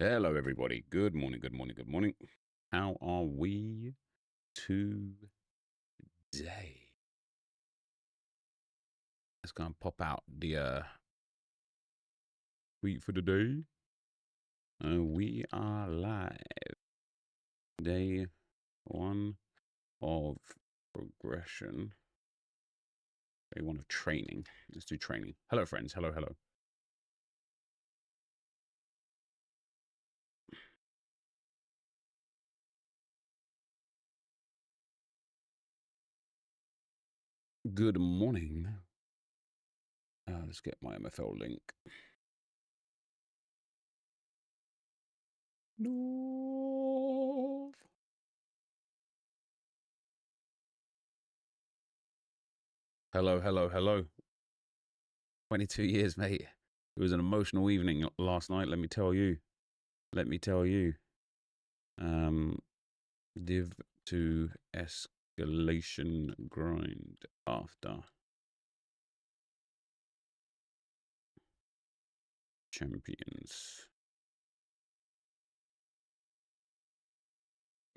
Hello, everybody. Good morning, good morning, good morning. How are we today? Let's go and pop out the tweet for the day. We are live. Day one of progression. Day one of training. Let's do training. Hello, friends. Hello, hello. Good morning. Let's get my MFL link. No. Hello, hello, hello. 22 years, mate. It was an emotional evening last night, let me tell you. Let me tell you. Div to escalation grind after champions.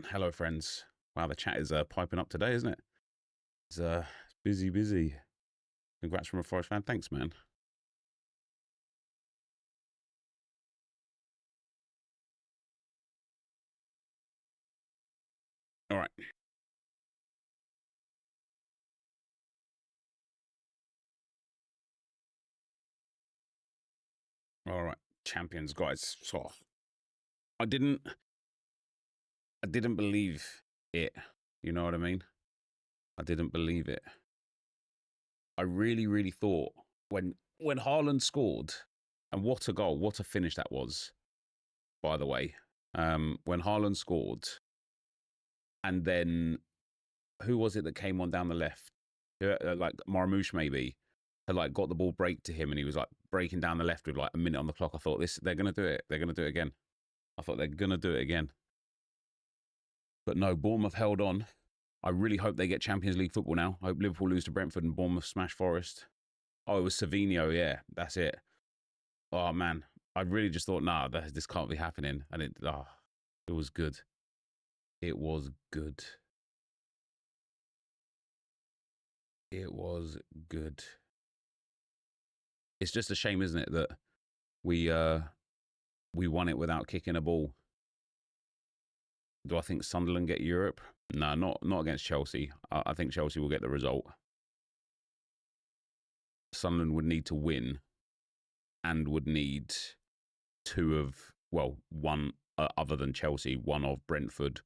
Hello, friends. Wow, the chat is piping up today, isn't it? It's busy. Congrats from a Forest fan. Thanks, man. All right. All right. Champions, guys. So I didn't believe it. You know what I mean? I didn't believe it. I really thought when Haaland scored, and what a goal, what a finish that was, by the way. When Haaland scored, and then who was it that came on down the left? Like Marmoush maybe had like got the ball break to him, and he was like breaking down the left with like a minute on the clock. I thought they're gonna do it. They're gonna do it again. I thought they're gonna do it again. But no, Bournemouth held on. I really hope they get Champions League football now. I hope Liverpool lose to Brentford and Bournemouth smash Forest. Oh, it was Savinho. Yeah, that's it. Oh man, I really just thought, nah, this can't be happening, and it was good. It was good. It was good. It's just a shame, isn't it, that we won it without kicking a ball. Do I think Sunderland get Europe? No, not against Chelsea. I think Chelsea will get the result. Sunderland would need to win, and would need one other than Chelsea, one of Brentford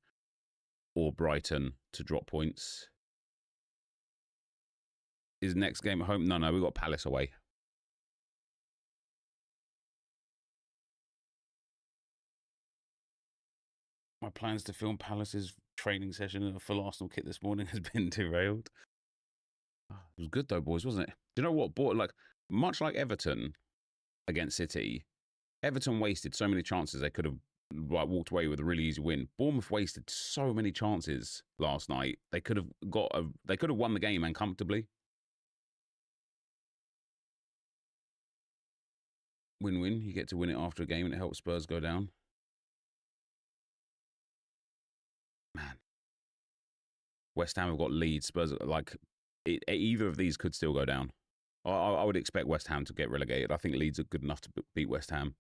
or Brighton to drop points. Is next game at home? No, we've got Palace away. My plans to film Palace's training session in a full Arsenal kit this morning has been derailed. It was good though, boys, wasn't it? Do you know what? Like, much like Everton against City, Everton wasted so many chances they could have like walked away with a really easy win. Bournemouth wasted so many chances last night. They could have won the game and comfortably. Win-win. You get to win it after a game, and it helps Spurs go down. Man, West Ham have got Leeds. Spurs either of these could still go down. I would expect West Ham to get relegated. I think Leeds are good enough to beat West Ham.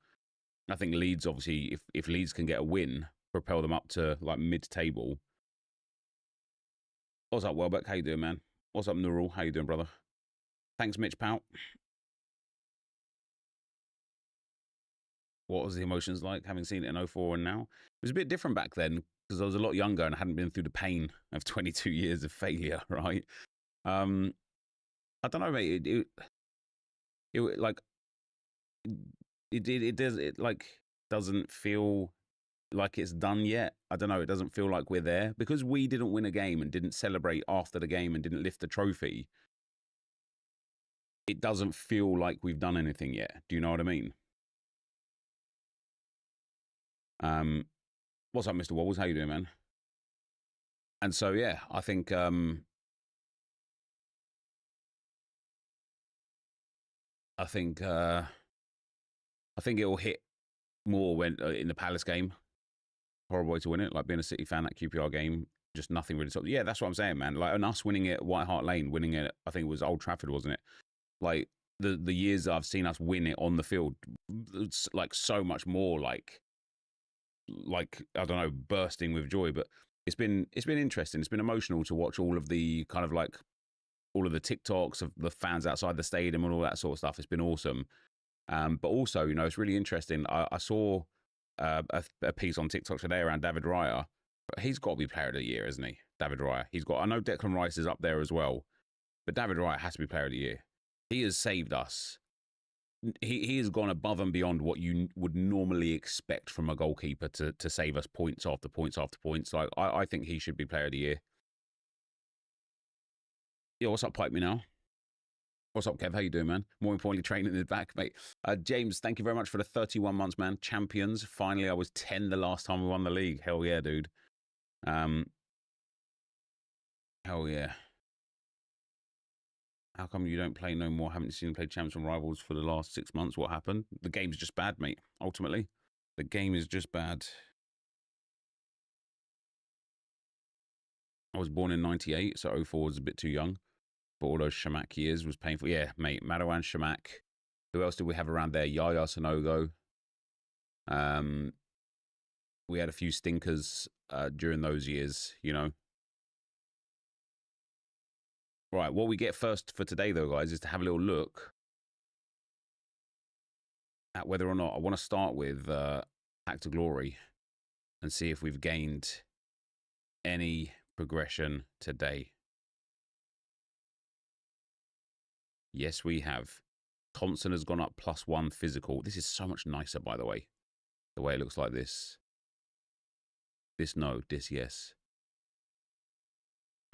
I think Leeds, obviously, if Leeds can get a win, propel them up to like mid-table. What's up, Welbeck? How you doing, man? What's up, Nurul? How you doing, brother? Thanks, Mitch Pout. What was the emotions like having seen it in 04 and now? It was a bit different back then because I was a lot younger and I hadn't been through the pain of 22 years of failure, right? I don't know, mate. It doesn't feel like it's done yet. I don't know. It doesn't feel like we're there because we didn't win a game and didn't celebrate after the game and didn't lift the trophy. It doesn't feel like we've done anything yet. Do you know what I mean? What's up, Mr. Wobbles? How you doing, man? And so, yeah, I think I think it will hit more when in the Palace game. Horrible way to win it. Like being a City fan, that QPR game, just nothing really. Yeah, that's what I'm saying, man. Like, and us winning it at White Hart Lane, winning it, I think it was Old Trafford, wasn't it? Like the years that I've seen us win it on the field, it's like so much more like I don't know, bursting with joy. But it's been interesting. It's been emotional to watch all of the kind of like all of the TikToks of the fans outside the stadium and all that sort of stuff. It's been awesome. But also, you know, it's really interesting. I saw a piece on TikTok today around David Raya. But he's got to be player of the year, isn't he? David Raya. He's got. I know Declan Rice is up there as well, but David Raya has to be player of the year. He has saved us. He has gone above and beyond what you would normally expect from a goalkeeper to save us points after points after points. Like I think he should be player of the year. Yo, what's up, Pipe Me Now? What's up, Kev? How you doing, man? More importantly, training is back, mate. James, thank you very much for the 31 months, man. Champions. Finally, I was 10 the last time we won the league. Hell yeah, dude. Hell yeah. How come you don't play no more? Haven't seen him play champs and rivals for the last 6 months? What happened? The game's just bad, mate. Ultimately, the game is just bad. I was born in 98, so 04 was a bit too young. But all those Shamak years was painful. Yeah, mate. Madawan, Shamak. Who else did we have around there? Yaya Sanogo. We had a few stinkers during those years, you know. Right, what we get first for today, though, guys, is to have a little look at whether or not I want to start with Hack to Glory and see if we've gained any progression today. Yes, we have. Thompson has gone up +1 physical. This is so much nicer, by the way it looks like this. This, no. This, yes.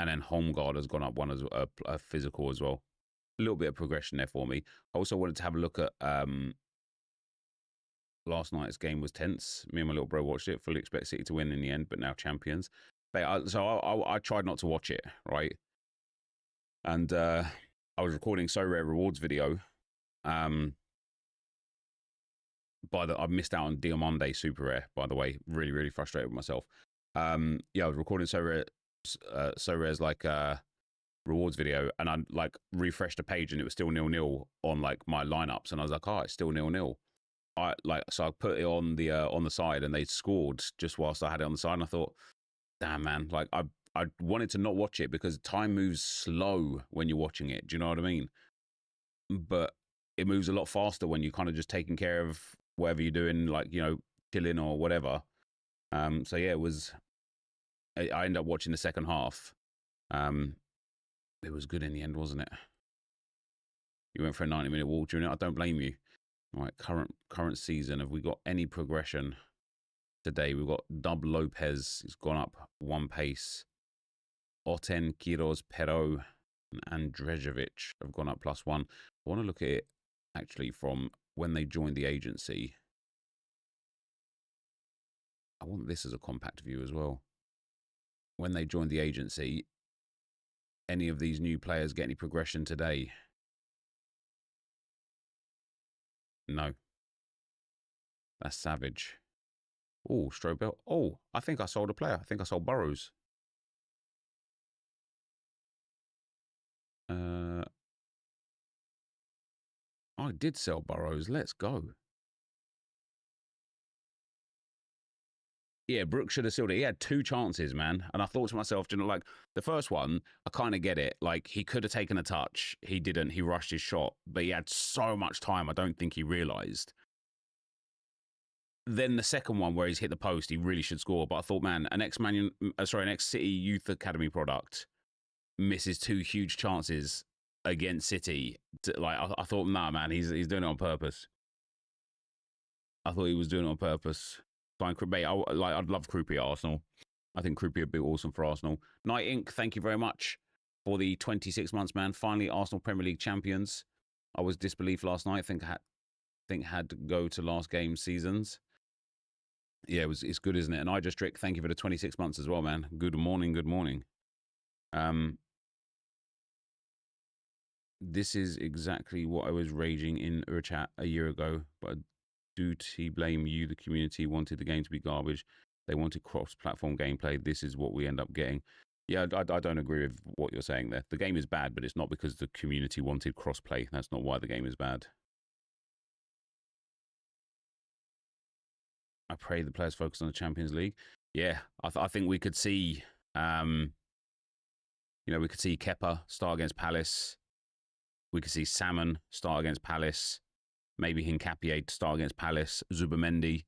And then Homeguard has gone up one as a physical as well. A little bit of progression there for me. I also wanted to have a look at last night's game was tense. Me and my little bro watched it. Fully expect City to win in the end, but now champions. So I tried not to watch it, right? And I was recording So Rare Rewards video. I missed out on Diamande Super Rare, by the way. Really, really frustrated with myself. Yeah, I was recording So Rare's like rewards video, and I like refreshed the page and it was still 0-0 on like my lineups, and I was like, oh, it's still 0-0. So I put it on the side, and they scored just whilst I had it on the side, and I thought, damn, man, like I wanted to not watch it because time moves slow when you're watching it. Do you know what I mean? But it moves a lot faster when you're kind of just taking care of whatever you're doing, like, you know, chilling or whatever. So yeah, I ended up watching the second half. It was good in the end, wasn't it? You went for a 90-minute walk during it. I don't blame you. All right, current season. Have we got any progression today? We've got Dub Lopez. He's gone up 1 pace. Oten, Quiroz, Pero, and Andrejevic have gone up +1. I want to look at it actually from when they joined the agency. I want this as a compact view as well. When they joined the agency, any of these new players get any progression today? No. That's savage. Oh, Strobel. Oh, I think I sold a player. I think I sold Burrows. I did sell Burrows. Let's go. Yeah, Brooks should have sealed it. He had 2 chances, man. And I thought to myself, you know, like the first one, I kind of get it. Like he could have taken a touch. He didn't. He rushed his shot, but he had so much time. I don't think he realised. Then the second one where he's hit the post, he really should score. But I thought, man, an ex-City Youth Academy product misses 2 huge chances against City. I thought, nah, man, he's doing it on purpose. I thought he was doing it on purpose. I'd love Croupier at Arsenal. I think Croupier would be awesome for Arsenal. Night Inc., thank you very much for the 26 months, man. Finally, Arsenal Premier League champions. I was disbelief last night. I think had to go to last game seasons. Yeah, it's good, isn't it? And I just Drick, thank you for the 26 months as well, man. Good morning, good morning. This is exactly what I was raging in Urchat a year ago, but do he blame you? The community wanted the game to be garbage. They wanted cross-platform gameplay. This is what we end up getting. Yeah, I don't agree with what you're saying there. The game is bad, but it's not because the community wanted cross-play. That's not why the game is bad. I pray the players focus on the Champions League. Yeah, I think we could see, we could see Kepa start against Palace. We could see Salmon start against Palace. Maybe Hincapié to start against Palace. Zubamendi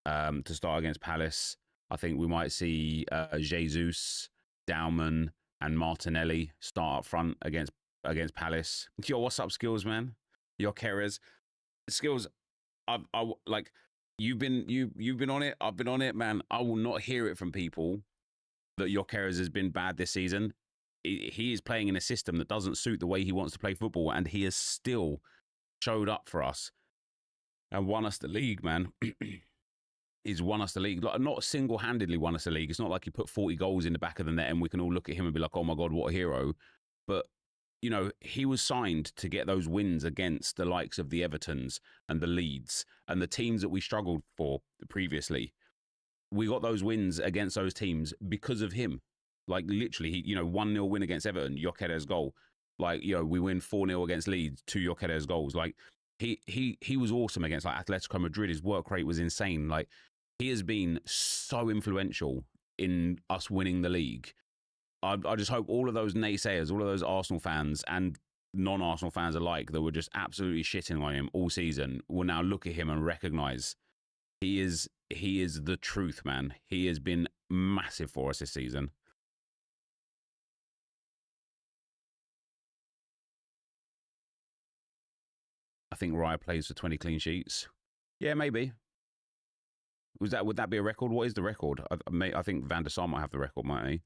to start against Palace. I think we might see Jesus, Dauman, and Martinelli start up front against Palace. Yo, what's up, Skills, man? Yo, Keres. Skills, I like you've been on it. I've been on it, man. I will not hear it from people that Jokeres has been bad this season. He is playing in a system that doesn't suit the way he wants to play football, and he has still showed up for us and won us the league, man. He's won us the league. Like, not single-handedly won us the league. It's not like he put 40 goals in the back of the net and we can all look at him and be like, oh my God, what a hero. But, he was signed to get those wins against the likes of the Evertons and the Leeds and the teams that we struggled for previously. We got those wins against those teams because of him. Like, literally, he, 1-0 win against Everton, Jokeres goal. Like, we win 4-0 against Leeds, 2 Jokeres goals. Like, he was awesome against, like, Atletico Madrid. His work rate was insane. Like, he has been so influential in us winning the league. I just hope all of those naysayers, all of those Arsenal fans and non-Arsenal fans alike that were just absolutely shitting on him all season will now look at him and recognise he is the truth, man. He has been massive for us this season. I think Raya plays for 20 clean sheets. Yeah, maybe. Would that be a record? What is the record? I think Van der Sar might have the record, might he?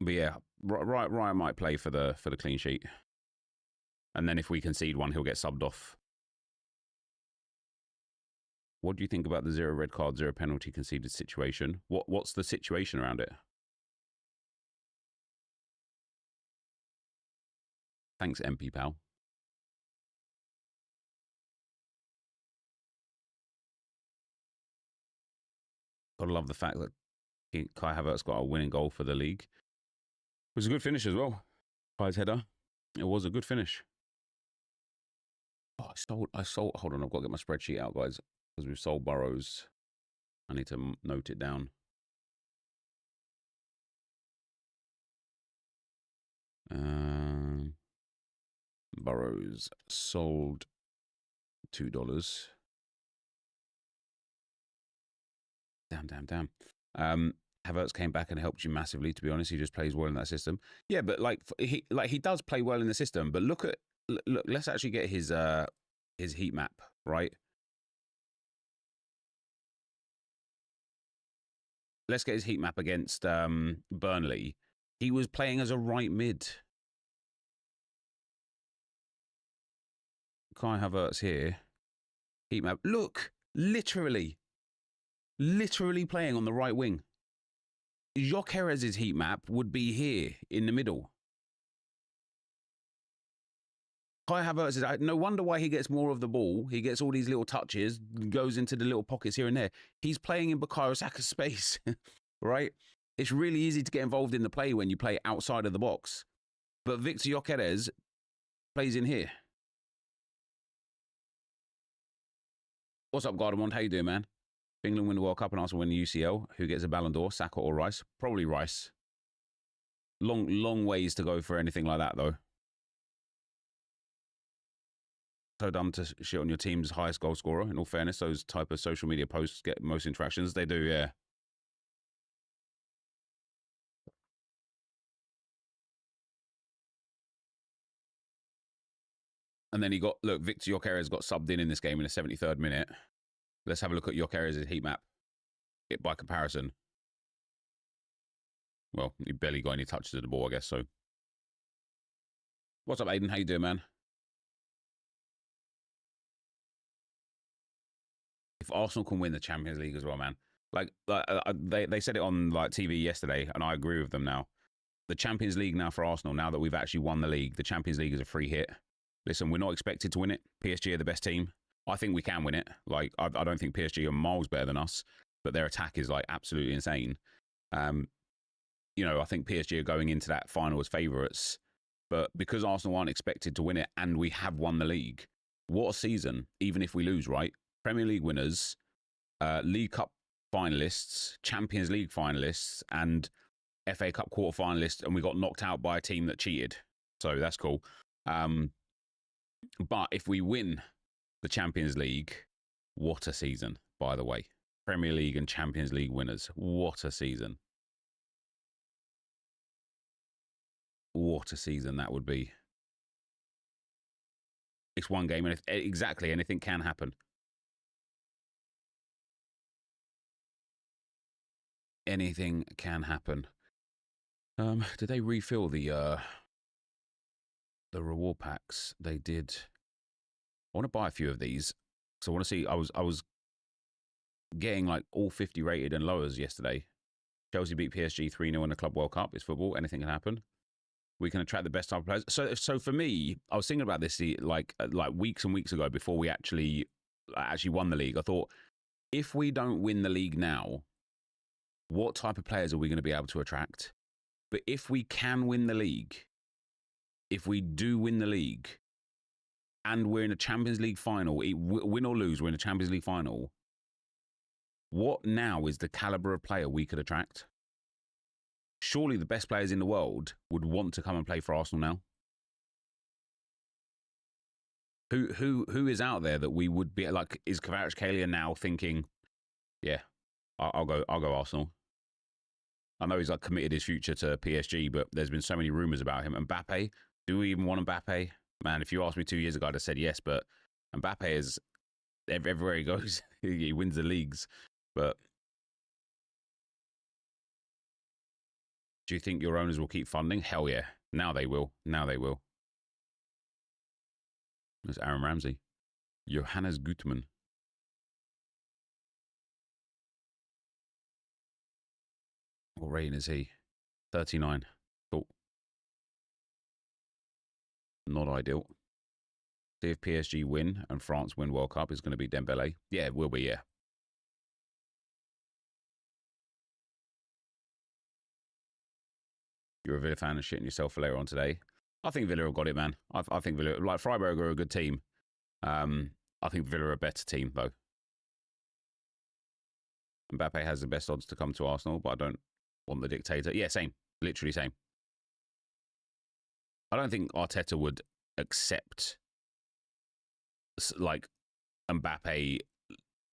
But yeah, Raya might play for the clean sheet. And then if we concede one, he'll get subbed off. What do you think about the 0 red card, 0 penalty conceded situation? What's the situation around it? Thanks, MP pal. Gotta love the fact that Kai Havertz got a winning goal for the league. It was a good finish as well. Kai's header. It was a good finish. Oh, I sold. Hold on, I've got to get my spreadsheet out, guys, because we've sold Burrows. I need to note it down. Burrows sold $2. Damn. Havertz came back and helped you massively. To be honest, he just plays well in that system. Yeah, but he does play well in the system. But look, let's actually get his heat map, right? Let's get his heat map against Burnley. He was playing as a right mid. Kai Havertz here. Heat map. Look, literally playing on the right wing. Jokeres' heat map would be here in the middle. Kai Havertz is, no wonder why he gets more of the ball. He gets all these little touches, goes into the little pockets here and there. He's playing in Bukayo Saka's space, right? It's really easy to get involved in the play when you play outside of the box. But Victor Jokeres plays in here. What's up, Gardemont? How you doing, man? England win the World Cup and Arsenal win the UCL. Who gets a Ballon d'Or, Saka or Rice? Probably Rice. Long ways to go for anything like that, though. So dumb to shit on your team's highest goal scorer. In all fairness, those type of social media posts get most interactions. They do, yeah. And then Victor Jokeres got subbed in this game in the 73rd minute. Let's have a look at Jokeres' heat map. By comparison. Well, he barely got any touches of the ball, I guess, so. What's up, Aiden? How you doing, man? If Arsenal can win the Champions League as well, man. They said it on TV yesterday, and I agree with them now. The Champions League now for Arsenal, now that we've actually won the league, the Champions League is a free hit. Listen, we're not expected to win it. PSG are the best team. I think we can win it. Like, I don't think PSG are miles better than us, but their attack is like absolutely insane. You know, I think PSG are going into that final as favourites, but because Arsenal aren't expected to win it and we have won the league, what a season, even if we lose, right? Premier League winners, League Cup finalists, Champions League finalists, and FA Cup quarter finalists, and we got knocked out by a team that cheated. So that's cool. But if we win the Champions League, what a season, by the way. Premier League and Champions League winners, what a season. What a season that would be. It's one game, and exactly, anything can happen. Anything can happen. Did they refill the reward packs? They did. I want to buy a few of these. So I want to see. I was getting like all 50 rated and lowers yesterday. Chelsea beat PSG 3-0 in the Club World Cup. It's football. Anything can happen. We can attract the best type of players. So for me, I was thinking about this like weeks and weeks ago before we actually won the league. I thought, if we don't win the league now, what type of players are we going to be able to attract? But if we can win the league, if we do win the league, and we're in a Champions League final, win or lose, we're in a Champions League final, what now is the caliber of player we could attract? Surely the best players in the world would want to come and play for Arsenal now. Who is out there that we would be like? Is Kvaratskhelia now thinking, yeah, I'll go Arsenal? I know he's like committed his future to PSG, but there's been so many rumors about him. Mbappe, do we even want Mbappe? Man, if you asked me 2 years ago, I'd have said yes, but Mbappe is everywhere he goes, he wins the leagues. But do you think your owners will keep funding? Hell yeah. Now they will. Now they will. There's Aaron Ramsey. Johannes Gutmann. What rating is he? 39. Cool. Not ideal. See if PSG win and France win World Cup is going to be Dembele. Yeah, it will be, yeah. You're a Villa fan and shitting yourself for later on today. I think Villa have got it, man. I think Villa, like Freiburg, are a good team. I think Villa are a better team, though. Mbappe has the best odds to come to Arsenal, but I don't want the dictator. Yeah, same. Literally same. I don't think Arteta would accept like Mbappe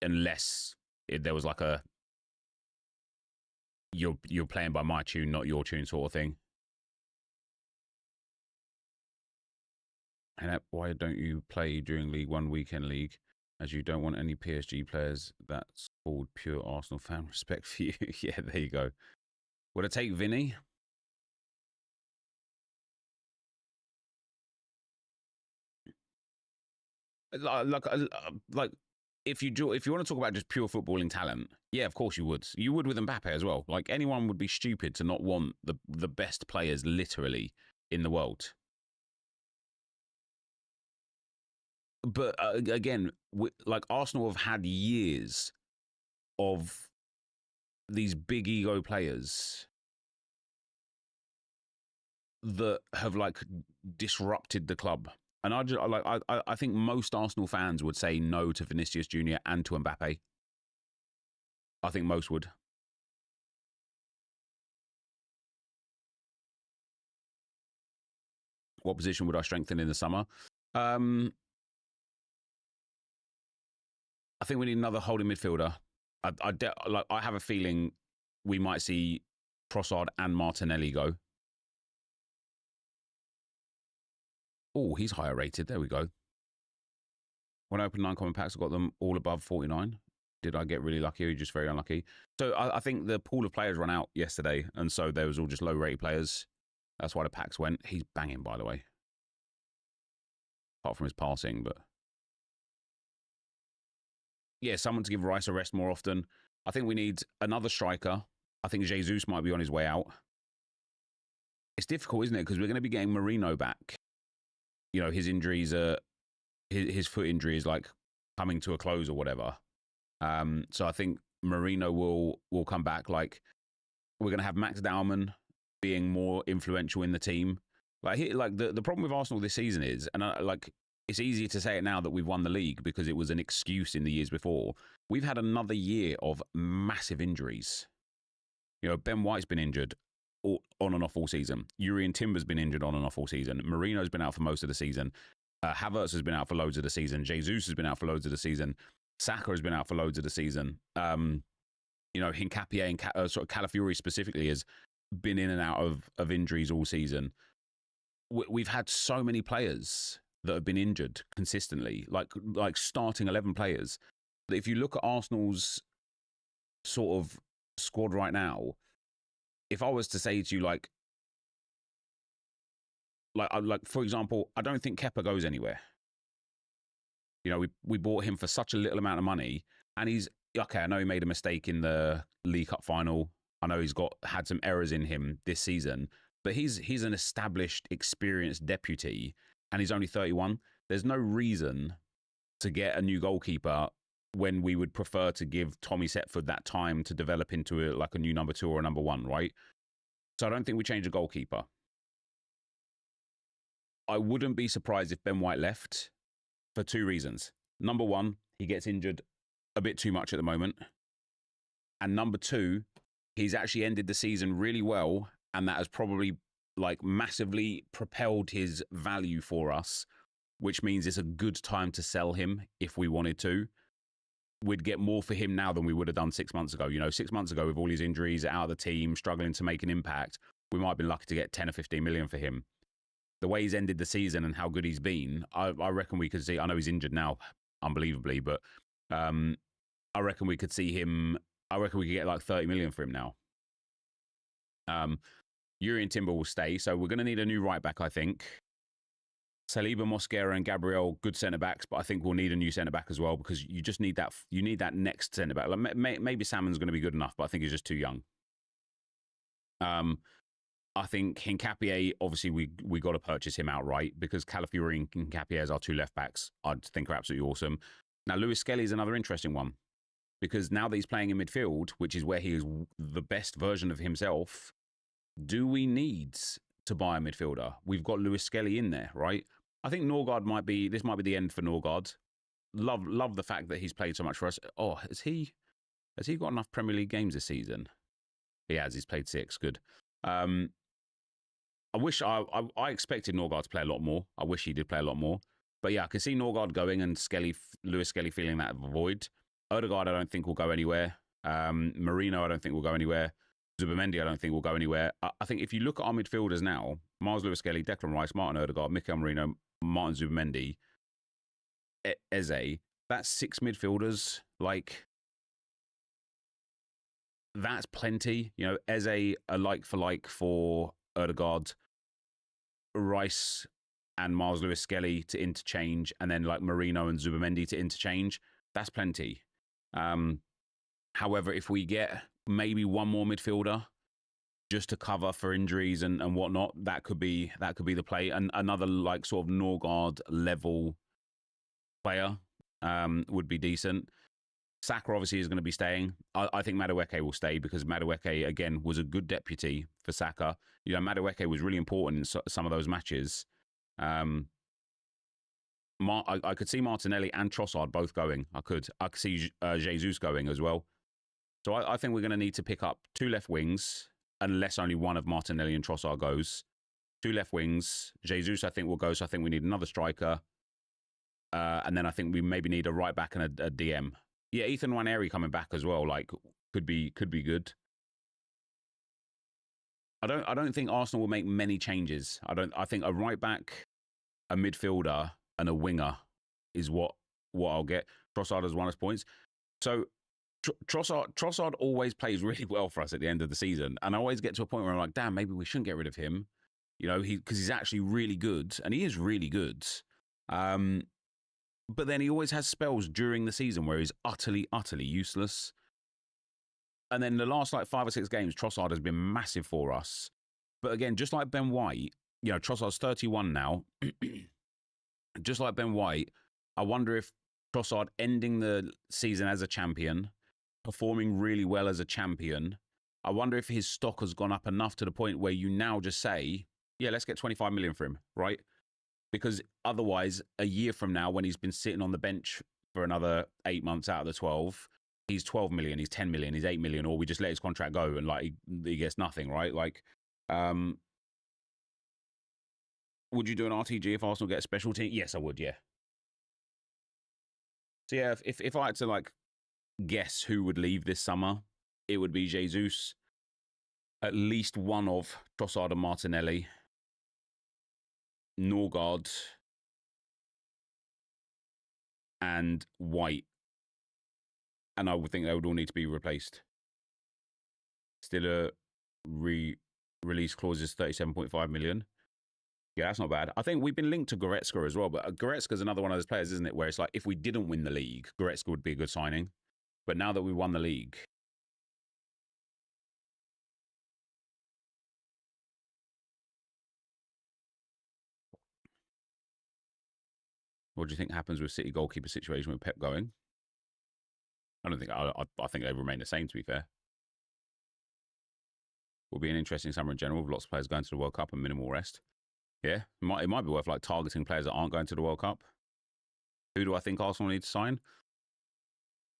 unless there was like a you're playing by my tune, not your tune sort of thing. And why don't you play during League One Weekend League? As you don't want any PSG players. That's called pure Arsenal fan respect for you. Yeah, there you go. Would I take Vinny? Like if you want to talk about just pure footballing talent, yeah, of course you would. You would with Mbappe as well. Like, anyone would be stupid to not want the best players literally in the world. But again, like, Arsenal have had years of these big ego players that have like disrupted the club. And I think most Arsenal fans would say no to Vinicius Jr. and to Mbappe. I think most would. What position would I strengthen in the summer? I think we need another holding midfielder. I have a feeling we might see Trossard and Martinelli go. Oh, he's higher rated. There we go. When I opened 9 common packs, I got them all above 49. Did I get really lucky or just very unlucky? So I think the pool of players ran out yesterday, and so there was all just low-rated players. That's why the packs went. He's banging, by the way. Apart from his passing, but... yeah, someone to give Rice a rest more often. I think we need another striker. I think Jesus might be on his way out. It's difficult, isn't it? Because we're going to be getting Marino back. you know, his injuries are his foot injury is like coming to a close or whatever. So I think Marino will come back. Like we're gonna have Max Dowman being more influential in the team. Like the problem with Arsenal this season is, and like it's easy to say it now that we've won the league because it was an excuse in the years before. We've had another year of massive injuries. You know, Ben White's been injured on and off all season. Urian Timber's been injured on and off all season. Marino's been out for most of the season. Havertz has been out for loads of the season. Jesus has been out for loads of the season. Saka has been out for loads of the season. You know, Hincapié and sort of Calafiori specifically has been in and out of injuries all season. We've had so many players that have been injured consistently, like starting 11 players. That if you look at Arsenal's sort of squad right now, if I was to say to you like for example, I don't think Kepa goes anywhere. You know, we bought him for such a little amount of money, and he's okay. I know he made a mistake in the League Cup final. I know he's had some errors in him this season, but he's an established, experienced deputy, and he's only 31. There's no reason to get a new goalkeeper when we would prefer to give Tommy Setford that time to develop into a new number 2 or a number 1, right? So I don't think we change a goalkeeper. I wouldn't be surprised if Ben White left for 2 reasons. Number 1, he gets injured a bit too much at the moment. And number 2, he's actually ended the season really well, and that has probably like massively propelled his value for us, which means it's a good time to sell him if we wanted to. We'd get more for him now than we would have done 6 months ago. You know, 6 months ago with all his injuries, out of the team, struggling to make an impact, we might have been lucky to get 10 or 15 million for him. The way he's ended the season and how good he's been, I reckon we could see. I know he's injured now, unbelievably, but I reckon we could see him. I reckon we could get like 30 million for him now. Urian Timber will stay, so we're going to need a new right back, I think. Saliba, Mosquera, and Gabriel, good centre backs, but I think we'll need a new centre back as well because you just need that. You need that next centre back. Like maybe Salmon's going to be good enough, but I think he's just too young. I think Hincapié, obviously, we got to purchase him outright because Calafiori and Hincapié as our 2 left backs, I'd think are absolutely awesome. Now, Lewis Skelly is another interesting one because now that he's playing in midfield, which is where he is the best version of himself, do we need to buy a midfielder? We've got Lewis Skelly in there, right? I think Norgard might be the end for Norgard. Love the fact that he's played so much for us. Oh, has he got enough Premier League games this season? He has. He's played 6. Good. I expected Norgard to play a lot more. I wish he did play a lot more. But yeah, I can see Norgard going and Lewis Skelly feeling that void. Odegaard, I don't think will go anywhere. Marino, I don't think will go anywhere. Zubimendi, I don't think will go anywhere. I think if you look at our midfielders now, Miles Lewis Skelly, Declan Rice, Martin Odegaard, Mikel Marino, Martin Zubimendi, Eze, that's 6 midfielders. Like, that's plenty. You know, Eze, a like for Odegaard, Rice and Miles Lewis Skelly to interchange, and then like Marino and Zubimendi to interchange. That's plenty. However, if we get maybe one more midfielder just to cover for injuries and whatnot, that could be the play. And another like sort of Norgard level player would be decent. Saka obviously is going to be staying. I think Madueke will stay because Madueke, again, was a good deputy for Saka. You know, Madueke was really important in some of those matches. I could see Martinelli and Trossard both going. I could see Jesus going as well. So I think we're going to need to pick up 2 left wings, unless only one of Martinelli and Trossard goes. 2 left wings. Jesus, I think, will go. So I think we need another striker. And then I think we maybe need a right back and a DM. Yeah, Ethan Nwaneri coming back as well, like could be good. I don't think Arsenal will make many changes. I think a right back, a midfielder, and a winger is what I'll get. Trossard has won us points. So Trossard always plays really well for us at the end of the season, and I always get to a point where I'm like, damn, maybe we shouldn't get rid of him. You know, because he's actually really good, and he is really good. But then he always has spells during the season where he's utterly useless. And then the last like 5 or 6 games, Trossard has been massive for us. But again, just like Ben White, you know, Trossard's 31 now. just like Ben White, I wonder if Trossard ending the season as a champion, performing really well as a champion, I wonder if his stock has gone up enough to the point where you now just say, yeah, let's get 25 million for him, right? Because otherwise, a year from now, when he's been sitting on the bench for another 8 months out of the 12, he's 12 million, he's 10 million, he's 8 million, or we just let his contract go and like he gets nothing, right? Like, would you do an RTG if Arsenal get a special team? Yes, I would, yeah. So yeah, if I had to like guess who would leave this summer, it would be Jesus, at least one of Trossard and Martinelli, Norgard, and White. And I would think they would all need to be replaced. Still release clause is 37.5 million. Yeah, that's not bad. I think we've been linked to Goretzka as well, but Goretzka's another one of those players, isn't it? Where it's like, if we didn't win the league, Goretzka would be a good signing. But now that we won the league, what do you think happens with City goalkeeper situation with Pep going? I don't think, I think they remain the same, to be fair. Will be an interesting summer in general, with lots of players going to the World Cup and minimal rest. Yeah, it might be worth like targeting players that aren't going to the World Cup. Who do I think Arsenal need to sign?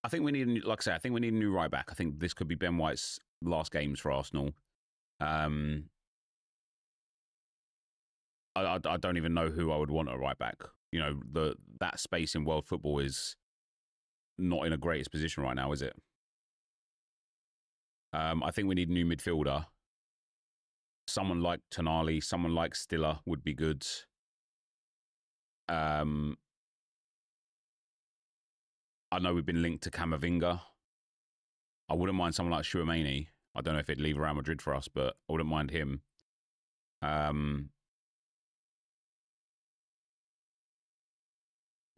I think we need, like I say, I think we need a new right back. I think this could be Ben White's last games for Arsenal. I don't even know who I would want at right back. You know, that space in world football is not in a greatest position right now, is it? I think we need a new midfielder. Someone like Tonali, someone like Stiller would be good. I know we've been linked to Camavinga. I wouldn't mind someone like Chouameni. I don't know if it'd leave Real Madrid for us, but I wouldn't mind him. But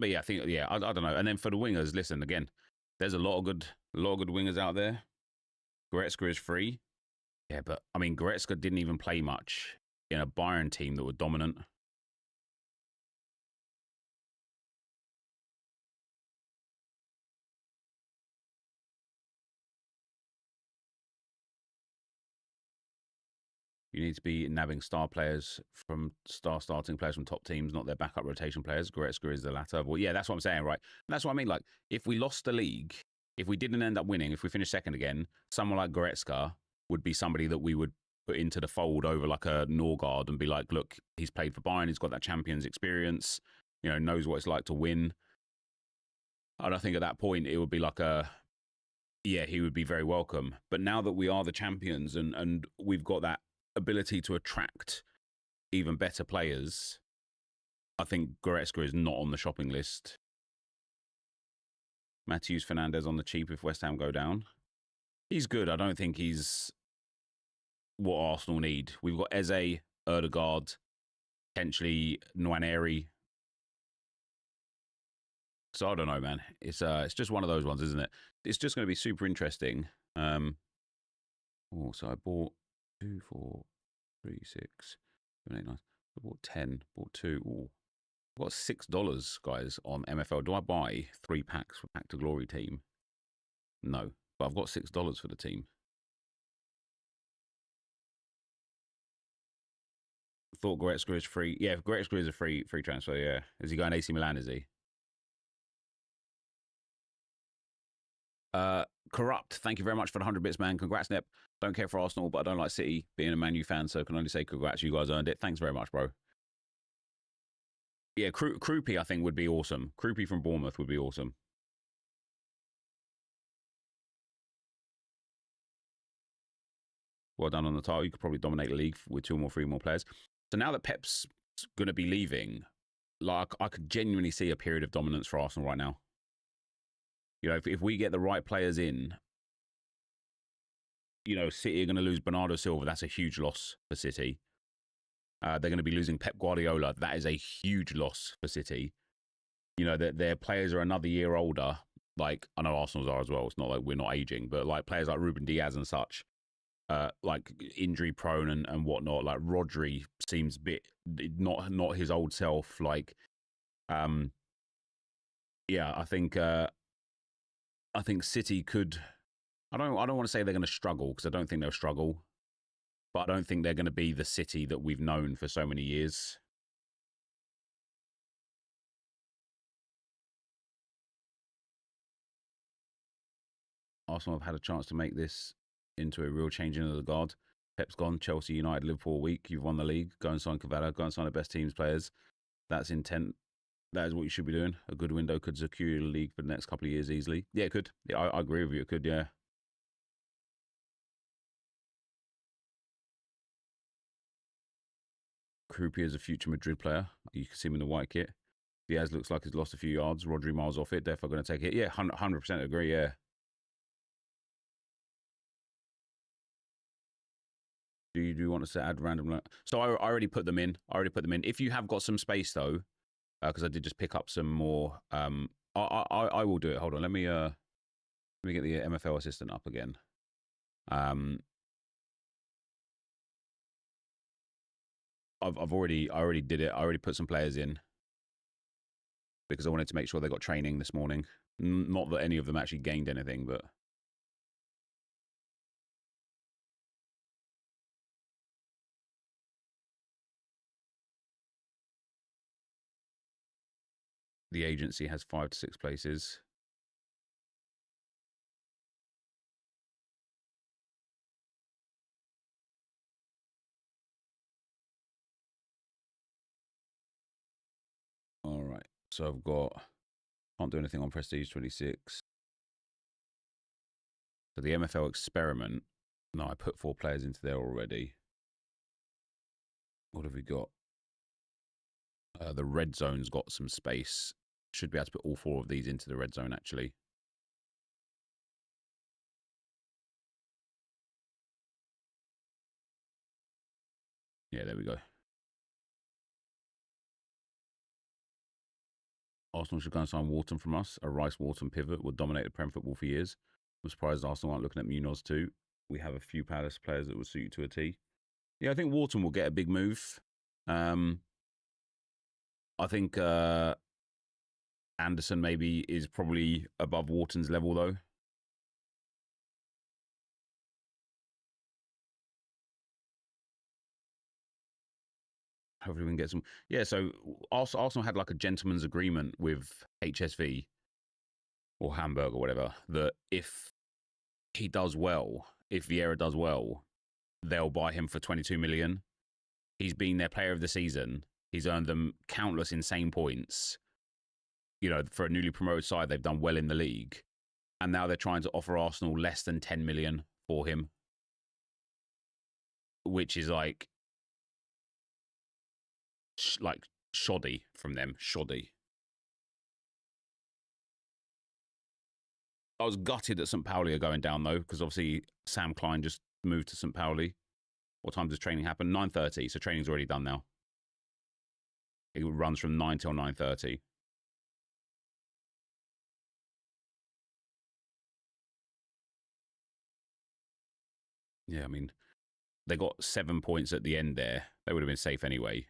yeah, I think, yeah, I don't know. And then for the wingers, listen, again, there's a lot of good wingers out there. Goretzka is free. Yeah, but I mean, Goretzka didn't even play much in a Bayern team that were dominant. You need to be nabbing starting players from top teams, not their backup rotation players. Goretzka is the latter. Well, yeah, that's what I'm saying, right? And that's what I mean. Like, if we lost the league, if we didn't end up winning, if we finished second again, someone like Goretzka would be somebody that we would put into the fold over like a Norgard and be like, look, he's played for Bayern, he's got that Champions experience, you know, knows what it's like to win. And I think at that point it would be like yeah, he would be very welcome. But now that we are the champions and we've got that ability to attract even better players, I think Goretzka is not on the shopping list. Matheus Fernandes on the cheap if West Ham go down. He's good. I don't think he's what Arsenal need. We've got Eze, Erdegaard, potentially Nwaneri. So I don't know, man. It's just one of those ones, isn't it? It's just going to be super interesting. So I bought 2, 4, 3, 6, 7, 8, 9. I bought 10, bought 2. Ooh. I've got $6, guys, on MFL. Do I buy 3 packs for Pack to Glory team? No, but I've got $6 for the team. Thought Goretzka is free. Yeah, Goretzka is a free transfer, yeah. Is he going AC Milan, is he? Corrupt, thank you very much for the 100 bits, man. Congrats, Nep. Don't care for Arsenal, but I don't like City, being a Man U fan, so can only say congrats. You guys earned it. Thanks very much, bro. Yeah, Kroupy, I think, would be awesome. Kroupy from Bournemouth would be awesome. Well done on the title. You could probably dominate the league with 2 more, 3 more players. So now that Pep's going to be leaving, like, I could genuinely see a period of dominance for Arsenal right now. You know, if we get the right players in, you know, City are going to lose Bernardo Silva. That's a huge loss for City. They're going to be losing Pep Guardiola. That is a huge loss for City. You know, their players are another year older. Like, I know Arsenal's are as well. It's not like we're not aging, but like players like Ruben Diaz and such, like injury prone and whatnot. Like Rodri seems a bit not his old self. Like, Yeah, I think City could. I don't want to say they're going to struggle because I don't think they'll struggle, but I don't think they're going to be the City that we've known for so many years. Arsenal have had a chance to make this into a real changing of the guard. Pep's gone. Chelsea, United, Liverpool week. You've won the league. Go and sign Cavallo. Go and sign the best teams players. That's intent. That is what you should be doing. A good window could secure you the league for the next couple of years easily. Yeah, it could. Yeah, I agree with you. It could, yeah. Krupi is a future Madrid player. You can see him in the white kit. Diaz looks like he's lost a few yards. Rodri miles off it. Definitely going to take it. Yeah, 100% agree, yeah. Do you want us to add random? So I already put them in. If you have got some space though, because I did just pick up some more. I will do it. Hold on. Let me get the MFL assistant up again. I already did it. I already put some players in because I wanted to make sure they got training this morning. Not that any of them actually gained anything, but the agency has 5 to 6 places. All right. So I've got, can't do anything on Prestige 26. So the MFL experiment, no, I put 4 players into there already. What have we got? The red zone's got some space. Should be able to put all 4 of these into the red zone, actually. Yeah, there we go. Arsenal should go and sign Wharton from us. A Rice-Wharton pivot would dominate the Prem football for years. I'm surprised Arsenal aren't looking at Munoz too. We have a few Palace players that would suit you to a T. Yeah, I think Wharton will get a big move. I think Anderson maybe is probably above Wharton's level though. Hopefully we can get some. Yeah, so Arsenal had like a gentleman's agreement with HSV or Hamburg or whatever that if he does well, if Vieira does well, they'll buy him for 22 million. He's been their player of the season. He's earned them countless insane points. You know, for a newly promoted side, they've done well in the league. And now they're trying to offer Arsenal less than 10 million for him, which is like shoddy from them. Shoddy. I was gutted that St. Pauli are going down though, because obviously Sam Klein just moved to St. Pauli. What time does training happen? 9:30. So training's already done now. It runs from 9 till 9:30. Yeah, I mean, they got 7 points at the end there. They would have been safe anyway.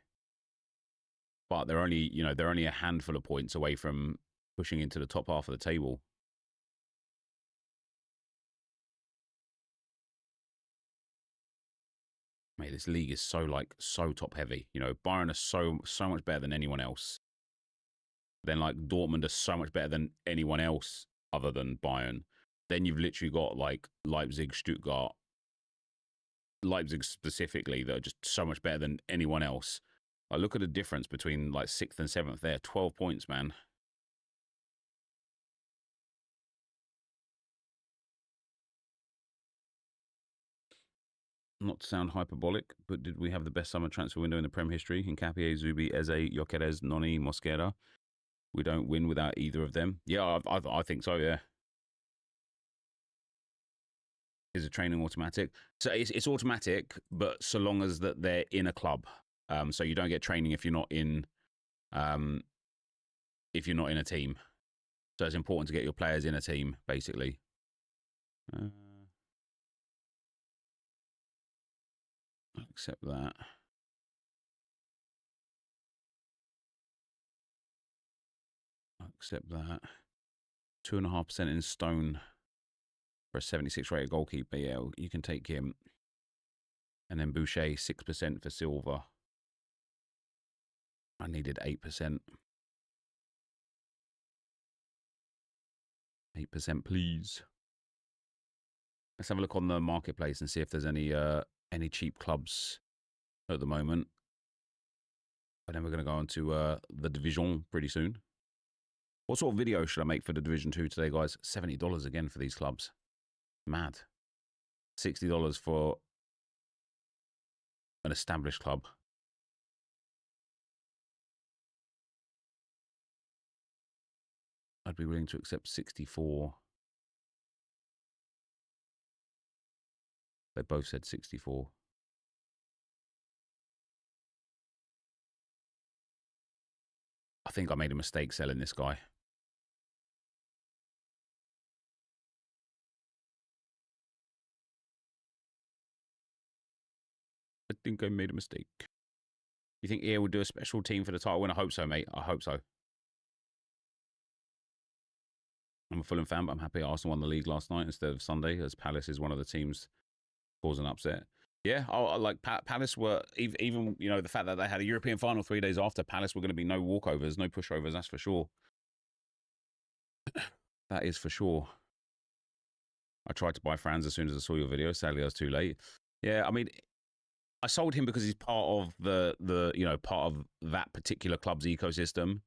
But they're only, they're only a handful of points away from pushing into the top half of the table. Mate, this league is so top heavy. Bayern are so much better than anyone else. Then like Dortmund are so much better than anyone else other than Bayern. Then you've literally got like Leipzig, Stuttgart, Leipzig specifically, that are just so much better than anyone else. I look at the difference between like 6th and 7th there. 12 points, man. Not to sound hyperbolic, but did we have the best summer transfer window in the Prem history? Hincapié, Zubi, Eze, Gyökeres, Noni, Mosquera. We don't win without either of them. Yeah, I think so, yeah. Is a training automatic? So it's automatic, but so long as that they're in a club. So you don't get training if you're not in a team. So it's important to get your players in a team, basically. I'll accept that. accept that. 2.5% in stone for a 76 rated goalkeeper. Yeah, you can take him. And then Boucher, 6% for silver. I needed 8%. 8%, please. Let's have a look on the marketplace and see if there's any cheap clubs at the moment. And then we're going to go on to the Division pretty soon. What sort of video should I make for the Division 2 today, guys? $70 again for these clubs. Mad. $60 for an established club. I'd be willing to accept 64. They both said 64. I think I made a mistake selling this guy. I think I made a mistake. You think EA will do a special team for the title win? I hope so, mate. I hope so. I'm a Fulham fan, but I'm happy Arsenal won the league last night instead of Sunday, as Palace is one of the teams causing upset. Yeah, I like Palace were, even, you know, the fact that they had a European final 3 days after, Palace were going to be no walkovers, no pushovers, that's for sure. That is for sure. I tried to buy Franz as soon as I saw your video. Sadly, I was too late. Yeah, I mean, I sold him because he's part of the you know, part of that particular club's ecosystem.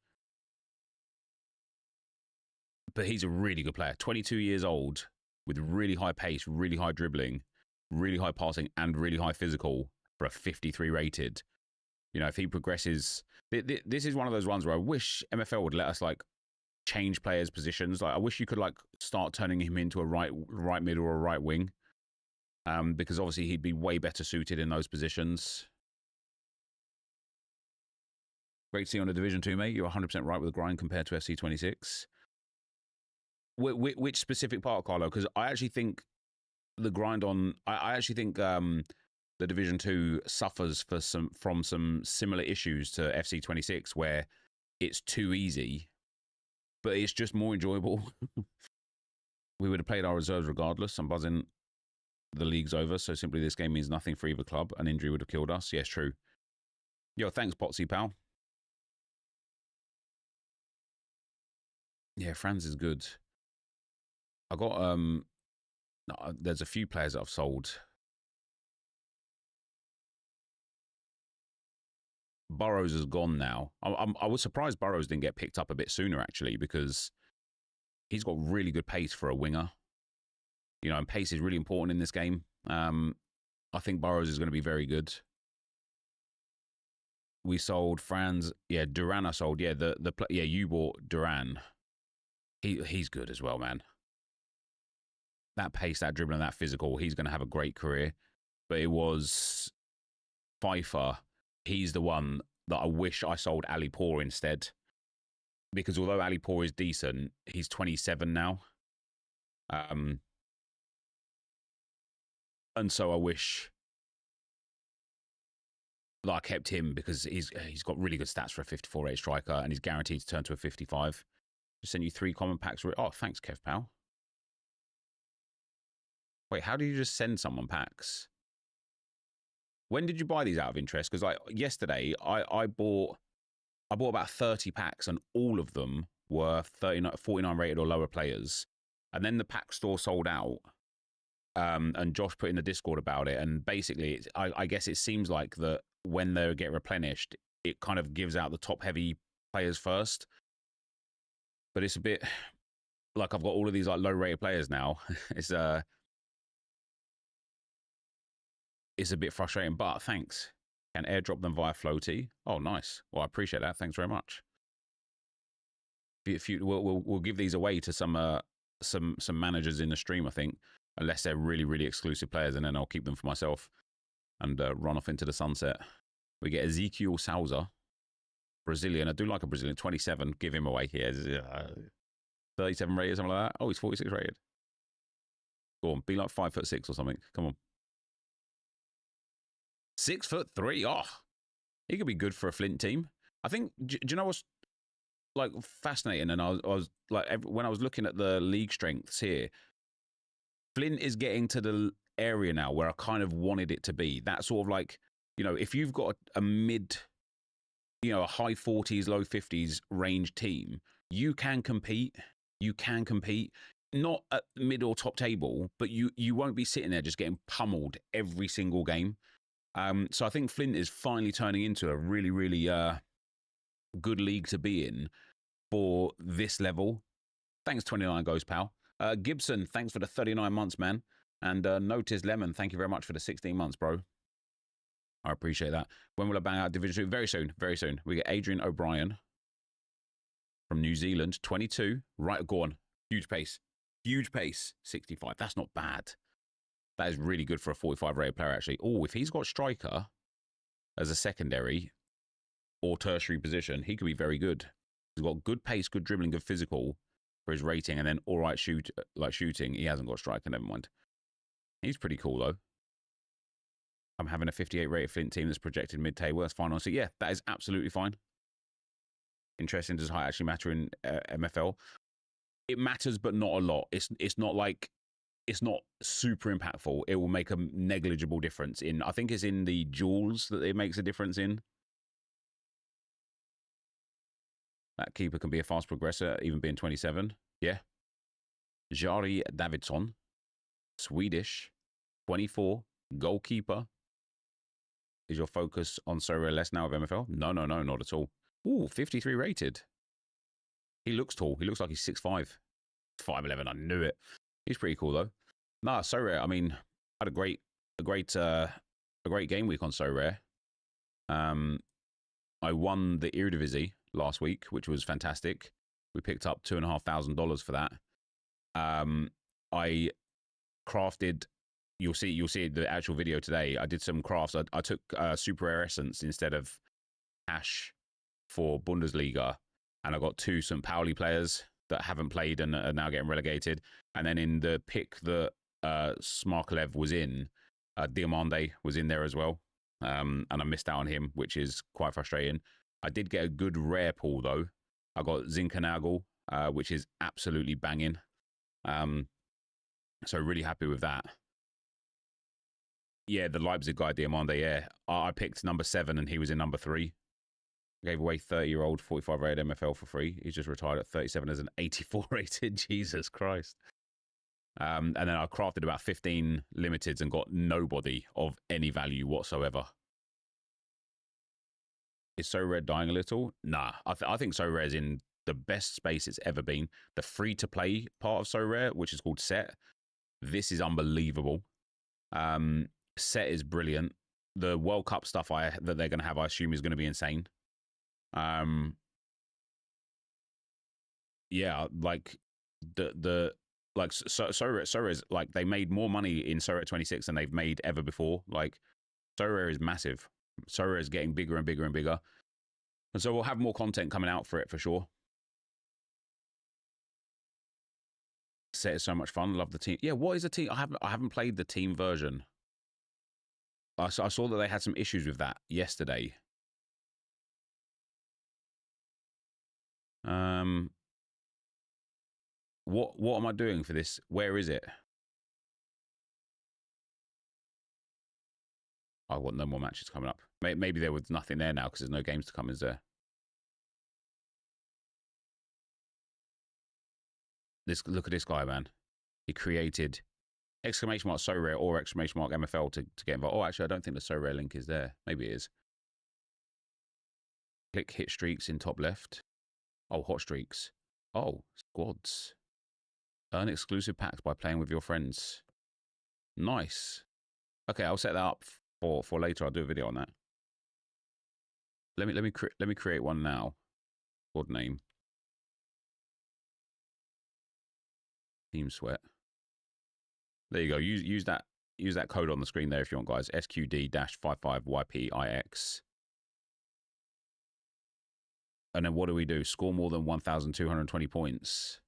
But he's a really good player. 22 years old, with really high pace, really high dribbling, really high passing, and really high physical for a 53 rated. You know, if he progresses, this is one of those ones where I wish MFL would let us like change players' positions. Like, I wish you could like start turning him into a right mid or a right wing, because obviously he'd be way better suited in those positions. Great to see you on the Division 2, mate. You're 100% right with the grind compared to FC26. Which specific part, Carlo? Because I actually think the grind on, I actually think the Division 2 suffers from some similar issues to FC26, where it's too easy, but it's just more enjoyable. We would have played our reserves regardless. I'm buzzing. The league's over, so simply this game means nothing for either club. An injury would have killed us. Yes, true. Yo, thanks, Potsy, pal. Yeah, Franz is good. I got there's a few players that I've sold. Burrows is gone now. I was surprised Burrows didn't get picked up a bit sooner, actually, because he's got really good pace for a winger. You know, and pace is really important in this game. I think Burrows is going to be very good. We sold Franz. Yeah, Duran I sold. Yeah, yeah, you bought Duran. He's good as well, man. That pace, that dribbling, that physical, he's going to have a great career. But it was Pfeiffer. He's the one that I wish I sold Ali Poor instead. Because although Ali Poor is decent, he's 27 now. And so I wish that I kept him, because he's got really good stats for a 54 rate striker, and he's guaranteed to turn to a 55. Just send you 3 common packs. Oh, thanks, Kev pal. Wait, how do you just send someone packs? When did you buy these out of interest? Because like yesterday, I bought about 30 packs, and all of them were 49 rated or lower players. And then the pack store sold out. And Josh put in the Discord about it. And basically, I guess it seems like that when they get replenished, it kind of gives out the top heavy players first. But it's a bit like I've got all of these like low rated players now. It's a bit frustrating, but thanks. Can airdrop them via Floaty. Oh, nice. Well, I appreciate that. Thanks very much. We'll give these away to some managers in the stream, I think, unless they're really, really exclusive players, and then I'll keep them for myself and run off into the sunset. We get Ezekiel Souza, Brazilian. I do like a Brazilian. 27. Give him away here. 37 rated, something like that. Oh, he's 46 rated. Go on, be like 5'6" or something. Come on. 6'3". Oh, he could be good for a Flint team. I think. Do you know what's like fascinating. And I was like, when I was looking at the league strengths here, Flint is getting to the area now where I kind of wanted it to be. That sort of like, if you've got a mid, a high 40s, low 50s range team, you can compete. You can compete. Not at mid or top table, but you won't be sitting there just getting pummeled every single game. So I think Flint is finally turning into a really, really good league to be in for this level. Thanks, 29 goes, pal. Gibson, thanks for the 39 months, man. And Notice Lemon, thank you very much for the 16 months, bro. I appreciate that. When will I bang out Division 2? Very soon, very soon. We get Adrian O'Brien from New Zealand, 22. Right, go on. Huge pace. Huge pace. 65. That's not bad. That is really good for a 45 rated player, actually. Oh, if he's got striker as a secondary or tertiary position, he could be very good. He's got good pace, good dribbling, good physical for his rating, and then all right shooting. He hasn't got striker, never mind. He's pretty cool, though. I'm having a 58 rated Flint team that's projected mid-table. That's fine. So, yeah, that is absolutely fine. Interesting. Does height actually matter in MFL? It matters, but not a lot. It's not like, it's not super impactful. It will make a negligible difference in, I think it's in the jewels that it makes a difference in. That keeper can be a fast progressor, even being 27. Yeah. Jari Davidsson, Swedish, 24, goalkeeper. Is your focus on Sorare less now of MFL? No, not at all. Ooh, 53 rated. He looks tall. He looks like he's 6'5". 5'11", I knew it. He's pretty cool, though. Nah, Sorare, I mean, had a great game week on Sorare. I won the Eredivisie last week, which was fantastic. We picked up $2,500 for that. I crafted. You'll see the actual video today. I did some crafts. I took Super Rare Essence instead of Ash for Bundesliga, and I got 2 St. Pauli players that haven't played and are now getting relegated. And then in the pick that Smarklev was in, Diamande was in there as well, and I missed out on him, which is quite frustrating. I did get a good rare pull, though. I got Zinkernagel, which is absolutely banging. So really happy with that. Yeah, the Leipzig guy, Diamande, yeah. I picked number 7 and he was in number 3. Gave away 30-year-old 45 rated MFL for free. He's just retired at 37 as an 84 rated. Jesus Christ. And then I crafted about 15 limiteds and got nobody of any value whatsoever. Is So Rare dying a little? Nah, I think So Rare is in the best space it's ever been. The free-to-play part of So Rare, which is called Set, this is unbelievable. Set is brilliant. The World Cup stuff that they're going to have, I assume, is going to be insane. Yeah, like Sorare is like, they made more money in Sorare 26 than they've made ever before. Like, Sorare is massive. Sorare is getting bigger and bigger and bigger, and so we'll have more content coming out for it for sure. Set is so much fun. Love the team. Yeah, what is a team? I haven't played the team version. I saw that they had some issues with that yesterday. What am I doing for this? Where is it? I want no more matches coming up. Maybe there was nothing there now because there's no games to come, is there? Look at this guy, man. He created exclamation mark So Rare or exclamation mark MFL to get involved. Oh, actually, I don't think the So Rare link is there. Maybe it is. Click hit streaks in top left. Oh, hot streaks. Oh, squads. Earn exclusive packs by playing with your friends. Nice. Okay, I'll set that up for later. I'll do a video on that. Let me create one now. Squad name. Team Sweat. There you go. Use that code on the screen there if you want, guys. SQD-55YPIX. And then what do we do? Score more than 1,220 points.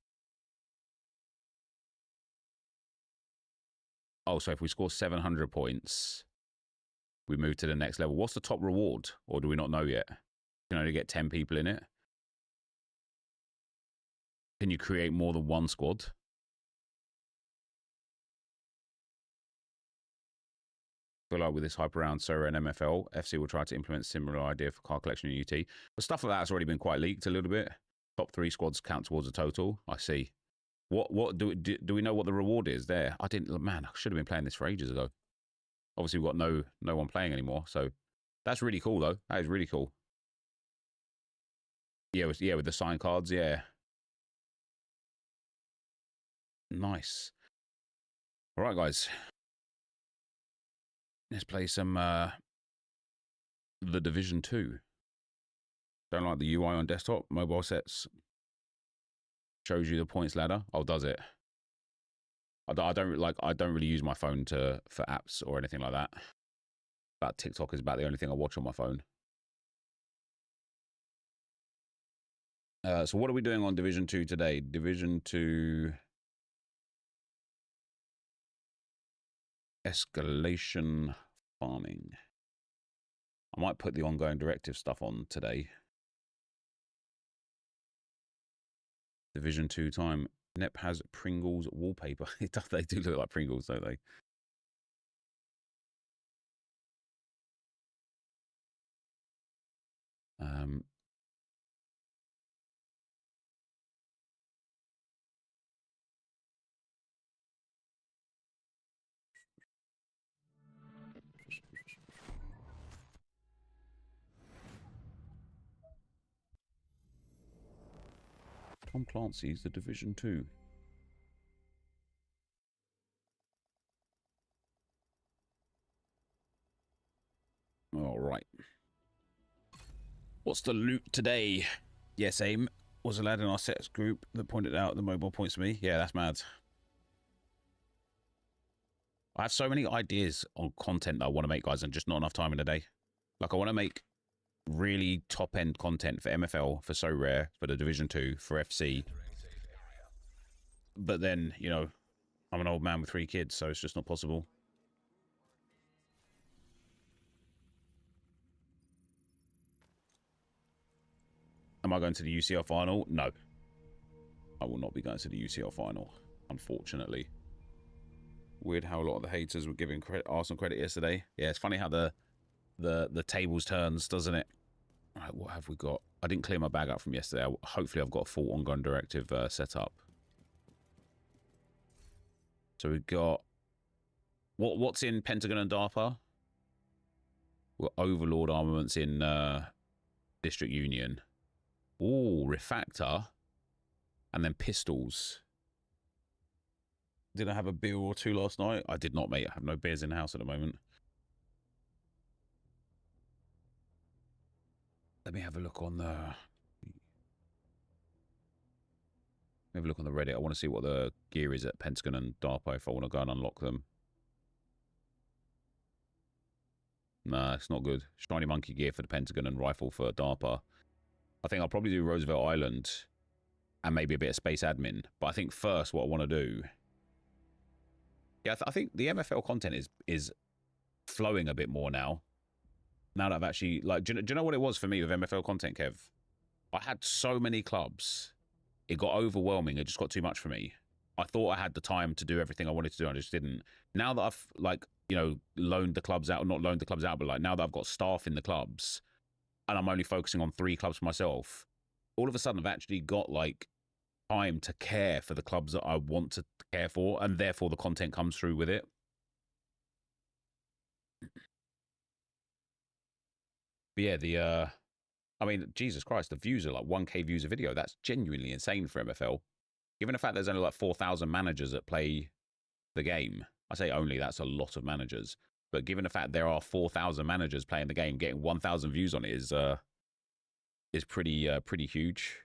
Oh, so if we score 700 points, we move to the next level. What's the top reward? Or do we not know yet? You can only get 10 people in it. Can you create more than one squad? I feel like with this hype around Sora and MFL, FC will try to implement a similar idea for car collection in UT. But stuff like that's already been quite leaked a little bit. Top 3 squads count towards a total. I see. What do we know what the reward is there? I didn't. Man, I should have been playing this for ages ago. Obviously, we've got no one playing anymore, so that's really cool though. That is really cool. Yeah, with the sign cards, yeah. Nice. All right, guys. Let's play some The Division 2. Don't like the UI on desktop. Mobile sets shows you the points ladder. Oh, does it? I don't really use my phone for apps or anything like that. But TikTok is about the only thing I watch on my phone. So what are we doing on Division 2 today? Division 2 Escalation Farming. I might put the ongoing directive stuff on today. Division 2 time. Nep has Pringles wallpaper. They do look like Pringles, don't they? Tom Clancy's The Division 2. All right. What's the loot today? Yes, AIM was a lad in our sets group that pointed out the mobile points to me. Yeah, that's mad. I have so many ideas on content that I want to make, guys, and just not enough time in the day. Like, I want to make really top-end content for MFL, for So Rare, for the Division 2, for FC. But then, you know, I'm an old man with 3 kids, so it's just not possible. Am I going to the UCL final? No. I will not be going to the UCL final, unfortunately. Weird how a lot of the haters were giving Arsenal credit yesterday. Yeah, it's funny how the tables turns, doesn't it? All right, what have we got? I didn't clear my bag up from yesterday. Hopefully I've got a full ongoing directive set up. So we've got... What's in Pentagon and DARPA? We've got Overlord armaments in District Union. Ooh, Refactor. And then pistols. Did I have a beer or 2 last night? I did not, mate. I have no beers in the house at the moment. Let me have a look on the... Have a look on the Reddit. I want to see what the gear is at Pentagon and DARPA if I want to go and unlock them. Nah, it's not good. Shiny monkey gear for the Pentagon and rifle for DARPA. I think I'll probably do Roosevelt Island and maybe a bit of space admin. But I think first what I want to do... Yeah, I think the MFL content is flowing a bit more now. Now that I've actually... Like, do you know what it was for me with MFL content, Kev? I had so many clubs. It got overwhelming. It just got too much for me. I thought I had the time to do everything I wanted to do. I just didn't. Now that I've, like, you know, loaned the clubs out, or not loaned the clubs out, but like now that I've got staff in the clubs and I'm only focusing on 3 clubs for myself, all of a sudden I've actually got like time to care for the clubs that I want to care for, and therefore the content comes through with it. But yeah, I mean, Jesus Christ, the views are like 1K views a video. That's genuinely insane for MFL. Given the fact there's only like 4,000 managers that play the game, I say only, that's a lot of managers. But given the fact there are 4,000 managers playing the game, getting 1,000 views on it is pretty huge.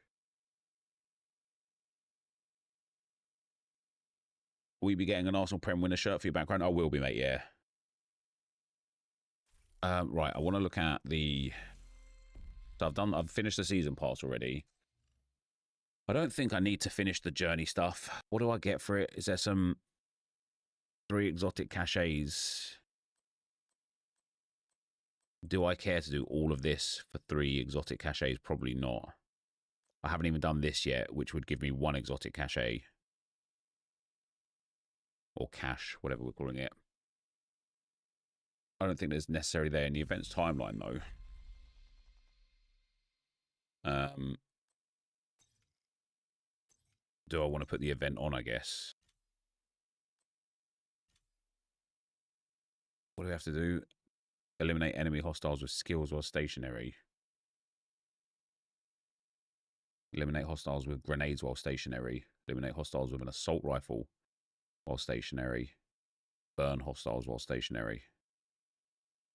Will you be getting an Arsenal Prem winner shirt for your background? I will be, mate, yeah. Right, I want to look at the... So I've finished the season pass already. I don't think I need to finish the journey stuff. What do I get for it? Is there some 3 exotic cachets? Do I care to do all of this for 3 exotic cachets? Probably not. I haven't even done this yet, which would give me 1 exotic cachet. Or cash, whatever we're calling it. I don't think there's necessarily there in the event's timeline, though. Do I want to put the event on, I guess? What do we have to do? Eliminate enemy hostiles with skills while stationary. Eliminate hostiles with grenades while stationary. Eliminate hostiles with an assault rifle while stationary. Burn hostiles while stationary.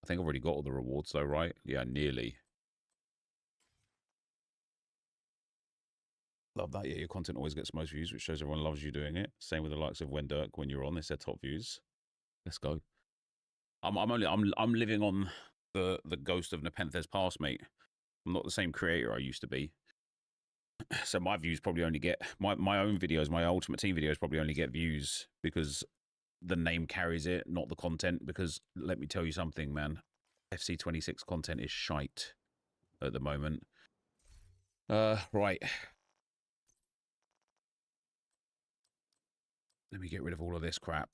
I think I've already got all the rewards though, right? Yeah, nearly. Love that. Yeah, your content always gets most views, which shows everyone loves you doing it. Same with the likes of Wendirk when you're on. They said top views. Let's go. I'm living on the ghost of NepentheZ past, mate. I'm not the same creator I used to be. So my views probably only get my own videos, my Ultimate Team videos probably only get views because the name carries it, not the content. Because let me tell you something, man, FC26 content is shite at the moment. Right. Let me get rid of all of this crap.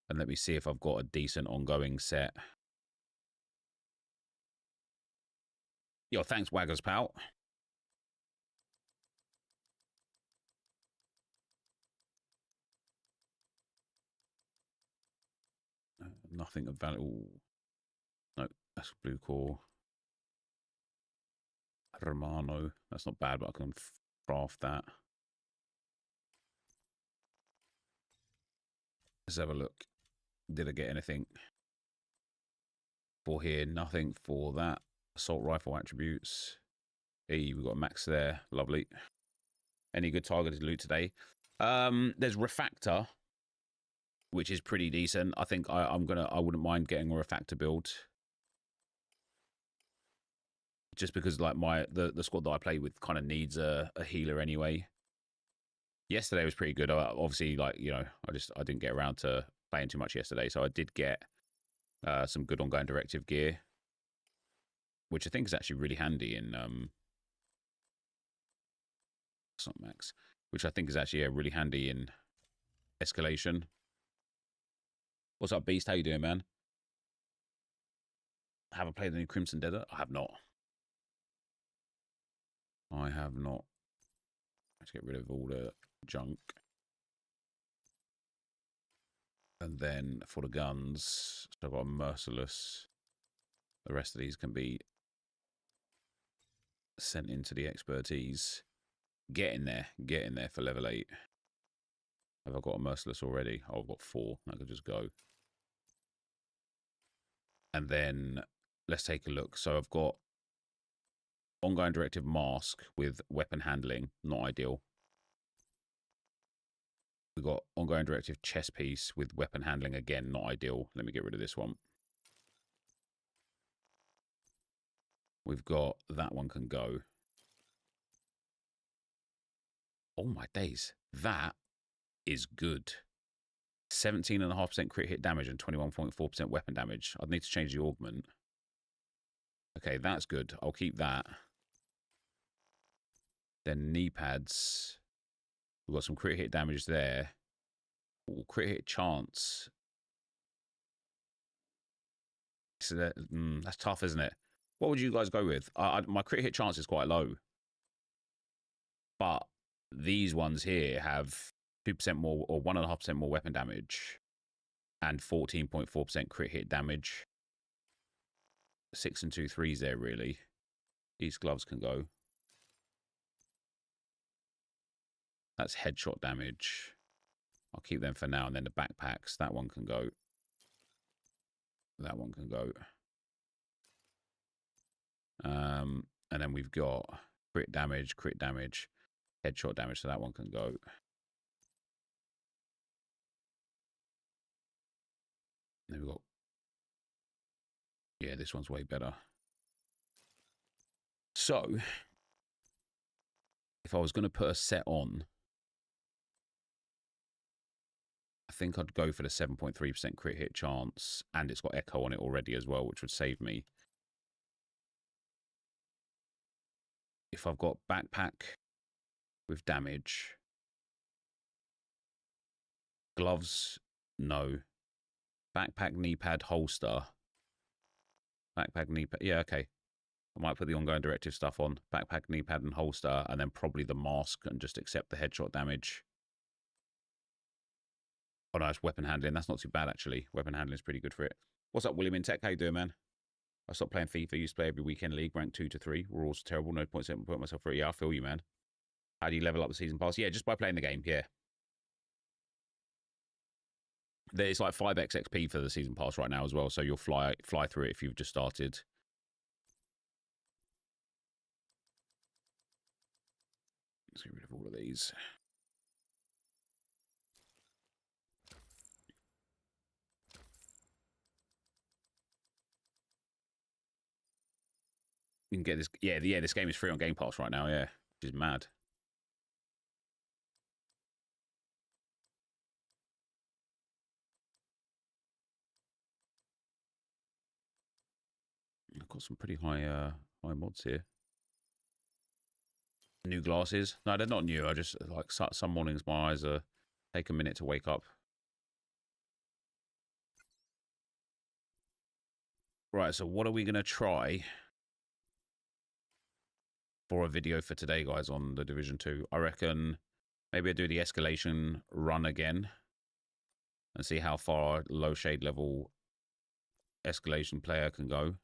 And let me see if I've got a decent ongoing set. Yo, thanks, Waggers, pal. Nothing of value. No, that's blue core. Romano. That's not bad, but I can craft that. Let's have a look. Did I get anything for here? Nothing for that. Assault rifle attributes. Hey, we've got a max there. Lovely. Any good targeted loot today? There's Refactor, which is pretty decent. I think I wouldn't mind getting a Refactor build. Just because like the squad that I play with kind of needs a healer anyway. Yesterday was pretty good. Obviously, like, you know, I didn't get around to playing too much yesterday, so I did get some good ongoing directive gear, which I think is actually really handy in it's not max, which I think is actually really handy in Escalation. What's up, Beast? How you doing, man? Haven't played the new Crimson Desert? I have not. I have not. Let's get rid of all the junk. And then for the guns, so I've got a Merciless. The rest of these can be sent into the expertise. Get in there for level 8. Have I got a Merciless already? Oh, I've got 4. I could just go. And then let's take a look. So I've got ongoing directive mask with weapon handling, not ideal. We've got ongoing directive chest piece with weapon handling, again, not ideal. Let me get rid of this one. We've got that one can go. Oh my days. That is good. 17.5% crit hit damage and 21.4% weapon damage. I'd need to change the augment. Okay, that's good. I'll keep that. Then knee pads. We've got some crit hit damage there. Ooh, crit hit chance. So that's tough, isn't it? What would you guys go with? My crit hit chance is quite low. But these ones here have 2% more or 1.5% more weapon damage and 14.4% crit hit damage. 6 and 2 3s there, really. These gloves can go. That's headshot damage. I'll keep them for now. And then the backpacks, that one can go. That one can go. And then we've got crit damage, headshot damage, so that one can go. Then we've got, yeah, this one's way better. So, if I was going to put a set on, I think I'd go for the 7.3% crit hit chance, and it's got echo on it already as well, which would save me. if I've got backpack with damage, gloves, no. Backpack, knee pad, holster. Backpack, knee pad. Yeah, okay. I might put the ongoing directive stuff on. Backpack, knee pad, and holster, and then probably the mask and just accept the headshot damage. Oh no, it's weapon handling. That's not too bad, actually. Weapon handling is pretty good for it. What's up, William in Tech? How you doing, man? I stopped playing FIFA. Used to play every weekend league, ranked 2 to 3. We're also terrible. No points. I put myself through. Yeah, I feel you, man. How do you level up the season pass? Yeah, just by playing the game. Yeah. There's like 5x XP for the season pass right now as well, so you'll fly through it if you've just started. Let's get rid of all of these. You can get this. Yeah, this game is free on Game Pass right now. Yeah, which is mad. I've got some pretty high mods here. New glasses? No, they're not new. I just like some mornings my eyes take a minute to wake up. Right, so what are we gonna try for a video for today, guys, on the Division 2? I reckon maybe I do the escalation run again and see how far low shade level escalation player can go.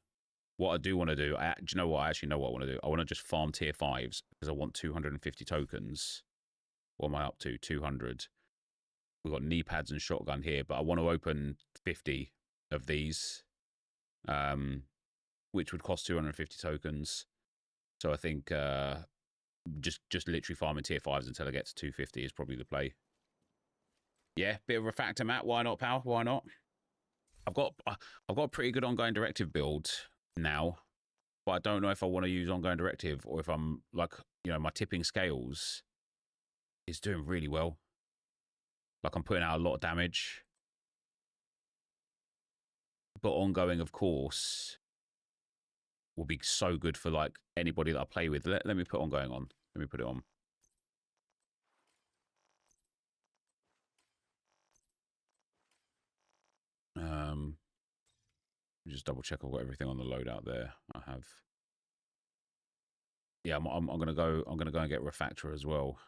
What I do want to do, do you know what? I actually know what I want to do. I want to just farm tier 5s because I want 250 tokens. What am I up to? 200. We've got knee pads and shotgun here, but I want to open 50 of these, which would cost 250 tokens. So I think just literally farming tier 5s until I get to 250 is probably the play. Yeah, bit of refactor, Matt. Why not, pal? Why not? I've got a pretty good ongoing directive build now, but I don't know if I want to use ongoing directive or if I'm like, you know, my tipping scales is doing really well. Like I'm putting out a lot of damage, but ongoing, of course, will be so good for like anybody that I play with. Let me put ongoing on. Let me put it on. Just double check I've got everything on the loadout there. I have. Yeah, I'm gonna go. I'm gonna go and get refactor as well.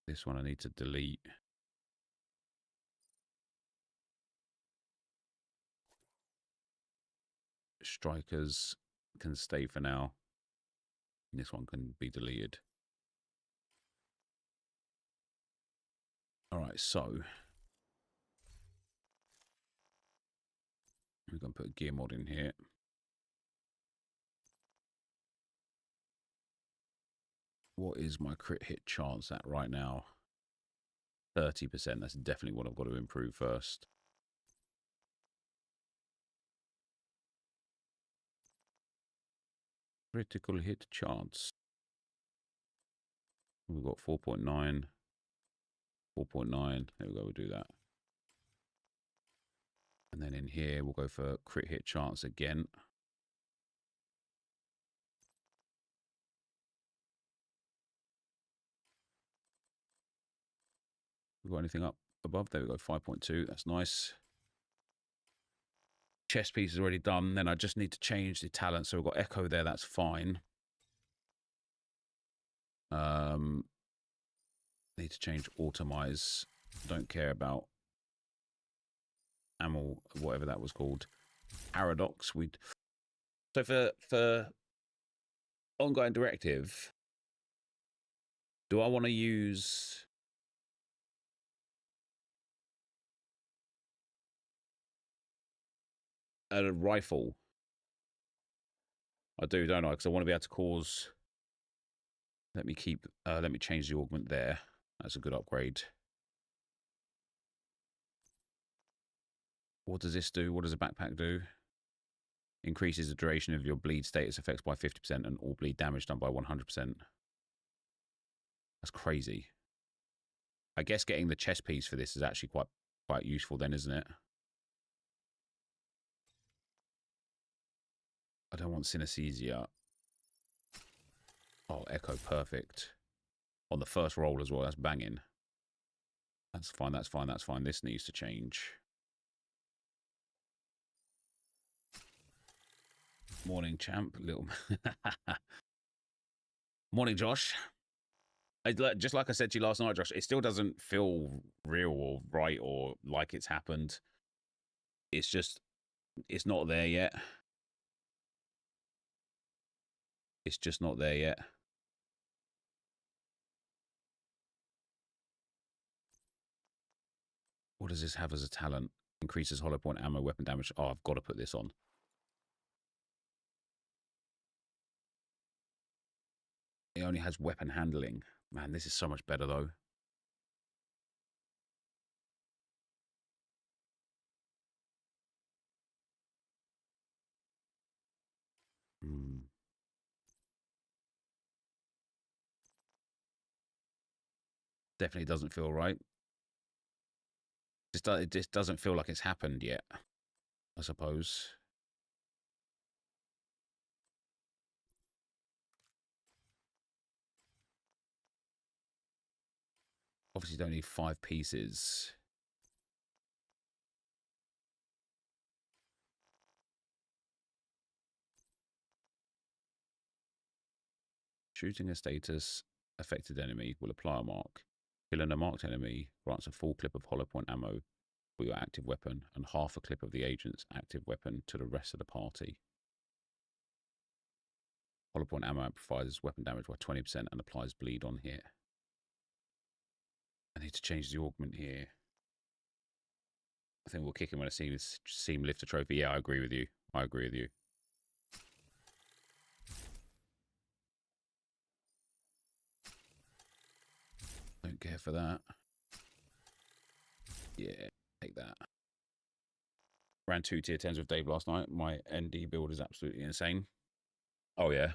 This one I need to delete. Strikers can stay for now. This one can be deleted. All right, so we're gonna put a gear mod in here. What is my crit hit chance at right now? 30%. That's definitely what I've got to improve first. Critical hit chance. We've got 4.9. 4.9. There we go. We'll do that. And then in here, we'll go for crit hit chance again. We've got anything up above? There we go. 5.2. That's nice. Chest piece is already done. Then I just need to change the talent. So we've got echo there. That's fine. Need to change automize. Don't care about ammo, whatever that was called. Paradox. So for ongoing directive, do I want to use a rifle? I do, don't I? Because I want to be able to cause. Let me change the augment there. That's a good upgrade. What does this do? What does a backpack do? Increases the duration of your bleed status effects by 50% and all bleed damage done by 100%. That's crazy. I guess getting the chest piece for this is actually quite useful then, isn't it? I don't want synesthesia. Oh, echo, perfect. On the first roll as well, that's banging. That's fine, that's fine, that's fine. This needs to change. Morning, champ. Little. Morning, Josh. Just like I said to you last night, Josh, it still doesn't feel real or right or like it's happened. It's just, it's not there yet. It's just not there yet. What does this have as a talent? Increases hollow point ammo, weapon damage. Oh, I've got to put this on. It only has weapon handling. Man, this is so much better, though. Definitely doesn't feel right. It just doesn't feel like it's happened yet, I suppose. Obviously, don't need 5 pieces. Shooting a status affected enemy will apply a mark. Killing a marked enemy grants a full clip of hollow point ammo for your active weapon and half a clip of the agent's active weapon to the rest of the party. Hollow point ammo amplifies weapon damage by 20% and applies bleed on hit. I need to change the augment here. I think we'll kick him when I see him lift a trophy. Yeah, I agree with you. I agree with you. Don't care for that. Yeah, take that. Ran 2 tier 10s with Dave last night. My ND build is absolutely insane. Oh, yeah.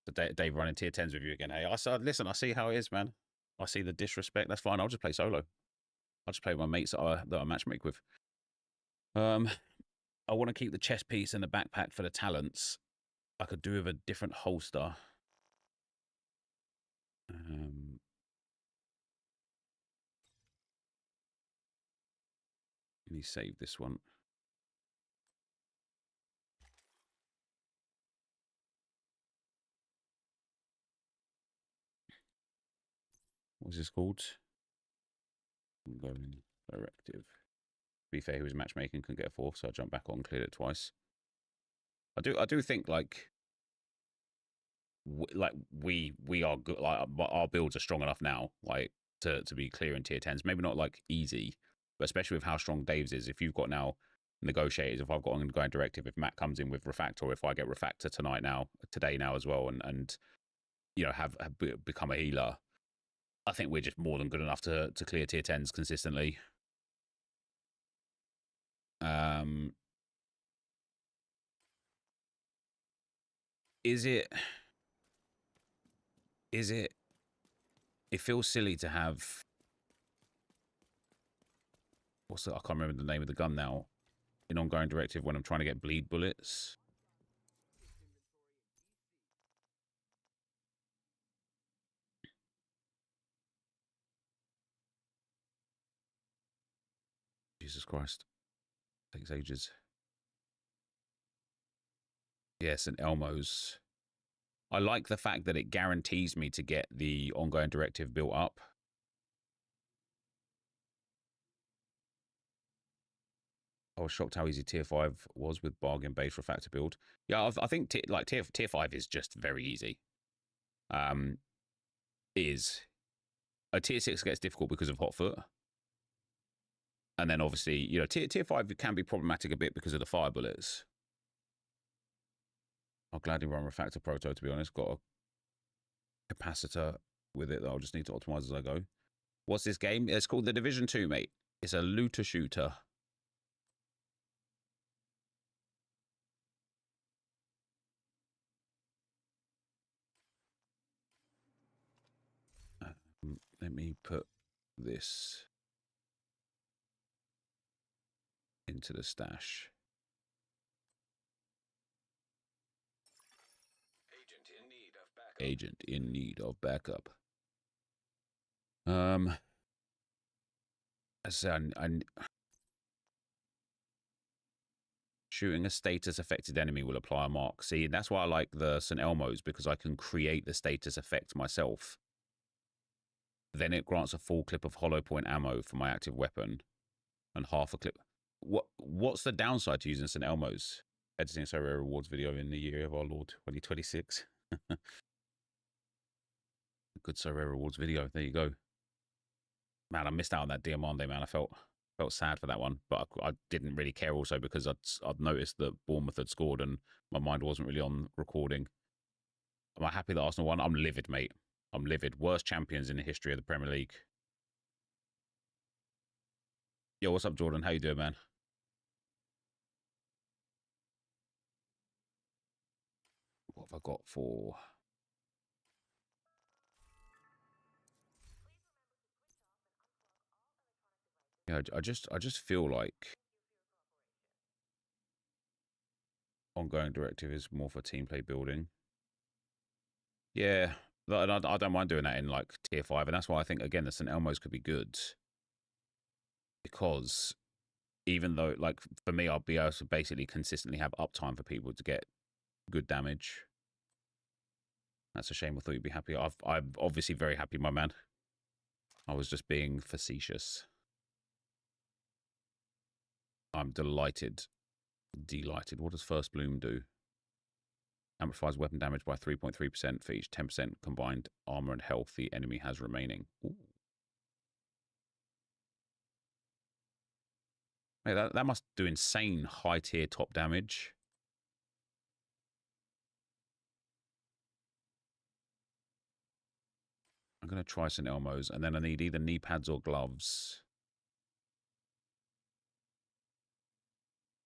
So Dave running tier 10s with you again. Hey, listen, I see how it is, man. I see the disrespect. That's fine. I'll just play solo. I'll just play with my mates that I matchmake with. I want to keep the chest piece and the backpack for the talents. I could do with a different holster. Let me save this one. What's this called? Ongoing directive. To be fair, he was matchmaking, couldn't get a 4th, so I jumped back on, cleared it twice. I do think like we are good. Like our builds are strong enough now, like to be clear in tier 10s. Maybe not like easy, but especially with how strong Dave's is. If you've got now negotiators, if I've got ongoing directive, if Matt comes in with refactor, if I get refactor today now as well, and you know have become a healer, I think we're just more than good enough to clear tier 10s consistently. Is it? It feels silly to have. I can't remember the name of the gun now. In ongoing directive when I'm trying to get bleed bullets. Jesus Christ. Takes ages. Yes, and Elmo's. I like the fact that it guarantees me to get the ongoing directive built up. I was shocked how easy tier 5 was with bargain based refactor build. Yeah, I think tier 5 is just very easy. A tier 6 gets difficult because of hot foot. And then obviously, you know, tier 5 can be problematic a bit because of the fire bullets. I'll gladly run refactor proto, to be honest. Got a capacitor with it that I'll just need to optimize as I go. What's this game? It's called The Division 2, mate. It's a looter shooter. Let me put this into the stash. Agent in need of backup. Shooting a status affected enemy will apply a mark. See, that's why I like the St. Elmo's, because I can create the status effect myself. Then it grants a full clip of hollow point ammo for my active weapon and half a clip. What's the downside to using St. Elmo's? Editing so rare rewards video in the year of our Lord 2026. Good so rare rewards video. There you go. Man, I missed out on that Diamante, man. I felt sad for that one, but I didn't really care also because I'd noticed that Bournemouth had scored and my mind wasn't really on recording. Am I happy that Arsenal won? I'm livid, mate. I'm livid. Worst champions in the history of the Premier League. Yo, what's up, Jordan? How you doing, man? What have I got for... Yeah, I just feel like ongoing directive is more for team play building. Yeah, I don't mind doing that in like tier 5, and that's why I think again the St. Elmo's could be good, because even though like for me I'll be able to basically consistently have uptime for people to get good damage. That's a shame. I thought you'd be happy. I'm obviously very happy, my man. I was just being facetious. I'm delighted. Delighted. What does First Bloom do? Amplifies weapon damage by 3.3% for each 10% combined armor and health the enemy has remaining. Ooh. Hey, that must do insane high tier top damage. I'm going to try St. Elmo's, and then I need either knee pads or gloves.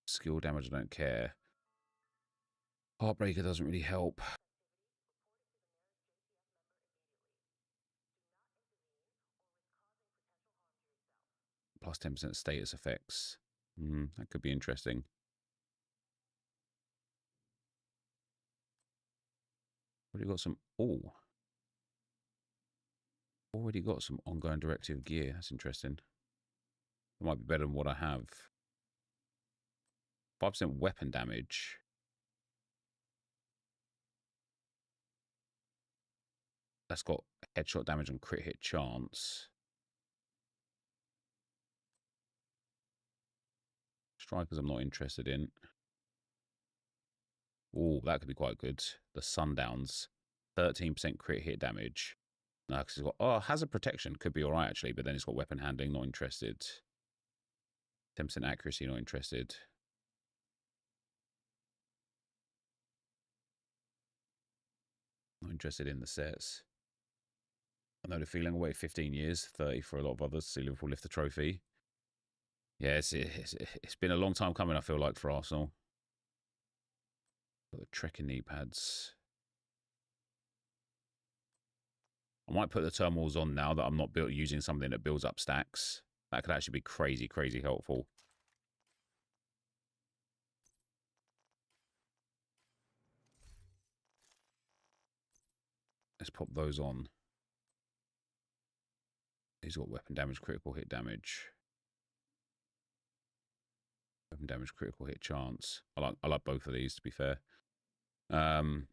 Skill damage, I don't care. Heartbreaker doesn't really help. Plus 10% status effects. That could be interesting. Already got some... Oh. Already got some ongoing directive gear. That's interesting. It might be better than what I have. 5% weapon damage. That's got headshot damage and crit hit chance. Strikers I'm not interested in. Oh, that could be quite good. The Sundowns. 13% crit hit damage. No, because it's got... Oh, hazard protection could be alright actually, but then it's got weapon handling, not interested. 10% accuracy, not interested. Not interested in the sets. I know the feeling. Wait 15 years, 30 for a lot of others. See Liverpool lift the trophy. Yeah, it's been a long time coming, I feel like, for Arsenal. Got the trekking knee pads. I might put the turmoils on now that I'm not using something that builds up stacks. That could actually be crazy, crazy helpful. Let's pop those on. He's got weapon damage, critical hit damage. Weapon damage, critical hit chance. I like both of these, to be fair. When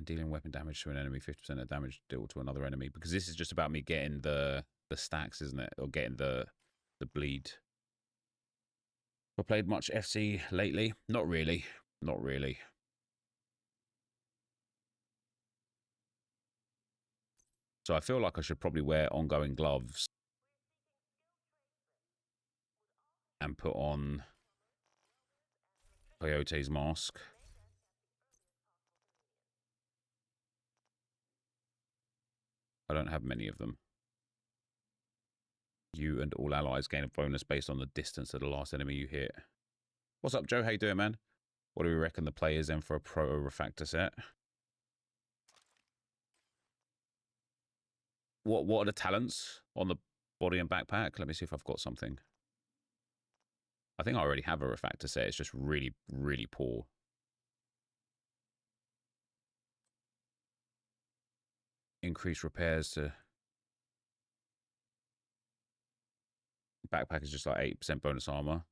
dealing weapon damage to an enemy, 50% of damage dealt to another enemy. Because this is just about me getting the stacks, isn't it? Or getting the bleed. Have I played much FC lately? Not really. Not really. So I feel like I should probably wear ongoing gloves and put on Coyote's mask. I don't have many of them. You and all allies gain a bonus based on the distance of the last enemy you hit. What's up, Joe? How you doing, man? What do we reckon the play is then for a proto refactor set? What are the talents on the body and backpack? Let me see if I've got something. I think I already have a refactor set. It's just really, really poor. Increase repairs to... Backpack is just like 8% bonus armor.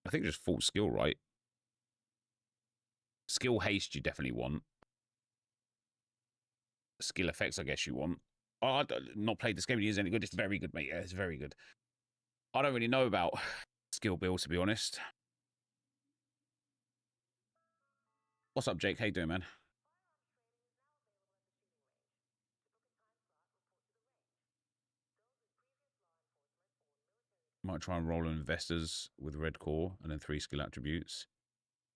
I think just full skill, right? Skill haste you definitely want. Skill effects, I guess you want. Oh, I've not played this game in years any good. It's very good, mate. Yeah, it's very good. I don't really know about skill builds, to be honest. What's up, Jake? How you doing, man? Might try and roll on investors with red core and then 3 skill attributes.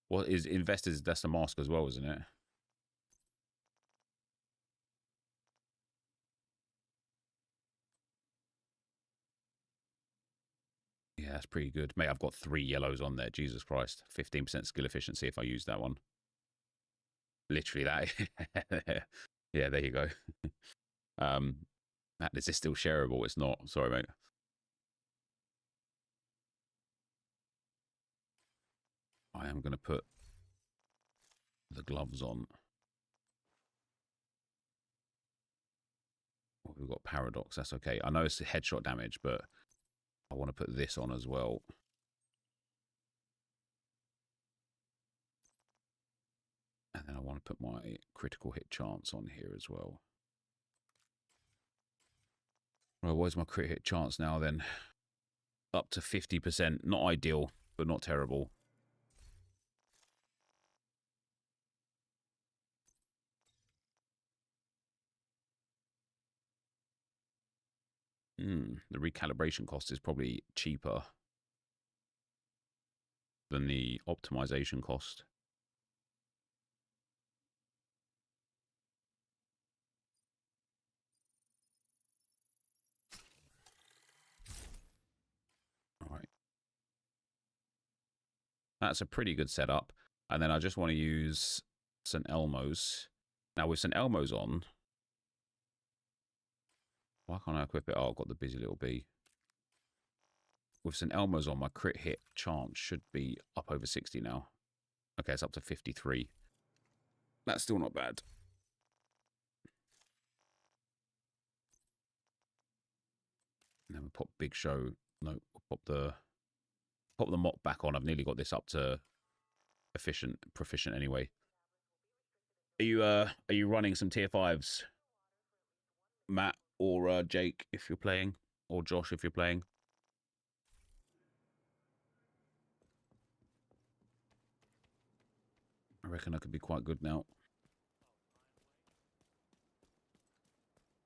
What is investors? That's the mask as well, isn't it? Yeah, that's pretty good. Mate, I've got 3 yellows on there. Jesus Christ. 15% skill efficiency if I use that one. Literally that. Yeah, there you go. Is this still shareable? It's not. Sorry, mate. I am going to put the gloves on. Oh, we've got paradox. That's okay. I know it's headshot damage, but I want to put this on as well. And then I want to put my critical hit chance on here as well. Right, where's my crit hit chance now then? Up to 50%. Not ideal, but not terrible. The recalibration cost is probably cheaper than the optimization cost. All right. That's a pretty good setup. And then I just want to use St. Elmo's. Now with St. Elmo's on, why can't I equip it? Oh, I've got the busy little bee. With St. Elmo's on, my crit hit chance should be up over 60 now. Okay, it's up to 53. That's still not bad. And then we pop Big Show. No, we'll pop the mop back on. I've nearly got this up to proficient anyway. Are you running some tier 5s, Matt or Jake if you're playing, or Josh if you're playing? I reckon I could be quite good now.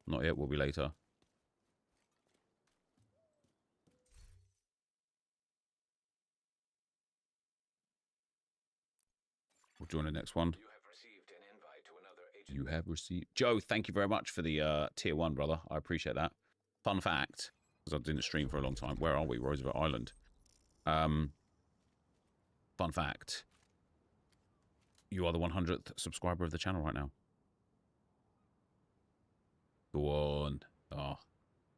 Not yet, will be later. We'll join the next one. You have received an invite to another agent. You have received... Joe, thank you very much for the tier 1, brother. I appreciate that. Fun fact, because I didn't stream for a long time. Where are we? Roosevelt Island. Fun fact. You are the 100th subscriber of the channel right now. Go on. Oh,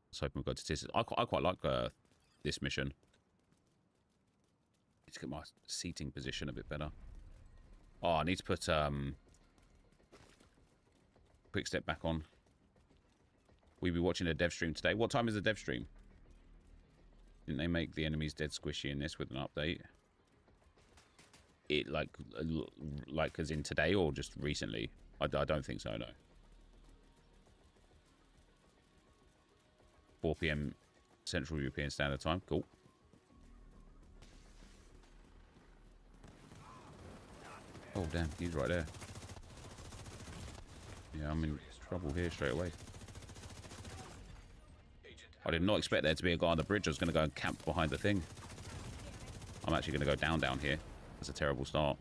let's hope we go to this. I quite like this mission. Need to get my seating position a bit better. Oh, I need to put quick step back on. We'll be watching a dev stream today. What time is the dev stream? Didn't they make the enemies dead squishy in this with an update? It like as in today or just recently? I don't think so, no. 4 PM Central European Standard Time. Cool. Oh, damn. He's right there. Yeah, I'm in trouble here straight away. I did not expect there to be a guy on the bridge. I was going to go and camp behind the thing. I'm actually going to go down here. That's a terrible start.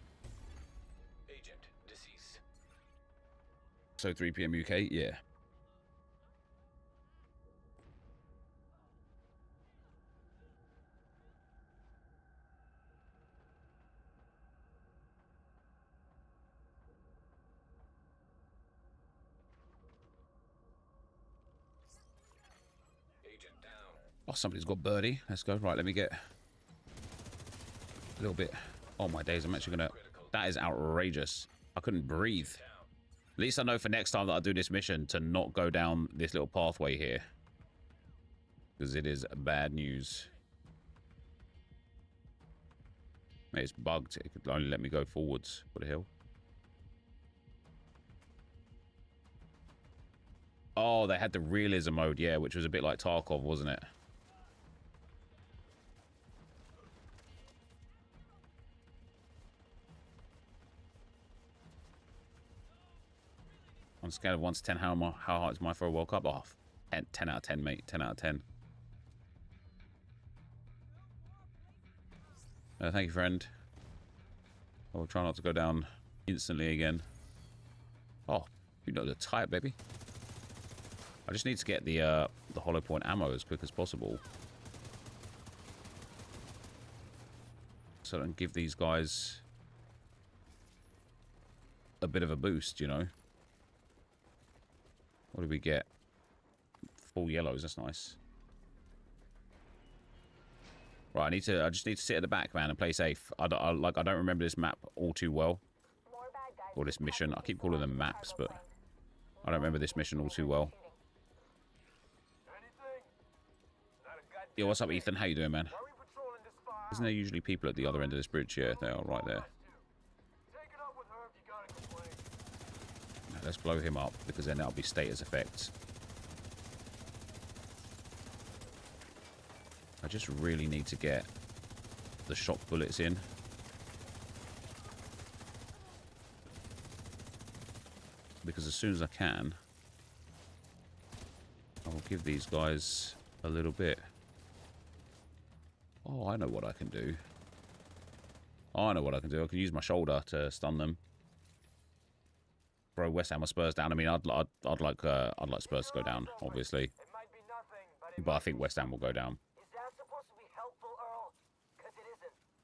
Agent deceased. So 3 PM UK? Yeah. Agent down. Oh, somebody's got birdie. Let's go. Right, let me get a little bit. Oh, my days. I'm actually going to... That is outrageous. I couldn't breathe. At least I know for next time that I do this mission to not go down this little pathway here. Because it is bad news. Mate, it's bugged. It could only let me go forwards. What the hell? Oh, they had the realism mode, yeah, which was a bit like Tarkov, wasn't it? On a scale of 1 to 10, how hard is my for a World Cup? Oh, 10 out of 10, mate. 10 out of 10. Thank you, friend. I'll try not to go down instantly again. Oh, you know the type, baby. I just need to get the hollow point ammo as quick as possible. So I can give these guys a bit of a boost, you know. What do we get? Full yellows, that's nice. Right, I just need to sit at the back, man, and play safe. I don't remember this map all too well. Or this mission. I keep calling them maps, but I don't remember this mission all too well. Yo, what's up, Ethan? How you doing, man? Isn't there usually people at the other end of this bridge? Yeah, they are right there. Let's blow him up, because then that'll be status effects. I just really need to get the shock bullets in. Because as soon as I can, I will give these guys a little bit. Oh, I know what I can do. I know what I can do. I can use my shoulder to stun them. Throw West Ham or Spurs down. I mean, I'd like Spurs to go down, obviously. But I think West Ham will go down.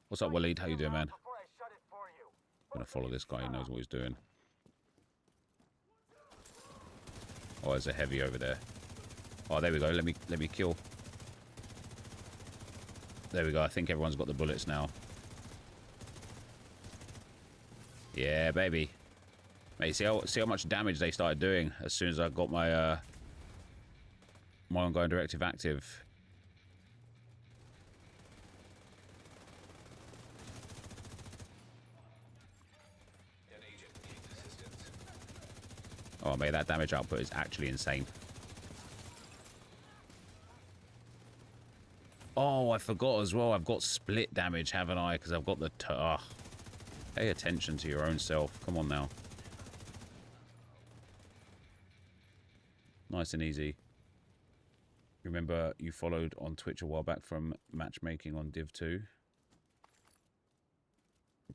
What's up, Waleed? How you doing, man? I'm gonna follow this guy. He knows what he's doing. Oh, there's a heavy over there. Oh, there we go. Let me kill. There we go. I think everyone's got the bullets now. Yeah, baby. Mate, see how much damage they started doing as soon as I got my my ongoing directive active. Oh, mate, that damage output is actually insane. Oh, I forgot as well. I've got split damage, haven't I? Because I've got the... Pay attention to your own self. Come on now. Nice and easy. Remember you followed on Twitch a while back from matchmaking on Div 2?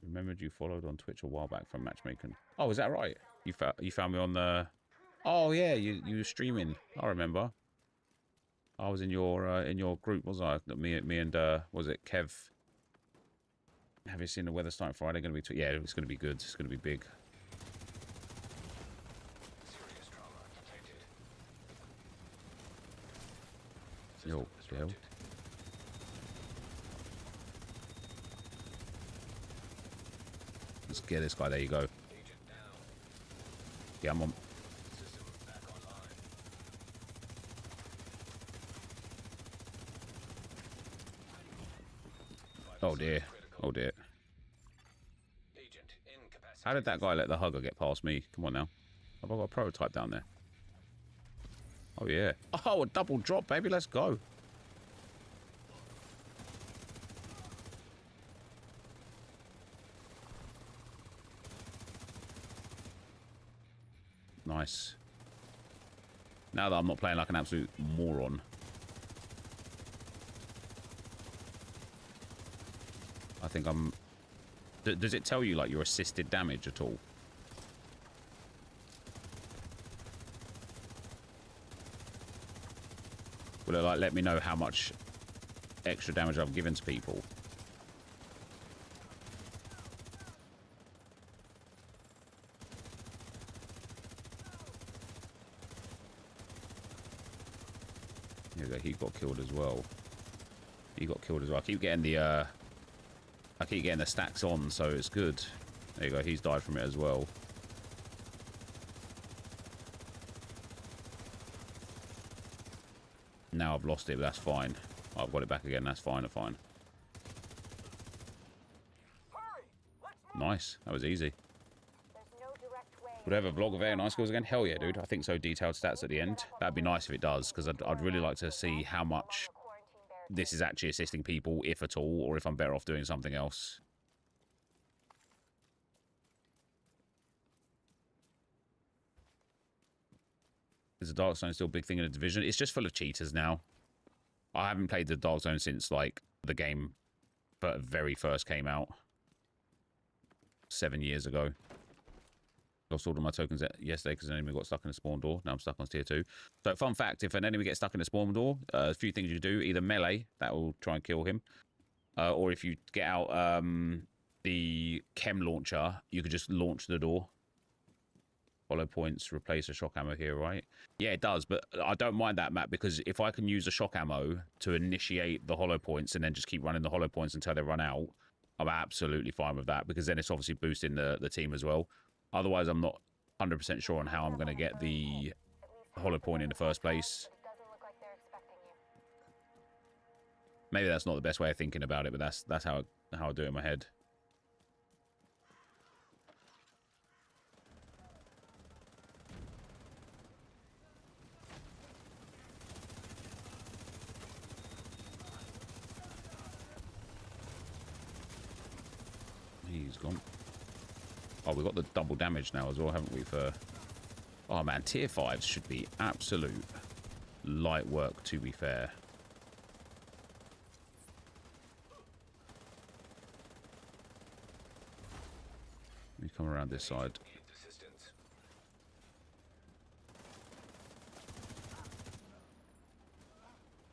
Remembered you followed on Twitch a while back from matchmaking. Oh, is that right? You found me on the... Oh, yeah, you were streaming. I remember. I was in your group, wasn't I? Me and was it Kev? Have you seen the weather starting Friday? Going to be yeah, it's going to be good. It's going to be big. Yo, the hell? Let's get this guy. There you go. Yeah, I'm on. Oh dear. Oh dear. How did that guy let the hugger get past me? Come on now. Have I got a prototype down there? Oh yeah. Oh, a double drop, baby. Let's go. Nice. Now that I'm not playing like an absolute moron. I think I'm... Does it tell you, like, your assisted damage at all? Will it, like, let me know how much extra damage I've given to people? Here we go. He got killed as well. He got killed as well. I keep getting the stacks on, so it's good. There you go. He's died from it as well. Now I've lost it, but that's fine. Oh, I've got it back again. That's fine. Fine. Nice. That was easy. Would I have a vlog of AI skills again? Hell yeah, dude. I think so. Detailed stats at the end. That'd be nice if it does, because I'd really like to see how much this is actually assisting people, if at all, or if I'm better off doing something else. Is the Dark Zone still a big thing in the Division? It's just full of cheaters now. I haven't played the Dark Zone since, like, the game very first came out. 7 years ago. Lost all of my tokens yesterday because an enemy got stuck in a spawn door. Now I'm stuck on tier 2. So, fun fact, if an enemy gets stuck in a spawn door, a few things you do. Either melee, that will try and kill him. Or if you get out the chem launcher, you could just launch the door. Hollow points replace a shock ammo here, right? Yeah, it does, but I don't mind that, Matt, because if I can use a shock ammo to initiate the hollow points and then just keep running the hollow points until they run out, I'm absolutely fine with that, because then it's obviously boosting the team as well. Otherwise, I'm not 100% sure on how I'm going to get the hollow point in the first place. Maybe that's not the best way of thinking about it, but that's how I do it in my head. He's gone. Oh, we've got the double damage now as well, haven't we? For oh man, tier 5s should be absolute light work, to be fair. Let me come around this side.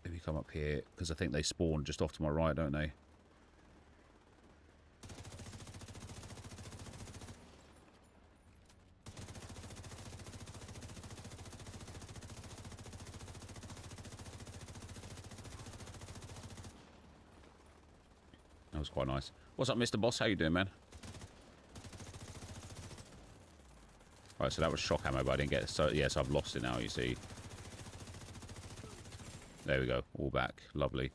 Let me come up here, because I think they spawn just off to my right, don't they? That was quite nice. What's up, Mr. Boss? How you doing, man? Right, so that was shock ammo, but I didn't get it. So, yes, I've lost it now, you see. There we go. All back. Lovely.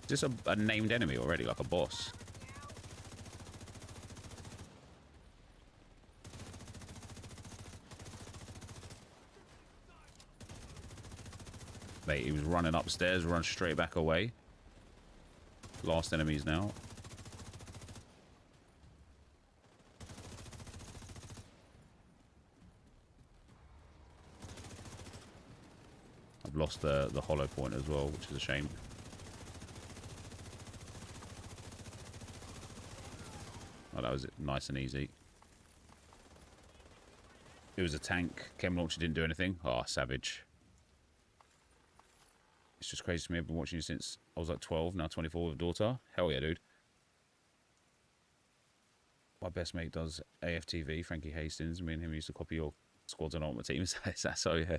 Is this a named enemy already, like a boss? Mate, he was running upstairs, run straight back away. Last enemies now. I've lost the hollow point as well, which is a shame. Oh, that was nice and easy. It was a tank. Chem launcher didn't do anything. Oh, savage. It's just crazy to me. I've been watching you since I was like 12, now 24 with a daughter. Hell yeah, dude. My best mate does AFTV, Frankie Hastings. Me and him used to copy your squads on Ultimate Teams. So, yeah.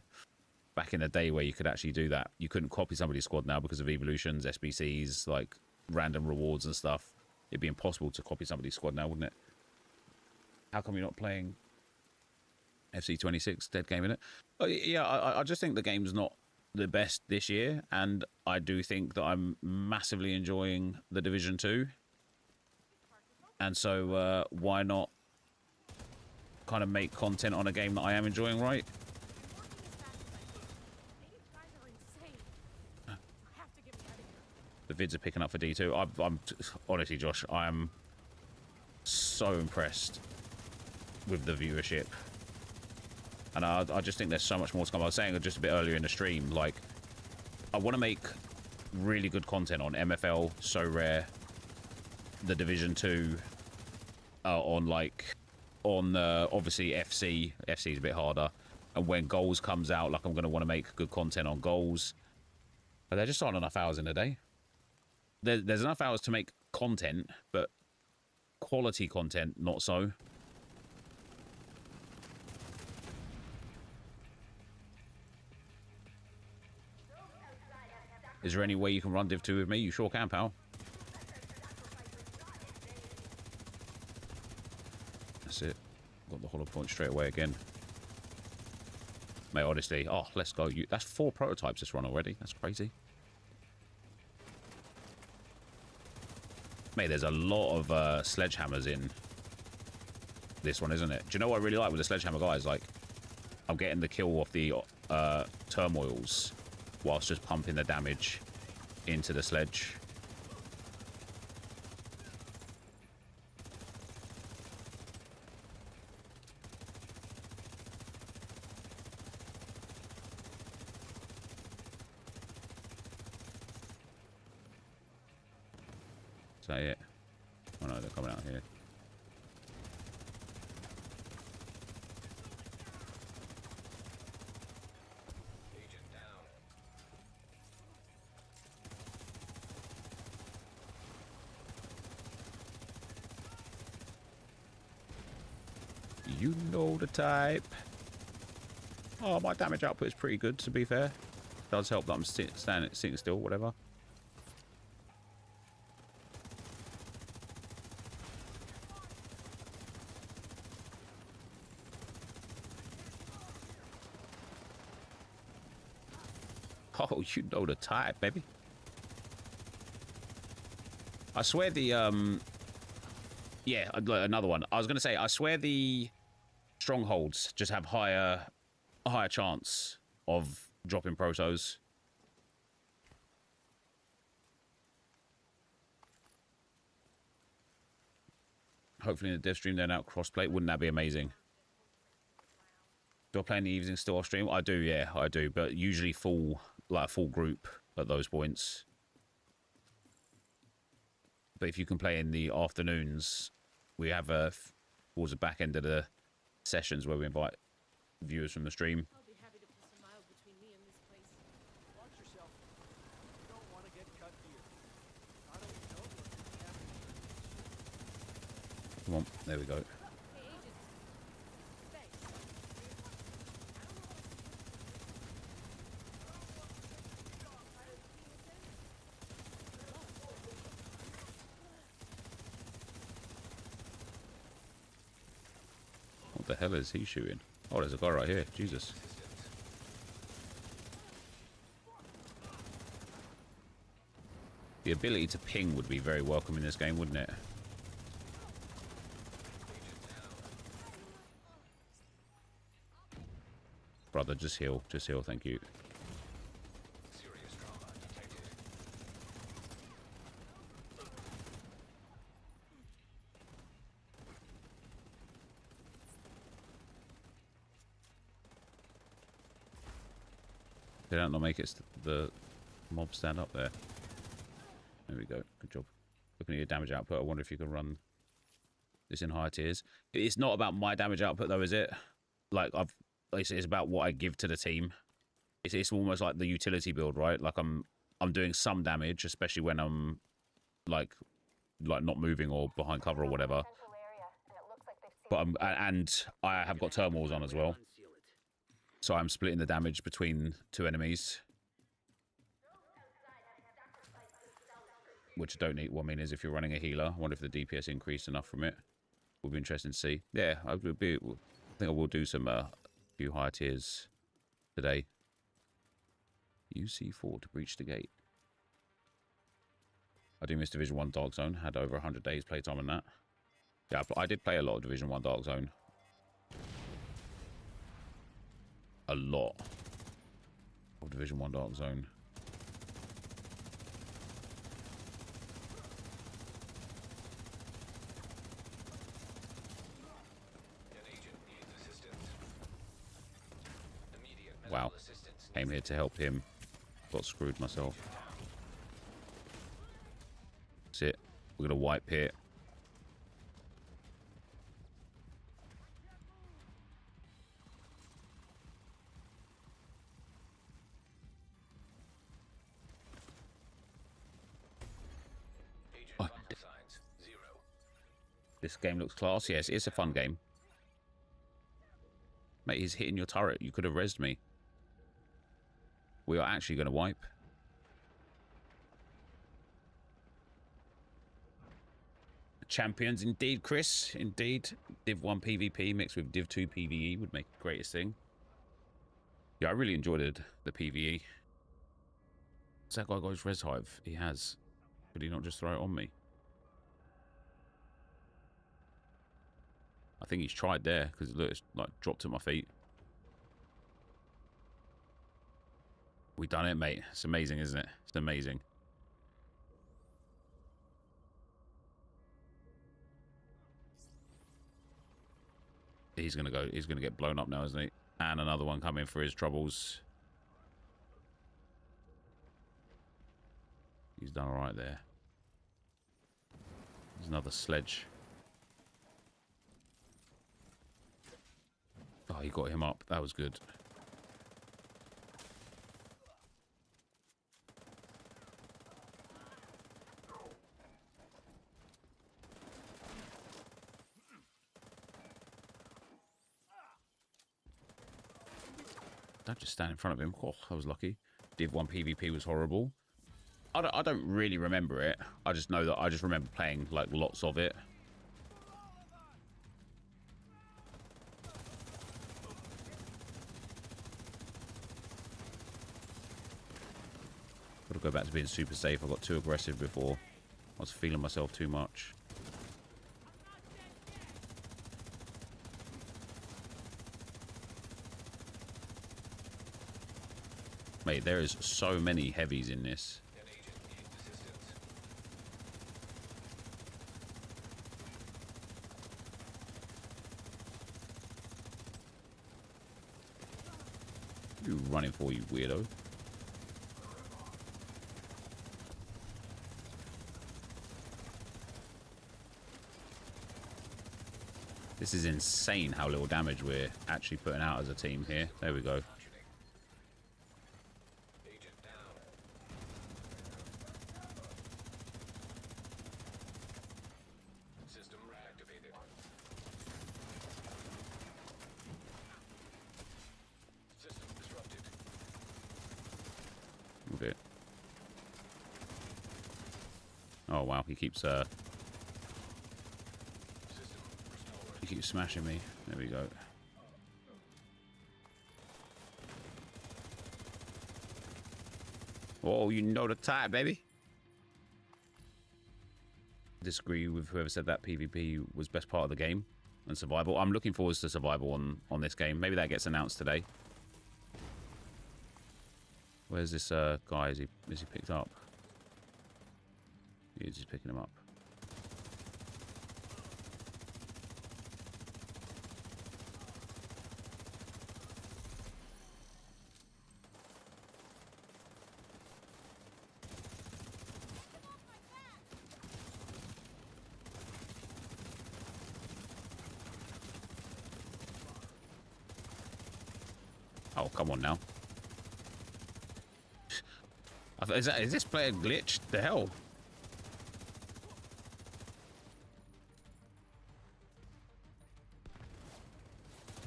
Back in the day where you could actually do that. You couldn't copy somebody's squad now because of evolutions, SBCs, like random rewards and stuff. It'd be impossible to copy somebody's squad now, wouldn't it? How come you're not playing FC26? Dead game, innit? Oh, yeah, I just think the game's not the best this year, and I do think that I'm massively enjoying the Division 2. And so why not kind of make content on a game that I am enjoying, right? The vids are picking up for D2. I'm honestly, Josh, I am so impressed with the viewership. And I just think there's so much more to come. I was saying just a bit earlier in the stream, like, I want to make really good content on MFL, So Rare, the Division 2, obviously FC. FC is a bit harder. And when Goals comes out, like, I'm going to want to make good content on Goals. But there just aren't enough hours in a day. There's enough hours to make content, but quality content, not so. Is there any way you can run Div 2 with me? You sure can, pal. That's it. Got the hollow point straight away again. Mate, honestly. Oh, let's go. That's 4 prototypes this run already. That's crazy. Mate, there's a lot of sledgehammers in this one, isn't it? Do you know what I really like with the sledgehammer guys? Like, I'm getting the kill off the turmoils whilst just pumping the damage into the sledge. Is that it? Oh no, they're coming out here. You know the type. Oh, my damage output is pretty good, to be fair. Does help that I'm sitting still, whatever. Oh, you know the type, baby. I swear the, yeah, another one. I was going to say, I swear the strongholds just have a higher chance of dropping protos. Hopefully in the dev stream they're now crossplay. Wouldn't that be amazing? Do I play in the evening still off stream? I do, yeah, I do. But usually full group at those points. But if you can play in the afternoons, we have towards the back end of the sessions where we invite viewers from the stream. I'll be happy to put some miles between me and this place. Watch yourself. You don't want to get cut here. I don't know what's happening. Come on, there we go. Hey, agent. Thanks. What the hell is he shooting? Oh, there's a guy right here. Jesus. The ability to ping would be very welcome in this game, wouldn't it? Brother, just heal. Just heal, thank you. They don't not make it the mob stand up there. There we go. Good job. Looking at your damage output, I wonder if you can run this in higher tiers. It's not about my damage output though, is it? Like it's about what I give to the team. It's almost like the utility build, right? Like I'm doing some damage, especially when I'm like not moving or behind cover or whatever. But I have got turmoils on as well. So I'm splitting the damage between 2 enemies. Which I don't need. What I mean is if you're running a healer, I wonder if the DPS increased enough from it. Would be interesting to see. Yeah, I think I will do some few higher tiers today. UC4 to breach the gate. I do miss Division 1 Dark Zone. Had over 100 days playtime on that. Yeah, I did play a lot of Division 1 Dark Zone. A lot of Division 1 Dark Zone. Wow. Came here to help him. Got screwed myself. That's it. We're going to wipe here. This game looks class. Yes, it's a fun game. Mate, he's hitting your turret. You could have rezzed me. We are actually going to wipe. champions. Indeed, Chris. Indeed. Div 1 PvP mixed with Div 2 PvE would make the greatest thing. Yeah, I really enjoyed it, the PvE. Has that guy got his res hive? He has. Could he not just throw it on me? I think he's tried there, because look, it's like dropped at my feet. We done it, mate. It's amazing, isn't it? It's amazing. He's gonna go. He's gonna get blown up now, isn't he? And another one coming for his troubles. He's done all right there. There's another sledge. Oh, he got him up. That was good. Don't just stand in front of him. Oh, I was lucky. Div 1 PvP was horrible. I don't really remember it. I just know that I just remember playing like lots of it. Got to go back to being super safe. I got too aggressive before. I was feeling myself too much. Mate, there is so many heavies in this. What are you running for, you weirdo? This is insane how little damage we're actually putting out as a team here. There we go. Oh wow, he keeps smashing me. There we go. Oh, you know the type, baby. Disagree with whoever said that PvP was best part of the game and survival. I'm looking forward to survival on this game. Maybe that gets announced today. Where's this guy? Is he picked up? He's just picking him up. Oh, come on now. Is this player glitched? The hell?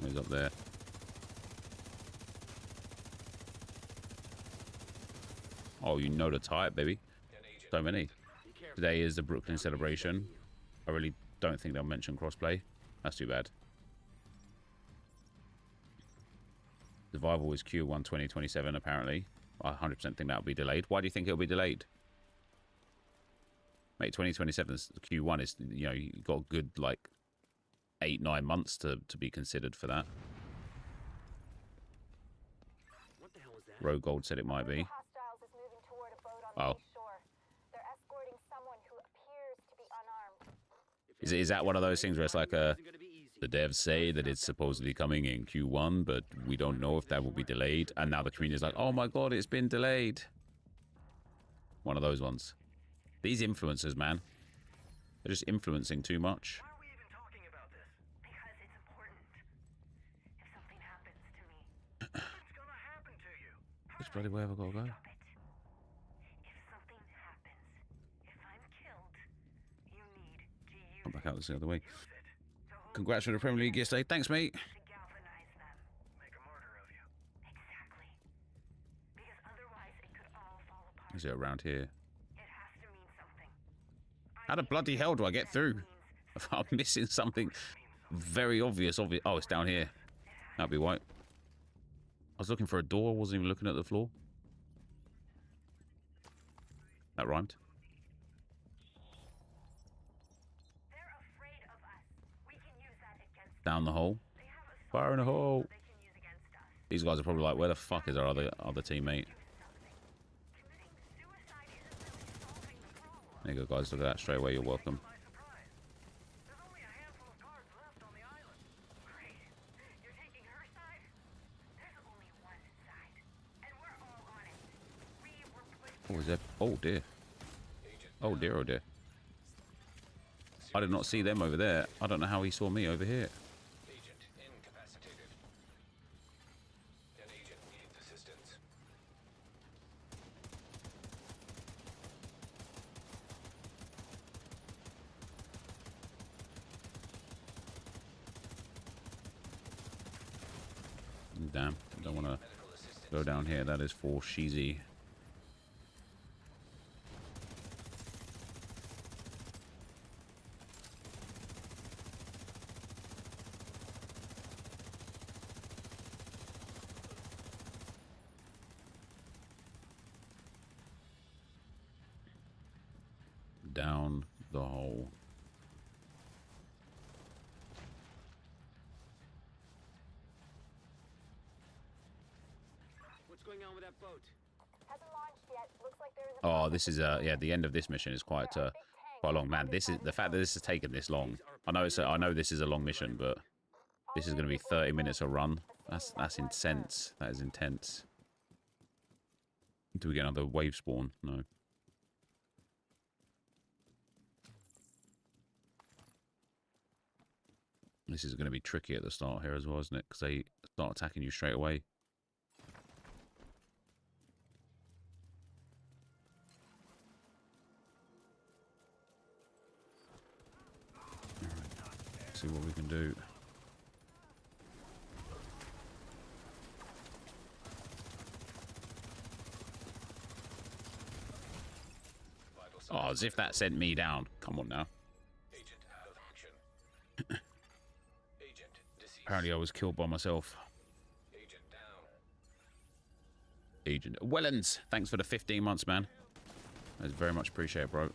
He's up there. Oh, you know the type, baby. So many. Today is the Brooklyn celebration. I really don't think they'll mention crossplay. That's too bad. Survival is Q1 2027, apparently. I 100% think that'll be delayed. Why do you think it'll be delayed? Mate, 2027 Q1 is, you know, you got a good, like, 8-9 months to be considered for that. What the hell is that? Rogue Gold said it might be. Hostiles is moving toward a boat on the shore. They're escorting someone who appears to be unarmed. Is that one of those things where it's like the devs say that it's supposedly coming in Q1, but we don't know if that will be delayed, and now the community is like, oh my god, it's been delayed. One of those ones. These influencers, man, they're just influencing too much. Why are we even talking about this? Because it's important. If something happens to me, it's gonna happen to you. Which bloody way have I got to go? Stop it. If something happens, if I'm killed, you need to use Come back out this other way. it. Congrats on the Premier League yesterday. Thanks, mate. To galvanize them. Make a martyr of you. Exactly. Because otherwise it could all fall apart. Is it around here? It has to mean something. How the bloody hell do I get through? Means I'm missing something very obvious. Oh, it's down here. That'd be white. I was looking for a door. I wasn't even looking at the floor. That rhymed. They're afraid of us. We can use that against them. Down the hole. They have a Fire in a hole. they can use against us. These guys are probably like, where the fuck is our other teammate? Committing suicide isn't really solving the problem. There you go, guys. Look at that. Straight away, you're welcome. By surprise. There's only a handful of guards left on the island. Great. You're taking her side? There's only one side. And we're all on it. We were pushed. Oh, is there? Oh, dear. Oh, dear, oh, dear. I did not see them over there. I don't know how he saw me over here. Agent incapacitated. An agent needs assistance. Damn. I don't want to Medical assistance. go down here. That is for Sheezy. Down the hole. What's going on with that boat? Hasn't launched yet. Looks like there is Oh, this is yeah. The end of this mission is quite long, man. This is the fact that this has taken this long. I know I know this is a long mission, but this is going to be 30 minutes a run. That's intense. That is intense. Do we get another wave spawn? No. This is going to be tricky at the start here as well, isn't it? Because they start attacking you straight away. Alright. See what we can do. Oh, as if that sent me down. Come on now. Agent out of action. Agent deceased. Apparently I was killed by myself. Agent down. Agent Wellens, thanks for the 15 months, man. That's very much appreciated, bro.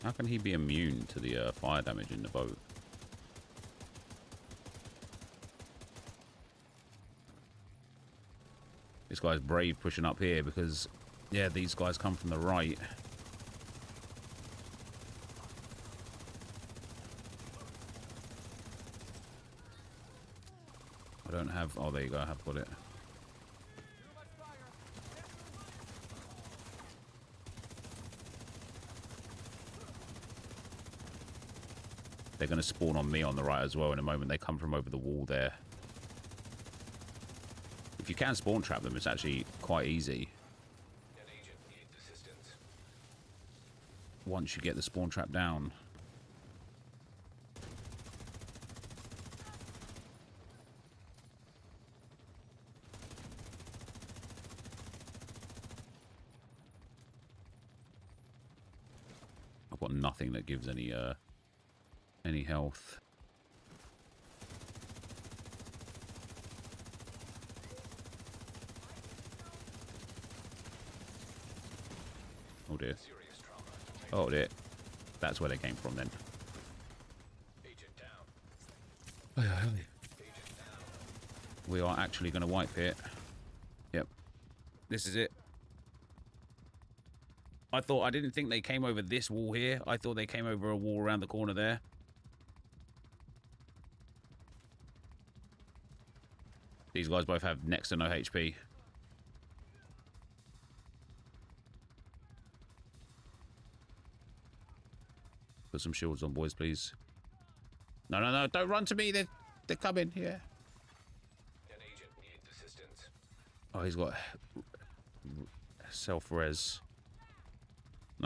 How can he be immune to the fire damage in the boat? This guy's brave pushing up here because, yeah, these guys come from the right. I don't have... Oh, there you go. I have got it. They're going to spawn on me on the right as well in a moment. They come from over the wall there. If you can spawn trap them, it's actually quite easy. An agent needs assistance. Once you get the spawn trap down. I've got nothing that gives any health. Oh dear. Serious trauma. Oh dear. That's where they came from then. Agent down. Agent down. We are actually going to wipe it. Yep. This is it. I didn't think they came over this wall here. I thought they came over a wall around the corner there. These guys both have next to no HP. Put some shields on, boys, please. No, no, no. Don't run to me. They're coming. Yeah. An agent needs assistance. Oh, he's got self-res.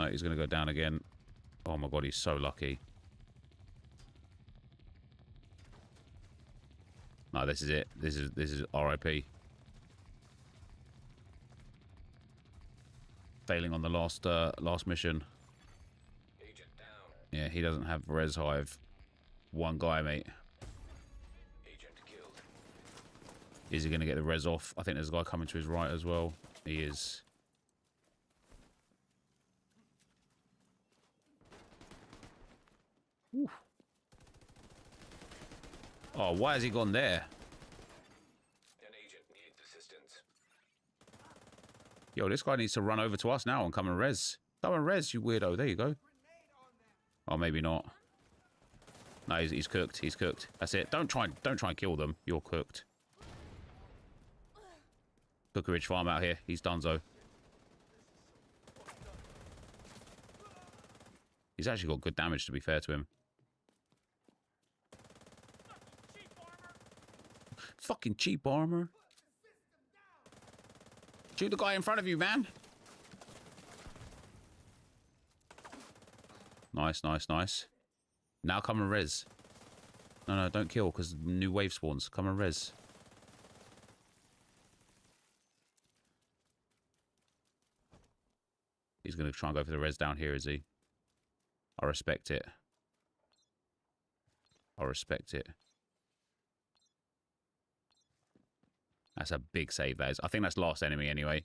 No, he's going to go down again. Oh my god, he's so lucky. No, this is it. This is RIP. Failing on the last mission. Agent down. Yeah, he doesn't have res hive. One guy, mate. Agent killed. Is he going to get the res off? I think there's a guy coming to his right as well. He is. Oof. Oh, why has he gone there? An agent needs assistance. Yo, this guy needs to run over to us now and come and res. Come and res, you weirdo. There you go. Oh, maybe not. No, he's cooked. He's cooked. That's it. Don't try and kill them. You're cooked. Cookeridge Farm out here. He's donezo. He's actually got good damage, to be fair to him. Fucking cheap armor. Shoot the guy in front of you, man. Nice, nice, nice. Now come and res. No, don't kill, because new wave spawns. Come and res. He's going to try and go for the res down here, is he? I respect it. I respect it. That's a big save, that is. I think that's last enemy anyway.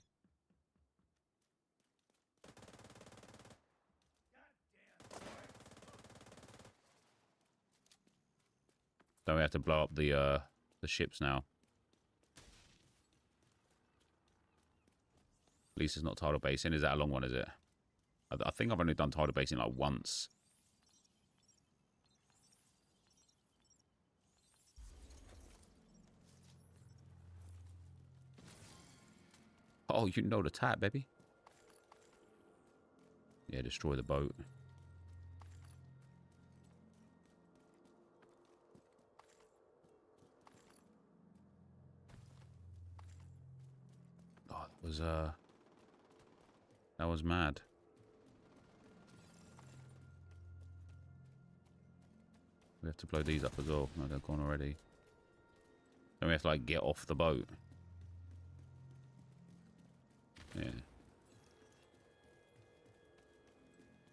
Don't we have to blow up the ships now? At least it's not tidal basing. Is that a long one, is it? I think I've only done tidal basing like once. Oh, you know the tap, baby. Yeah, destroy the boat. Oh, that was mad. We have to blow these up as well. No, they're gone already. Then we have to like get off the boat. Yeah.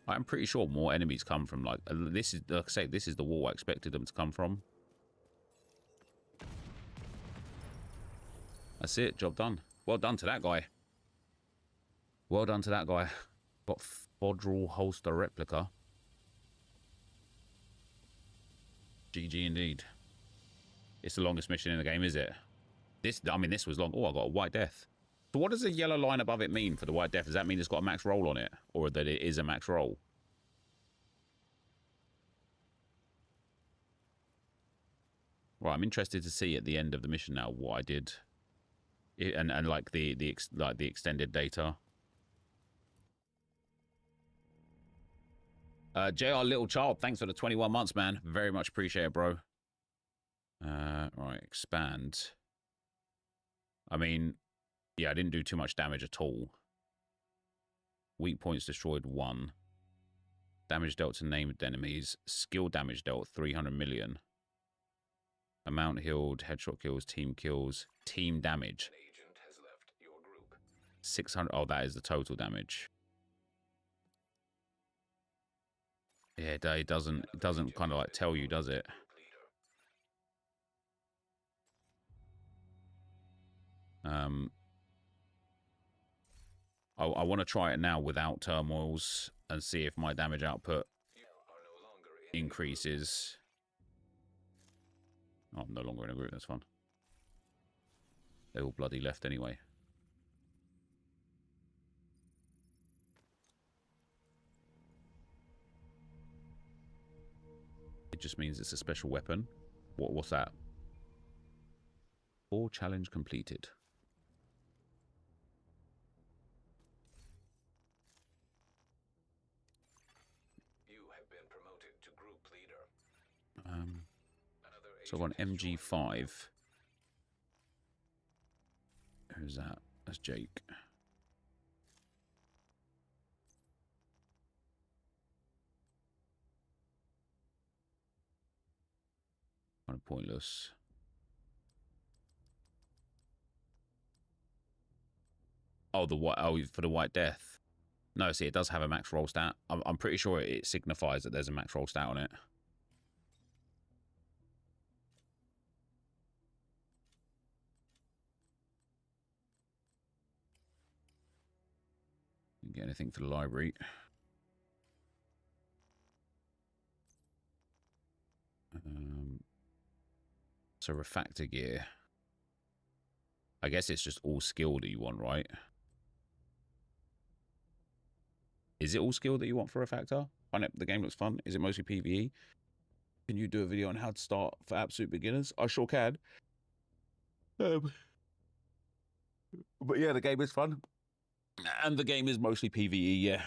I'm pretty sure more enemies come from like this is like I say, this is the wall I expected them to come from. That's it, job done. Well done to that guy. Well done to that guy. Got Fodral holster replica. GG indeed. It's the longest mission in the game, is it? I mean, this was long. Oh, I got a white death. So what does the yellow line above it mean for the white death? Does that mean it's got a max roll on it? Or that it is a max roll? Right, I'm interested to see at the end of the mission now what I did. And like the extended data. JR Little Child, thanks for the 21 months, man. Very much appreciate it, bro. Right, expand. I mean, yeah, I didn't do too much damage at all. Weak points destroyed 1. Damage dealt to named enemies. Skill damage dealt 300 million. Amount healed, headshot kills, team damage. An agent has left your group. 600. Oh, that is the total damage. Yeah, it doesn't kind of like tell you, does it? I want to try it now without turmoils and see if my damage output increases. Oh, I'm no longer in a group, that's fun. They all bloody left anyway. It just means it's a special weapon. What's that? 4 challenge completed. You have been promoted to group leader. So I've got an MG5. Who's that? That's Jake. Kind of pointless. Oh, the white. Oh, for the White Death. No, see, it does have a max roll stat. I'm pretty sure it signifies that there's a max roll stat on it. Didn't get anything for the library. So refactor gear. I guess it's just all skill that you want, right? Is it all skill that you want for refactor? The game looks fun. Is it mostly PvE? Can you do a video on how to start for absolute beginners? I sure can. But yeah, the game is fun. And the game is mostly PvE, yeah.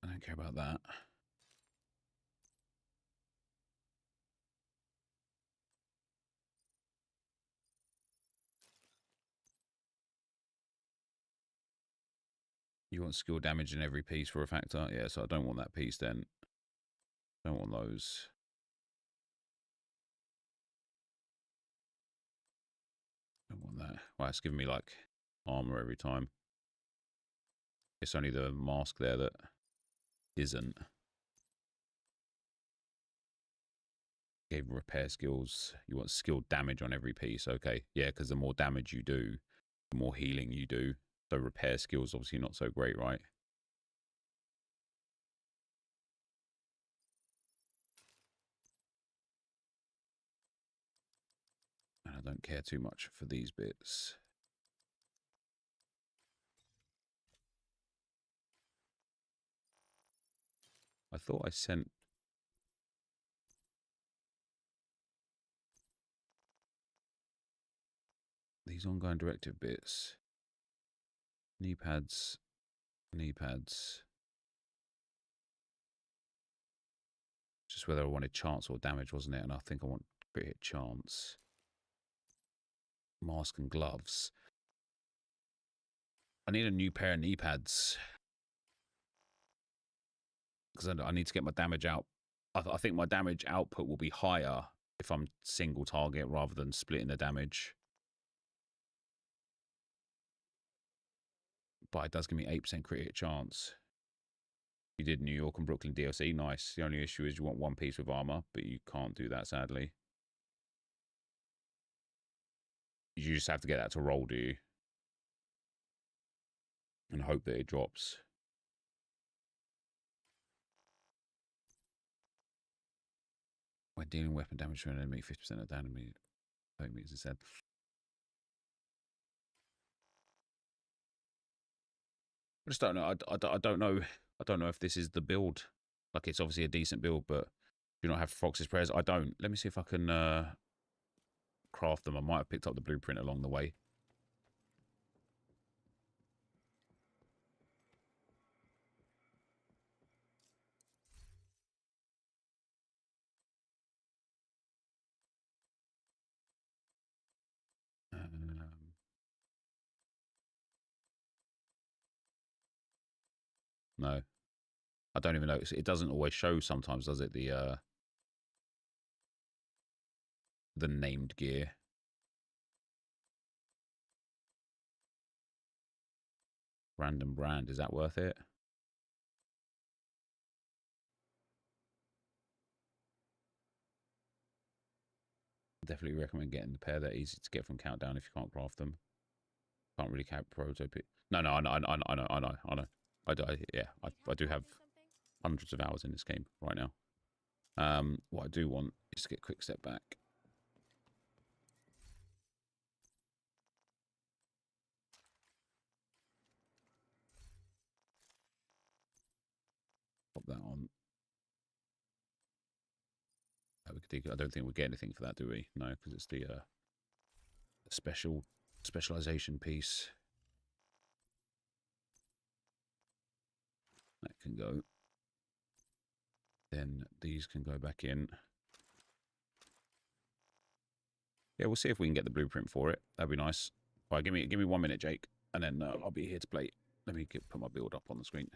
I don't care about that. You want skill damage in every piece for a factor? Yeah, so I don't want that piece then. Don't want those. Don't want that. Well, it's giving me like armor every time. It's only the mask there that isn't. Gave repair skills. You want skill damage on every piece. Okay, yeah, because the more damage you do, the more healing you do. So repair skills obviously not so great, right? And I don't care too much for these bits. I thought I sent... these ongoing directive bits. Knee pads. Knee pads. Just whether I wanted chance or damage, wasn't it? And I think I want crit hit chance. Mask and gloves. I need a new pair of knee pads. Because I need to get my damage out. I think my damage output will be higher if I'm single target rather than splitting the damage. But it does give me 8% crit hit chance. You did New York and Brooklyn DLC. Nice. The only issue is you want one piece with armor, but you can't do that, sadly. You just have to get that to roll, do you? And hope that it drops. When dealing weapon damage to an enemy, 50% of damage. 30 meters instead. I just don't know. I don't know. I don't know if this is the build. Like, it's obviously a decent build, but do you not have Fox's prayers? I don't. Let me see if I can craft them. I might have picked up the blueprint along the way. No. I don't even know. It doesn't always show sometimes, does it? The named gear. Random brand. Is that worth it? Definitely recommend getting the pair. They're easy to get from Countdown if you can't craft them. Can't really count prototype it. No, I know. I do have hundreds of hours in this game right now. What I do want is to get a quick step back. Pop that on. I don't think we get anything for that, do we? No, because it's the specialization piece. That can go. Then these can go back in. Yeah, we'll see if we can get the blueprint for it. That'd be nice. All right, give me 1 minute, Jake, and then I'll be here to play. Let me put my build up on the screen.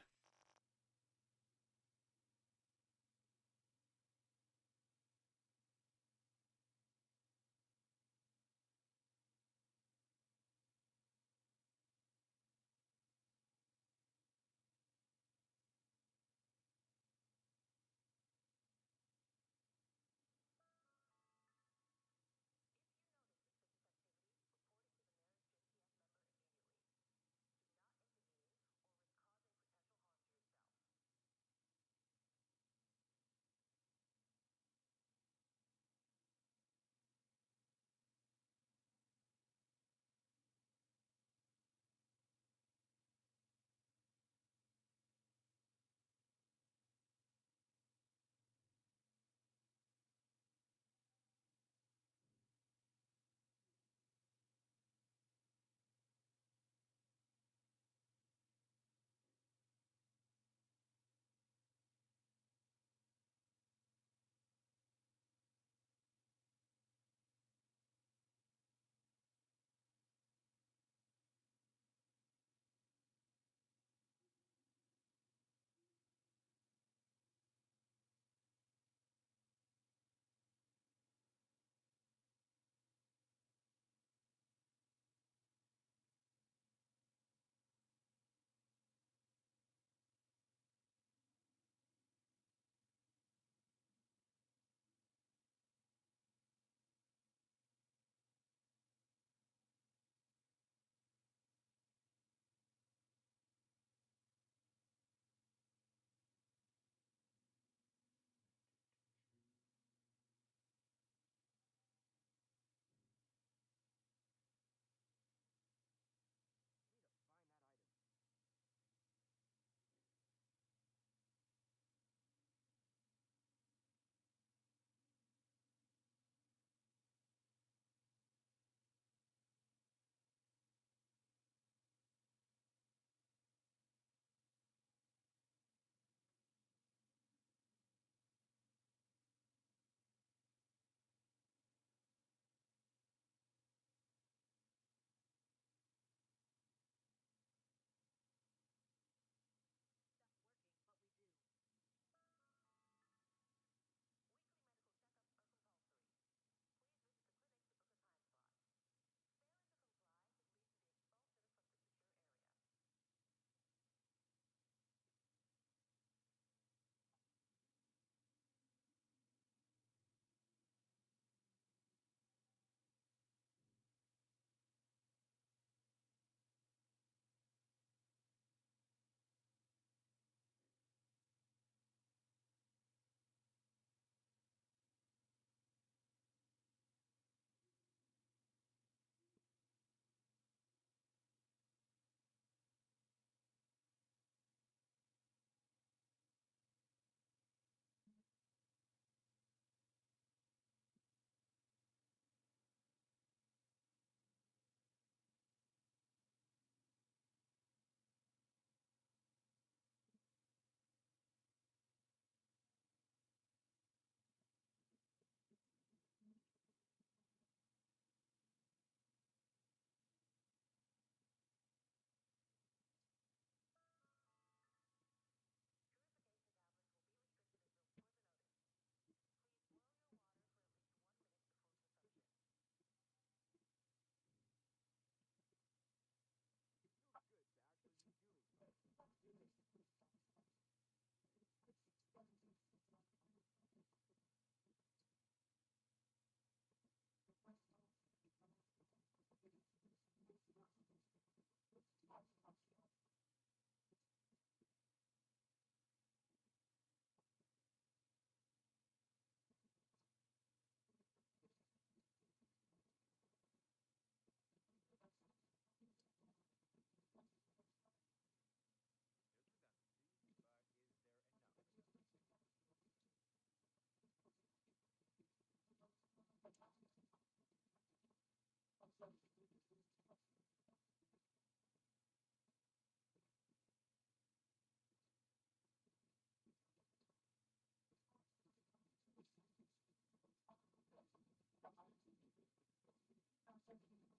We should cool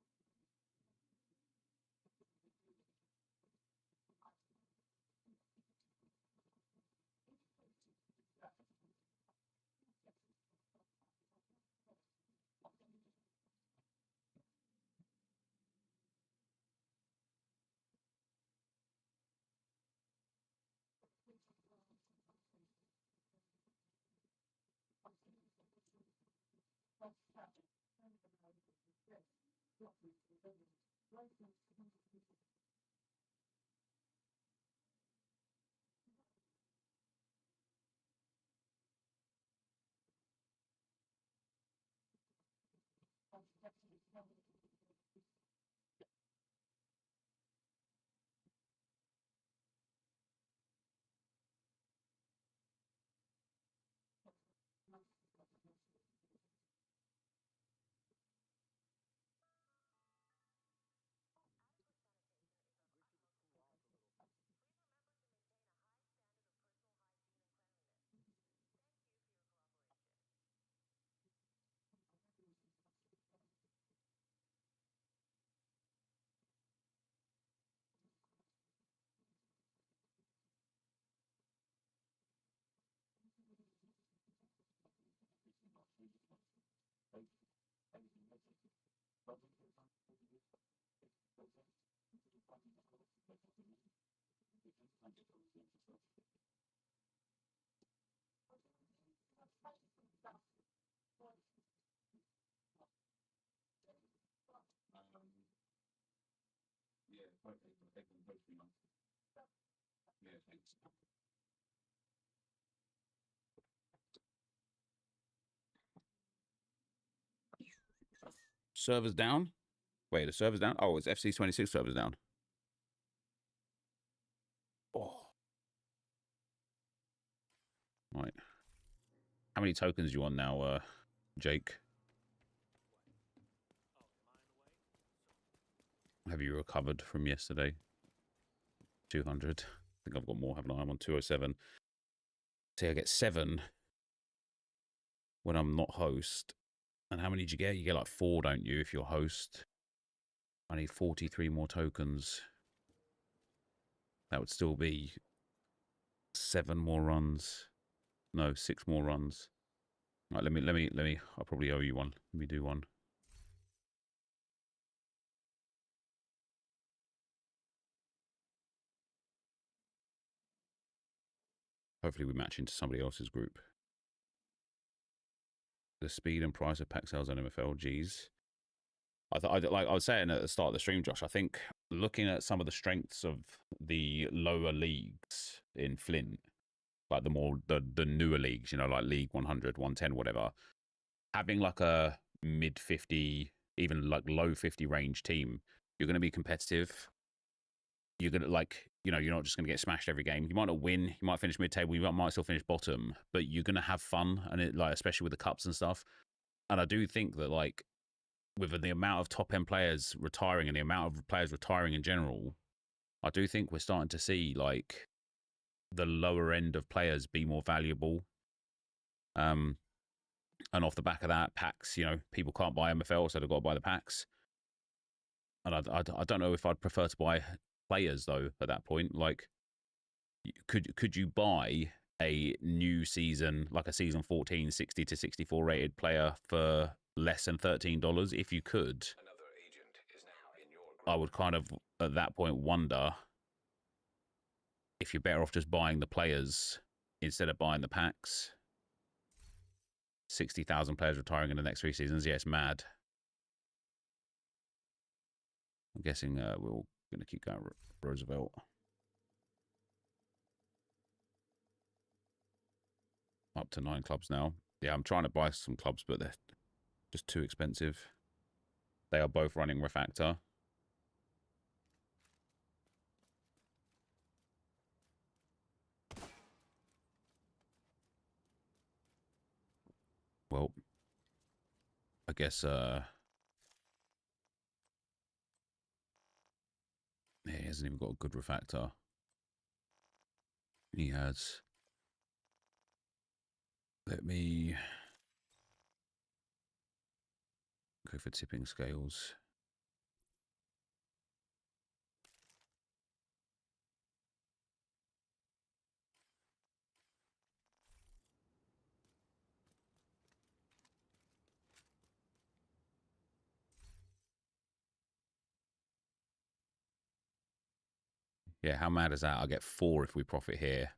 off a little bit. Servers down? Wait, the server's down? Oh, it's FC26 servers down. Oh. Right. How many tokens do you want now, Jake? Oh, am I in the way? So, Have you recovered from yesterday? 200. I think I've got more, haven't I? I'm on 207. See, I get 7 when I'm not host. And how many did you get? You get like 4, don't you, if you're host? I need 43 more tokens. That would still be 7 more runs. No, 6 more runs. Right, let me. I'll probably owe you one. Let me do one. Hopefully we match into somebody else's group. The speed and price of pack sales on MFL, geez. Like I was saying at the start of the stream, Josh, I think looking at some of the strengths of the lower leagues in Flint, like the newer leagues, you know, like League 100, 110, whatever, having like a mid 50, even like low 50 range team, you're going to be competitive. You're going to like, you know, you're not just going to get smashed every game. You might not win. You might finish mid-table. You might still finish bottom, but you're going to have fun. And it, like, especially with the cups and stuff. And I do think that, like, with the amount of top end players retiring and the amount of players retiring in general, I do think we're starting to see, like, the lower end of players be more valuable. And off the back of that, packs, you know, people can't buy MFL, so they've got to buy the packs. And I don't know if I'd prefer to buy players, though, at that point. Like, could you buy a new season, like a season 14, 60 to 64 rated player for less than $13? If you could, Another agent is now in your group. I would kind of, at that point, wonder if you're better off just buying the players instead of buying the packs. 60,000 players retiring in the next 3 seasons. Yeah, it's mad. I'm guessing we're all going to keep going. Roosevelt. Up to 9 clubs now. Yeah, I'm trying to buy some clubs, but they're just too expensive. They are both running Refactor. Well, I guess yeah, he hasn't even got a good Refactor. He has. Let me go for tipping scales. Yeah, how mad is that? I get 4 if we profit here,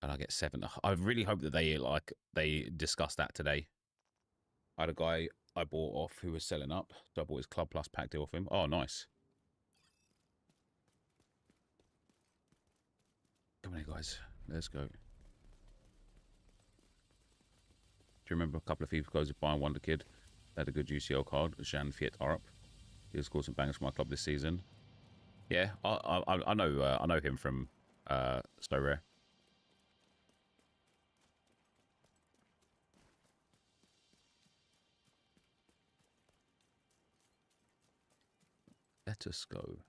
and I get 7. I really hope that they discuss that today. I had a guy I bought off who was selling up, so I bought his Club Plus pack deal off him. Oh, nice. Come on, here, guys. Let's go. Do you remember a couple of FIFA codes of buying Wonder Kid? They had a good UCL card, Jean Fiat Arup. He scored some bangers for my club this season. Yeah, I know him from So Rare. Let us go.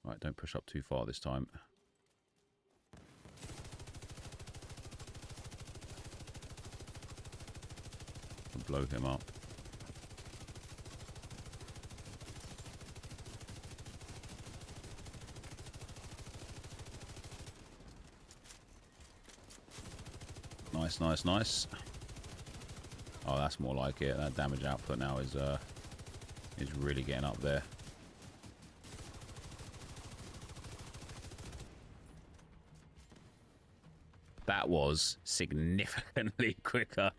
Right, don't push up too far this time. Blow him up. Nice, nice, nice. Oh, that's more like it. That damage output now is really getting up there. That was significantly quicker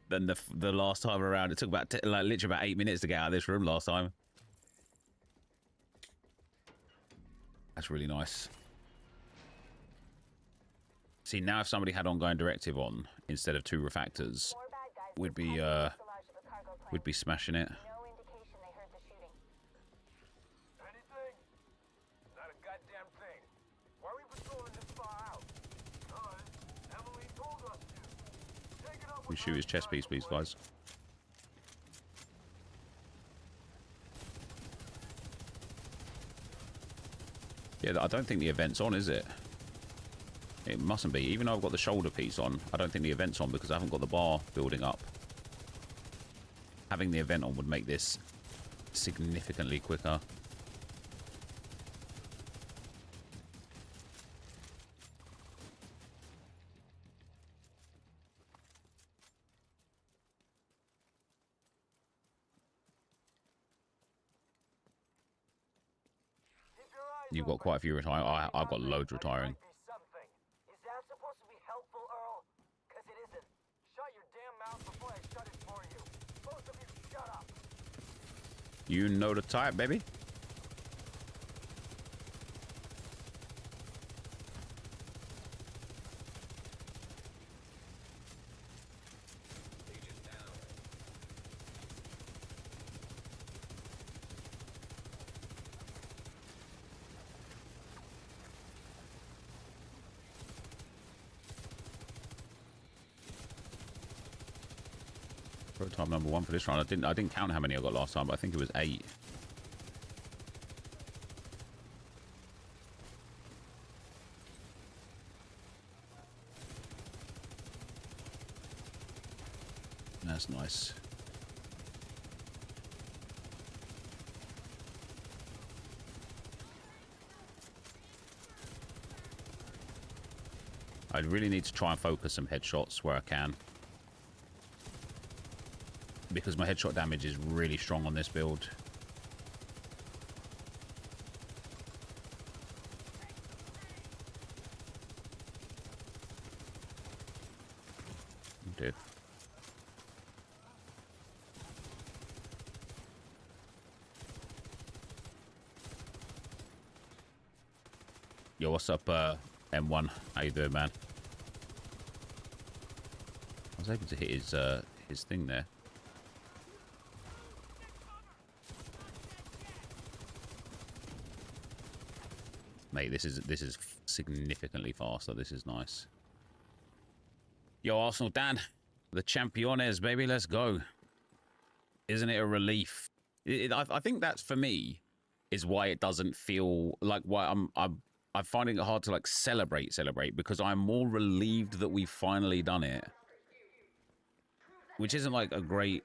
than the last time around. It took about literally about 8 minutes to get out of this room last time. That's really nice. See, now if somebody had ongoing directive on instead of 2 refactors, we'd be smashing it. No indication they heard the shooting. Anything? Not a goddamn thing. Why are we patrolling this far out? Emily told us to. Take it up We with shoot his chest piece, please, guys. Yeah, I don't think the event's on, is it? It mustn't be. Even though I've got the shoulder piece on, I don't think the event's on because I haven't got the bar building up. Having the event on would make this significantly quicker. You've got quite a few retiring. I've got loads retiring. Is that supposed to be helpful, Earl? Because it isn't. Shut your damn mouth before I shut it for you. Both of you, shut up. You know the type, baby. Agent down. Prototype number 1 for this round. I didn't count how many I got last time, but I think it was 8. That's nice. I really need to try and focus some headshots where I can, because my headshot damage is really strong on this build. Oh dear. Yo, what's up, M1? How you doing, man? I was able to hit his thing there. Mate, this is significantly faster. This is nice. Yo, Arsenal Dan, the Championes, baby, let's go. Isn't it a relief? I think that's, for me, is why it doesn't feel like why I'm finding it hard to like celebrate because I'm more relieved that we've finally done it. Which isn't like a great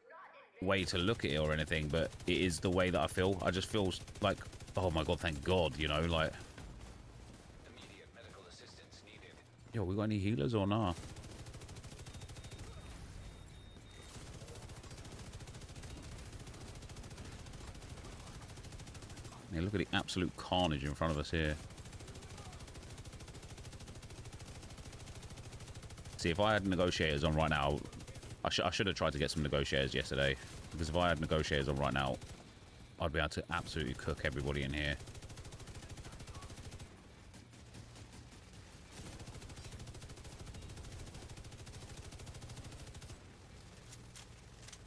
way to look at it or anything, but it is the way that I feel. I just feel like, oh my god, thank god, you know, like. Immediate medical assistance needed. Yo, we got any healers or nah? Yeah, look at the absolute carnage in front of us here. See, if I had negotiators on right now, I should have tried to get some negotiators yesterday. Because if I had negotiators on right now, I'd be able to absolutely cook everybody in here.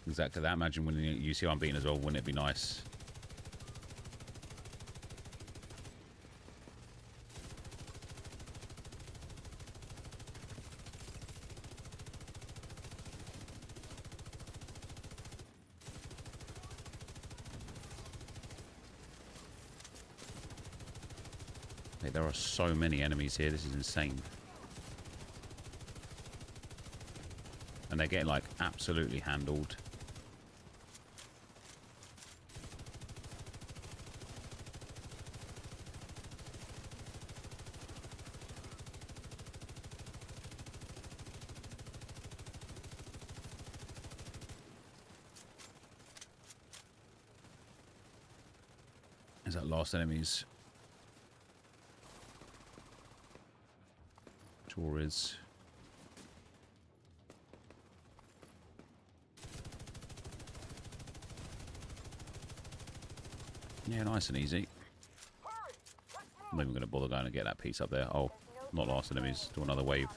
Exactly that. Imagine when you see I'm beating as well. Wouldn't it be nice? Mate, there are so many enemies here. This is insane. And they're getting, like, absolutely handled. Is that last enemies? Sure is. Yeah, nice and easy. I'm not even going to bother going to get that piece up there. Oh, not last enemies. Do another wave.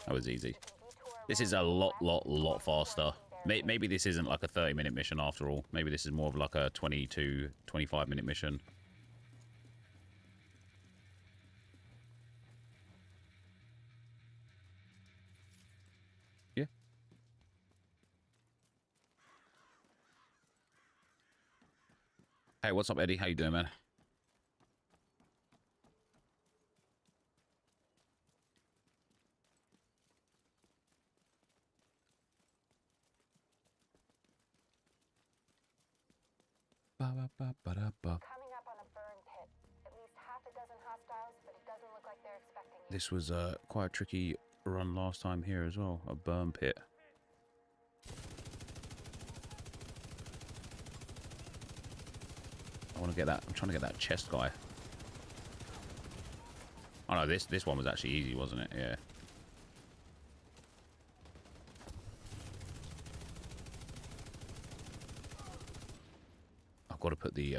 That was easy. This is a lot faster. Maybe this isn't like a 30-minute mission after all. Maybe this is more of like a 20 to 25-minute mission. Yeah. Hey, what's up, Eddie? How you doing, man? Coming up on a burn pit. At least half a dozen hostiles, but it doesn't look like they're expecting you. This was quite a tricky run last time here as well. A burn pit. I want to get that. I'm trying to get that chest guy. Oh no, this one was actually easy, wasn't it? Yeah. I've got to put the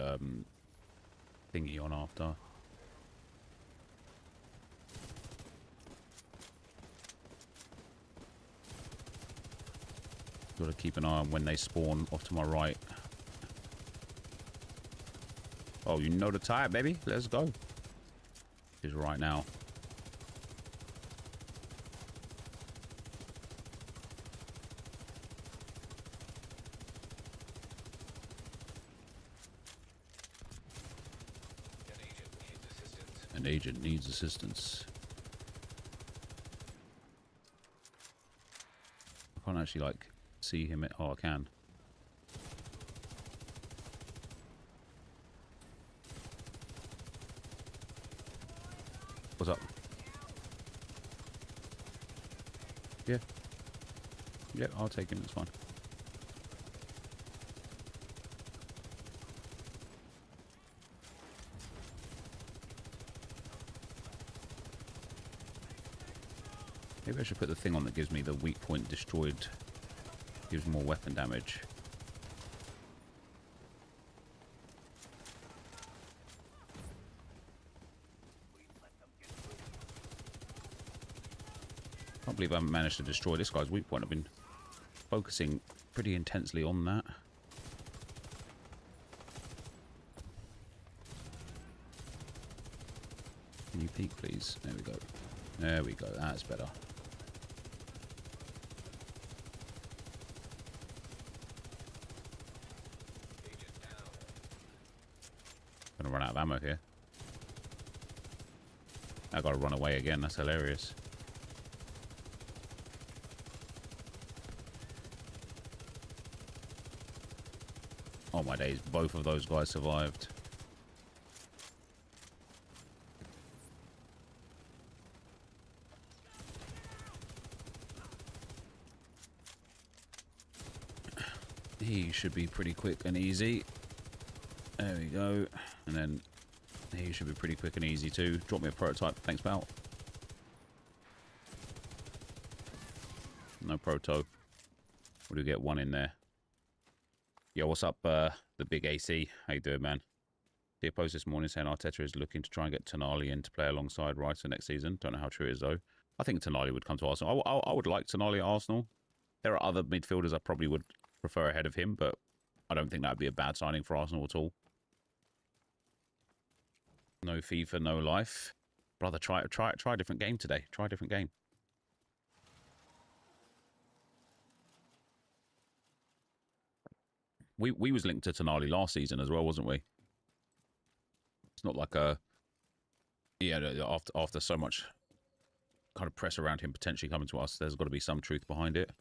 thingy on after. Got to keep an eye on when they spawn off to my right. Oh, you know the type, baby. Let's go. Is right now. An agent needs assistance. I can't actually like see him. Oh, I can. What's up? Yeah. Yeah, I'll take him. It's fine. Maybe I should put the thing on that gives me the weak point destroyed. Gives more weapon damage. I can't believe I haven't managed to destroy this guy's weak point. I've been focusing pretty intensely on that. Can you peek, please? There we go. There we go. That's better. Gonna run out of ammo here. I gotta run away again. That's hilarious. Oh my days, both of those guys survived. He should be pretty quick and easy. There we go. And then he should be pretty quick and easy too. Drop me a prototype. Thanks, pal. No proto. What do we get? One in there. Yo, what's up, the big AC? How you doing, man? See a post this morning saying Arteta is looking to try and get Tonali in to play alongside Rice next season. Don't know how true it is, though. I think Tonali would come to Arsenal. I would like Tonali at Arsenal. There are other midfielders I probably would prefer ahead of him, but I don't think that would be a bad signing for Arsenal at all. No FIFA, no life. Brother, try a different game today. Try a different game. We was linked to Tonali last season as well, wasn't we? It's not like a... Yeah, after so much kind of press around him potentially coming to us, there's got to be some truth behind it.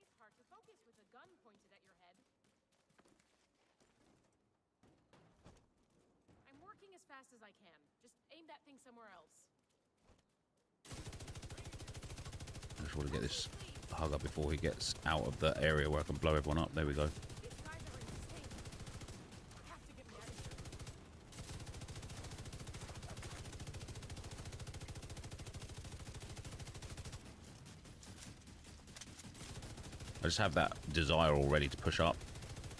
It's hard to focus with a gun pointed at your head. I'm working as fast as I can. Just aim that thing somewhere else. I just want to get this hug up before he gets out of the area where I can blow everyone up. There we go. These guys are insane. I have to get me out of here. I just have that desire already to push up.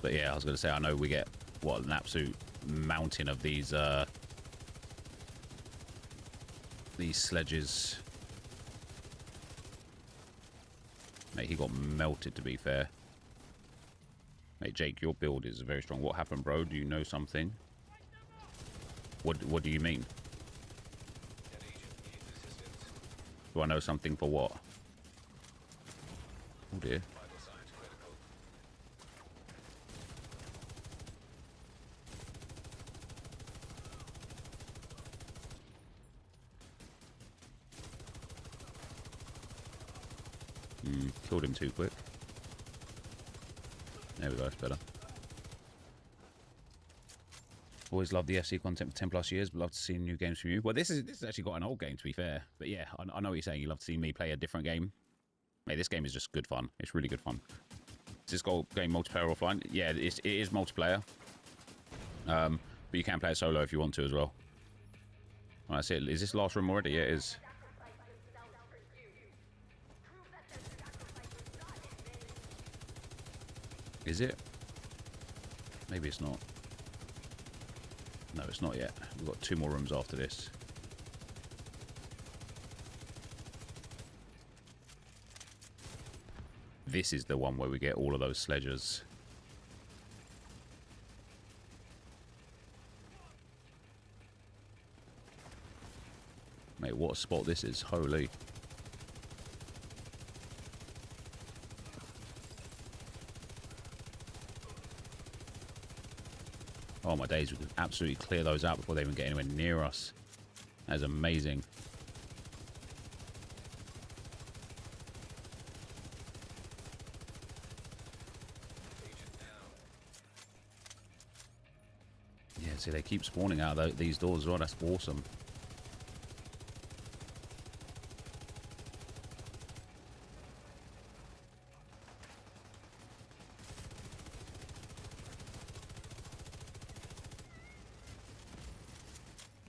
But yeah, I was going to say, I know we get, what, an absolute mountain of these sledges. Mate, he got melted, to be fair. Mate, Jake, your build is very strong. What happened, bro? Do you know something? What do you mean? An agent needs assistance. Do I know something for what? Oh dear. Vital signs critical. Killed him too quick. There we go, that's better. Always loved the FC content for 10 plus years, but love to see new games from you. Well, this is actually quite an old game, to be fair. But yeah, I know what you're saying. You love to see me play a different game. Mate, this game is just good fun. It's really good fun. Is this game multiplayer or offline? Yeah, it is multiplayer. But you can play it solo if you want to as well. Right, that's it. Is this last room already? Yeah, it is. Is it? Maybe it's not. No, it's not yet. We've got 2 more rooms after this. This is the one where we get all of those sledges. Mate, what a spot this is. Holy. Oh my days, we can absolutely clear those out before they even get anywhere near us. That is amazing. Yeah, see, they keep spawning out of these doors as well. That's awesome.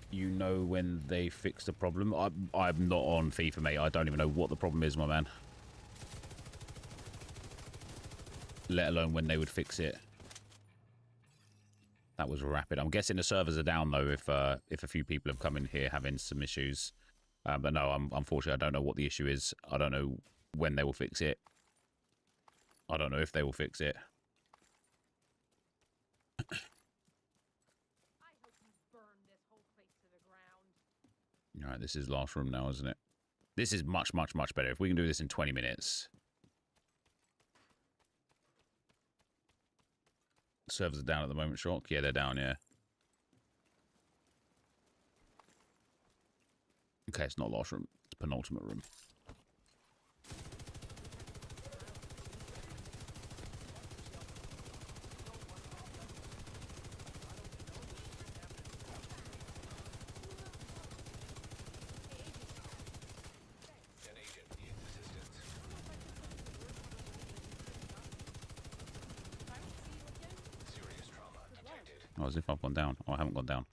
You know when they fix the problem? I'm not on FIFA, mate. I don't even know what the problem is, my man. Let alone when they would fix it. That was rapid. I'm guessing the servers are down, though, if a few people have come in here having some issues. But no, unfortunately, I don't know what the issue is. I don't know when they will fix it. I don't know if they will fix it. Alright, this is last room now, isn't it? This is much, much, much better. If we can do this in 20 minutes. Servers are down at the moment, Shock. Yeah, they're down, yeah. Okay, it's not last room. It's penultimate room. Oh, as if I've gone down. Oh, I haven't gone down.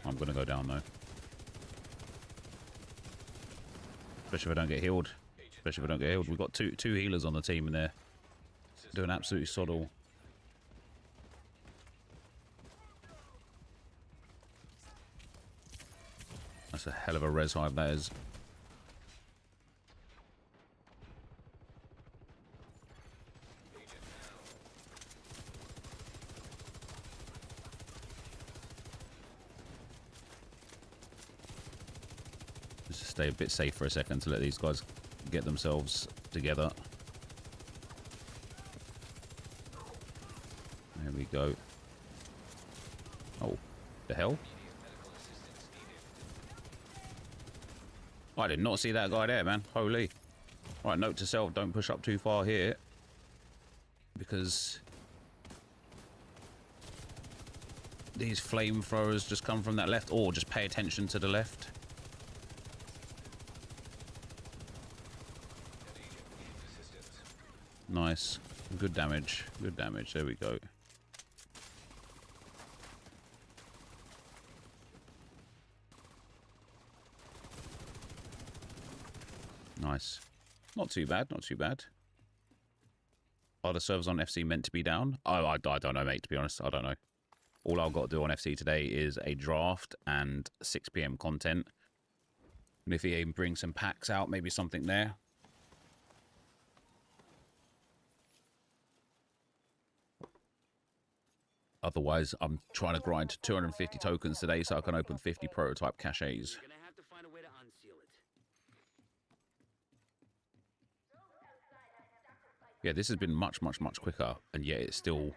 I'm going to go down, though. Especially if I don't get healed. Especially if I don't get healed. We've got two healers on the team, and they're doing absolutely sod all. That's a hell of a res hive, that is. Just stay a bit safe for a second to let these guys get themselves together. There we go. Oh, the hell? I did not see that guy there, man. Holy. Right, note to self, don't push up too far here. Because these flamethrowers just come from that left, or just pay attention to the left. Nice. Good damage. Good damage. There we go. Nice. Not too bad. Not too bad. Are the servers on FC meant to be down? Oh, I don't know, mate, to be honest. I don't know. All I've got to do on FC today is a draft and 6 PM content. And if he brings some packs out, maybe something there. Otherwise, I'm trying to grind 250 tokens today so I can open 50 prototype caches. You're gonna have to find a way to unseal it. Yeah, this has been much quicker, and yet it's still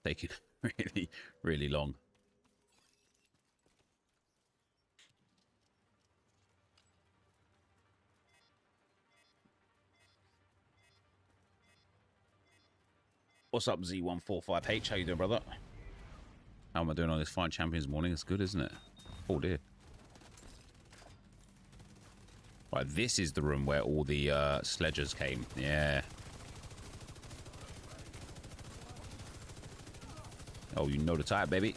taking really long. What's up, Z145H? How you doing, brother? How am I doing on this fine champions morning? It's good, isn't it? Oh, dear. Right, this is the room where all the sledgers came. Yeah. Oh, you know the type, baby.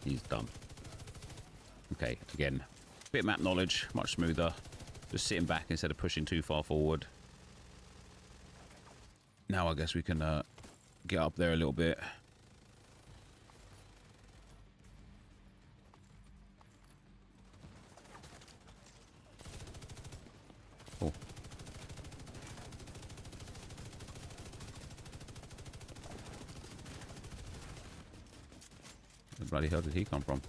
He's done. Okay, again, bit map knowledge, much smoother. Just sitting back instead of pushing too far forward. Now I guess we can get up there a little bit. Oh. Where the bloody hell did he come from?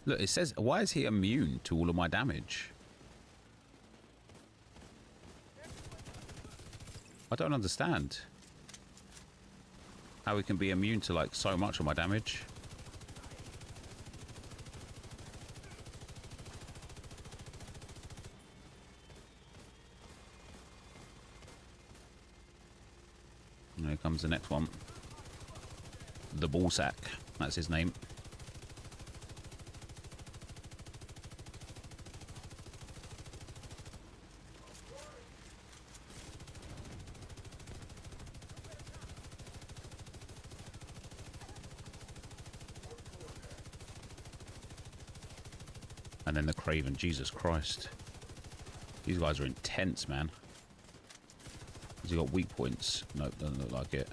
Look, it says, why is he immune to all of my damage? I don't understand how he can be immune to, like, so much of my damage. And here comes the next one. The Ballsack. That's his name. And then the Craven. Jesus Christ. These guys are intense, man. Has he got weak points? Nope, doesn't look like it.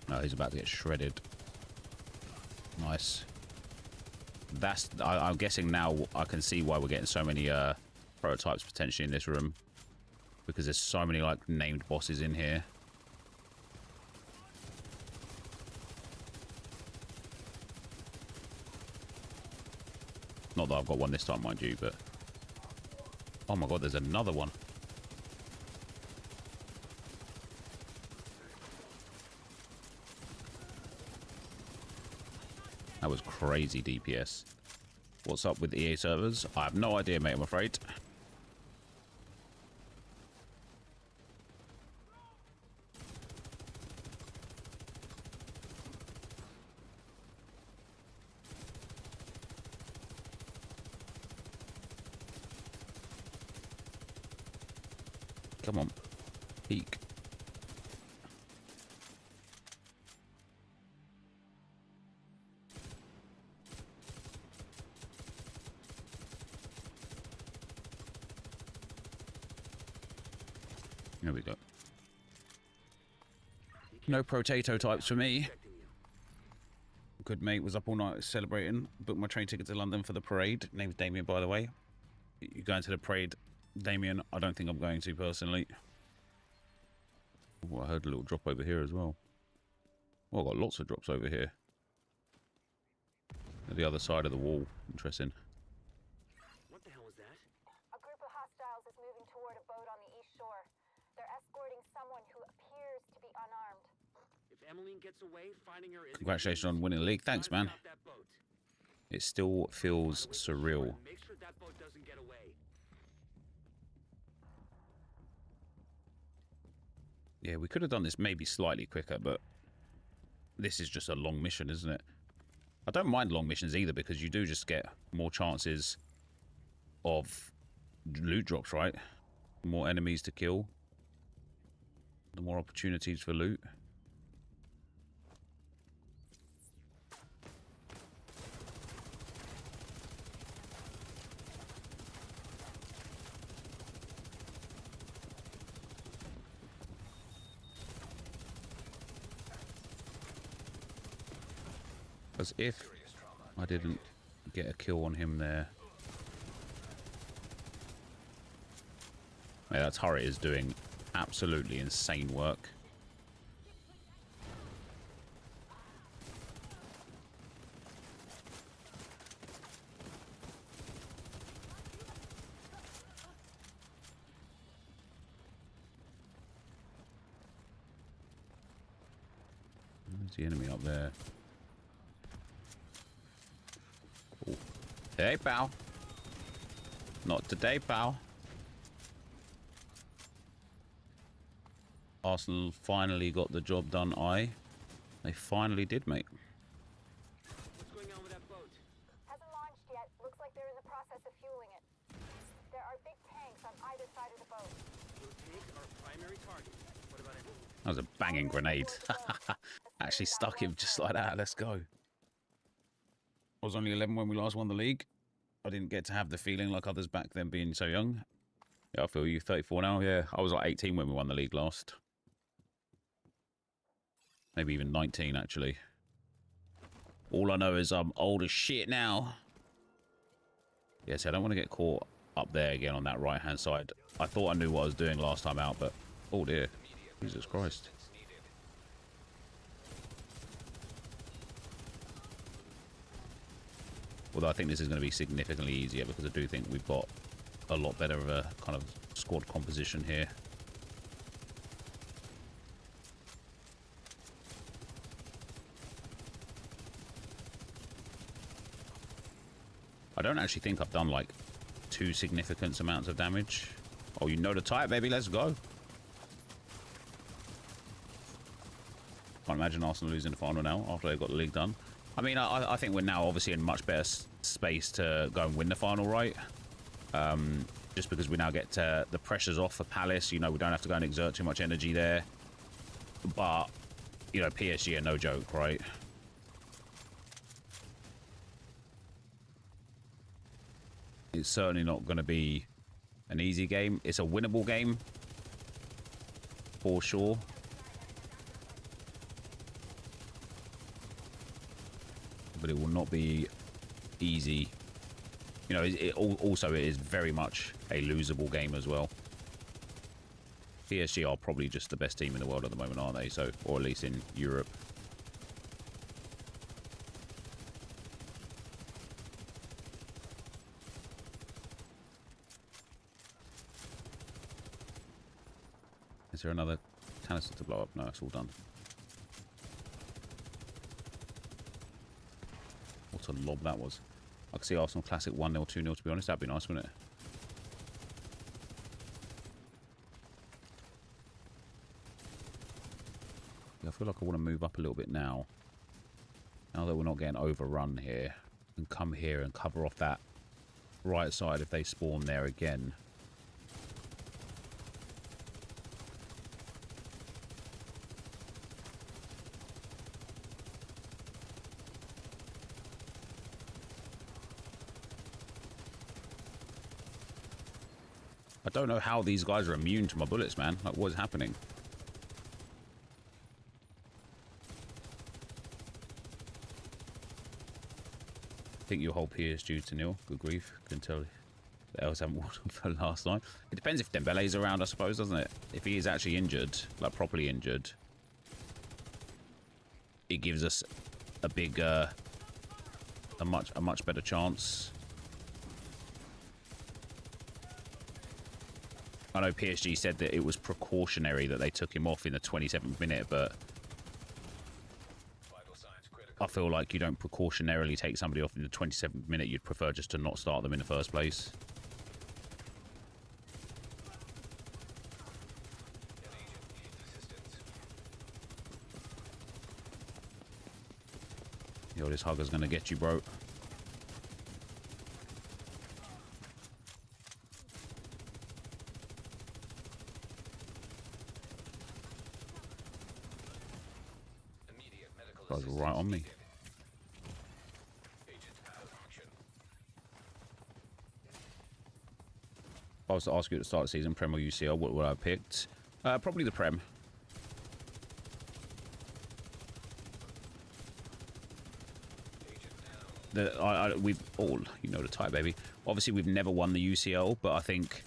Oh, he's about to get shredded. Nice. That's, I'm guessing now I can see why we're getting so many prototypes potentially in this room, because there's so many like named bosses in here. Not that I've got one this time, mind you, but oh my god, there's another one. That was crazy DPS. What's up with EA servers? I have no idea, mate, I'm afraid. Come on. Peek. There we go. No potato types for me. Good mate was up all night celebrating. Booked my train ticket to London for the parade. Name's Damien, by the way. You going to the parade, Damien? I don't think I'm going to personally. Oh, I heard a little drop over here as well. Well, I've got lots of drops over here. At the other side of the wall. Interesting. What the hell was that? A group of hostiles is moving toward a boat on the east shore. They're escorting someone who appears to be unarmed. If Emmeline gets away, finding her is. Congratulations on winning the league. Thanks, man. It still feels surreal. Make sure that boat doesn't get away. Yeah, we could have done this maybe slightly quicker, but this is just a long mission, isn't it? I don't mind long missions either because you do just get more chances of loot drops, right? More enemies to kill. The more opportunities for loot. As if I didn't get a kill on him there. Yeah, that turret is doing absolutely insane work. There's the enemy up there. Oh. Hey, pal. Not today, pal. Arsenal finally got the job done, They finally did, mate. What's going on with that boat? Hasn't launched yet. Looks like they're in the process of fueling it. There are big tanks on either side of the boat. Those tanks are a primary target. What about Emmeline? That was a banging grenade. Actually stuck him just like that. Let's go. I was only 11 when we last won the league. I didn't get to have the feeling like others back then being so young. Yeah, I feel you. 34 now. Yeah, I was like 18 when we won the league last. Maybe even 19, actually. All I know is I'm old as shit now. Yes, I don't want to get caught up there again on that right-hand side. I thought I knew what I was doing last time out, but... Oh, dear. Jesus Christ. Although I think this is going to be significantly easier because I do think we've got a lot better of a kind of squad composition here. I don't actually think I've done like too significant amounts of damage. Oh, you know the type, baby. Let's go. Can't imagine Arsenal losing the final now after they got the league done. I mean, I think we're now obviously in much better space to go and win the final, right? Just because we now get the pressures off for Palace. You know, we don't have to go and exert too much energy there. But, you know, PSG are no joke, right? It's certainly not going to be an easy game. It's a winnable game, for sure. But it will not be easy. You know, also it is very much a losable game as well. PSG are probably just the best team in the world at the moment, aren't they? So, or at least in Europe. Is there another canister to blow up? No, it's all done. What a lob that was. I could see Arsenal Classic 1-0, 2-0, to be honest. That'd be nice, wouldn't it? Yeah, I feel like I want to move up a little bit now. Now that we're not getting overrun here. And come here and cover off that right side if they spawn there again. I don't know how these guys are immune to my bullets, man. Like, what is happening? I think your whole P is due to nil. Good grief. Couldn't tell the else haven't won for last night. It depends if Dembele's around, I suppose, doesn't it? If he is actually injured, like properly injured, it gives us a big, a much better chance. I know PSG said that it was precautionary that they took him off in the 27th minute, but I feel like you don't precautionarily take somebody off in the 27th minute. You'd prefer just to not start them in the first place. Yo, this hugger's gonna get you, bro. Guy's right on me. If I was to ask you at the start of the season, Prem or UCL, what would I have picked? Probably the Prem. We've all, you know the type, baby. Obviously, we've never won the UCL, but I think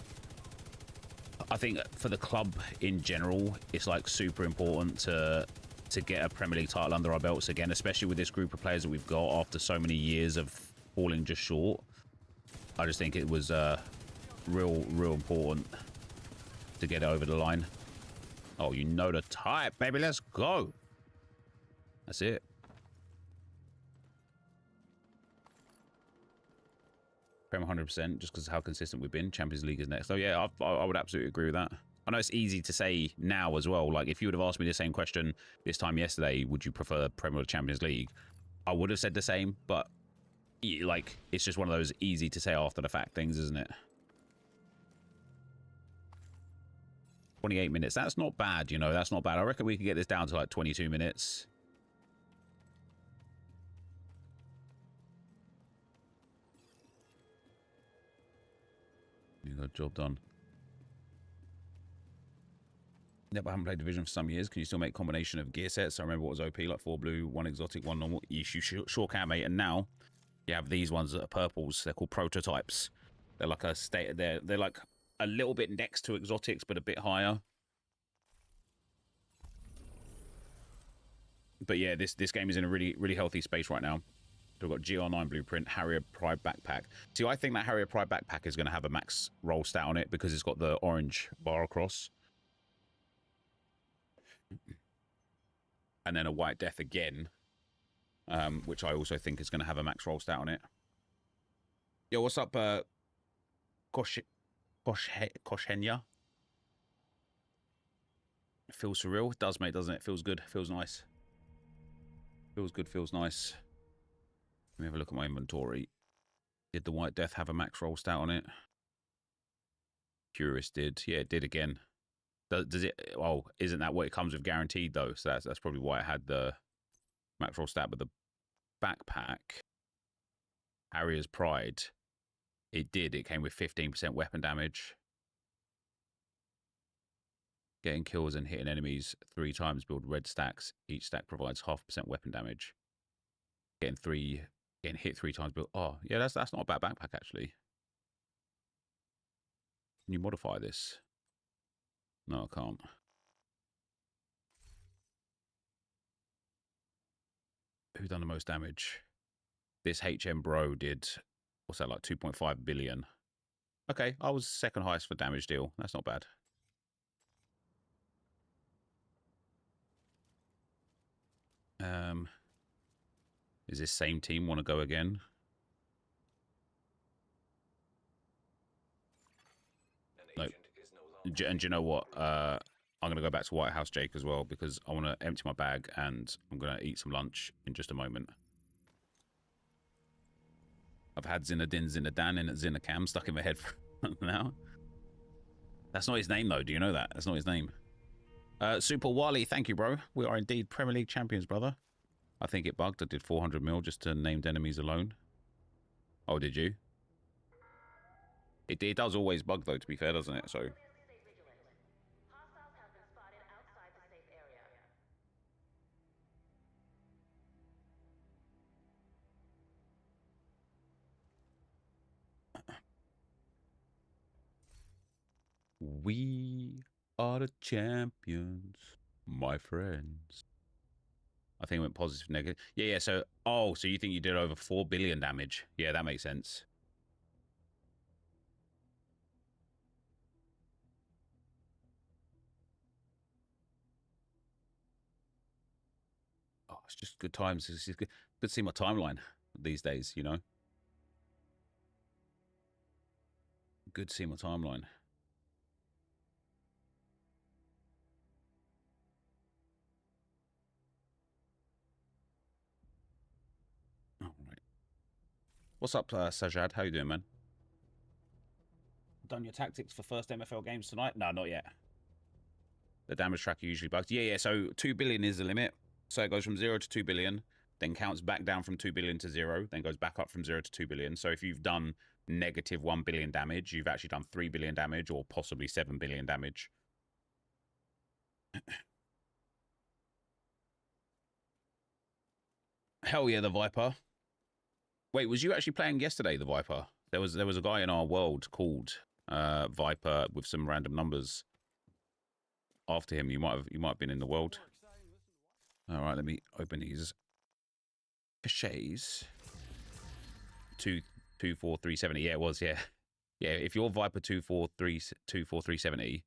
for the club in general, it's like super important to get a Premier League title under our belts again, especially with this group of players that we've got after so many years of falling just short. I just think it was real important to get it over the line. Oh, you know the type, baby. Let's go. That's it. Prem 100% just because of how consistent we've been. Champions League is next. So yeah, I would absolutely agree with that. I know it's easy to say now as well. Like, if you would have asked me the same question this time yesterday, would you prefer Premier or Champions League? I would have said the same, but like, it's just one of those easy to say after the fact things, isn't it? 28 minutes. That's not bad, you know. That's not bad. I reckon we could get this down to like 22 minutes. You got a job done. Yep, I haven't played Division for some years. Can you still make combination of gear sets? I remember what was OP, like 4 blue, 1 exotic, 1 normal. You sure can, mate. And now you have these ones that are purples. They're called prototypes. They're like a state. They're like a little bit next to exotics, but a bit higher. But yeah, this game is in a really healthy space right now. So we've got GR9 blueprint, Harrier Pride backpack. See, I think that Harrier Pride backpack is going to have a max roll stat on it because it's got the orange bar across. And then a White Death again, which I also think is going to have a max roll stat on it. Yo, what's up, Koshenya? It feels surreal. It does, mate, doesn't it? Feels good. Feels nice. Feels good. Feels nice. Let me have a look at my inventory. Did the White Death have a max roll stat on it? Curious did. Yeah, it did again. Does it? Oh, isn't that what it comes with guaranteed though? So that's probably why it had the max roll stat. But the backpack, Harrier's Pride, it did. It came with 15% weapon damage. Getting kills and hitting enemies 3 times build red stacks. Each stack provides 0.5% weapon damage. Getting hit 3 times build. Oh yeah, that's not a bad backpack actually. Can you modify this? No, I can't. Who done the most damage? This HM bro did, what's that, like 2.5 billion. Okay, I was second highest for damage deal. That's not bad. Is this same team want to go again? An No. agent is no longer. And do you know what? I'm going to go back to White House, Jake, as well, because I want to empty my bag and I'm going to eat some lunch in just a moment. I've had Zinedine Zinadan and Zinacam stuck in my head for now. That's not his name, though. Do you know that? That's not his name. Super Wally, thank you, bro. We are indeed Premier League champions, brother. I think it bugged. I did 400 mil just to named enemies alone. Oh, did you? It does always bug, though, to be fair, doesn't it? So... We are the champions, my friends. I think it went positive, negative. Yeah. So, so you think you did over 4 billion damage? Yeah, that makes sense. Oh, it's just good times. It's just good to see my timeline these days, you know? Good to see my timeline. All right. What's up, Sajad? How you doing, man? Done your tactics for first MFL games tonight? No, not yet. The damage tracker usually bugs. Yeah. So 2 billion is the limit. So it goes from 0 to 2 billion, then counts back down from 2 billion to 0, then goes back up from 0 to 2 billion. So if you've done negative 1 billion damage, you've actually done 3 billion damage or possibly 7 billion damage. Hell yeah, the Viper. Wait, was you actually playing yesterday, the Viper? There was a guy in our world called Viper with some random numbers after him. You might have been in the world. All right, let me open these caches. 24370. Yeah, it was. Yeah. If you're Viper 24370,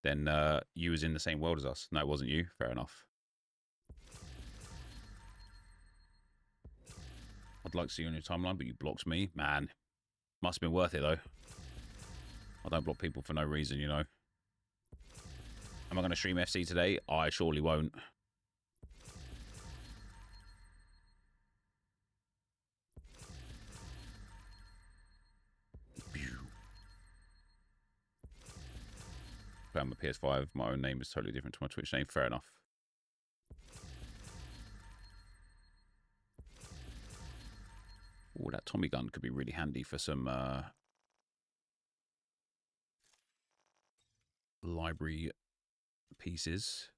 then you was in the same world as us. No, it wasn't you. Fair enough. I'd like to see you on your timeline, but you blocked me. Man, must have been worth it, though. I don't block people for no reason, you know. Am I going to stream FC today? I surely won't. Play on my PS5. My own name is totally different to my Twitch name. Fair enough. Oh, that Tommy gun could be really handy for some library pieces.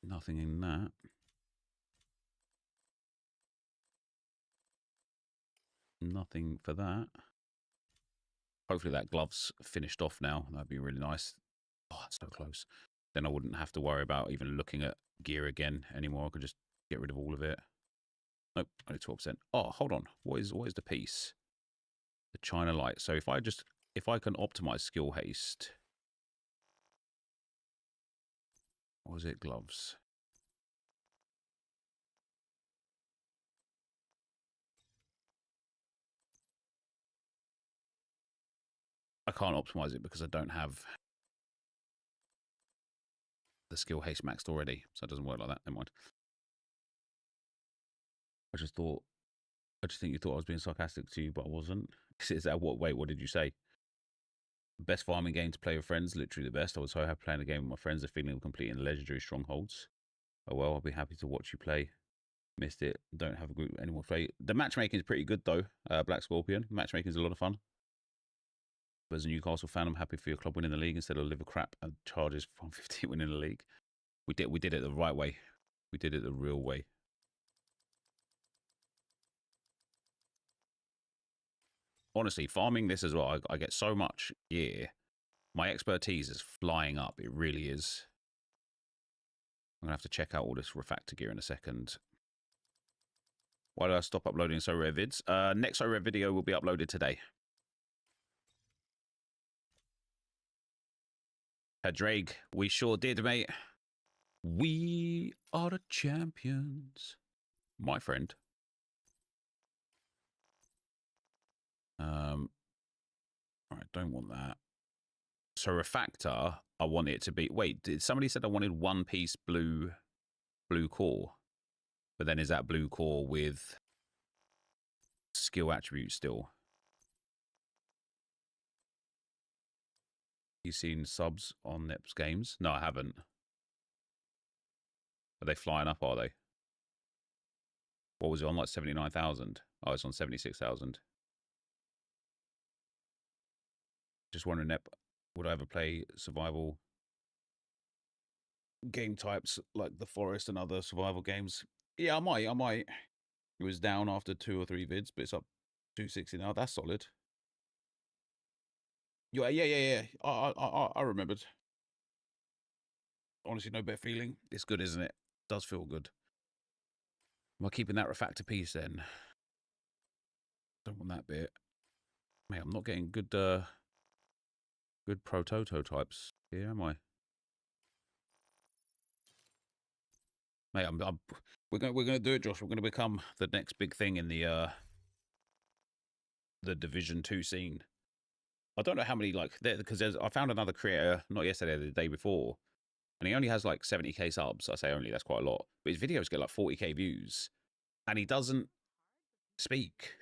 Nothing in that. Nothing for that. Hopefully that glove's finished off now. That'd be really nice. Oh, that's so close. Then I wouldn't have to worry about even looking at gear again anymore. I could just get rid of all of it. Nope, only 12%. Oh, hold on. What is the piece? The China light. So if I can optimize skill haste. What was it? Gloves. I can't optimize it because I don't have the skill haste maxed already, so it doesn't work like that. Never mind. I just think you thought I was being sarcastic to you, but I wasn't. Is that what? Wait, what did you say? Best farming game to play with friends, literally the best. I was so happy playing a game with my friends, the feeling of completing legendary strongholds. Oh well, I'll be happy to watch you play. Missed it. Don't have a group anymore play. The matchmaking is pretty good though. Black Scorpion. Matchmaking is a lot of fun. But as a Newcastle fan, I'm happy for your club winning the league instead of liver crap and charges from 50 winning the league. We did it the right way. We did it the real way. Honestly, farming this as well, I get so much gear. My expertise is flying up. It really is. I'm going to have to check out all this refactor gear in a second. Why did I stop uploading so rare vids? Next so rare video will be uploaded today. Drake, we sure did, mate. We are the champions, my friend. Right, don't want that. So refactor, I want it to be. Wait, did somebody said I wanted one piece blue core? But then is that blue core with skill attributes still? You seen subs on Nips games? No, I haven't. Are they flying up, are they? What was it on, like 79,000? Oh, it's on 76,000. Just wondering, Nep, would I ever play survival game types like The Forest and other survival games? Yeah, I might. It was down after 2 or 3 vids, but it's up 260 now. That's solid. Yeah. I remembered. Honestly, no better feeling. It's good, isn't it? Does feel good. Am I keeping that refactor piece then? Don't want that bit. Mate, I'm not getting good good prototypes here, am I? Mate, we're gonna do it, Josh. We're gonna become the next big thing in the Division 2 scene. I don't know how many, like, because I found another creator not yesterday, the day before, and he only has like 70k subs. I say only, that's quite a lot, but his videos get like 40k views, and he doesn't speak.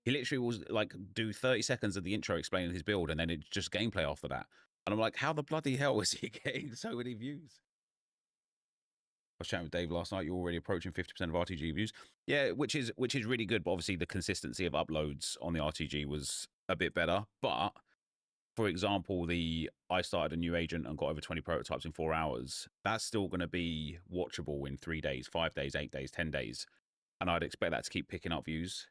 He literally will like do 30 seconds of the intro explaining his build, and then it's just gameplay after that. And I'm like, how the bloody hell is he getting so many views? I was chatting with Dave last night. You're already approaching 50% of RTG views. Yeah, which is really good. But obviously, the consistency of uploads on the RTG was a bit better. But for example, I started a new agent and got over 20 prototypes in 4 hours. That's still going to be watchable in 3 days, 5 days, 8 days, 10 days, and I'd expect that to keep picking up views.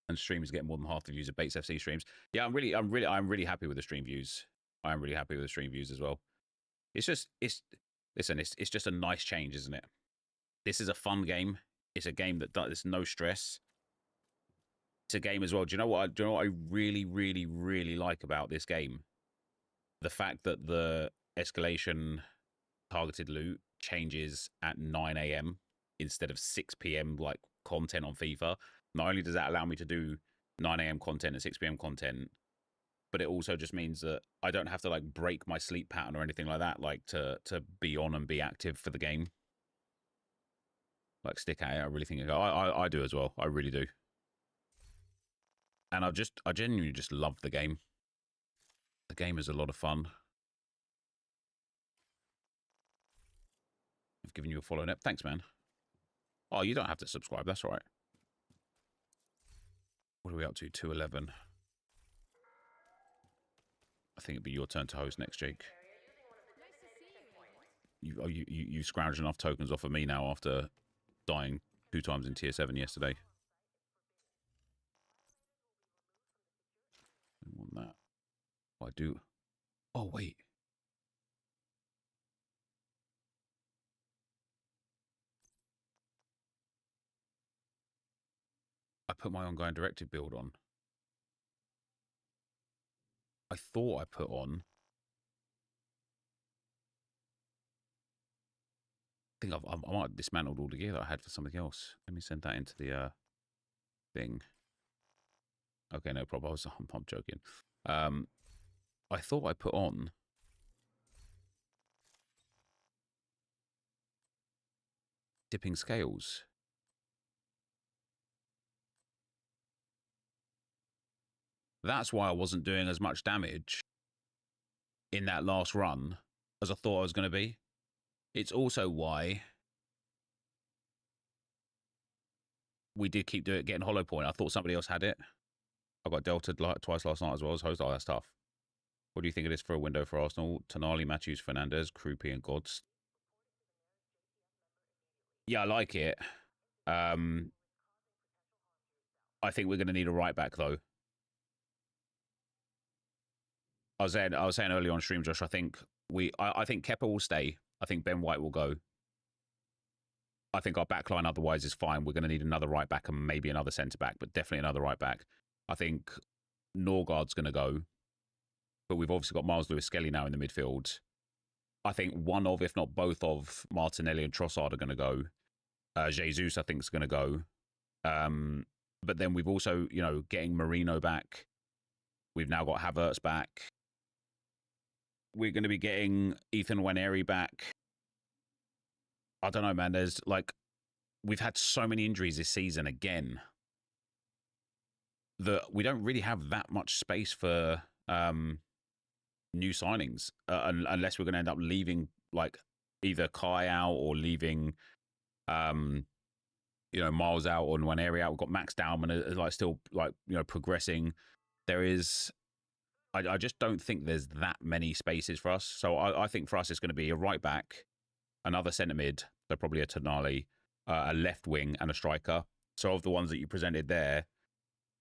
And streams getting more than half the views of Bates FC streams. Yeah, I'm really happy with the stream views. I am really happy with the stream views as well. Listen, it's just a nice change, isn't it? This is a fun game. It's a game that there's no stress. It's a game as well. Do you know what I really like about this game? The fact that the escalation targeted loot changes at 9 AM instead of 6 PM like content on FIFA. Not only does that allow me to do 9 AM content and 6 PM content, but it also just means that I don't have to like break my sleep pattern or anything like that, like to be on and be active for the game. Like stick at it. I really think I do as well. I really do. And I genuinely just love the game. The game is a lot of fun. I've given you a follow, Nep. Thanks, man. Oh, you don't have to subscribe. That's all right. What are we up to? 211. I think it'd be your turn to host next, Jake. You scrounged enough tokens off of me now after dying 2 times in tier 7 yesterday. I don't want that. Oh, I do. Oh, wait. I put my ongoing directive build on. I thought I put on. I think I might have dismantled all the gear that I had for something else. Let me send that into the thing. Okay, no problem. I'm joking. I thought I put on dipping scales. That's why I wasn't doing as much damage in that last run as I thought I was going to be. It's also why we did keep getting hollow point. I thought somebody else had it. I got delted twice last night as well as host. Oh, that's tough. What do you think of this for a window for Arsenal? Tonali, Matthews, Fernandez, Krupi, and Gods. Yeah, I like it. I think we're going to need a right back though. I was saying earlier on stream, Josh. I think Kepa will stay. I think Ben White will go. I think our backline otherwise is fine. We're going to need another right back and maybe another centre back, but definitely another right back. I think Norgard's going to go. but we've obviously got Miles Lewis-Skelly now in the midfield. I think one of, if not both of, Martinelli and Trossard are going to go. Jesus, I think, is going to go. But then we've also, you know, getting Marino back. We've now got Havertz back. We're going to be getting Ethan Nwaneri back. I don't know, man. There's like, we've had so many injuries this season again that we don't really have that much space for new signings unless we're going to end up leaving like either Kai out or leaving you know, Miles out or Nwaneri out. We've got Max Dowman like still like, you know, progressing. There is, I just don't think there's that many spaces for us. So I think for us it's going to be a right back, another centre mid, so probably a Tonali, a left wing and a striker. So of the ones that you presented there,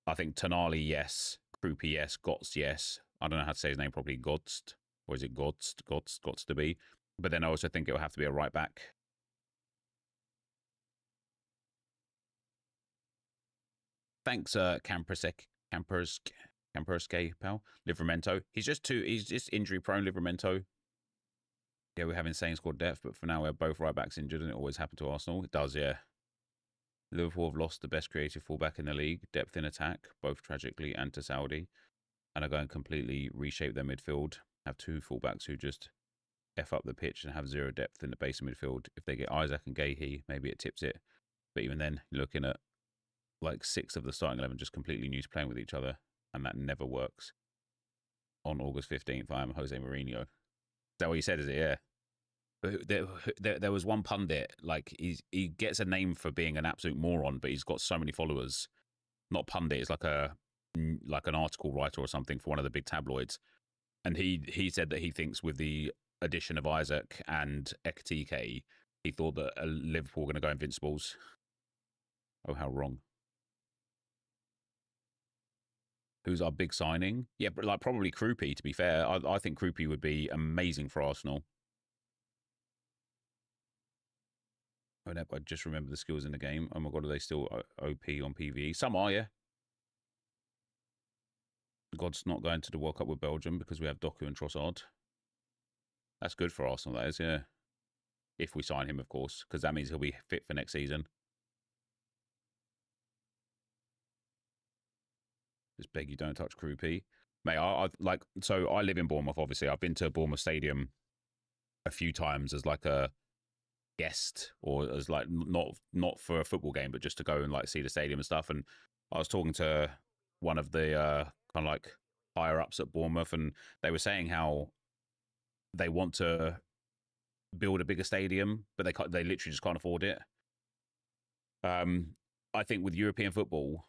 I think Tonali, yes. Krupi, yes. Gotts, yes. I don't know how to say his name properly. Gotst, or is it Gotst? Gotts to be. But then I also think it will have to be a right back. Thanks, Camperske, pal. Livramento. He's just injury prone, Livramento. Yeah, we're having insane squad depth, but for now we're both right backs injured, and it always happened to Arsenal. It does, yeah. Liverpool have lost the best creative fullback in the league, depth in attack, both tragically and to Saudi, and are going to completely reshape their midfield. Have two fullbacks who just F up the pitch and have zero depth in the base of midfield. If they get Isaac and Gahey, maybe it tips it. But even then, you're looking at like 6 of the starting 11 just completely new to playing with each other, and that never works. On August 15th, I am Jose Mourinho. Is that what you said, is it? Yeah. There was one pundit, like he gets a name for being an absolute moron, but he's got so many followers. Not pundit, it's like an article writer or something for one of the big tabloids. And he said that he thinks with the addition of Isaac and Ekitike, he thought that Liverpool were going to go Invincibles. Oh, how wrong. Who's our big signing? Yeah, but like probably Krupi, to be fair. I think Krupi would be amazing for Arsenal. Oh, no, I just remember the skills in the game. Oh my god, are they still OP on PvE? Some are, yeah. God's not going to the World Cup with Belgium because we have Doku and Trossard. That's good for Arsenal, that is, yeah. If we sign him, of course, because that means he'll be fit for next season. Just beg you don't touch Krupi. Mate, I live in Bournemouth, obviously. I've been to Bournemouth Stadium a few times as like a guest, or as like not for a football game, but just to go and like see the stadium and stuff. And I was talking to one of the kind of like higher ups at Bournemouth, and they were saying how they want to build a bigger stadium, but they literally just can't afford it. I think with European football,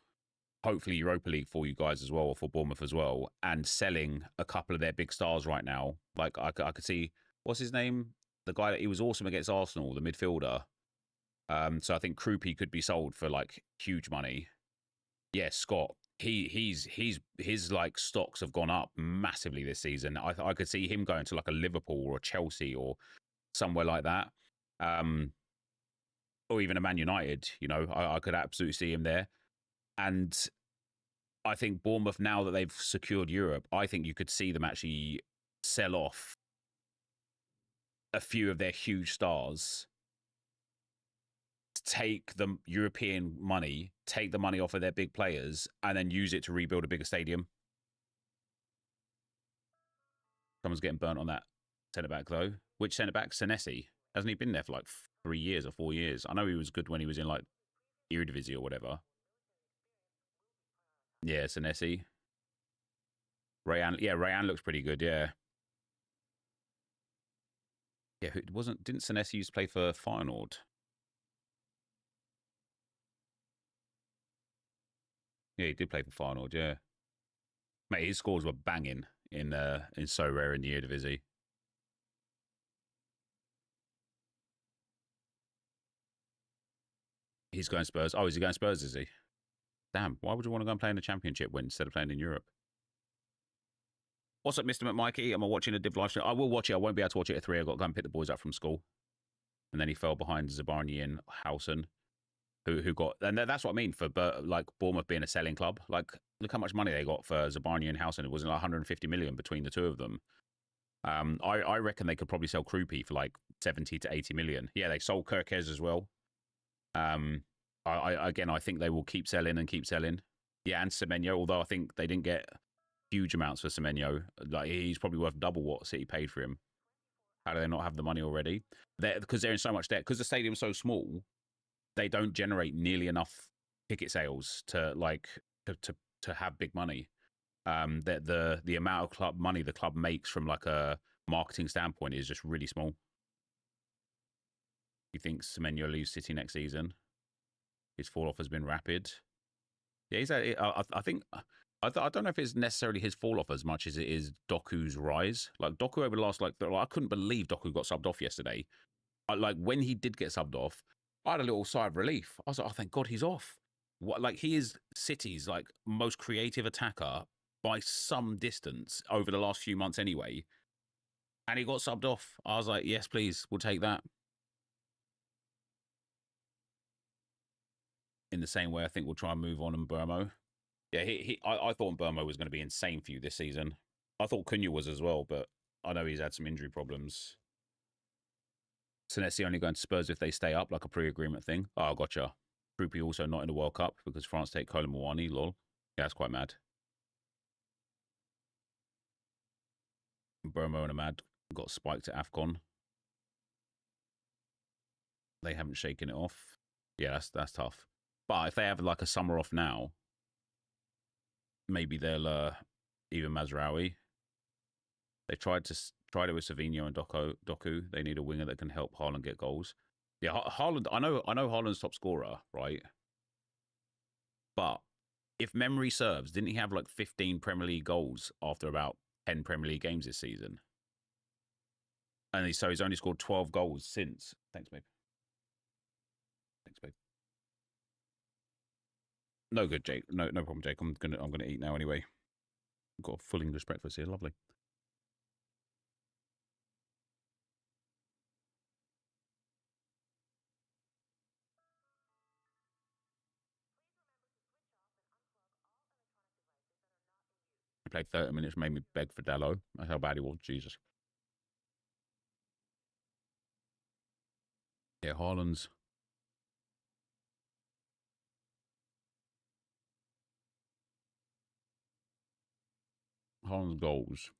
hopefully Europa League for you guys as well, or for Bournemouth as well, and selling a couple of their big stars right now. Like I could see, what's his name? The guy that he was awesome against Arsenal, the midfielder. So I think Krupi could be sold for like huge money. Yeah, Scott. His like stocks have gone up massively this season. I could see him going to like a Liverpool or a Chelsea or somewhere like that. Or even a Man United, you know, I could absolutely see him there. And I think Bournemouth, now that they've secured Europe, I think you could see them actually sell off a few of their huge stars, take the European money, take the money off of their big players, and then use it to rebuild a bigger stadium. Someone's getting burnt on that centre-back, though. Which centre-back? Senesi. Hasn't he been there for like 3 years or 4 years? I know he was good when he was in like Eredivisie or whatever. Yeah, Senesi. Rayan. Yeah, Rayan looks pretty good, yeah. Yeah, didn't Senesi used to play for Feyenoord? Yeah, he did play for Feyenoord, yeah. Mate, his scores were banging in So Rare in the Eredivisie. He's going Spurs. Oh, is he going Spurs, is he? Damn, why would you want to go and play in the Championship instead of playing in Europe? What's up, Mr. McMikey? Am I watching a Div live stream? I will watch it. I won't be able to watch it at 3. I've got to go and pick the boys up from school. And then he fell behind Zabarni and Howson. who got, and that's what I mean for like Bournemouth being a selling club. Like, look how much money they got for Zabani and Housen. It wasn't like 150 million between the two of them. I reckon they could probably sell Krupi for like 70 to 80 million. Yeah, they sold Kirkez as well. I think they will keep selling and keep selling. Yeah, and Semenyo, although I think they didn't get huge amounts for Semenyo. Like, he's probably worth double what City paid for him. How do they not have the money already? Because they're in so much debt. Because the stadium's so small, they don't generate nearly enough ticket sales to have big money. The amount of club money the club makes from like a marketing standpoint is just really small. You think Semenyo leaves City next season? His fall off has been rapid. Yeah, I think I don't know if it's necessarily his fall off as much as it is Doku's rise. Like, Doku over the last I couldn't believe Doku got subbed off yesterday. Like, when he did get subbed off, I had a little sigh of relief. I was like, oh, thank God he's off. What, like, he is City's like most creative attacker by some distance over the last few months anyway. And he got subbed off. I was like, yes, please, we'll take that. In the same way, I think we'll try and move on in Burmo. Yeah, I thought Burmo was going to be insane for you this season. I thought Cunha was as well, but I know he's had some injury problems. Senesi only going to Spurs if they stay up, like a pre-agreement thing. Oh, gotcha. Krupi also not in the World Cup because France take Kolo Muani, lol. Yeah, that's quite mad. Burmo and Ahmad got spiked at AFCON. They haven't shaken it off. Yeah, that's tough. But if they have like a summer off now, maybe they'll even Mazraoui. They tried it with Savinho and Doku. They need a winger that can help Haaland get goals. Yeah, Haaland. I know Haaland's top scorer, right? But if memory serves, didn't he have like 15 Premier League goals after about 10 Premier League games this season? And so he's only scored 12 goals since. Thanks, babe. Thanks, babe. No good, Jake. No problem, Jake. I'm gonna eat now anyway. Got a full English breakfast here. Lovely. He played 30 minutes, made me beg for Dallo. That's how bad he was. Jesus. Yeah, Haaland's goals.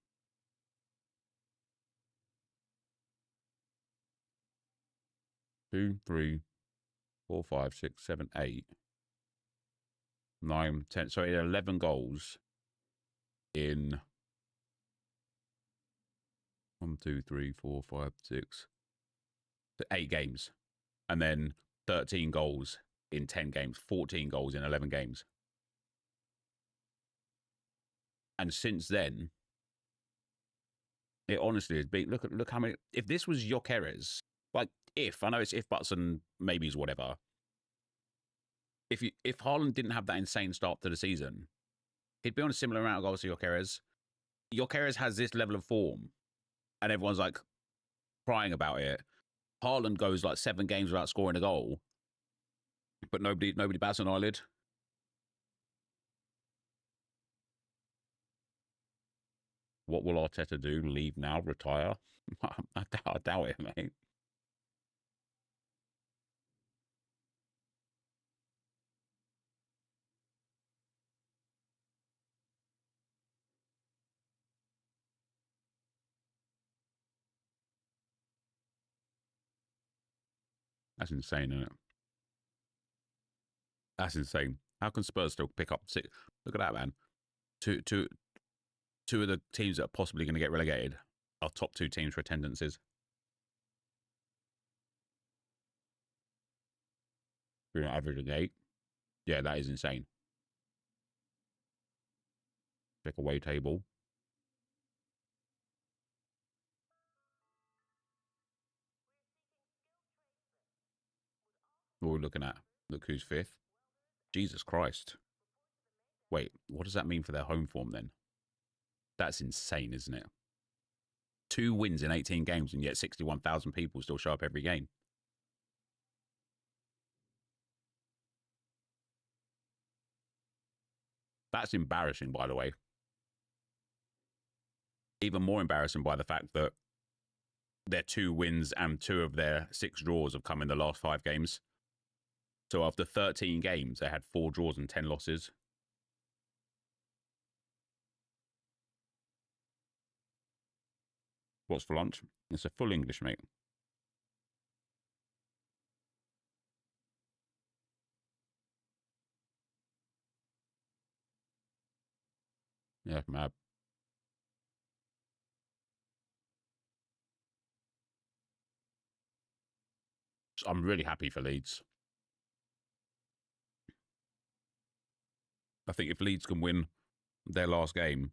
2, 3, 4, 5, 6, 7, 8, 9, 10. So he had 11 goals in 1, 2, 3, 4, 5, 6, 8 games. And then 13 goals in 10 games, 14 goals in 11 games. And since then, it honestly has been, look how many, if this was Gyökeres, like I know it's if, buts and maybes, whatever. If Haaland didn't have that insane start to the season, he'd be on a similar amount of goals to Gyökeres. Gyökeres has this level of form and everyone's like crying about it. Haaland goes like 7 games without scoring a goal, but nobody bats an eyelid. What will Arteta do? Leave now? Retire? I doubt it, mate. That's insane, isn't it? That's insane. How can Spurs still pick up 6? Look at that, man. Two of the teams that are possibly going to get relegated are top 2 teams for attendances. We're averaging 8. Yeah, that is insane. Check away table. What are we looking at? Look who's 5th. Jesus Christ. Wait, what does that mean for their home form then? That's insane, isn't it? 2 wins in 18 games and yet 61,000 people still show up every game. That's embarrassing, by the way. Even more embarrassing by the fact that their 2 wins and 2 of their 6 draws have come in the last 5 games. So after 13 games, they had 4 draws and 10 losses. What's for lunch? It's a full English, mate. Yeah, mad. I'm really happy for Leeds. I think if Leeds can win their last game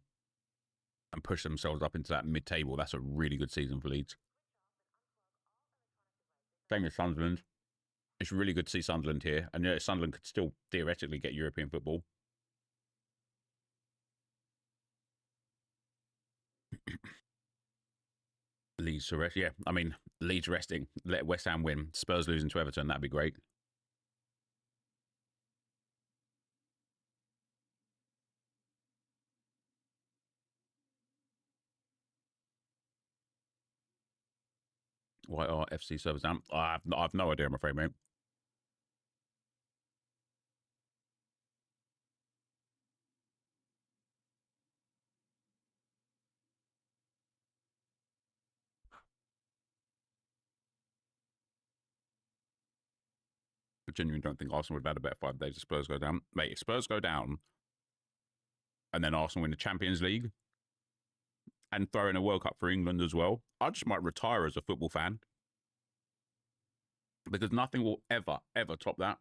and push themselves up into that mid-table, that's a really good season for Leeds. Same as Sunderland. It's really good to see Sunderland here. And yeah, Sunderland could still theoretically get European football. Leeds to rest. Yeah, I mean, Leeds resting. Let West Ham win. Spurs losing to Everton. That'd be great. Why are FC servers down? I've no idea, I'm afraid, mate. I genuinely don't think Arsenal would have had a better 5 days if Spurs go down. Mate, if Spurs go down and then Arsenal win the Champions League and throw in a World Cup for England as well, I just might retire as a football fan. Because nothing will ever, ever top that.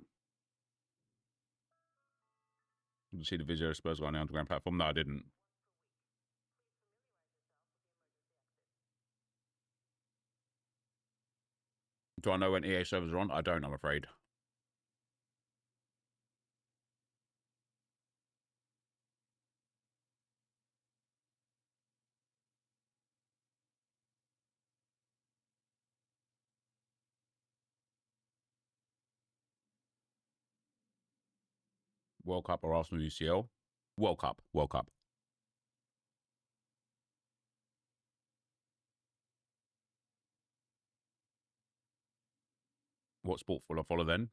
Did you see the video of Spurs going on the underground platform? No, I didn't. Do I know when EA servers are on? I don't, I'm afraid. World Cup or Arsenal UCL? World Cup. World Cup. What sport will I follow then?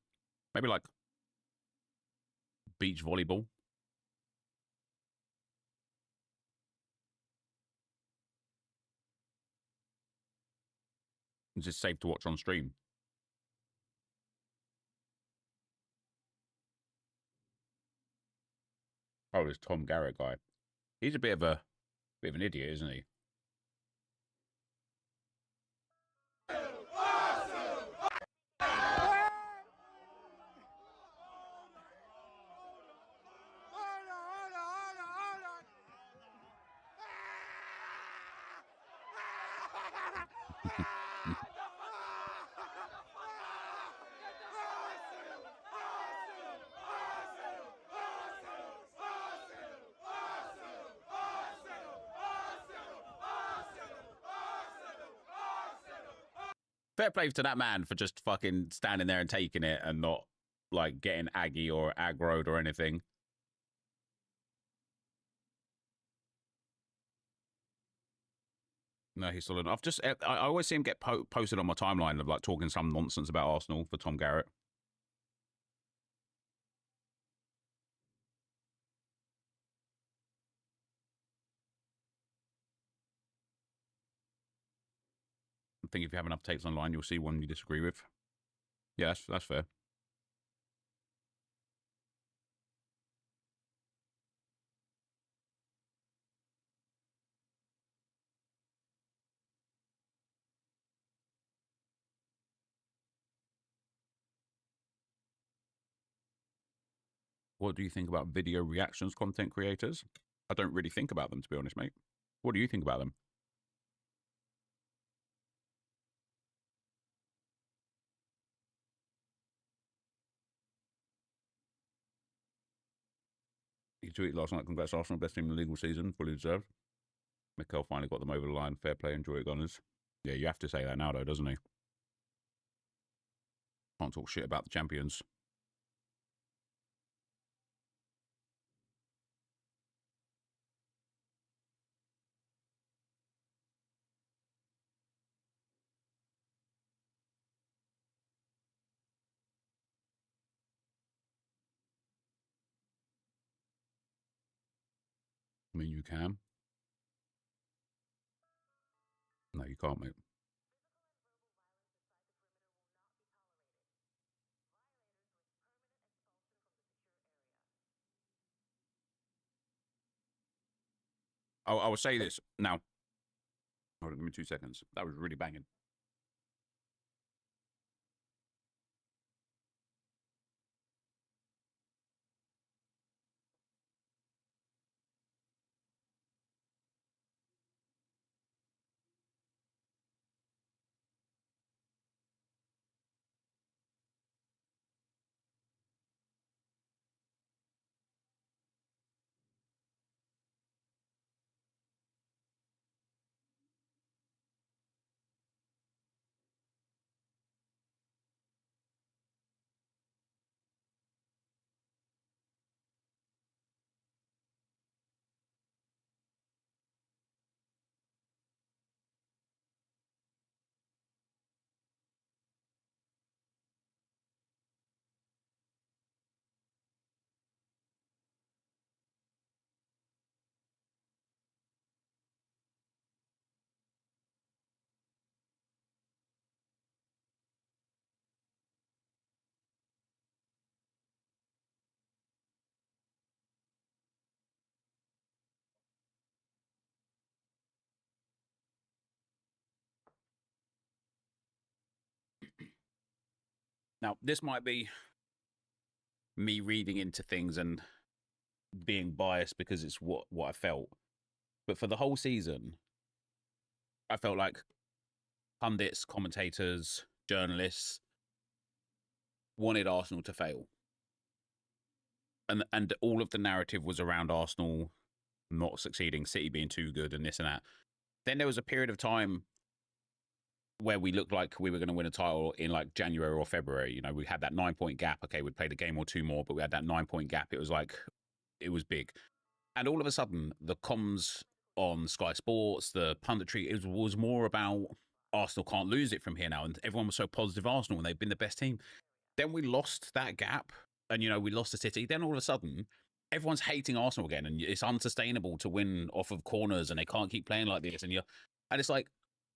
Maybe like beach volleyball. Is it safe to watch on stream? Oh, this Tom Garrett guy. He's a bit of an idiot, isn't he? Fair play to that man for just fucking standing there and taking it and not like getting aggy or aggroed or anything. No, he's still. I've just. I always see him get posted on my timeline of like talking some nonsense about Arsenal for Tom Garrett. I think if you have enough takes online, you'll see one you disagree with. Yeah, that's fair. What do you think about video reactions content creators? I don't really think about them, to be honest, mate. What do you think about them? He tweeted last night, congrats Arsenal, best team in the legal season, fully deserved. Mikel finally got them over the line. Fair play, enjoy it, Gunners. Yeah, you have to say that now, though, doesn't he? Can't talk shit about the champions. I mean, you can. No, you can't, mate. I will say this now. Hold on, give me 2 seconds. That was really banging. Now, this might be me reading into things and being biased because it's what I felt. But for the whole season, I felt like pundits, commentators, journalists wanted Arsenal to fail. And all of the narrative was around Arsenal not succeeding, City being too good and this and that. Then there was a period of time where we looked like we were going to win a title in like January or February. You know, we had that 9-point gap. Okay, we'd played a game or two more, but we had that 9-point gap. It was like, it was big. And all of a sudden, the comms on Sky Sports, the punditry, it was more about Arsenal can't lose it from here now. And everyone was so positive Arsenal and they've been the best team. Then we lost that gap and, you know, we lost to City. Then all of a sudden, everyone's hating Arsenal again and it's unsustainable to win off of corners and they can't keep playing like this. And it's like,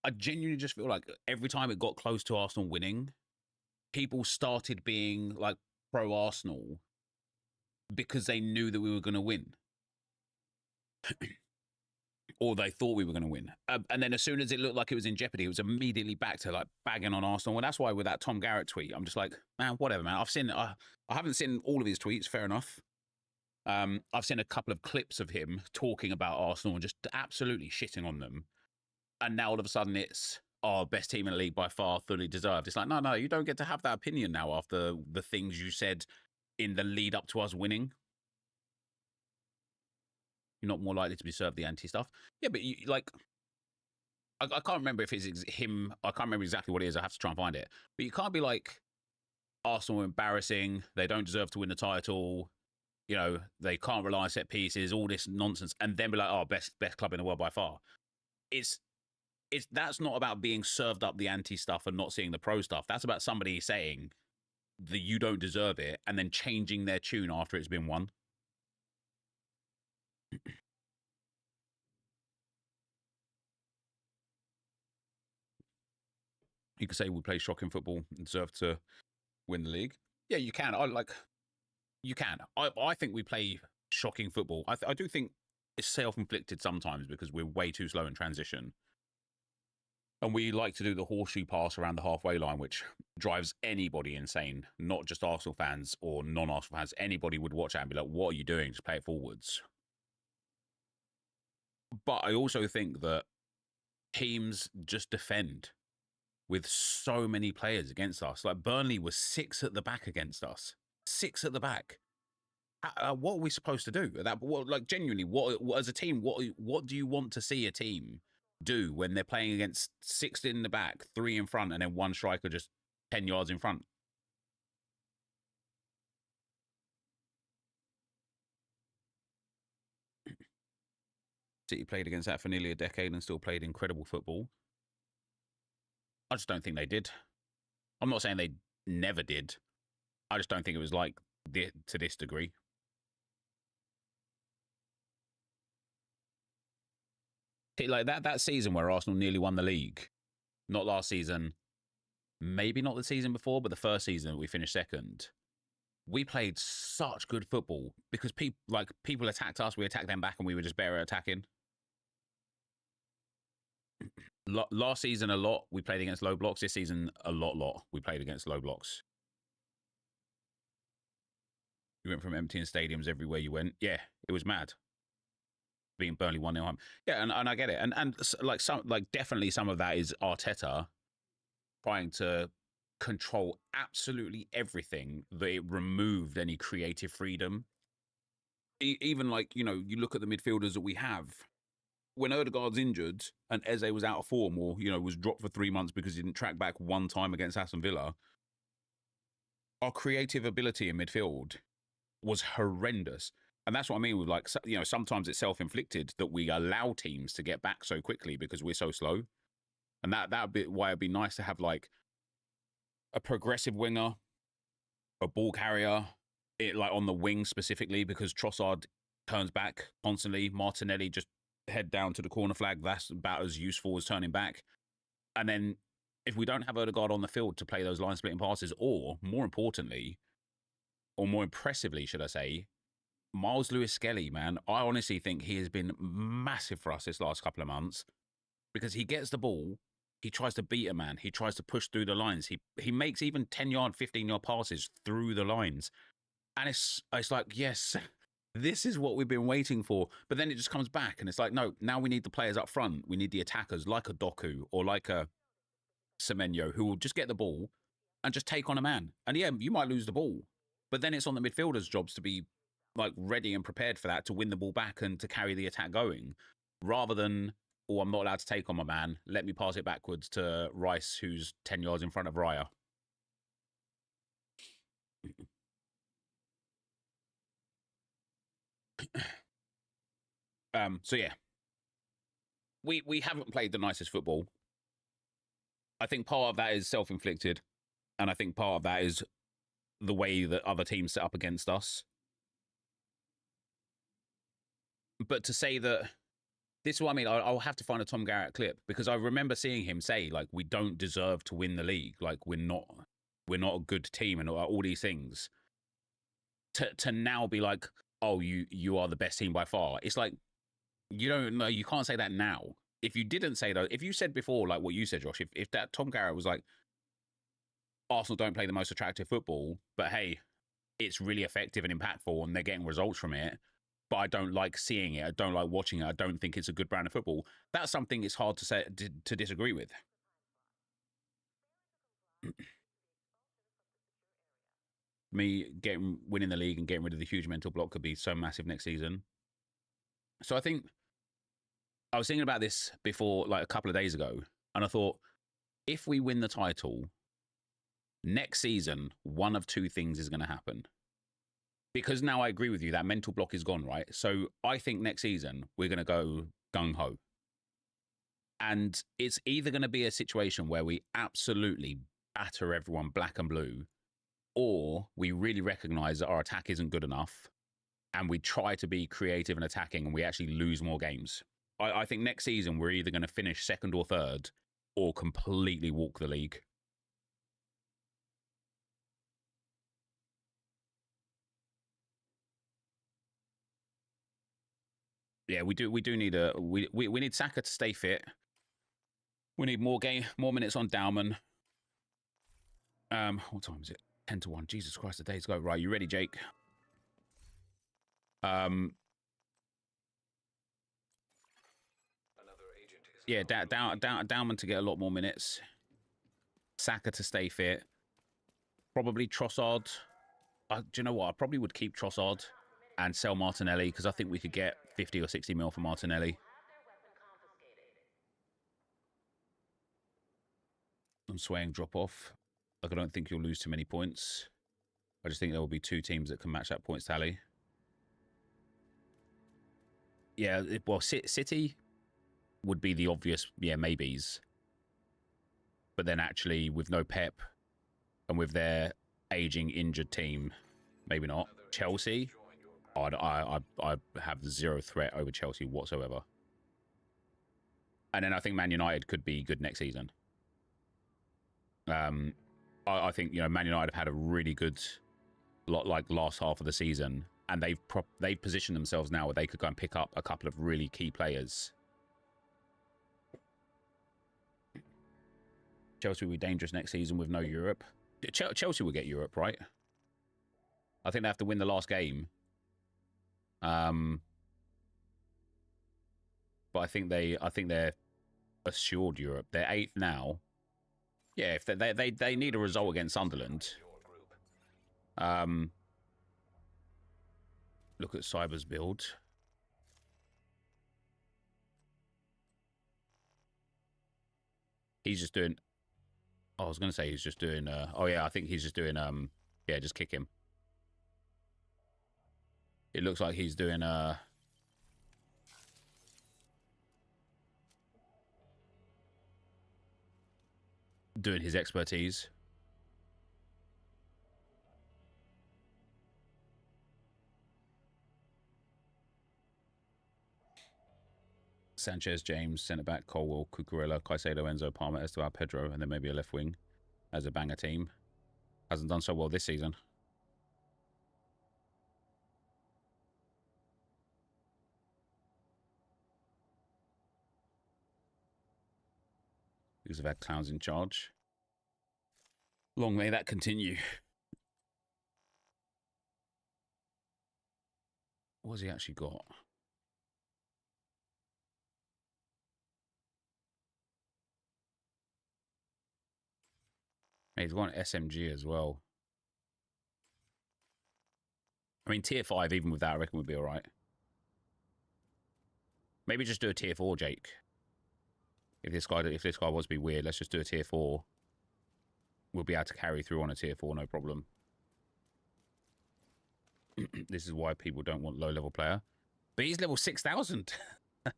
I genuinely just feel like every time it got close to Arsenal winning, people started being like pro Arsenal because they knew that we were going to win. Or they thought we were going to win. And then as soon as it looked like it was in jeopardy, it was immediately back to like bagging on Arsenal. And that's why with that Tom Garrett tweet, I'm just like, man, whatever, man. I haven't seen all of his tweets, fair enough. I've seen a couple of clips of him talking about Arsenal and just absolutely shitting on them. And now all of a sudden it's our best team in the league by far, fully deserved. It's like, no, you don't get to have that opinion now after the things you said in the lead up to us winning. You're not more likely to be served the anti stuff. Yeah, but you, like, I can't remember if it's him. I can't remember exactly what it is. I have to try and find it. But you can't be like, Arsenal are embarrassing. They don't deserve to win the title. You know, they can't rely on set pieces, all this nonsense. And then be like, oh, best club in the world by far. That's not about being served up the anti stuff and not seeing the pro stuff. That's about somebody saying that you don't deserve it and then changing their tune after it's been won. You could say we play shocking football and deserve to win the league. Yeah, you can. You can. I think we play shocking football. I do think it's self-inflicted sometimes because we're way too slow in transition. And we like to do the horseshoe pass around the halfway line, which drives anybody insane, not just Arsenal fans or non-Arsenal fans. Anybody would watch that and be like, what are you doing? Just play it forwards. But I also think that teams just defend with so many players against us. Like Burnley was 6 at the back against us. 6 at the back. What are we supposed to do? Like genuinely, what as a team, what do you want to see a team do when they're playing against 6 in the back, 3 in front, and then 1 striker just 10 yards in front? City played against that for nearly a decade and still played incredible football. I just don't think they did. I'm not saying they never did. I just don't think it was like to this degree. Like that season where Arsenal nearly won the league, not last season, maybe not the season before, but the first season we finished second. We played such good football because people attacked us, we attacked them back, and we were just better at attacking. Last season a lot we played against low blocks. This season a lot we played against low blocks. You went from emptying stadiums everywhere you went. Yeah, it was mad. Being Burnley 1-0 home. Yeah, and I get it. And definitely some of that is Arteta trying to control absolutely everything, that it removed any creative freedom. Even you look at the midfielders that we have. When Odegaard's injured and Eze was out of form, or was dropped for 3 months because he didn't track back one time against Aston Villa, our creative ability in midfield was horrendous. And that's what I mean with sometimes it's self-inflicted that we allow teams to get back so quickly because we're so slow. And that'd be why it'd be nice to have a progressive winger, a ball carrier, on the wing specifically, because Trossard turns back constantly. Martinelli just head down to the corner flag. That's about as useful as turning back. And then if we don't have Odegaard on the field to play those line splitting passes, or more importantly, or more impressively, should I say, Miles Lewis-Skelly, man, I honestly think he has been massive for us this last couple of months, because he gets the ball, he tries to beat a man, he tries to push through the lines, he makes even 10-yard, 15-yard passes through the lines. And it's like, yes, this is what we've been waiting for. But then it just comes back and it's like, no, now we need the players up front. We need the attackers like a Doku or like a Semenyo, who will just get the ball and just take on a man. And yeah, you might lose the ball, but then it's on the midfielders' jobs to be ready and prepared for that, to win the ball back and to carry the attack going, rather than, oh, I'm not allowed to take on my man, let me pass it backwards to Rice, who's 10 yards in front of Raya. So yeah, we haven't played the nicest football. I think part of that is self-inflicted, and I think part of that is the way that other teams set up against us. But to say that, this is what I mean, I'll have to find a Tom Garrett clip, because I remember seeing him say, we don't deserve to win the league, we're not a good team, and all these things. To now be like, oh, you are the best team by far. It's like, you don't know, you can't say that now. If you didn't say that, if you said before, what you said, Josh, if that Tom Garrett was like, Arsenal don't play the most attractive football, but hey, it's really effective and impactful and they're getting results from it, but I don't like seeing it, I don't like watching it, I don't think it's a good brand of football, that's something it's hard to say to disagree with. Me winning the league and getting rid of the huge mental block could be so massive next season. So I think I was thinking about this before, a couple of days ago, and I thought, if we win the title next season, one of two things is going to happen. Because now I agree with you, that mental block is gone, right? So I think next season we're going to go gung-ho. And it's either going to be a situation where we absolutely batter everyone black and blue, or we really recognize that our attack isn't good enough and we try to be creative and attacking and we actually lose more games. I think next season we're either going to finish second or third or completely walk the league. Yeah, we do need we need Saka to stay fit. We need more minutes on Dowman. What time is it? 10-1. Jesus Christ, the days go. Right, you ready, Jake? Yeah, Dowman to get a lot more minutes. Saka to stay fit. Probably Trossard. Do you know what? I probably would keep Trossard and sell Martinelli, because I think we could get 50 or 60 mil for Martinelli. I'm swaying drop off. I don't think you'll lose too many points. I just think there will be two teams that can match that points tally. Yeah, well, City would be the obvious, maybes. But then actually, with no Pep and with their aging, injured team, maybe not. Chelsea, I have zero threat over Chelsea whatsoever. And then I think Man United could be good next season. I think, you know, Man United have had a really good like last half of the season, and they've positioned themselves now where they could go and pick up a couple of really key players. Chelsea will be dangerous next season with no Europe. Chelsea will get Europe, right? I think they have to win the last game. But I think they're assured Europe. They're 8th now. Yeah, if they need a result against Sunderland. Look at Cyber's build. He's just doing. Oh, I was going to say he's just doing. Oh yeah, I think he's just doing. Yeah, just kick him. It looks like he's doing. Doing his expertise. Sanchez, James, centre-back, Colwell, Cucurella, Caicedo, Enzo, Palmer, Esteban, Pedro, and then maybe a left wing as a banger team. Hasn't done so well this season. Because they've had clowns in charge. Long may that continue. What's he actually got? He's got an SMG as well. I mean, tier 5, even with that, I reckon would be all right. Maybe just do a tier 4, Jake. If this guy wants to be weird, let's just do a tier 4. We'll be able to carry through on a tier 4, no problem. This is why people don't want low-level player. But he's level 6,000. I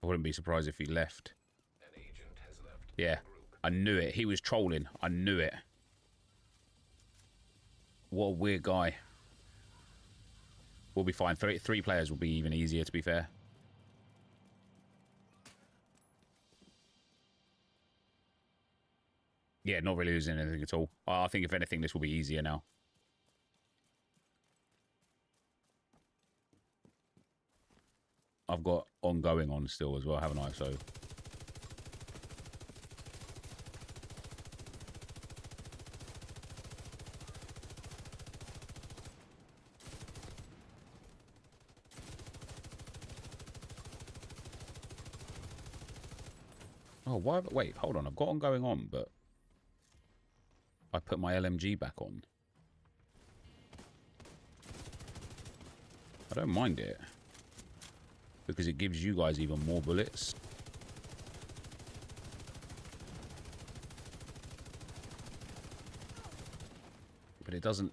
wouldn't be surprised if he left. An agent has left. Yeah, I knew it. He was trolling. I knew it. What a weird guy. We'll be fine. Three players will be even easier, to be fair. Yeah, not really losing anything at all. I think, if anything, this will be easier now. I've got ongoing on still as well, haven't I? So... Oh, why? Wait, hold on. I've got ongoing on, but... I put my LMG back on. I don't mind it. Because it gives you guys even more bullets. But it doesn't...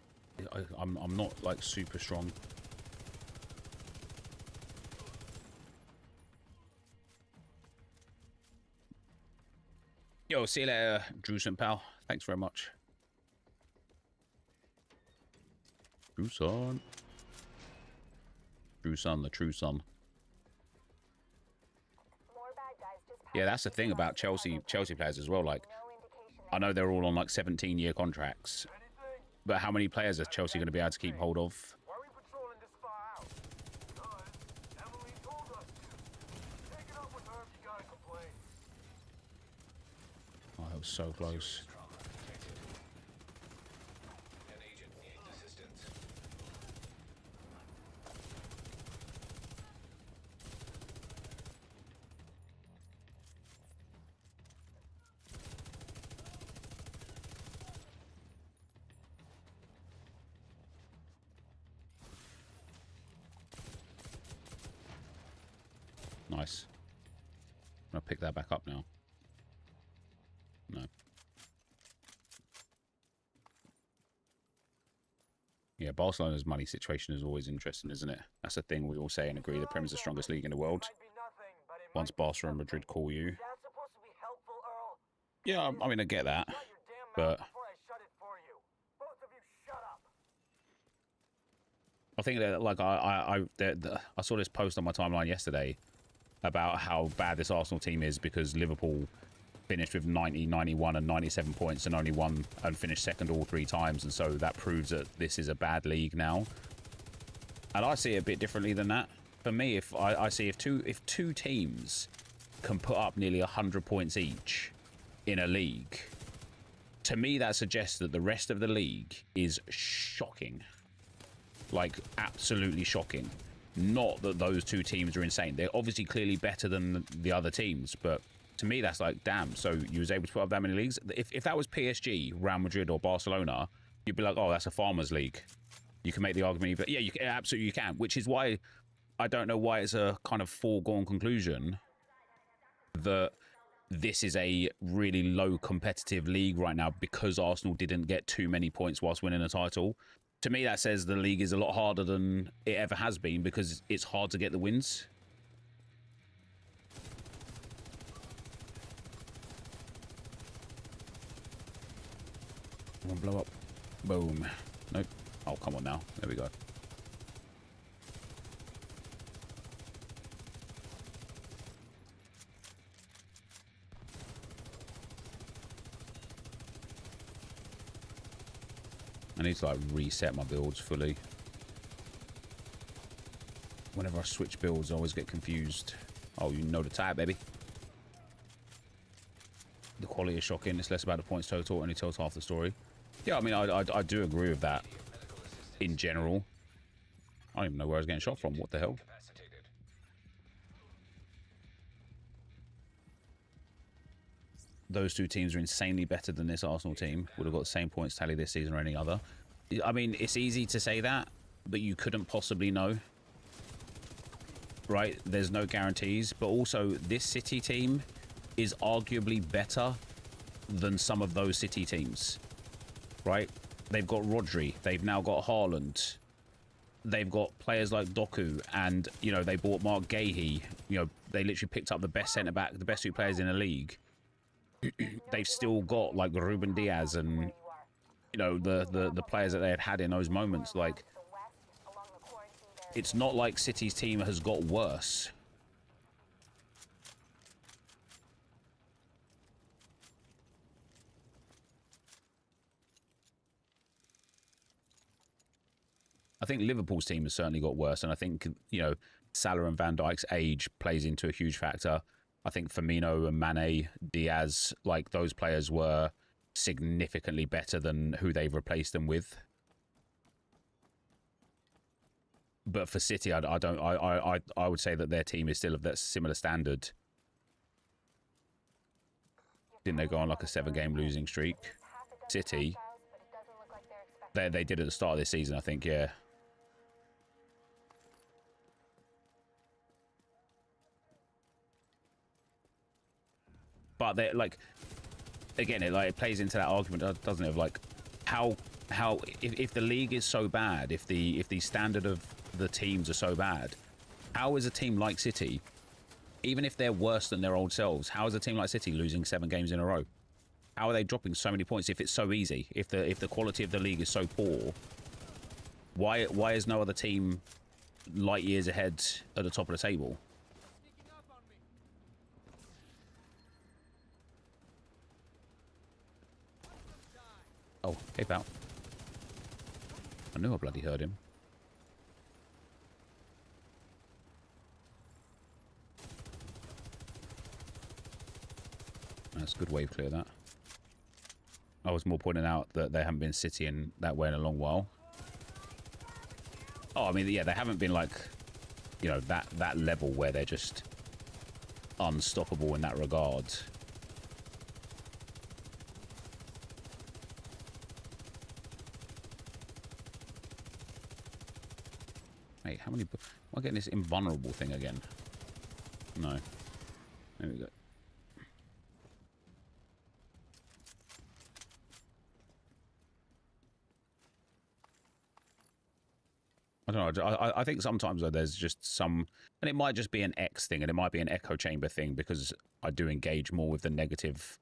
I'm not, like, super strong. Yo, see you later, Drewson, pal. Thanks very much. Drewson. Drewson, the true son. Yeah, that's the thing about Chelsea players as well. Like, I know they're all on like 17-year contracts, but how many players is Chelsea going to be able to keep hold of? Why are we patrolling this far out? Because Emily told us to. Take it up with her if you gotta complain. Oh, that was so close. An agent needs assistance. Nice. I'm going to pick that back up now. No. Yeah, Barcelona's money situation is always interesting, isn't it? That's the thing we all say and agree. The Prem is the strongest league in the world. Might be nothing, but it Once might be Barca and something. Madrid call you. Is that supposed to be helpful, Earl? Yeah, I mean, I get that. Shut your damn But mouth before I shut it for you. Both of you I think that like I saw this post on my timeline yesterday about how bad this Arsenal team is because Liverpool finished with 90, 91 and 97 points and only won and finished second all 3 times, and so that proves that this is a bad league now. And I see it a bit differently than that. For me, if I see if two teams can put up nearly 100 points each in a league, to me that suggests that the rest of the league is shocking. Like, absolutely shocking. Not that those two teams are insane. They're obviously clearly better than the other teams, but to me that's like, damn, so you was able to put up that many leagues? If that was PSG, Real Madrid or Barcelona, you'd be like, oh, that's a farmers league. You can make the argument, but yeah, you can, absolutely you can, which is why I don't know why it's a kind of foregone conclusion that this is a really low competitive league right now because Arsenal didn't get too many points whilst winning a title. To me, that says the league is a lot harder than it ever has been because it's hard to get the wins. One blow up. Boom. Nope. Oh, come on now. There we go. I need to like reset my builds fully. Whenever I switch builds, I always get confused. Oh, you know the type, baby. The quality is shocking. It's less about the points total. It only tells half the story. Yeah, I mean, I do agree with that in general. I don't even know where I was getting shot from. What the hell? Those two teams are insanely better than this Arsenal team. Would have got the same points tally this season or any other. I mean, it's easy to say that, but you couldn't possibly know. Right? There's no guarantees. But also, this City team is arguably better than some of those City teams. Right? They've got Rodri. They've now got Haaland. They've got players like Doku, and, you know, they bought Mark Gahey. You know, they literally picked up the best centre-back, the best 2 players in the league. They've still got like Ruben Diaz and, you know, the players that they had in those moments. Like, it's not like City's team has got worse. I think Liverpool's team has certainly got worse, and I think, you know, Salah and Van Dijk's age plays into a huge factor. I think Firmino and Mane, Diaz, like those players were significantly better than who they've replaced them with. But for City, I would say that their team is still of that similar standard. Didn't they go on like a 7-game losing streak? City, they did at the start of this season, I think, yeah. But they're like, again, it plays into that argument, doesn't it? Of like, how if the league is so bad, if the standard of the teams are so bad, how is a team like City, even if they're worse than their old selves, how is a team like City losing 7 games in a row? How are they dropping so many points if it's so easy? If the quality of the league is so poor, why is no other team light years ahead at the top of the table? Oh, hey, pal. I knew I bloody heard him. That's a good wave clear, that. I was more pointing out that they haven't been City in that way in a long while. Oh, I mean, yeah, they haven't been like, you know, that level where they're just unstoppable in that regard. Wait, how many... Am I getting this invulnerable thing again? No. There we go. I don't know. I think sometimes though, there's just some... And it might just be an X thing, and it might be an echo chamber thing, because I do engage more with the negative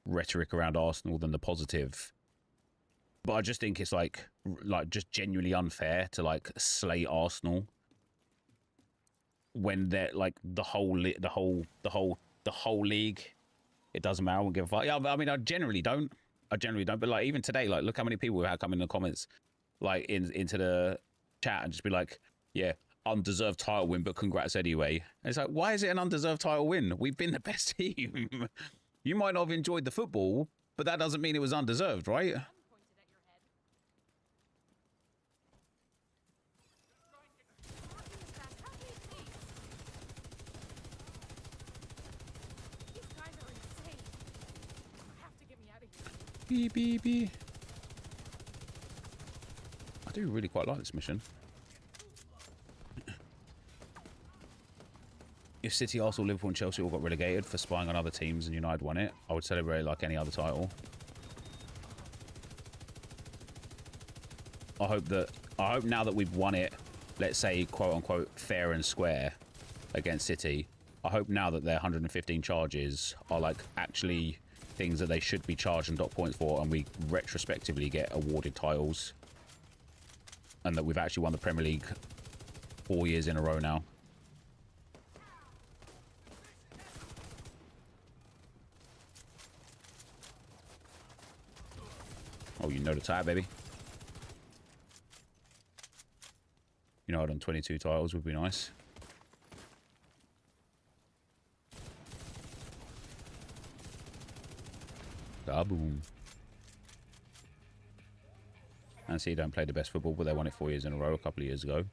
rhetoric around Arsenal than the positive. But I just think it's like just genuinely unfair to like slay Arsenal when they're like the whole league. It doesn't matter. I won't give a fuck. Yeah, I mean, I generally don't. But like even today, like look how many people have come in the comments, like into the chat and just be like, yeah, undeserved title win, but congrats anyway. And it's like, why is it an undeserved title win? We've been the best team. You might not have enjoyed the football, but that doesn't mean it was undeserved, right? Pointed at your head. How can you see? These guys are insane. You have to get me out of here. Beep, beep, beep. I do really quite like this mission. If City, Arsenal, Liverpool and Chelsea all got relegated for spying on other teams and United won it, I would celebrate like any other title. I hope now that we've won it, let's say quote unquote fair and square against City, I hope now that their 115 charges are like actually things that they should be charged and dock points for, and we retrospectively get awarded titles, and that we've actually won the Premier League 4 years in a row now. Oh, you know the type, baby. You know, I'd done 22 titles would be nice. Kaboom. And see, don't play the best football, but they won it 4 years in a row a couple of years ago.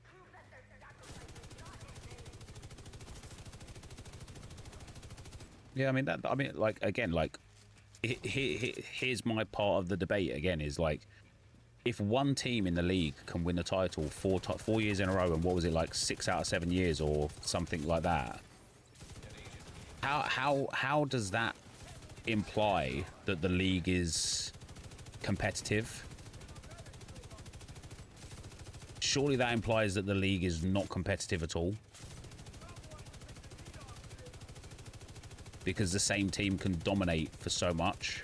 Yeah, I mean, like, again, like, here's my part of the debate again is like, if one team in the league can win the title 4 years in a row, and what was it, like 6 out of 7 years or something like that, how does that imply that the league is competitive? Surely that implies that the league is not competitive at all, because the same team can dominate for so much,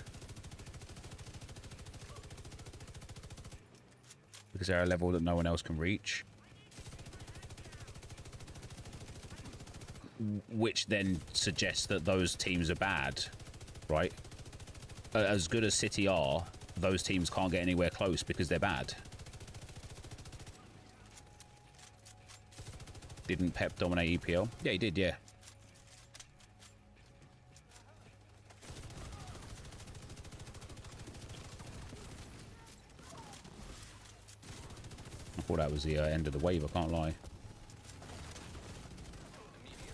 because they're at a level that no one else can reach, which then suggests that those teams are bad, right? As good as City are, those teams can't get anywhere close because they're bad. Didn't Pep dominate EPL? Yeah, he did, yeah. I thought that was the end of the wave, I can't lie. Immediate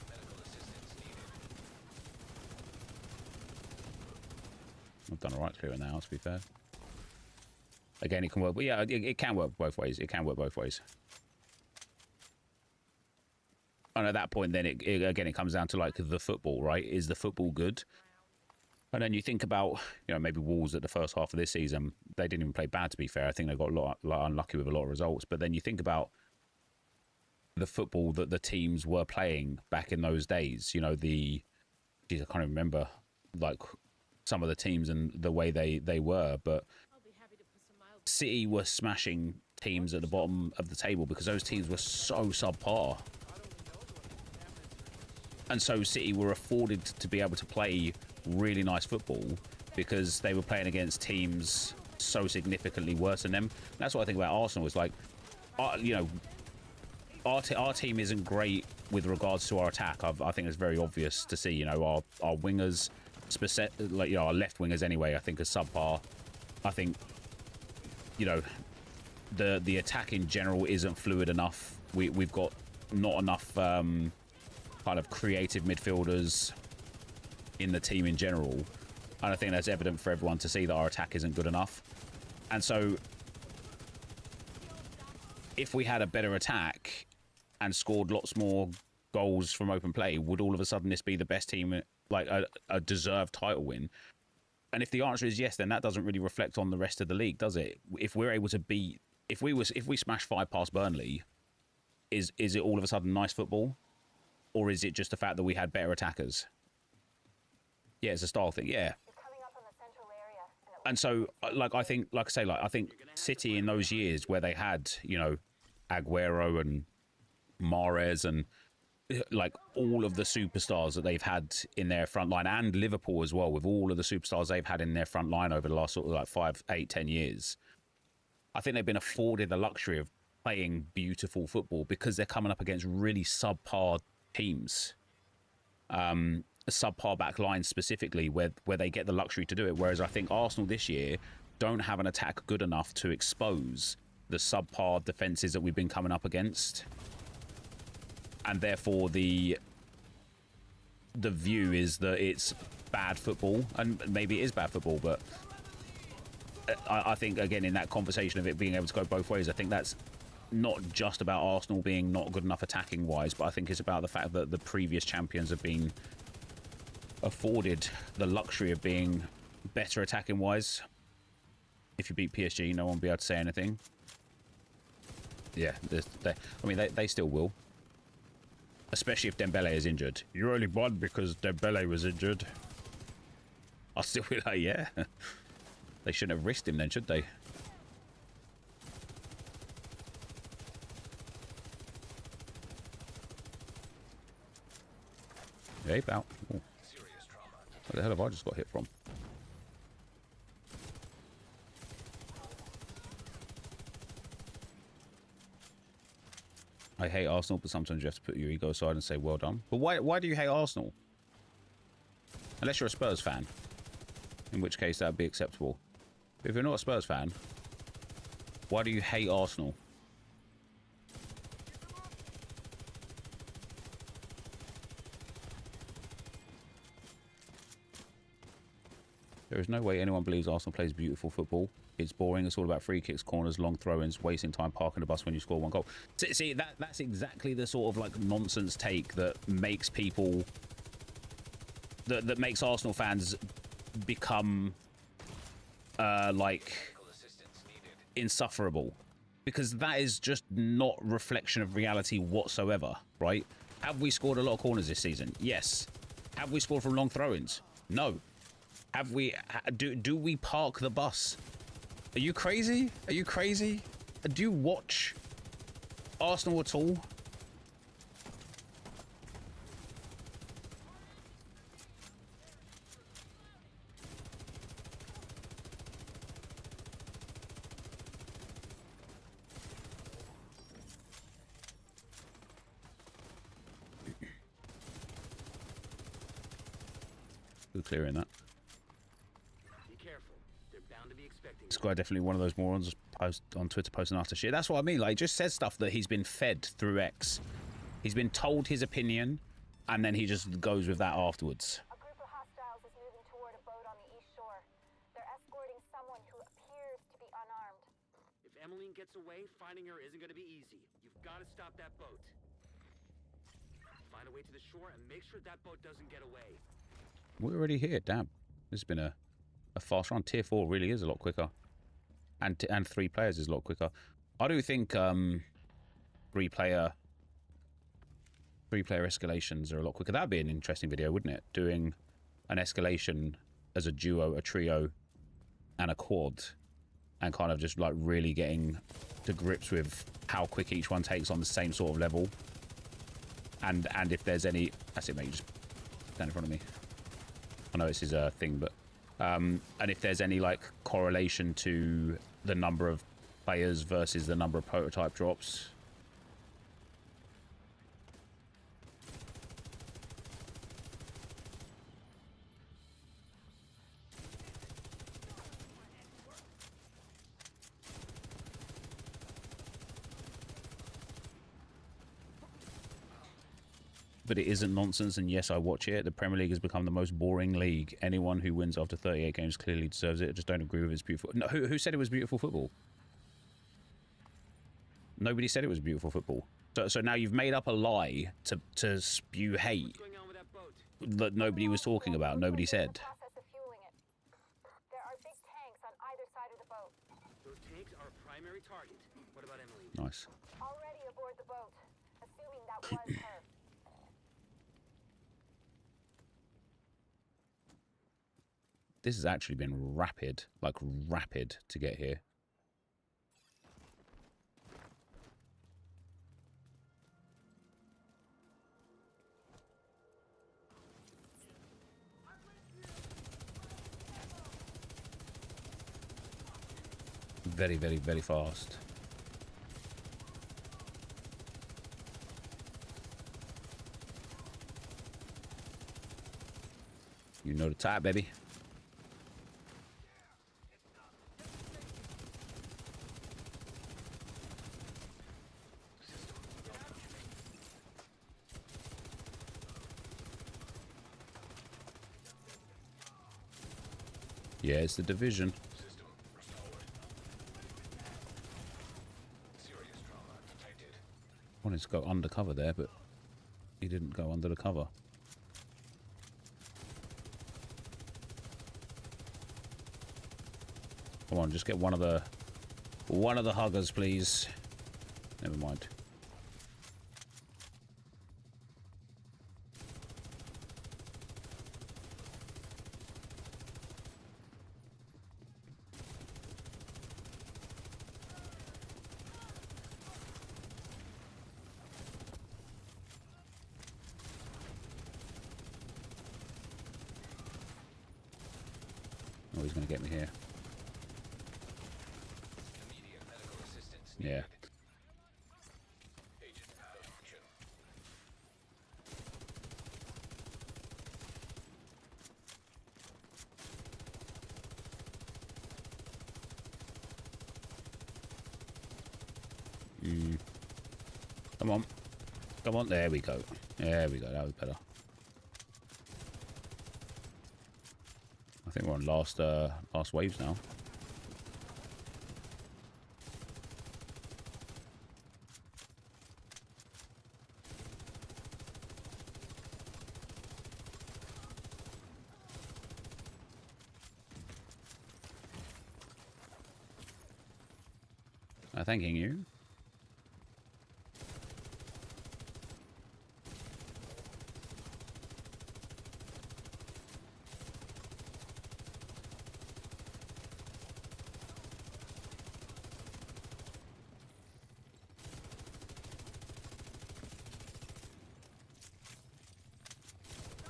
medical assistance needed. I've done alright clearing that out, to be fair. Again, it can work, but yeah, it can work both ways. It can work both ways. And at that point, then it comes down to like the football, right? Is the football good? And then you think about, you know, maybe Wolves at the first half of this season, they didn't even play bad, to be fair. I think they got a lot unlucky with a lot of results. But then you think about the football that the teams were playing back in those days. You know, geez, I can't even remember like some of the teams and the way they were. But I'll be happy to put some miles. City were smashing teams at the bottom of the table because those teams were so subpar. And so City were afforded to be able to play really nice football because they were playing against teams so significantly worse than them. And that's what I think about Arsenal. Is like, you know, our team isn't great with regards to our attack. I think it's very obvious to see. You know, our wingers, like, you know, our left wingers anyway, I think are subpar. I think, you know, the attack in general isn't fluid enough. We've got not enough kind of creative midfielders in the team in general, and I think that's evident for everyone to see that our attack isn't good enough. And so if we had a better attack and scored lots more goals from open play, would all of a sudden this be the best team, like a deserved title win? And if the answer is yes, then that doesn't really reflect on the rest of the league, does it? If we're able to beat, if we smash 5 past Burnley, is it all of a sudden nice football? Or is it just the fact that we had better attackers? Yeah, it's a style thing, yeah. And so, like, I think, like I say, like, I think City in those years where they had, you know, Aguero and Mahrez and like all of the superstars that they've had in their front line, and Liverpool as well, with all of the superstars they've had in their front line over the last sort of like 5, 8, 10 years. I think they've been afforded the luxury of playing beautiful football because they're coming up against really subpar teams. Subpar back lines specifically where they get the luxury to do it, whereas I think Arsenal this year don't have an attack good enough to expose the subpar defenses that we've been coming up against, and therefore the view is that it's bad football, and maybe it is bad football, but I think again in that conversation of it being able to go both ways, I think that's not just about Arsenal being not good enough attacking wise, but I think it's about the fact that the previous champions have been afforded the luxury of being better attacking wise. If you beat PSG, no one will be able to say anything. Yeah, I mean, they still will. Especially if Dembele is injured. You only won because Dembele was injured. I'll still be like, yeah. They shouldn't have risked him then, should they? Yeah, out. Where the hell have I just got hit from? I hate Arsenal, but sometimes you have to put your ego aside and say, well done. But why do you hate Arsenal? Unless you're a Spurs fan. In which case, that would be acceptable. But if you're not a Spurs fan, why do you hate Arsenal? There is no way anyone believes Arsenal plays beautiful football. It's boring. It's all about free kicks, corners, long throw-ins, wasting time parking the bus when you score one goal. See, that's exactly the sort of like nonsense take that makes people... That makes Arsenal fans become like insufferable. Because that is just not reflection of reality whatsoever, right? Have we scored a lot of corners this season? Yes. Have we scored from long throw-ins? No. Have we... Do we park the bus? Are you crazy? Are you crazy? Do you watch Arsenal at all? Who's clearing that? This guy definitely one of those morons post on Twitter posting after shit. That's what I mean. Like, just says stuff that he's been fed through X. He's been told his opinion, and then he just goes with that afterwards. A group of hostiles is moving toward a boat on the east shore. They're escorting someone who appears to be unarmed. If Emmeline gets away, finding her isn't going to be easy. You've got to stop that boat. Find a way to the shore and make sure that boat doesn't get away. We're already here. Damn. This has been a fast run. Tier 4 really is a lot quicker. And 3 players is a lot quicker. I do think 3-player escalations are a lot quicker. That'd be an interesting video, wouldn't it? Doing an escalation as a duo, a trio, and a quad, and kind of just like really getting to grips with how quick each one takes on the same sort of level. And if there's any... That's it, mate. You just stand in front of me. I know this is a thing, but... and if there's any like correlation to the number of players versus the number of prototype drops. But it isn't nonsense, and yes, I watch it. The Premier League has become the most boring league. Anyone who wins after 38 games clearly deserves it. I just don't agree with its beautiful... No, who said it was beautiful football? Nobody said it was beautiful football. So now you've made up a lie to spew hate that nobody was talking about, nobody said. There are big tanks on either side of the boat. Those tanks are a primary target. What about Emily? Nice. Already aboard the boat, assuming that was her. this has actually been rapid, like rapid to get here. Very, very, very fast. You know the type, baby. Yeah, it's the division. System restored. Serious trauma detected. Wanted to go undercover there, but he didn't go under the cover. Come on, just get one of the huggers, please. Never mind. Oh, he's going to get me here. Immediate medical assistance Yeah. needed. Agent out of action. Come on. Come on. There we go. There we go. That was better. I think we're on last waves now. Thanking you.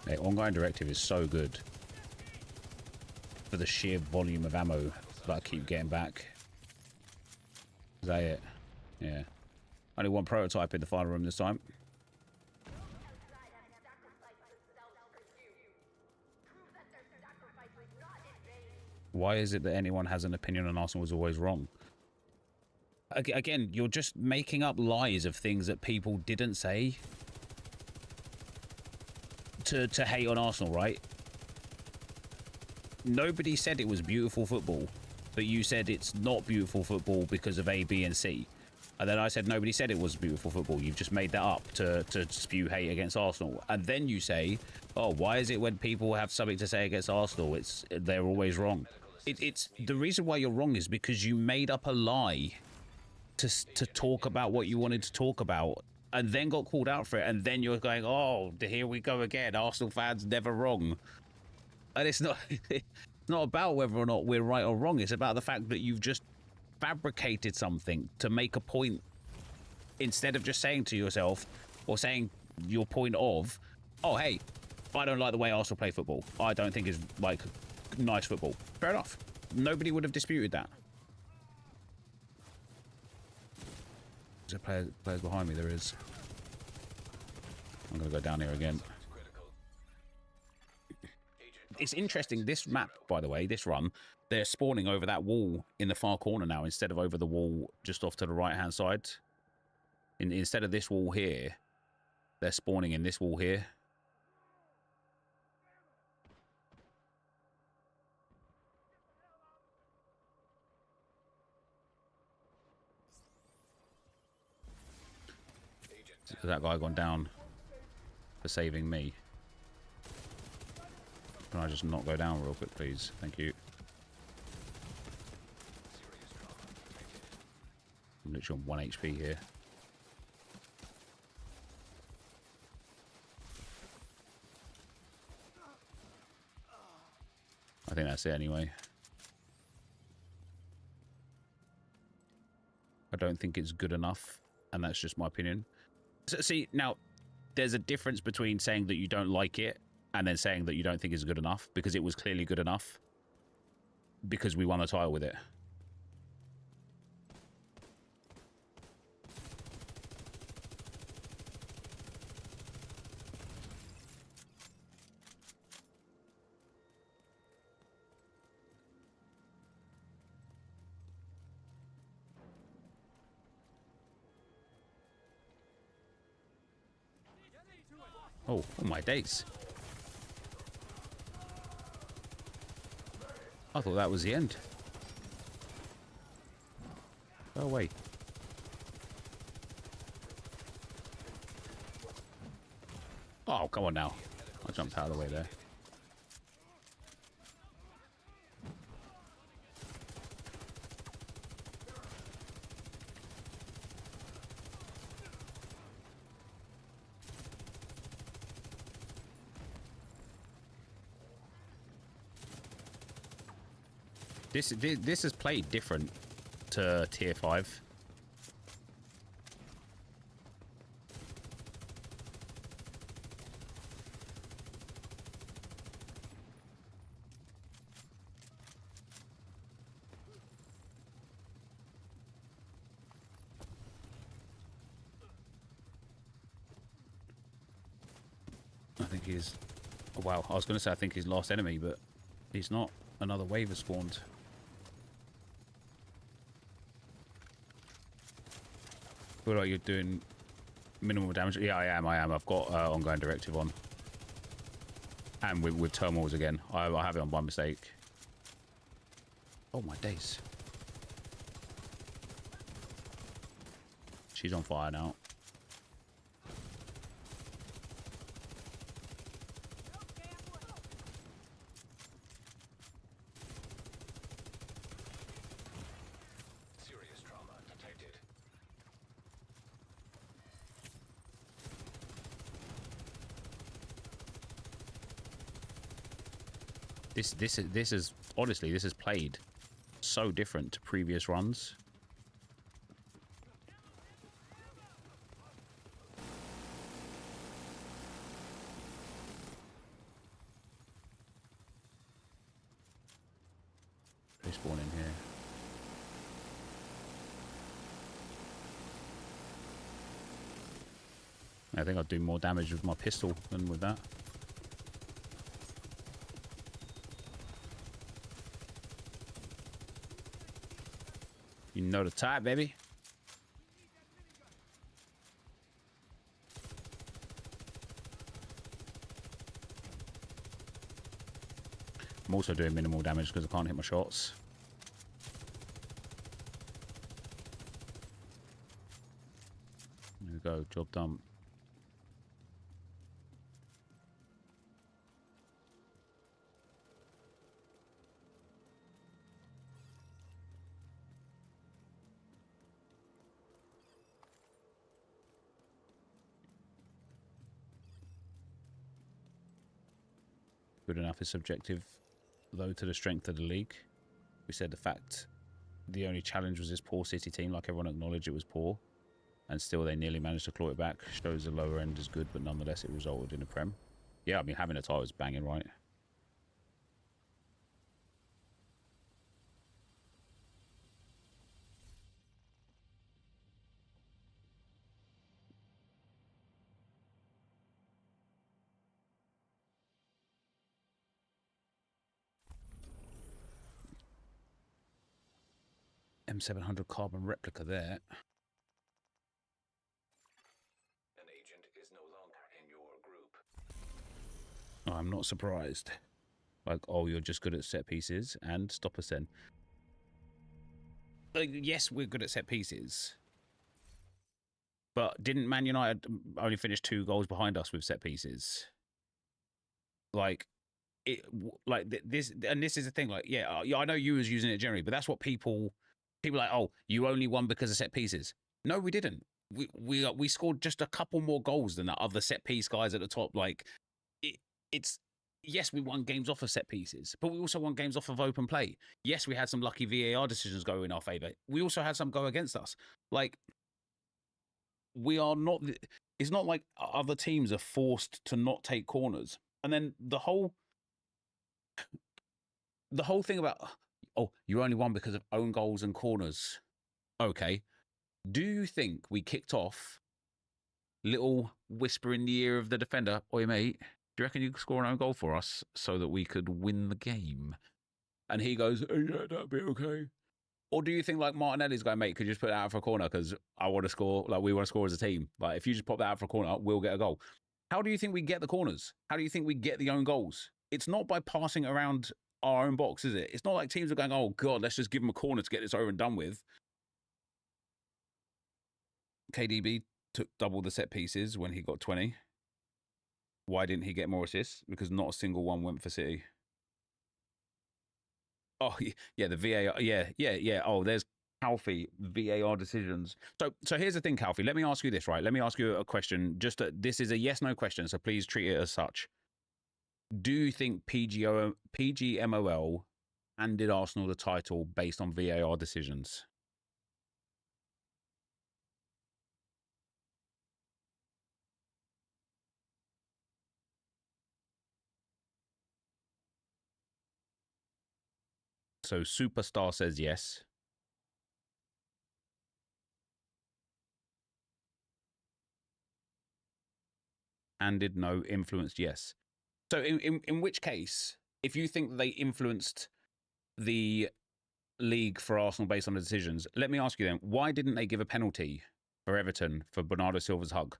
Hey, ongoing directive is so good for the sheer volume of ammo that I keep getting back. Is that it? Yeah. Only one prototype in the final room this time. Why is it that anyone has an opinion on Arsenal was always wrong? Again, you're just making up lies of things that people didn't say to hate on Arsenal, right? Nobody said it was beautiful football, but you said it's not beautiful football because of A, B, and C. And then I said nobody said it was beautiful football. You've just made that up to spew hate against Arsenal. And then you say, oh, why is it when people have something to say against Arsenal, they're always wrong? It's the reason why you're wrong is because you made up a lie to talk about what you wanted to talk about, and then got called out for it, and then you're going, oh, here we go again. Arsenal fans never wrong. And it's not it's not about whether or not we're right or wrong. It's about the fact that you've just fabricated something to make a point, instead of just saying to yourself or saying your point of, oh, hey, I don't like the way Arsenal play football. I don't think it's like nice football. Fair enough. Nobody would have disputed that. There's players behind me. There is. I'm going to go down here again. It's interesting, this map, by the way, this run, they're spawning over that wall in the far corner now instead of over the wall just off to the right-hand side. Instead of this wall here, they're spawning in this wall here. Has that guy gone down for saving me? Can I just not go down real quick, please? Thank you. I'm literally on 1 HP here. I think that's it anyway. I don't think it's good enough, and that's just my opinion. So, see, now, there's a difference between saying that you don't like it and then saying that you don't think it's good enough, because it was clearly good enough because we won the title with it. Oh my days. I thought that was the end. Go away. Oh, come on now. I jumped out of the way there. This has played different to tier 5. I think he's... Oh, wow, I was going to say I think he's last enemy, but he's not. Another wave has spawned. Feel like you're doing minimal damage. Yeah, I am. I've got ongoing directive on. And with turmoils again. I have it on by mistake. Oh, my days. She's on fire now. Serious trauma detected. This is honestly, this has played so different to previous runs. They spawn in here. I think I'll do more damage with my pistol than with that. You know the type, baby. I'm also doing minimal damage because I can't hit my shots. There we go, job done. Good enough is subjective, though, to the strength of the league. We said the fact the only challenge was this poor City team, like everyone acknowledged it was poor, and still they nearly managed to claw it back. Shows the lower end is good, but nonetheless it resulted in a Prem. Yeah, I mean, having a title is banging, right? M700 carbon replica there. An agent is no longer in your group. Oh, I'm not surprised. Like, oh, you're just good at set pieces, and stop us then. Like, yes, we're good at set pieces, but didn't Man United only finish 2 goals behind us with set pieces? Like, this, and this is the thing. Like, yeah, I know you was using it generally, but that's what people like. Oh, you only won because of set pieces. No, we didn't. We scored just a couple more goals than the other set piece guys at the top. Like, it's yes, we won games off of set pieces, but we also won games off of open play. Yes, we had some lucky VAR decisions go in our favor. We also had some go against us. Like, we are not. It's not like other teams are forced to not take corners. And then the whole thing about, oh, you only won because of own goals and corners. Okay. Do you think we kicked off, little whisper in the ear of the defender, oi, mate, do you reckon you could score an own goal for us so that we could win the game? And he goes, oh, yeah, that'd be okay. Or do you think, like, Martinelli's going, mate, could you just put that out for a corner because I want to score, like, we want to score as a team. Like, if you just pop that out for a corner, we'll get a goal. How do you think we get the corners? How do you think we get the own goals? It's not by passing around our own box, is it? It's not like teams are going, oh, God, let's just give them a corner to get this over and done with. KDB took double the set pieces when he got 20. Why didn't he get more assists? Because not a single one went for City. Oh, yeah, the VAR. Yeah. Oh, there's Calfee, VAR decisions. So here's the thing, Calfee. Let me ask you this, right? Let me ask you a question. This is a yes/no question, so please treat it as such. Do you think PGMOL handed Arsenal the title based on VAR decisions? So Superstar says yes. Handed no, influenced yes. So in which case, if you think they influenced the league for Arsenal based on the decisions, let me ask you then, why didn't they give a penalty for Everton for Bernardo Silva's hug?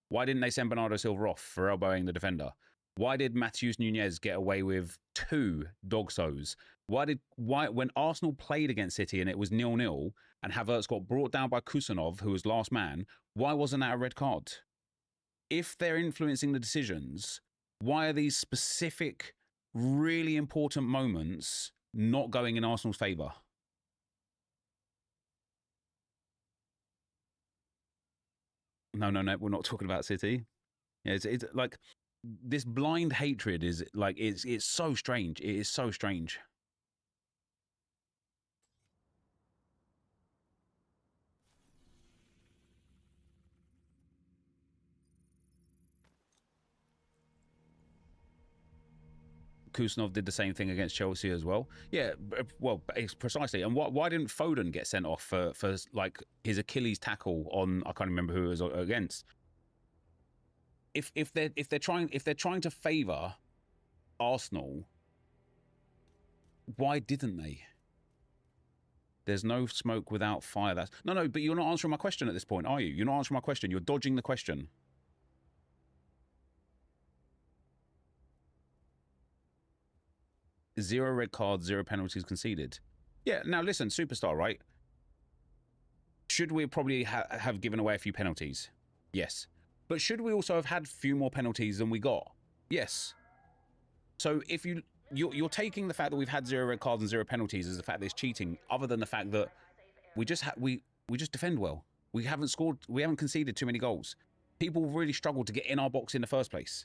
Why didn't they send Bernardo Silva off for elbowing the defender? Why did Matheus Nunes get away with 2 dogsos? Why when Arsenal played against City and it was 0-0 and Havertz got brought down by Kusanov, who was last man, why wasn't that a red card? If they're influencing the decisions, why are these specific, really important moments not going in Arsenal's favour? No, we're not talking about City. Yeah, it's like this blind hatred is like it's so strange. It is so strange. Kusanov did the same thing against Chelsea as well. Yeah, well, precisely. And why didn't Foden get sent off for like his Achilles tackle on, I can't remember who it was against. If they're trying to favour Arsenal, why didn't they? There's no smoke without fire. That's no, but you're not answering my question at this point, are you? You're not answering my question. You're dodging the question. Zero red cards, 0 penalties conceded. Yeah, now listen, Superstar, right? Should we probably have given away a few penalties? Yes. But should we also have had a few more penalties than we got? Yes. So if you're taking the fact that we've had 0 red cards and 0 penalties as the fact that it's cheating, other than the fact that we just defend well. We haven't conceded too many goals. People really struggled to get in our box in the first place.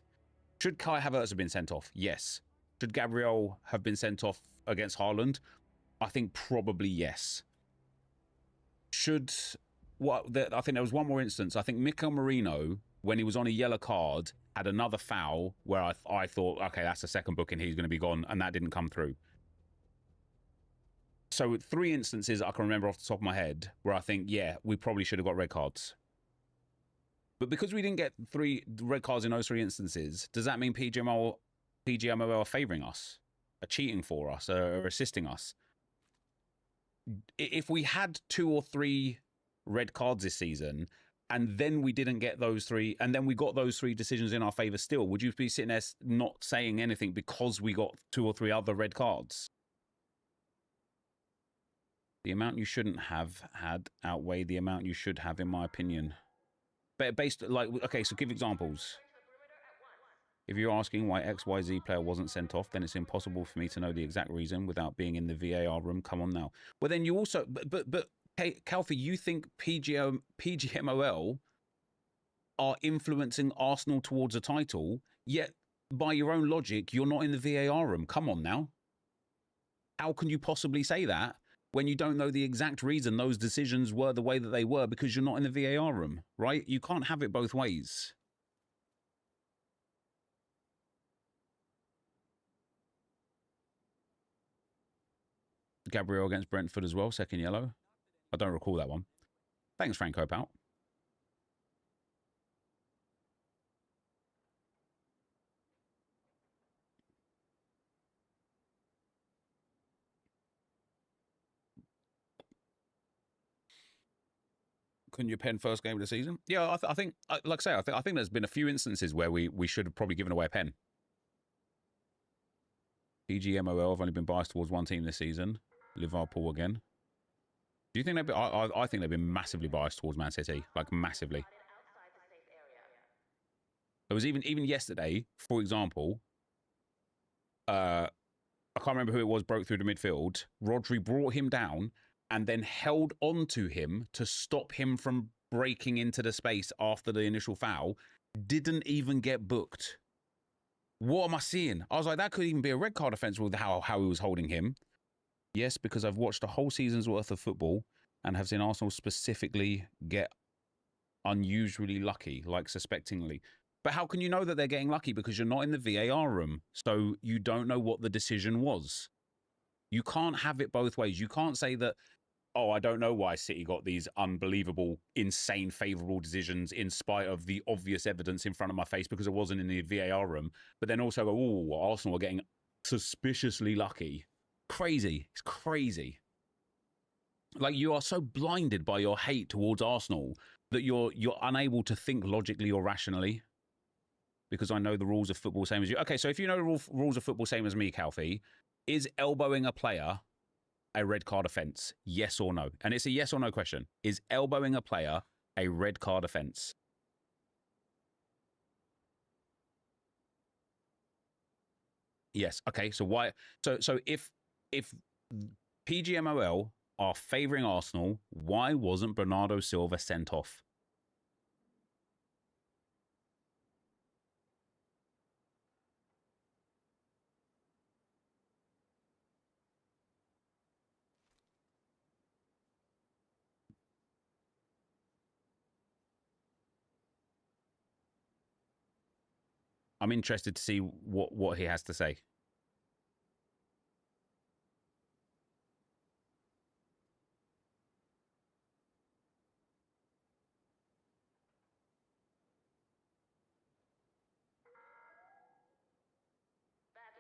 Should Kai Havertz have been sent off? Yes. Should Gabriel have been sent off against Haaland? I think probably yes. I think there was one more instance. I think Mikel Merino, when he was on a yellow card, had another foul where I thought, okay, that's the second booking, he's going to be gone, and that didn't come through. So 3 instances I can remember off the top of my head where I think, yeah, we probably should have got red cards. But because we didn't get 3 red cards in those 3 instances, does that mean PGMOL are favouring us, are cheating for us, are assisting us? If we had 2 or 3 red cards this season, and then we didn't get those 3, and then we got those 3 decisions in our favour still, would you be sitting there not saying anything because we got 2 or 3 other red cards? The amount you shouldn't have had outweigh the amount you should have, in my opinion. But based, like, okay, so give examples. If you're asking why XYZ player wasn't sent off, then it's impossible for me to know the exact reason without being in the VAR room. Come on now. Well, then you also, but Calfee, you think PGMOL are influencing Arsenal towards a title, yet by your own logic, you're not in the VAR room. Come on now. How can you possibly say that when you don't know the exact reason those decisions were the way that they were because you're not in the VAR room, right? You can't have it both ways. Gabriel against Brentford as well, second yellow. I don't recall that one. Thanks, Franco Pout. Couldn't you pen first game of the season? Yeah, I think, like I say, I think there's been a few instances where we should have probably given away a pen. PGMOL have only been biased towards one team this season. Liverpool again. Do you think they've been, I think they've been massively biased towards Man City, like massively. There was even yesterday, for example, I can't remember who it was, broke through the midfield. Rodri brought him down and then held on to him to stop him from breaking into the space after the initial foul. Didn't even get booked. What am I seeing? I was like, that could even be a red card offence with how he was holding him. Yes, because I've watched a whole season's worth of football and have seen Arsenal specifically get unusually lucky, like suspectingly. But how can you know that they're getting lucky? Because you're not in the VAR room. So you don't know what the decision was. You can't have it both ways. You can't say that, oh, I don't know why City got these unbelievable, insane, favourable decisions in spite of the obvious evidence in front of my face because it wasn't in the VAR room. But then also go, oh, Arsenal are getting suspiciously lucky. Crazy. It's crazy. Like, you are so blinded by your hate towards Arsenal that you're unable to think logically or rationally. Because I know the rules of football same as you. Okay, so if you know the rules of football same as me, Calfee, is elbowing a player a red card offence? Yes or no? And it's a yes or no question. Is elbowing a player a red card offence? Yes. Okay, so why? So if PGMOL are favouring Arsenal, why wasn't Bernardo Silva sent off? I'm interested to see what he has to say.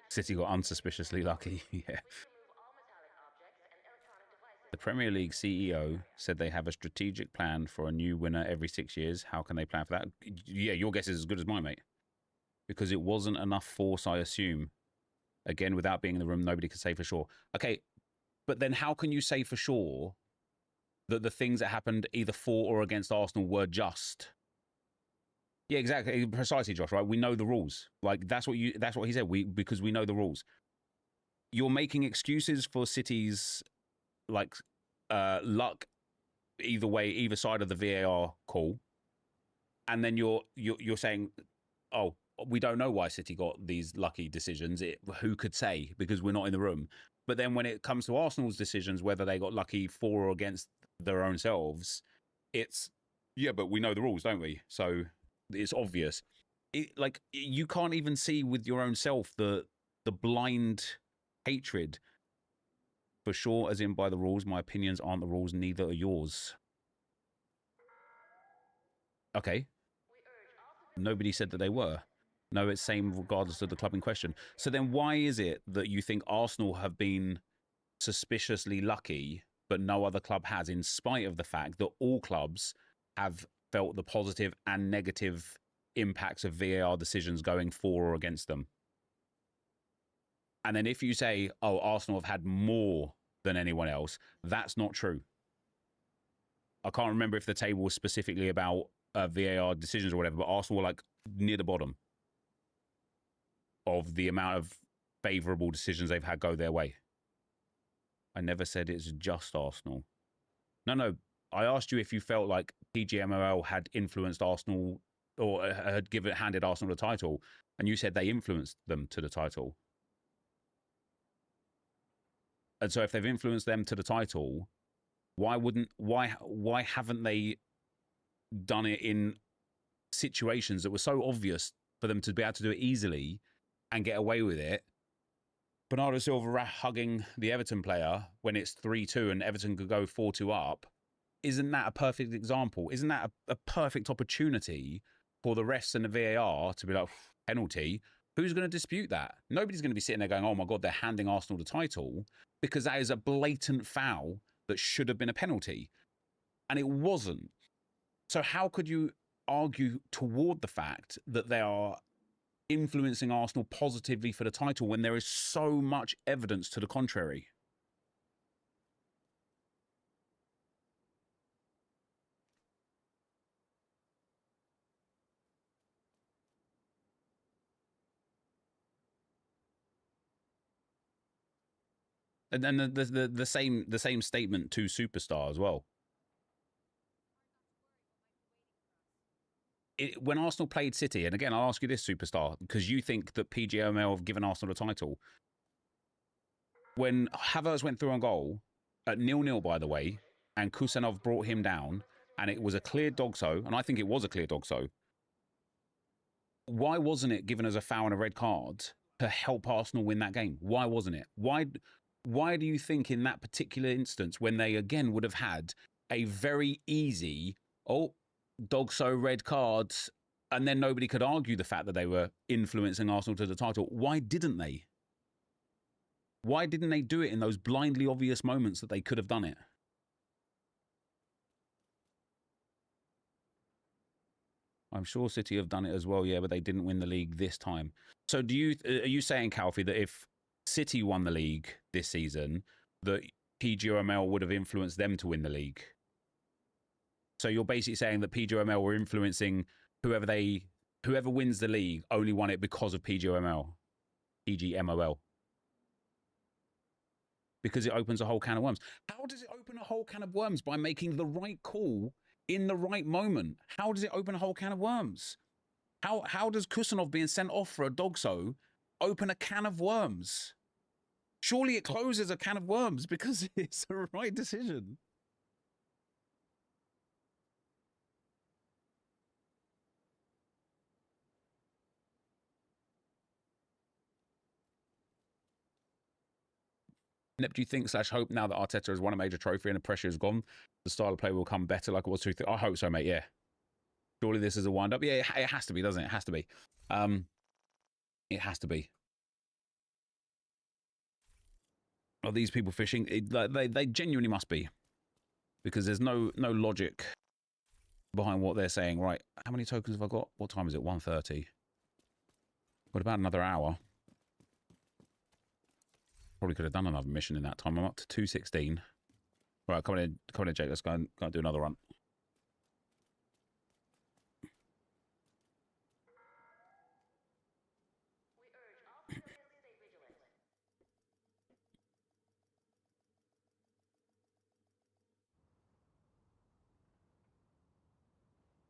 City got unsuspiciously lucky. Yeah. The Premier League CEO said they have a strategic plan for a new winner every 6 years. How can they plan for that? Yeah, your guess is as good as mine, mate. Because it wasn't enough force, I assume. Again, without being in the room, nobody could say for sure. Okay, but then how can you say for sure that the things that happened either for or against Arsenal were just? Yeah, exactly, precisely, Josh. Right? We know the rules. Like that's what he said. Because we know the rules. You're making excuses for City's like luck either way, either side of the VAR call, and then you're saying, oh, we don't know why City got these lucky decisions. Who could say? Because we're not in the room. But then when it comes to Arsenal's decisions, whether they got lucky for or against their own selves, it's, yeah, but we know the rules, don't we? So it's obvious. Like, you can't even see with your own self the blind hatred. For sure, as in by the rules, my opinions aren't the rules, neither are yours. Okay. Nobody said that they were. No, it's same regardless of the club in question. So then why is it that you think Arsenal have been suspiciously lucky, but no other club has, in spite of the fact that all clubs have felt the positive and negative impacts of VAR decisions going for or against them? And then if you say, oh, Arsenal have had more than anyone else, that's not true. I can't remember if the table was specifically about VAR decisions or whatever, but Arsenal were like near the bottom of the amount of favourable decisions they've had go their way. I never said it's just Arsenal. No, I asked you if you felt like PGMOL had influenced Arsenal or had handed Arsenal the title, and you said they influenced them to the title. And so if they've influenced them to the title, why haven't they done it in situations that were so obvious for them to be able to do it easily and get away with it? Bernardo Silva hugging the Everton player when it's 3-2 and Everton could go 4-2 up. Isn't that a perfect example? Isn't that a perfect opportunity for the refs and the VAR to be like, penalty? Who's going to dispute that? Nobody's going to be sitting there going, oh my God, they're handing Arsenal the title, because that is a blatant foul that should have been a penalty. And it wasn't. So how could you argue toward the fact that they are influencing Arsenal positively for the title when there is so much evidence to the contrary? And then the same statement to Superstar as well. When Arsenal played City, and again, I'll ask you this, Superstar, because you think that PGML have given Arsenal the title. When Havertz went through on goal at 0-0, by the way, and Kusanov brought him down, and it was a clear dog-so, and I think it was a clear dog-so, why wasn't it given as a foul and a red card to help Arsenal win that game? Why wasn't it? Why do you think in that particular instance, when they again would have had a very easy, dog-so red cards, and then nobody could argue the fact that they were influencing Arsenal to the title, why didn't they? Why didn't they do it in those blindly obvious moments that they could have done it? I'm sure City have done it as well, yeah, but they didn't win the league this time. So are you saying, Calfee, that if City won the league this season, that PGML would have influenced them to win the league? So you're basically saying that PGML were influencing whoever wins the league only won it because of PGML. Because it opens a whole can of worms. How does it open a whole can of worms? By making the right call in the right moment. How does it open a whole can of worms? How does Kusanov being sent off for a dog-so open a can of worms? Surely it closes a can of worms because it's the right decision. Nep, do you think / hope now that Arteta has won a major trophy and the pressure is gone, the style of play will come better like it was 2-3? I hope so, mate, yeah. Surely this is a wind-up. Yeah, it has to be, doesn't it? It has to be. It has to be. Are these people fishing? They genuinely must be. Because there's no logic behind what they're saying. Right, how many tokens have I got? What time is it? 1:30. Got about another hour. Probably could have done another mission in that time. I'm up to 216. Right, come in, Jake. Let's go and do another run.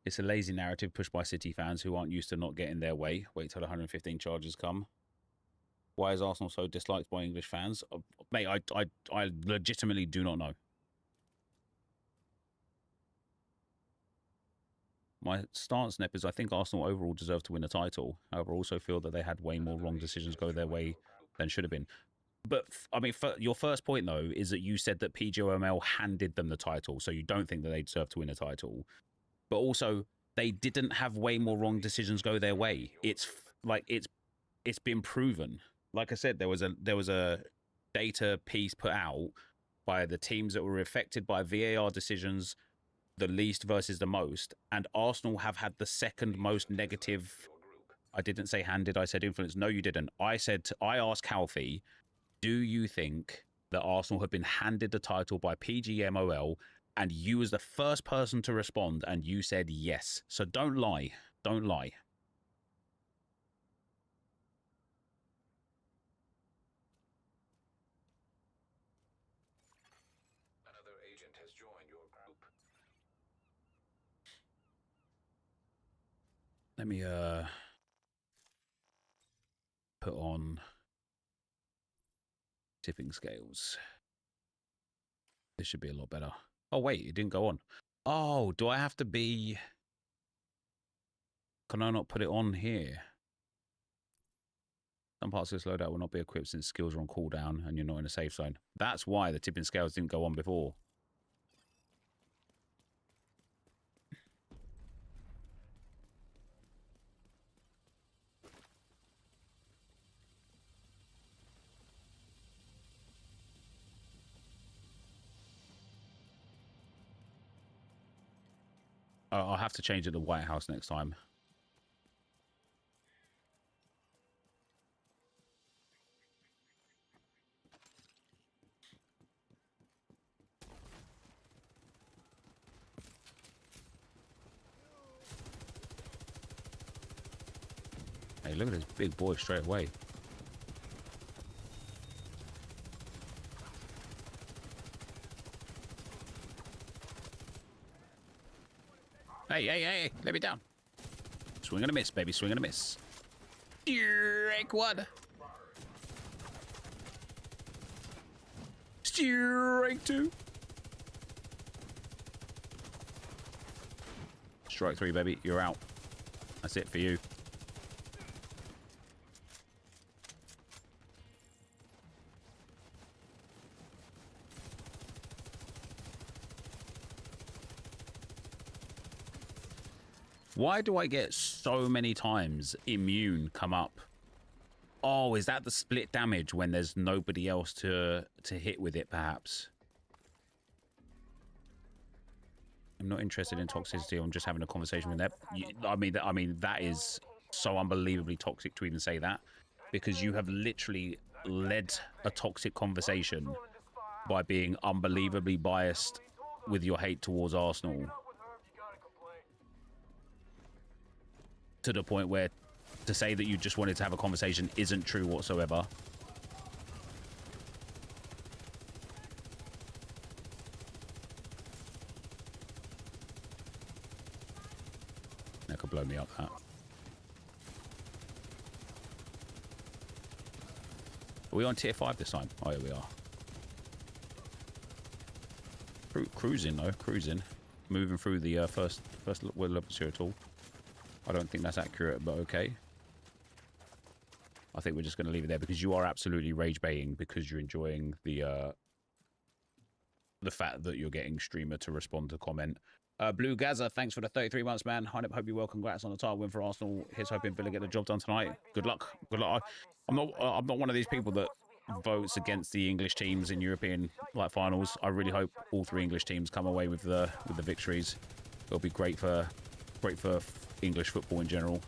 It's a lazy narrative pushed by City fans who aren't used to not getting their way. Wait till 115 charges come. Why is Arsenal so disliked by English fans? Mate, I legitimately do not know. My stance, Nep, is I think Arsenal overall deserve to win the title. However, I also feel that they had way more wrong decisions go their way than should have been. But, I mean, your first point, though, is that you said that PGML handed them the title, so you don't think that they deserve to win the title. But also, they didn't have way more wrong decisions go their way. It's been proven. Like I said, there was a data piece put out by the teams that were affected by VAR decisions, the least versus the most, and Arsenal have had the second most negative. I didn't say handed, I said influence. No, you didn't. I asked Calfee, do you think that Arsenal have been handed the title by PGMOL? And you was the first person to respond, and you said yes. So don't lie. Don't lie. Another agent has joined your group. Let me put on tipping scales. This should be a lot better. Oh wait, it didn't go on. Oh, do I have to be? Can I not put it on here? Some parts of this loadout will not be equipped since skills are on cooldown and you're not in a safe zone. That's why the tipping scales didn't go on before. I'll have to change it to White House next time. Hey, look at this big boy straight away. Hey, hey, hey, let me down. Swing and a miss, baby, swing and a miss. Strike one. Strike two. Strike three, baby, you're out. That's it for you. Why do I get so many times immune come up? Oh, is that the split damage when there's nobody else to hit with it, perhaps? I'm not interested in toxicity. I'm just having a conversation with them. I mean, that is so unbelievably toxic to even say that, because you have literally led a toxic conversation by being unbelievably biased with your hate towards Arsenal. To the point where to say that you just wanted to have a conversation isn't true whatsoever. That could blow me up, that. Are we on tier 5 this time? Oh, here we are. Cruising, though. Cruising. Moving through the first levels here at all. I don't think that's accurate, but okay. I think we're just going to leave it there because you are absolutely rage baiting because you're enjoying the fact that you're getting streamer to respond to comment. Blue Gaza, thanks for the 33 months, man. Hope you well. Congrats on the title win for Arsenal. Here's hoping Villa get the job done tonight. Good luck. Good luck. I'm not one of these people that votes against the English teams in European finals. I really hope all 3 English teams come away with the victories. It'll be great for English football in general.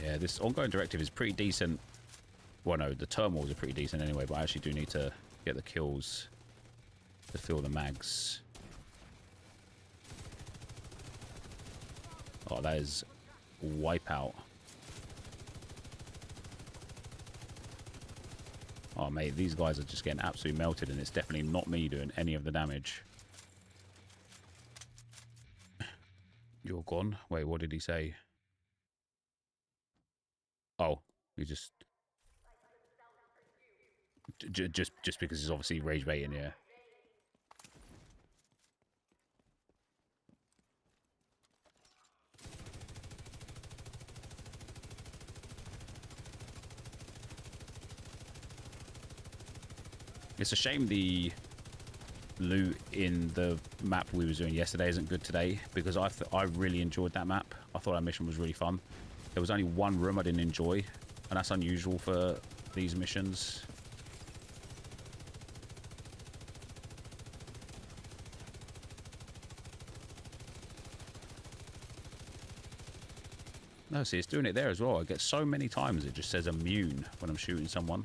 Yeah, this ongoing directive is pretty decent. Well, no, the turmoils are pretty decent anyway, but I actually do need to get the kills to fill the mags. Oh, that is wipeout. Oh, mate, these guys are just getting absolutely melted, and it's definitely not me doing any of the damage. You're gone? Wait, what did he say? Oh, he just because he's obviously rage baiting, yeah. It's a shame the loot in the map we were doing yesterday isn't good today, because I really enjoyed that map. I thought that mission was really fun. There was only one room I didn't enjoy, and that's unusual for these missions. No, see, it's doing it there as well. I get so many times it just says immune when I'm shooting someone.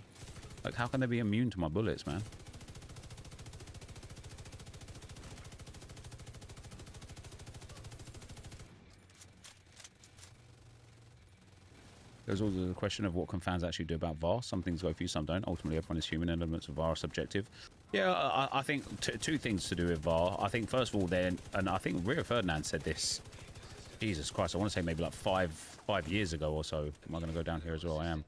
Like, how can they be immune to my bullets, man? There's also the question of what can fans actually do about VAR. Some things go for you, some don't. Ultimately, everyone is human. Elements of VAR are subjective. Yeah, I think two things to do with VAR. I think, first of all, then, and I think Rio Ferdinand said this, Jesus Christ, I want to say maybe like five years ago or so. Am I going to go down here as well? I am.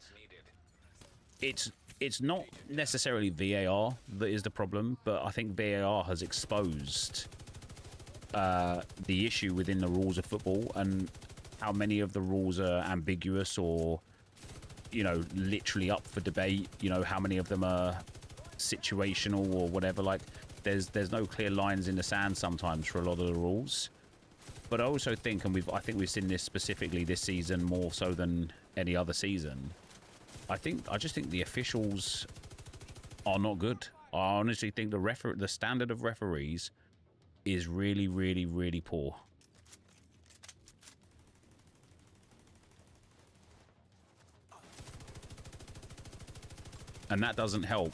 It's not necessarily VAR that is the problem, but I think VAR has exposed the issue within the rules of football and how many of the rules are ambiguous or, you know, literally up for debate. You know, how many of them are situational or whatever. Like, there's no clear lines in the sand sometimes for a lot of the rules. But I also think, and I think we've seen this specifically this season more so than any other season. I just think the officials are not good. I honestly think the standard of referees is really, really, really poor. And that doesn't help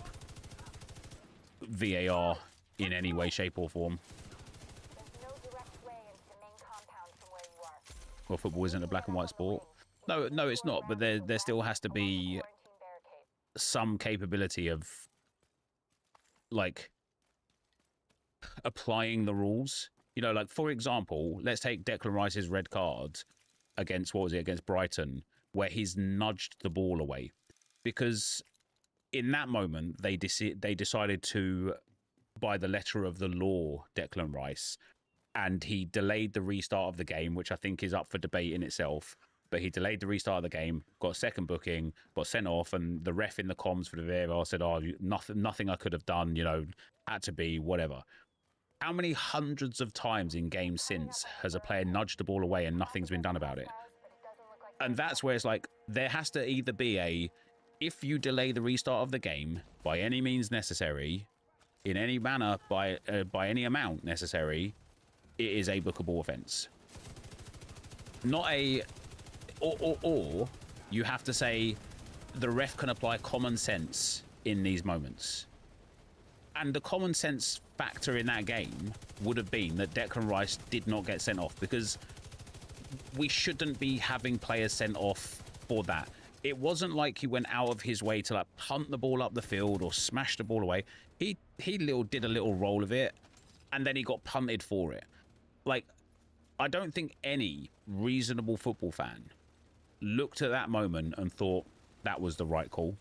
VAR in any way, shape, or form. There's no direct way into the main compound from where you are. Well, football isn't a black and white sport. No, it's not. But there still has to be some capability of, like, applying the rules. You know, like, for example, let's take Declan Rice's red card against, what was it, against Brighton, where he's nudged the ball away. Because in that moment, they decided to, by the letter of the law, Declan Rice, and he delayed the restart of the game, which I think is up for debate in itself. But he delayed the restart of the game, got a second booking, got sent off, and the ref in the comms for the VAR said, "Oh, nothing I could have done, you know, had to be whatever." How many hundreds of times in games since has a player nudged the ball away and nothing's been done about it? And that's where it's like, there has to either be if you delay the restart of the game by any means necessary, in any manner, by any amount necessary, it is a bookable offence. Not a... Or you have to say the ref can apply common sense in these moments. And the common sense factor in that game would have been that Declan Rice did not get sent off, because we shouldn't be having players sent off for that. It wasn't like he went out of his way to, like, punt the ball up the field or smash the ball away. He did a little roll of it, and then he got punted for it. Like, I don't think any reasonable football fan looked at that moment and thought that was the right call,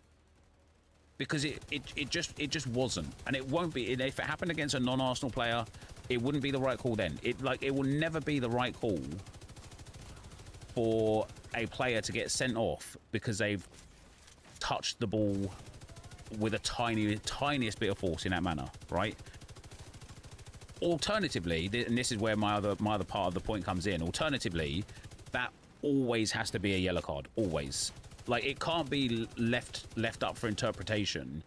because it just wasn't, and it won't be. If it happened against a non-Arsenal player, it wouldn't be the right call then. It will never be the right call for a player to get sent off because they've touched the ball with a tiniest bit of force in that manner, right? Alternatively, and this is where my other part of the point comes in, alternatively, that always has to be a yellow card, always. Like, it can't be left up for interpretation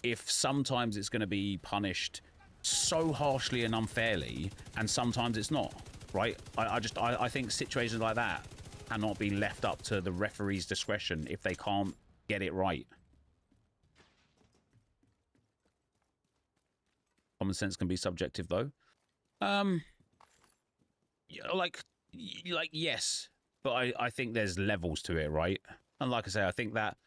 if sometimes it's going to be punished so harshly and unfairly, and sometimes it's not, right? I think situations like that cannot be left up to the referee's discretion if they can't get it right. Common sense can be subjective, though. Like yes, but I think there's levels to it, right? And like I say, I think that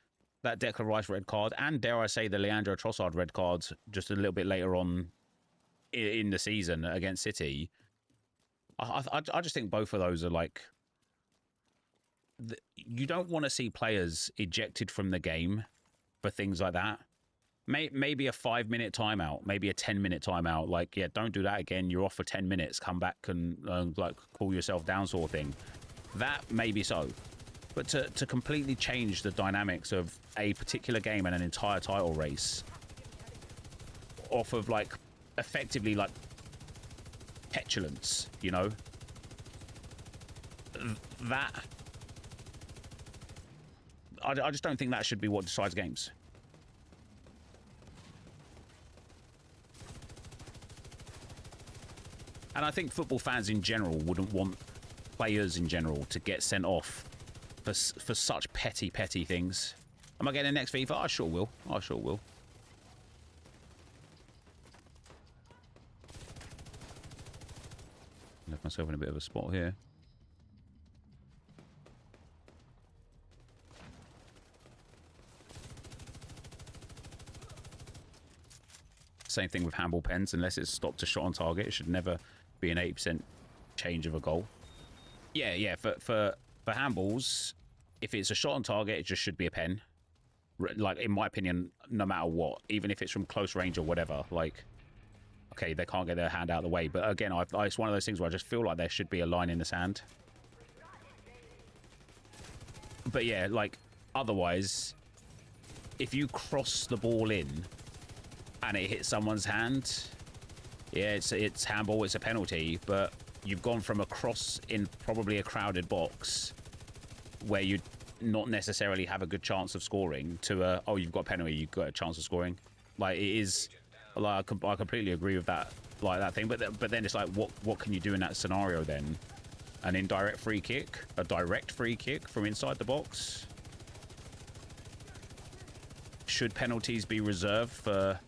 Declan Rice red card, and dare I say the Leandro Trossard red card just a little bit later on in the season against City, I just think both of those are like... You don't want to see players ejected from the game for things like that. Maybe a 5-minute timeout, maybe a 10-minute timeout. Like, yeah, don't do that again. You're off for 10 minutes. Come back and like, cool yourself down, sort of thing. That maybe so. But to completely change the dynamics of a particular game and an entire title race off of, like, effectively, like, petulance, you know? That... I just don't think that should be what decides games. And I think football fans in general wouldn't want players in general to get sent off for such petty things. Am I getting the next FIFA? I sure will. I sure will. Left myself in a bit of a spot here. Same thing with handball pens. Unless it's stopped a shot on target, it should never be an 80% change of a goal. Yeah. For handballs, if it's a shot on target, it just should be a pen. Like, in my opinion, no matter what, even if it's from close range or whatever, like, okay, they can't get their hand out of the way. But again, it's one of those things where I just feel like there should be a line in the sand. But yeah, like, otherwise, if you cross the ball in and it hits someone's hand, yeah, it's handball, it's a penalty. But you've gone from a cross in probably a crowded box where you not necessarily have a good chance of scoring to a, oh, you've got a penalty, you've got a chance of scoring. Like, it is, like, I completely agree with that, like, that thing. But then it's like, what can you do in that scenario then? An indirect free kick, a direct free kick from inside the box? Should penalties be reserved for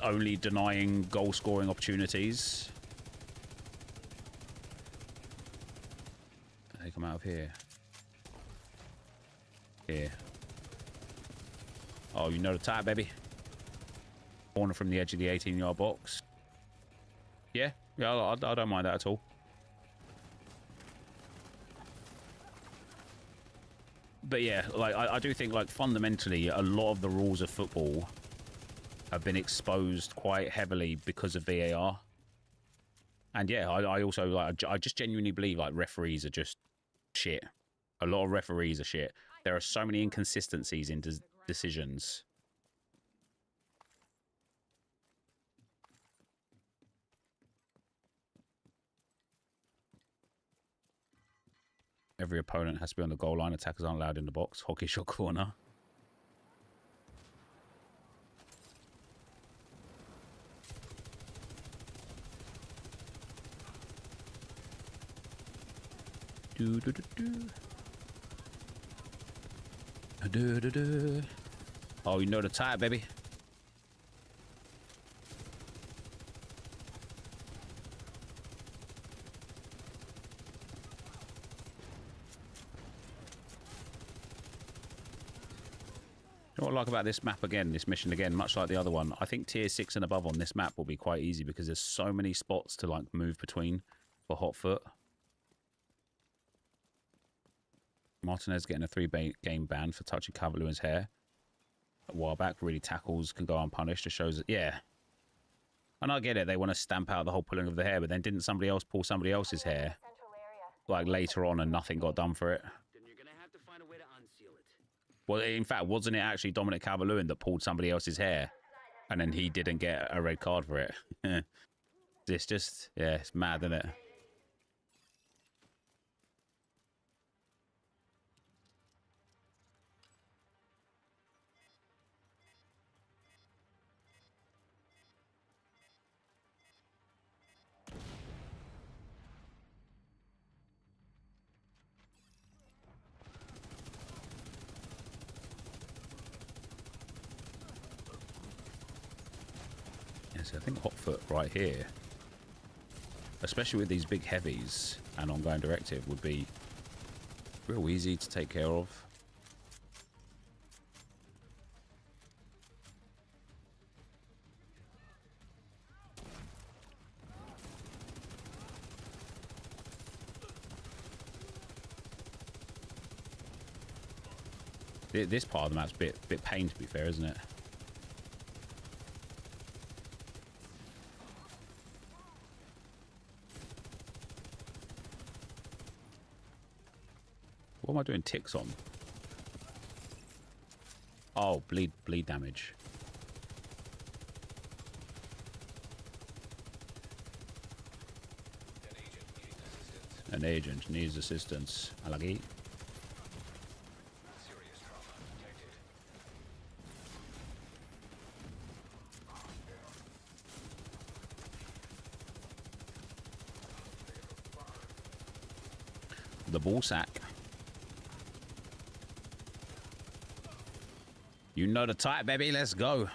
only denying goal scoring opportunities? They come out of here. Here. Oh, you know the type, baby. Corner from the edge of the 18-yard box. Yeah, I don't mind that at all. But yeah, like, I do think, like, fundamentally, a lot of the rules of football have been exposed quite heavily because of VAR. And yeah, I also, like, I just genuinely believe, like, referees are just shit. A lot of referees are shit. There are so many inconsistencies in decisions. Every opponent has to be on the goal line. Attackers aren't allowed in the box. Hockey shot corner. Do do do do. Do do do. Oh, you know the type, baby. You know what I like about this map again, this mission again, much like the other one? I think tier 6 and above on this map will be quite easy because there's so many spots to, like, move between for Hotfoot. Martinez getting a 3-game ban for touching Cavaliers' hair a while back. Really, tackles can go unpunished. It shows that, yeah. And I get it, they want to stamp out the whole pulling of the hair, but then didn't somebody else pull somebody else's hair, like, later on, and nothing got done for it? Then you're gonna have to find a way to unseal it. Well, in fact, wasn't it actually Dominic Calvert-Lewin that pulled somebody else's hair, and then he didn't get a red card for it? It's just, yeah, it's mad, isn't it? Yes, I think Hotfoot right here, especially with these big heavies and ongoing directive, would be real easy to take care of. This part of the map's a bit pain, to be fair, isn't it? What am I doing ticks on? Oh, bleed damage. An agent needs assistance. Alagi. Serious trauma detected. The ball sack. You know the type, baby. Let's go.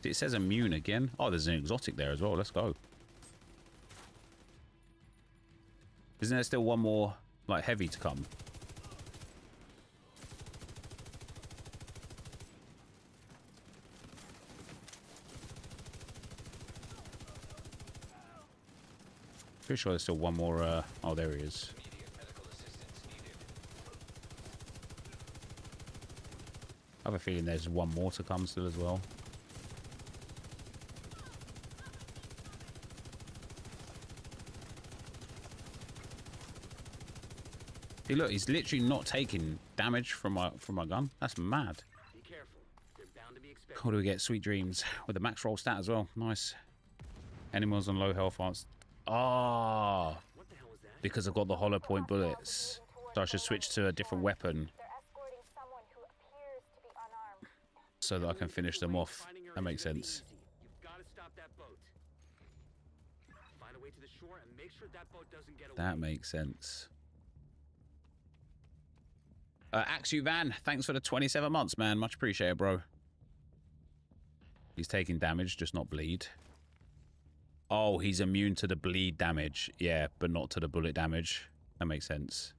It says immune again. Oh, there's an exotic there as well. Let's go. Isn't there still one more like heavy to come. Pretty sure there's still one more. Oh, there he is. Immediate medical assistance needed. I have a feeling there's one more to come still as well. See, look, he's literally not taking damage from my gun. That's mad. Be careful. They're bound to be expected. How do we get Sweet Dreams with the max roll stat as well? Nice. Animals on low health aren't. Ah, What the hell was that? because I've got the hollow point bullets, so I should switch to a different weapon They're escorting someone who appears to be unarmed. so that I can finish them off. Finding her That makes isn't gonna be sense. easy. You've got to stop that boat. Find a way to the shore and make sure that boat doesn't get away. That makes sense. Axu Van, thanks for the 27 months, man. Much appreciated, bro. He's taking damage, just not bleed. Oh, he's immune to the bleed damage. Yeah, but not to the bullet damage. That makes sense.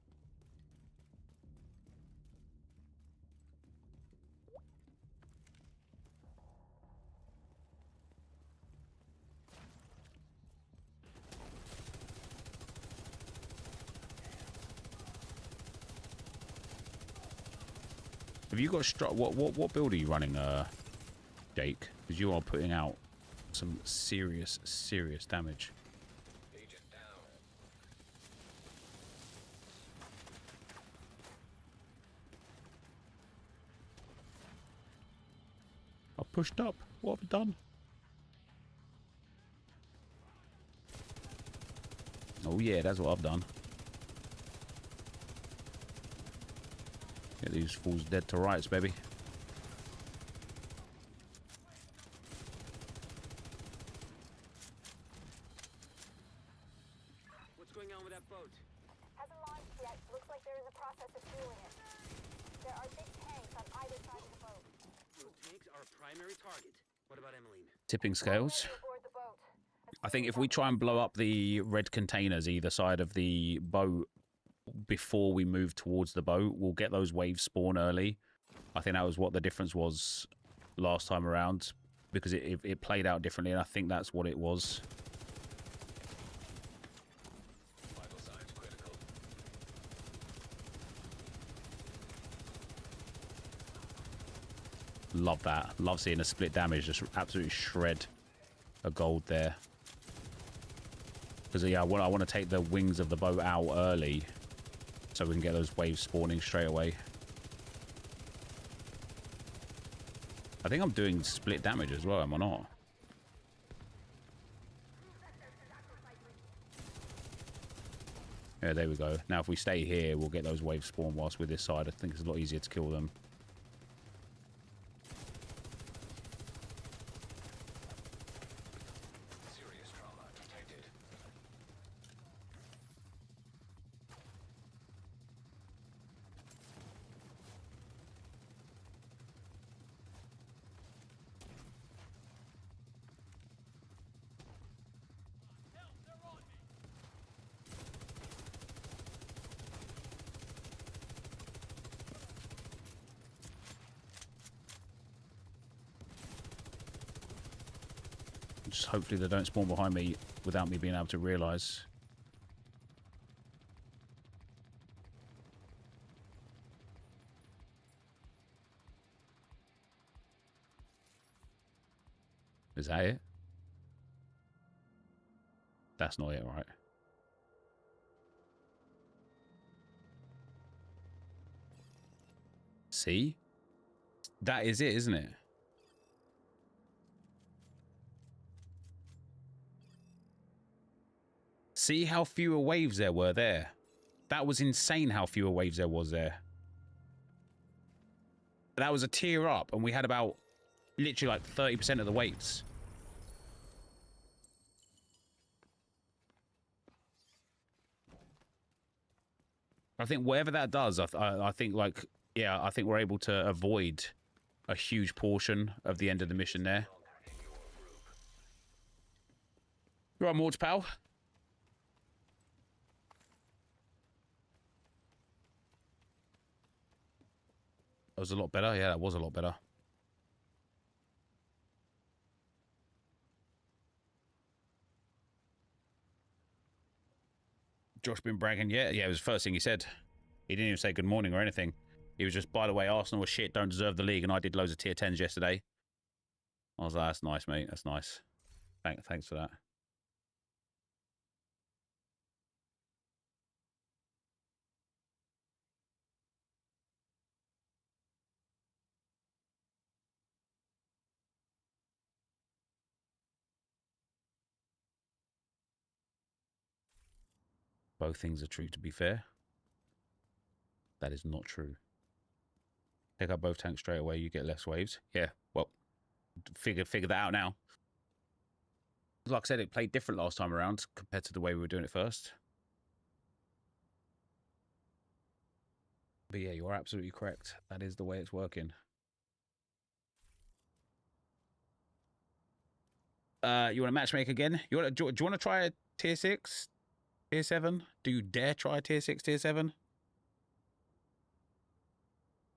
Have you got what build are you running, Jake? Because you are putting out some serious damage. Agent down. I pushed up. What have I done? Oh yeah, that's what I've done. Get these fools dead to rights, baby. What's going on with that boat? Hasn't launched yet. Looks like they're in the process of fueling it. There are big tanks on either side of the boat. Those tanks are a primary target. What about Emmeline? Tipping scales. Already aboard the boat. I think if we try and blow up the red containers either side of the boat before we move towards the boat, we'll get those waves spawn early. I think that was what the difference was last time around, because it played out differently, and I think that's what it was. Vital signs critical. Love that. Love seeing a split damage just absolutely shred a gold there. Because yeah, I want to take the wings of the boat out early so we can get those waves spawning straight away. I think I'm doing split damage as well, am I not? Yeah, there we go. Now if we stay here, we'll get those waves spawn whilst we're this side. I think it's a lot easier to kill them. Serious trauma detected. Just hopefully they don't spawn behind me without me being able to realise. Is that it? That's not it, right? See? That is it, isn't it? See how fewer waves there were there? That was insane how fewer waves there was there. That was a tier up, and we had about literally like 30% of the waves. I think whatever that does, I think like, yeah, I think we're able to avoid a huge portion of the end of the mission there. You all right, Morge, pal? That was a lot better. Yeah, that was a lot better. Josh been bragging. Yeah, it was the first thing he said. He didn't even say good morning or anything. He was just, by the way, Arsenal was shit, don't deserve the league, and I did loads of tier 10s yesterday. I was like, that's nice, mate. That's nice. Thanks for that. Both things are true, to be fair. That is not true. Pick up both tanks straight away, you get less waves. Yeah, well, figure that out now. Like I said, it played different last time around compared to the way we were doing it first. But yeah, you are absolutely correct. That is the way it's working. You want to matchmake again? Do you want to try a tier 6? Tier 7? Do you dare try a tier 6, tier 7?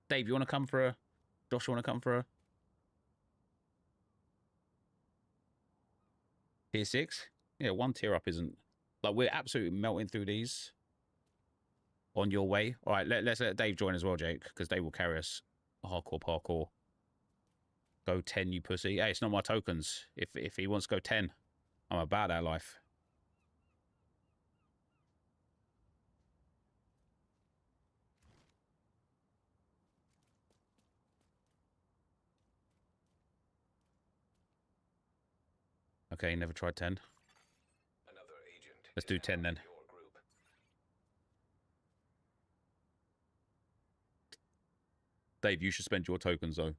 Dave, you want to come for a... Josh, you want to come for a... Tier 6? Yeah, one tier up isn't... Like, we're absolutely melting through these. On your way. All right, let's let Dave join as well, Jake, because Dave will carry us parkour. Go 10, you pussy. Hey, it's not my tokens. If he wants to go 10, I'm about that life. Okay, never tried 10. Another agent Let's do 10 then. your group. Dave, you should spend your tokens, though.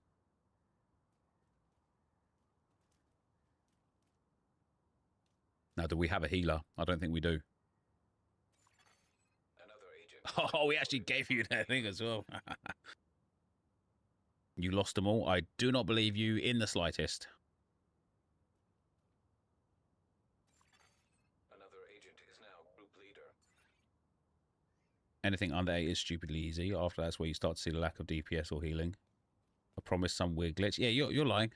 Now, do we have a healer? I don't think we do. Another agent. Oh, we actually gave you that thing as well. You lost them all? I do not believe you in the slightest. Another agent is now group leader. Anything under 8 is stupidly easy. After that's where you start to see the lack of DPS or healing. I promise some weird glitch. Yeah, you're lying.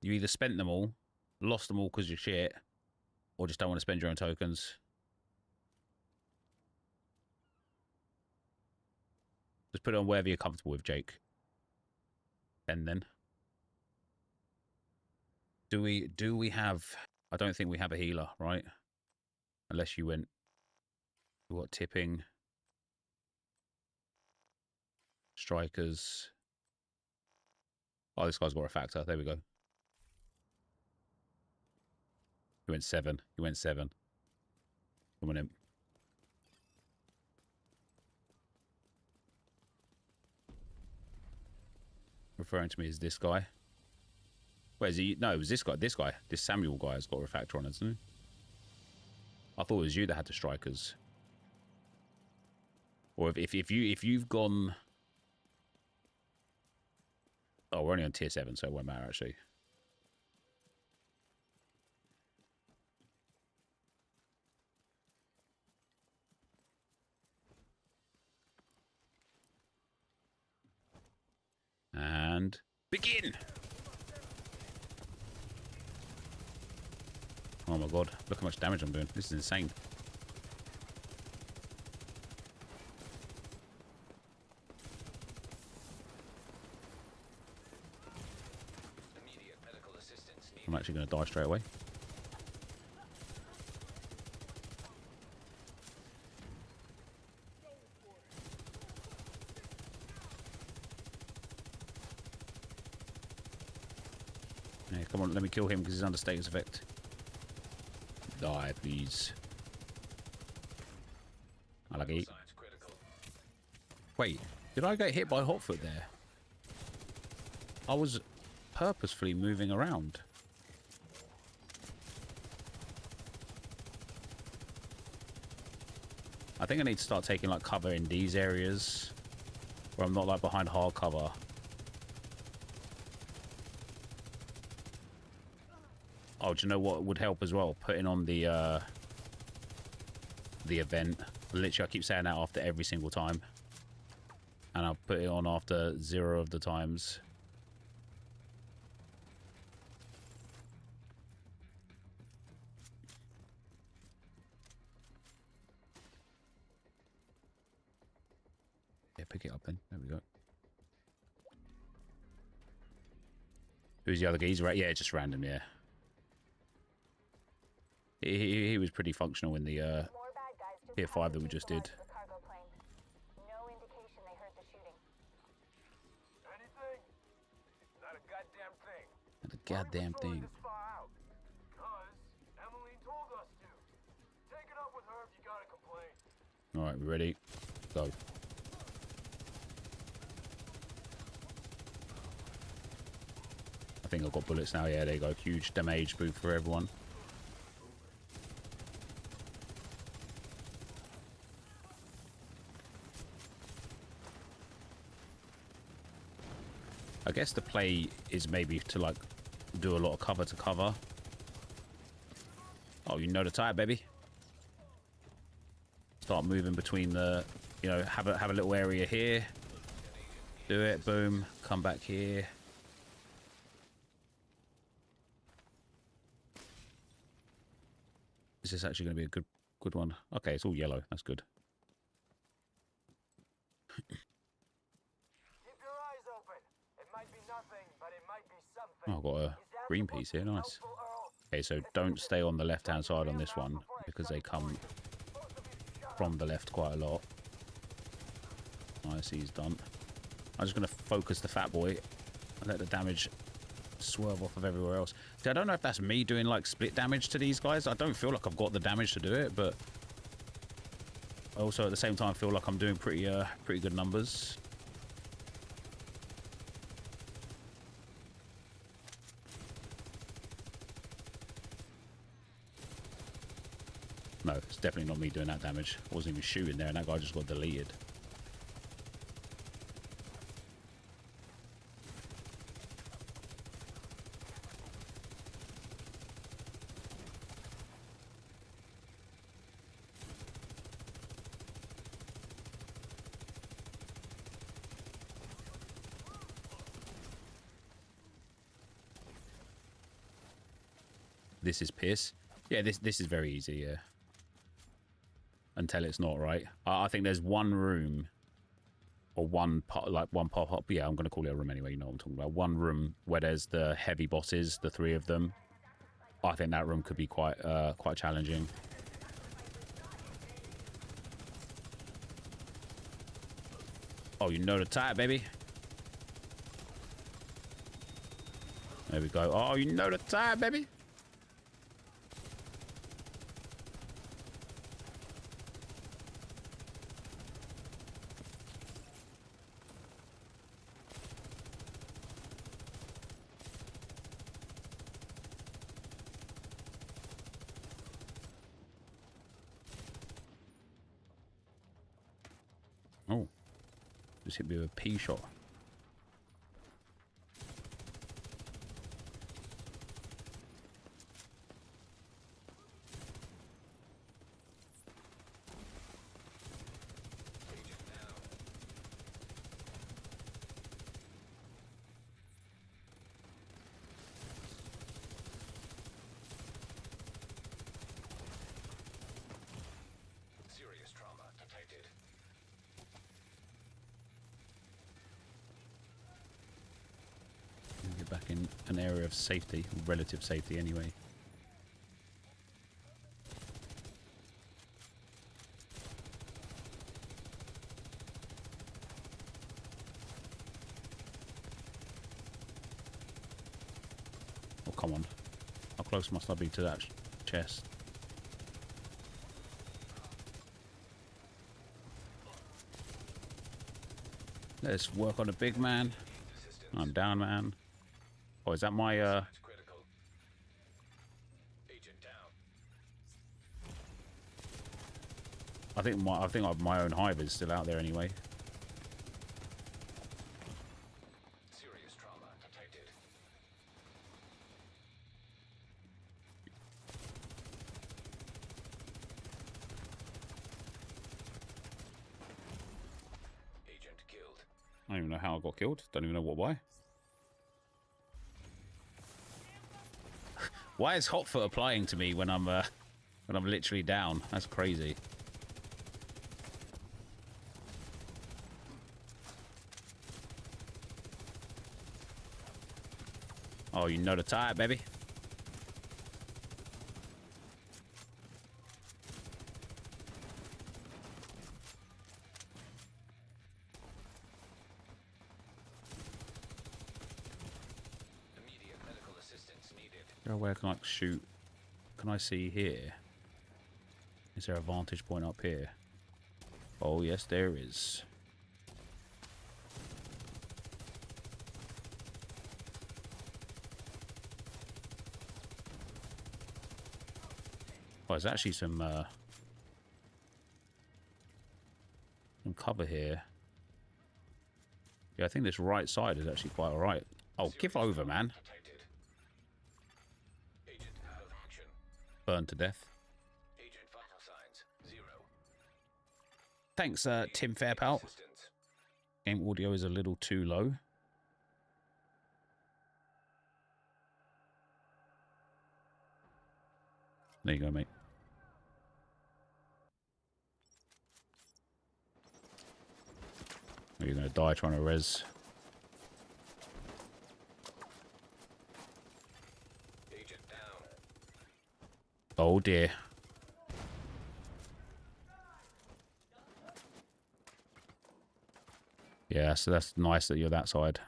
You either spent them all, lost them all because you're shit, or just don't want to spend your own tokens. Just put it on wherever you're comfortable with, Jake. And then. Do we have... I don't think we have a healer, right? Unless you went... What, tipping? Strikers. Oh, this guy's got a factor. There we go. He went 7. He went 7. Come on in. Referring to me as this guy. Where's he? No, it was this guy. This guy. This Samuel guy has got a refactor on it, hasn't he? I thought it was you that had the strikers. Or if you've gone... Oh, we're only on tier 7, so it won't matter, actually. And... begin! Oh my god, look how much damage I'm doing. This is insane. Immediate medical assistance needed. I'm actually going to die straight away. Yeah, come on, let me kill him because he's under status effect. Die, please. I like it. Signs critical. Wait, did I get hit by Hotfoot there? I was purposefully moving around. I think I need to start taking like cover in these areas where I'm not like behind hard cover. Oh, do you know what would help as well? Putting on the event. Literally, I keep saying that after every single time. And I'll put it on after 0 of the times. Yeah, pick it up then. There we go. Who's the other geezer? Right? Yeah, just random, yeah. He was pretty functional in the More bad guys just Tier 5 that we passed just the did. fuselage of the cargo plane. No indication they heard the shooting. Anything? Not a goddamn thing. The Why are we goddamn patrolling thing. this far out? Because Emily told us to. Take it up with her if you got a complaint. Alright, we ready? Go. I think I've got bullets now. Yeah, there you go. Huge damage boost for everyone. I guess the play is maybe to like do a lot of cover to cover. Oh, you know the type, baby. Start moving between the, you know, have a little area here. Do it, boom. Come back here. Is this actually going to be a good one? Okay, it's all yellow. That's good. Keep your eyes open. It might be nothing, but it might be something. Oh, I've got a green piece here. Nice. Okay, so don't stay on the left-hand side on this one because they come from the left quite a lot. Nice, he's done. I'm just going to focus the fat boy and let the damage swerve off of everywhere else. See, I don't know if that's me doing like split damage to these guys. I don't feel like I've got the damage to do it, but I also at the same time feel like I'm doing pretty good numbers. No, it's definitely not me doing that damage. I wasn't even shooting there and that guy just got deleted. This is piss. Yeah, this is very easy, yeah. Until it's not, right? I think there's one room or one pop-up. Yeah, I'm going to call it a room anyway. You know what I'm talking about. One room where there's the heavy bosses, the 3 of them. I think that room could be quite challenging. Oh, you know the type, baby. There we go. Oh, you know the type, baby. Oh, just hit me with a P shot. Serious trauma detected. Get back in an area of safety, relative safety anyway. Oh, come on. How close must I be to that chest? Let's work on a big man. I'm down, man. Oh, is that my It's critical. Agent down. I think my own hive is still out there anyway. Serious trauma detected. Agent killed. don't even know how I got killed. Don't even know what why. Why is Hotfoot applying to me when I'm literally down? That's crazy. Oh, you know the type, baby. Immediate medical assistance needed. Where can I shoot? Can I see here? Is there a vantage point up here? Oh, yes, there is. Oh, there's actually some cover here. Yeah, I think this right side is actually quite alright. Oh, give over, man. Detected. Agent out of action. Burned to death. Agent vital signs 0. Thanks, Tim Fairpal. Assistance. Game audio is a little too low. There you go, mate. You're going to die trying to res. Agent down. Oh, dear. Yeah, so that's nice that you're that side.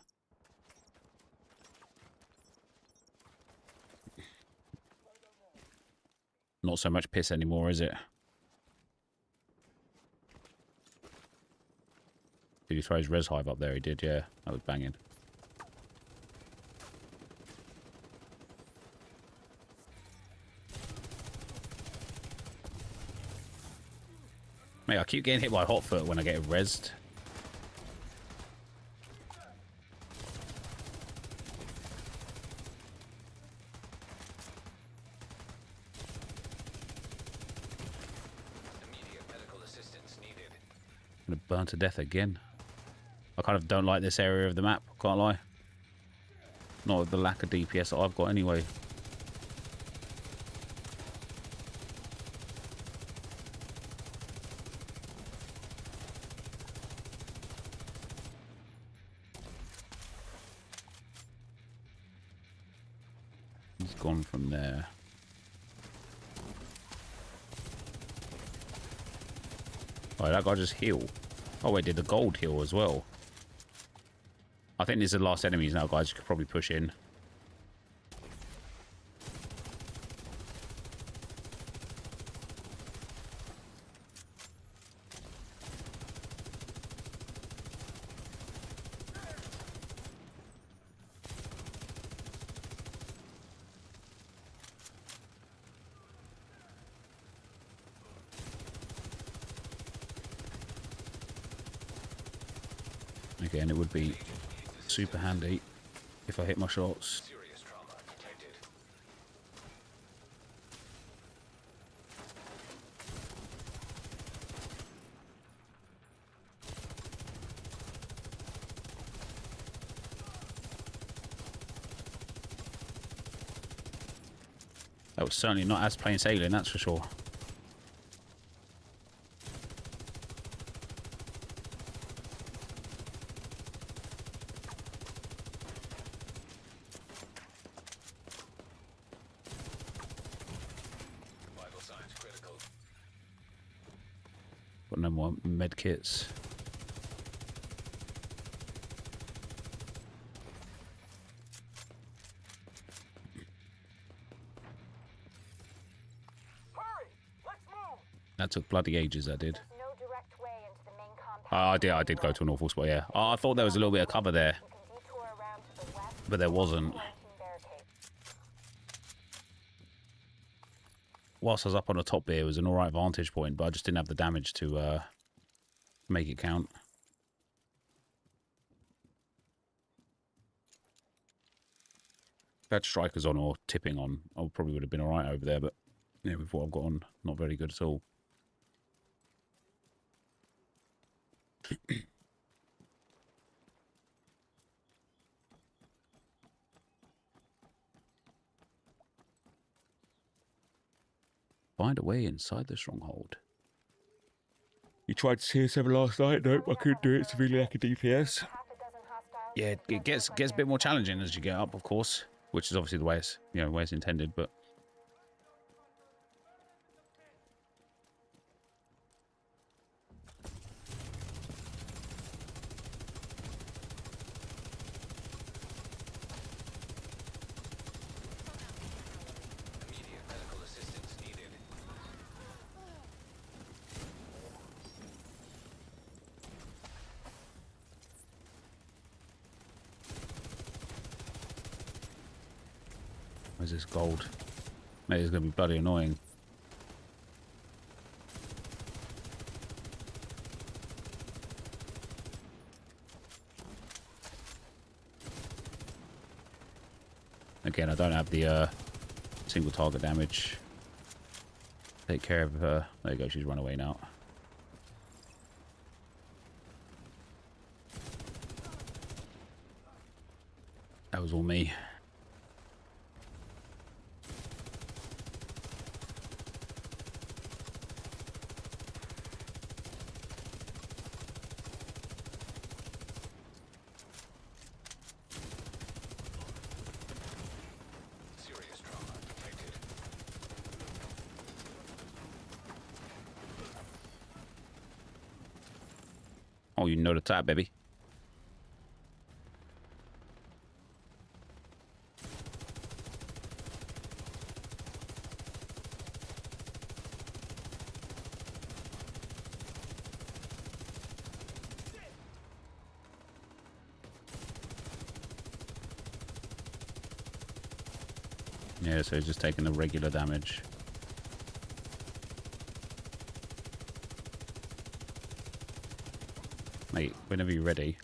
Not so much piss anymore, is it? Did he throw his res hive up there? He did, yeah. That was banging. Mate, I keep getting hit by Hotfoot when I get rezzed. Immediate medical assistance needed. I'm gonna burn to death again. I kind of don't like this area of the map, can't lie. Not with the lack of DPS that I've got anyway. He's gone from there. Oh, that guy just healed. Oh, wait, did the gold heal as well? I think these are the last enemies now, guys. You could probably push in. Again, it would be super handy if I hit my shots. Serious trauma detected. That was certainly not as plain sailing, that's for sure. Vital signs critical. Got no more med kits. Hurry! Let's move! That took bloody ages, that did. There's no direct way into the main compound. I did go to an awful spot, yeah. I thought there was a little bit of cover there, You can detour around to the west. but there wasn't. Quarantine barricade. Whilst I was up on the top there, it was an alright vantage point, but I just didn't have the damage to make it count. If I had strikers on or tipping on, I probably would have been alright over there, but yeah, with what I've got on, not very good at all. Find a way inside the stronghold. You tried to CS7 last night? Nope, I couldn't do it. Severely lack of DPS. Yeah, it gets a bit more challenging as you get up, of course, which is obviously the way it's way it's intended. But Immediate medical assistance needed. where's this gold? Mate, it's gonna be bloody annoying. Again, I don't have the single target damage. Take care of her. There you go, she's run away now. That was all me. Serious trauma detected. Oh, you know the type, baby. Yeah, so he's just taking the regular damage. Mate, whenever you're ready.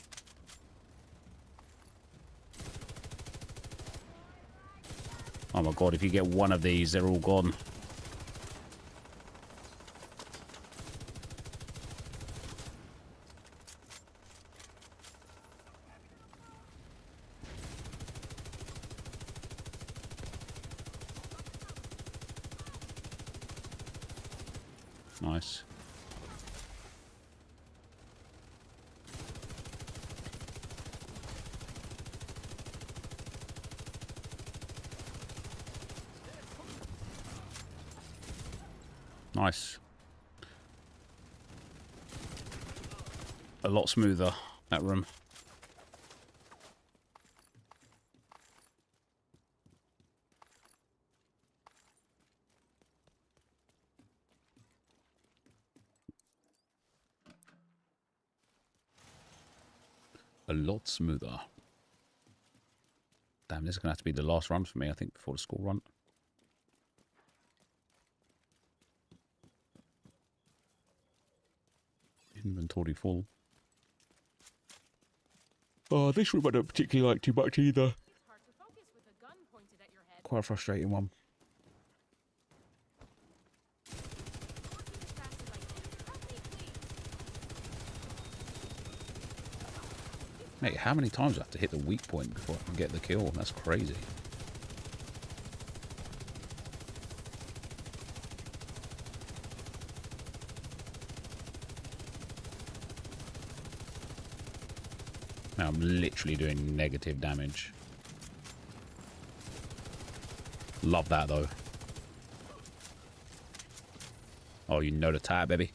Oh my god, if you get one of these, they're all gone. Nice. Nice. A lot smoother, that room. A lot smoother. Damn, this is going to have to be the last run for me, I think, before the school run. Inventory full. Oh, this room I don't particularly like too much either. Quite a frustrating one. Mate, how many times do I have to hit the weak point before I can get the kill? That's crazy. Now I'm literally doing negative damage. Love that though. Oh, you know the type, baby.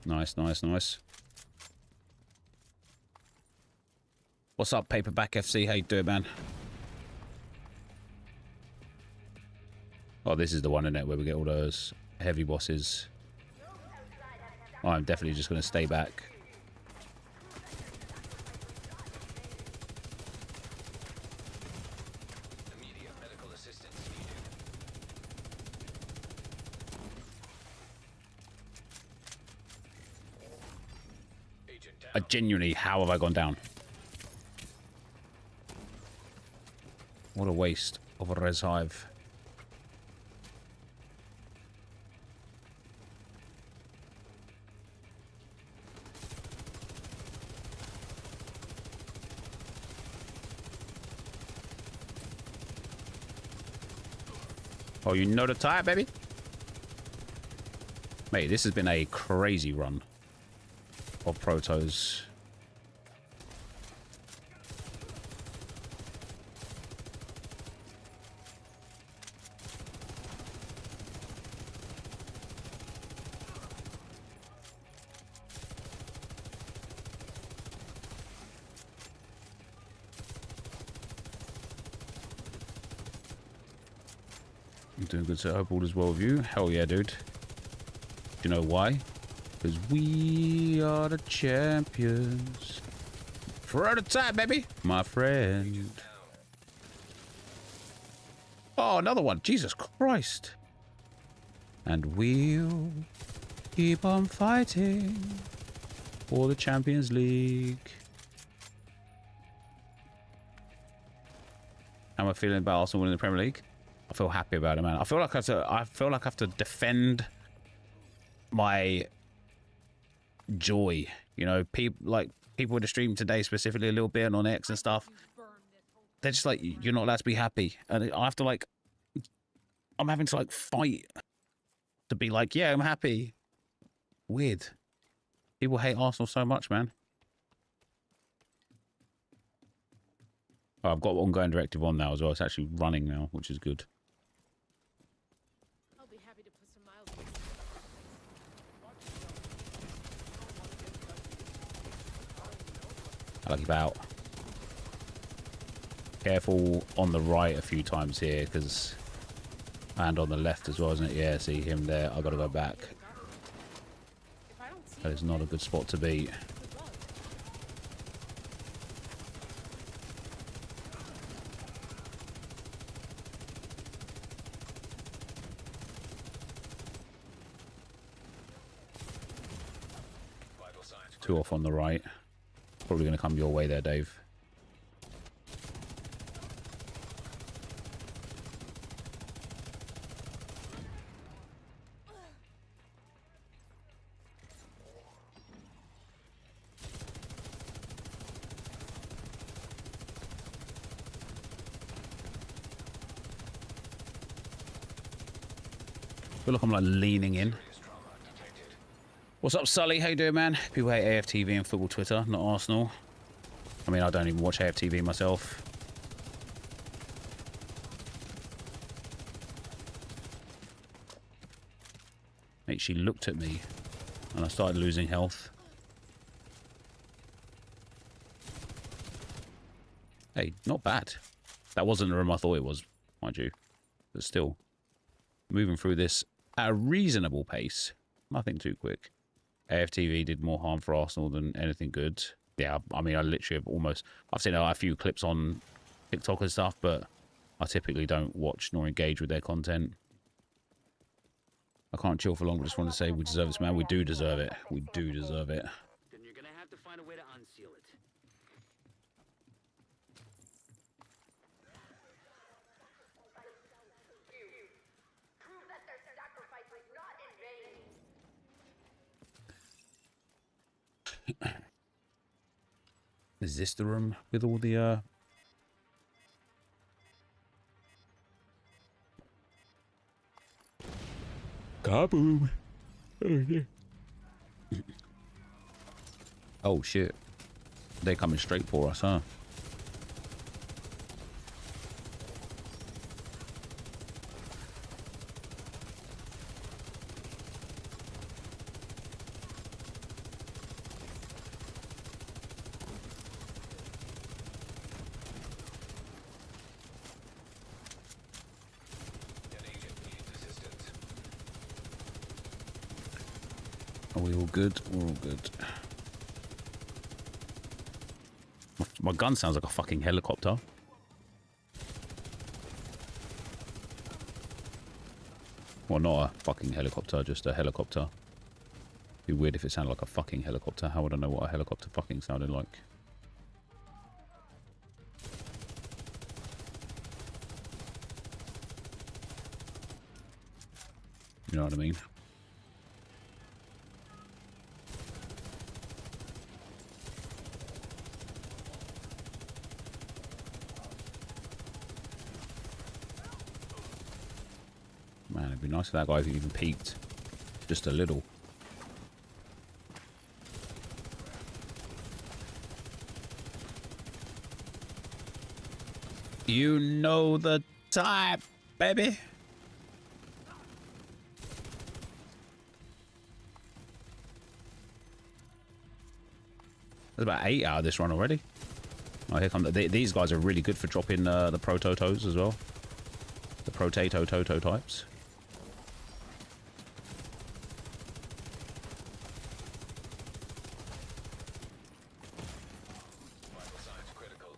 Nice, nice, nice. What's up, Paperback FC? How you doing, man? Oh, this is the one, isn't it, where we get all those heavy bosses. Oh, I'm definitely just going to stay back. Immediate medical assistance needed. Agent down. Genuinely, how have I gone down? What a waste of a res hive. Oh, you know the type, baby. Mate, this has been a crazy run of protos. I'm doing good to hope all is well with you. Hell yeah, dude. Do you know why? Because we are the champions. For the time, baby. My friend. Oh, another one. Jesus Christ. And we'll keep on fighting for the Champions League. How am I feeling about Arsenal winning the Premier League? I feel happy about it, man. I feel like I have to defend my joy. You know, people in the stream today, specifically a little bit and on X and stuff. They're just like, you're not allowed to be happy, and I have to like, I'm having to like fight to be like, yeah, I'm happy. Weird. People hate Arsenal so much, man. Oh, I've got ongoing directive on now as well. It's actually running now, which is good. I'll be happy to put some miles. I like about. Careful on the right a few times here, because, and on the left as well, isn't it? Yeah, see him there. I got to go back. That is not a good spot to be. Two off on the right. Probably going to come your way there, Dave. I feel like I'm like leaning in. What's up, Sully? How you doing, man? People hate AFTV and football Twitter, not Arsenal. I mean, I don't even watch AFTV myself. Mate, she looked at me and I started losing health. Hey, not bad. That wasn't the room I thought it was, mind you. But still, moving through this at a reasonable pace. Nothing too quick. AFTV did more harm for Arsenal than anything good. Yeah, I mean, I literally have almost... I've seen a few clips on TikTok and stuff, but I typically don't watch nor engage with their content. I can't chill for long, but just want to say we deserve this, man. We do deserve it. We do deserve it. Then you're gonna have to find a way to unseal it. Prove that their sacrifice was not in vain. Is this the room with all the, Kaboom! Oh, yeah. Oh, shit. They're coming straight for us, huh? Are we all good? We're all good. My gun sounds like a fucking helicopter. Well, not a fucking helicopter, just a helicopter. It'd be weird if it sounded like a fucking helicopter. How would I know what a helicopter fucking sounded like? You know what I mean? It'd be nice if that guy even peeked. Just a little. You know the type, baby. There's about 8 out of this run already. Oh, here come these guys are really good for dropping the prototos as well. The potato toto types. Vital signs critical.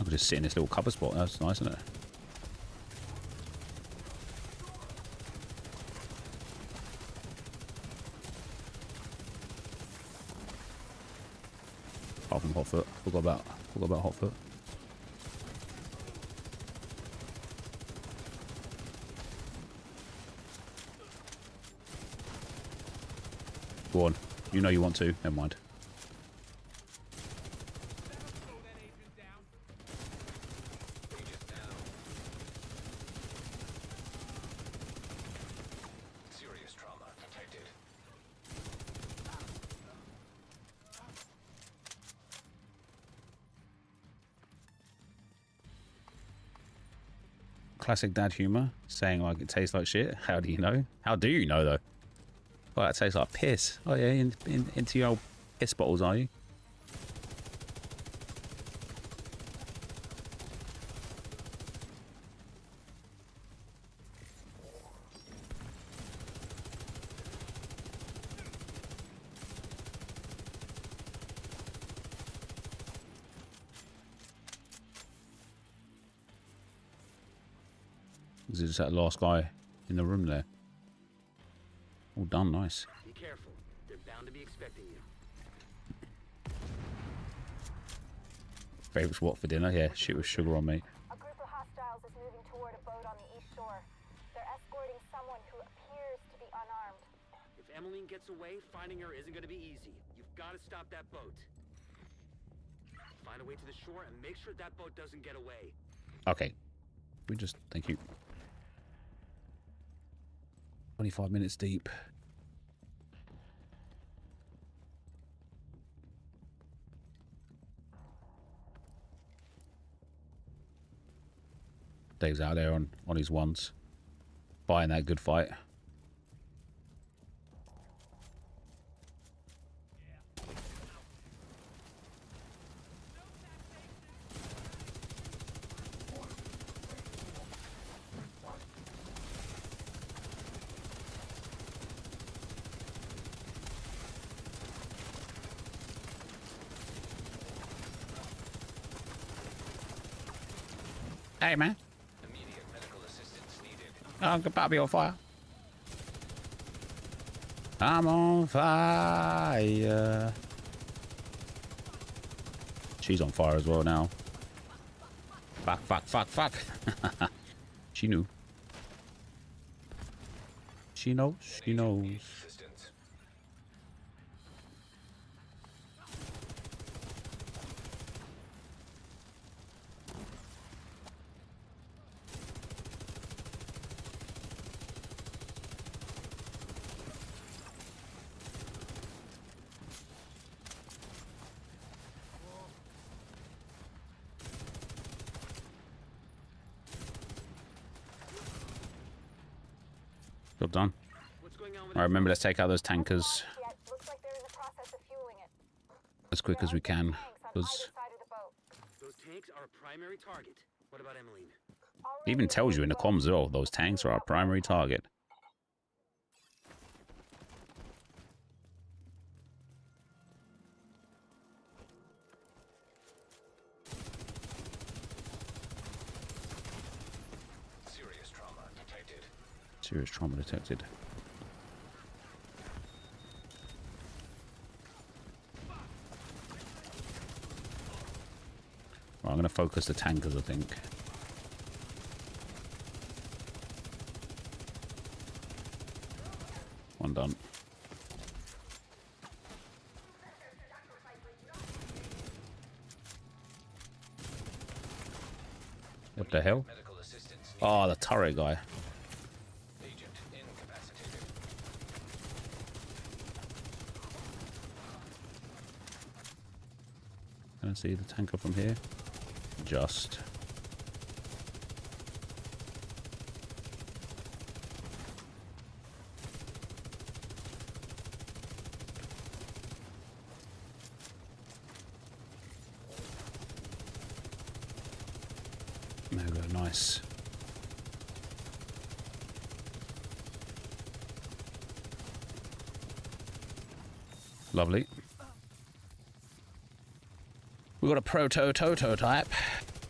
I could just sit in this little cover spot. That's nice, isn't it? Apart from Hotfoot. Forgot about Hotfoot. Go on. You know you want to. Never mind. Agent down. Serious trauma detected. Classic dad humor. Saying like it tastes like shit. How do you know? How do you know though? Oh, that tastes like piss. Oh yeah, into your old piss bottles, are you? Is it just that last guy in the room there? All done, nice. Be careful. They're bound to be expecting you. Favourites what for dinner? Yeah, shit with sugar on me. A group of hostiles is moving toward a boat on the east shore. They're escorting someone who appears to be unarmed. If Emmeline gets away, finding her isn't going to be easy. You've got to stop that boat. Find a way to the shore and make sure that boat doesn't get away. Okay. We just... Thank you. 25 minutes deep. Dave's out there on his ones. Buying that good fight. Hey, man. Immediate medical assistance needed. I'm about to be on fire. I'm on fire. She's on fire as well now. Fuck. She knew. She knows. She knows. Assistance. Job done. What's going on with All right, remember, let's take out those tankers Yet, looks like they're in the process of fueling it. as quick as we can. Tanks on Because either side of the boat. those tanks are a primary target? What about Emmeline? it even tells you in the comms as well, those tanks are our primary target. Serious trauma detected. Serious trauma detected. Right, I'm going to focus the tankers, I think. One done. What the hell? Medical Oh, the turret guy. Agent incapacitated. Can I see the tanker from here? Just. There we go, nice. Lovely. We got a prototype.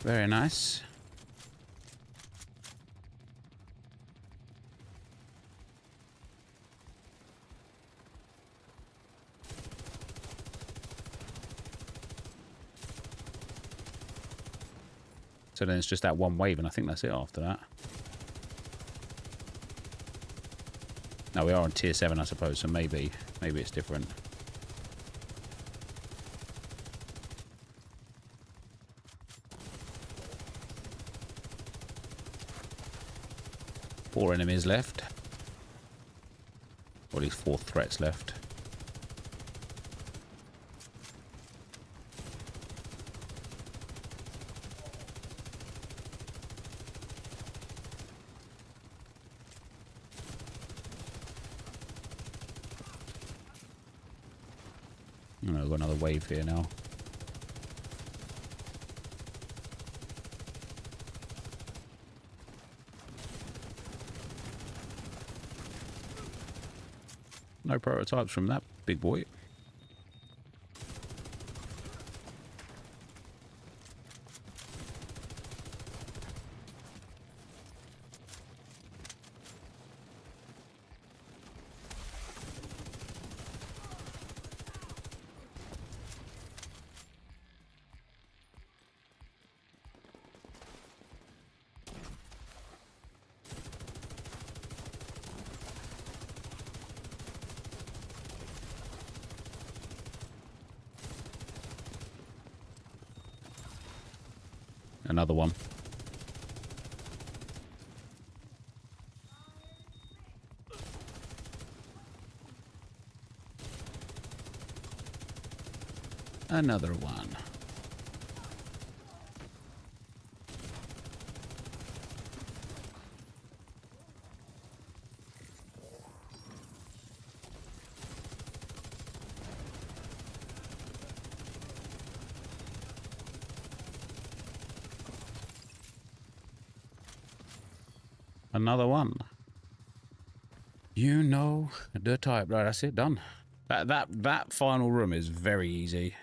Very nice. So then it's just that one wave, and I think that's it after that. No, we are on tier 7, I suppose, so maybe it's different. Four enemies left. Or at least 4 threats left. Oh, we've got another wave here now. No prototypes from that big boy. Another one. Another one. Another one. You know the type. Right, that's it. Done. That final room is very easy.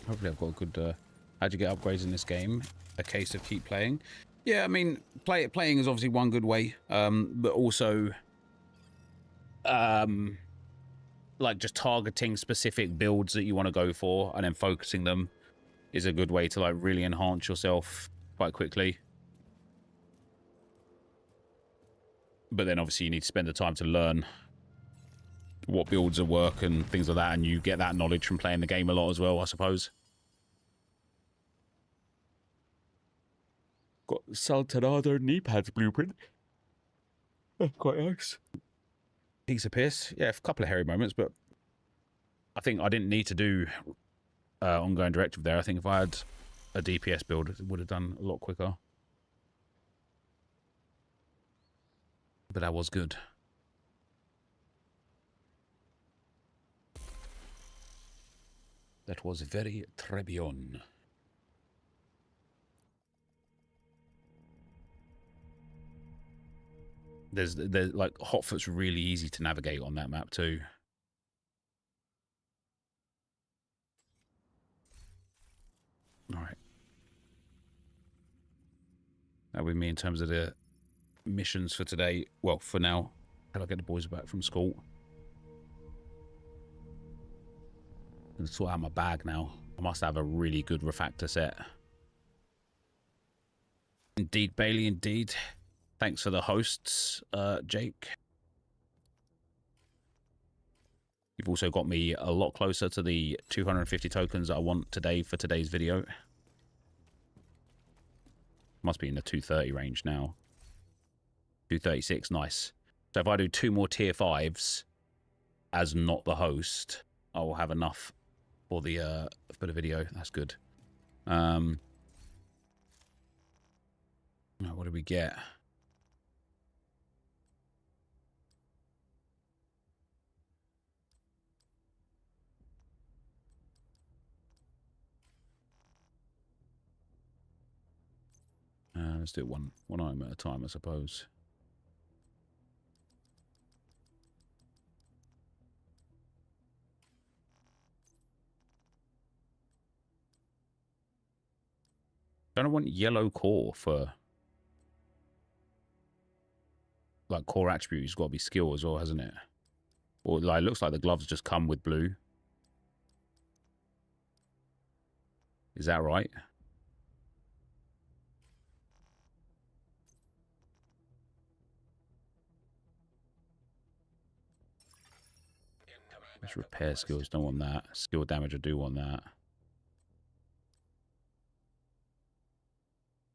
Hopefully I've got a good... how'd you get upgrades in this game? A case of keep playing. Yeah, I mean, playing is obviously one good way, but also, like just targeting specific builds that you want to go for and then focusing them is a good way to like really enhance yourself quite quickly. But then obviously you need to spend the time to learn what builds are work and things like that, and you get that knowledge from playing the game a lot as well, I suppose. Got Saltanado knee-pads blueprint. That's quite nice. Piece of piss. Yeah, a couple of hairy moments, but I think I didn't need to do ongoing directive there. I think if I had a DPS build, it would have done a lot quicker. But that was good. That was very très bien. There's like Hotfoot's really easy to navigate on that map too. All right. That with me in terms of the missions for today. Well, for now, how do I get the boys back from school? I'm gonna sort out my bag now. I must have a really good refactor set. Indeed, Bailey, indeed. Thanks for the hosts, Jake. You've also got me a lot closer to the 250 tokens that I want today for today's video. Must be in the 230 range now. 236, nice. So if I do 2 more tier 5s as not the host, I will have enough for the video. That's good. What do we get? Let's do it one item at a time, I suppose. Don't I want yellow core for like core attribute? It's got to be skill as well, hasn't it? Or like, it looks like the gloves just come with blue. Is that right? Let's repair skills. Don't want that. Skill damage, I do want that.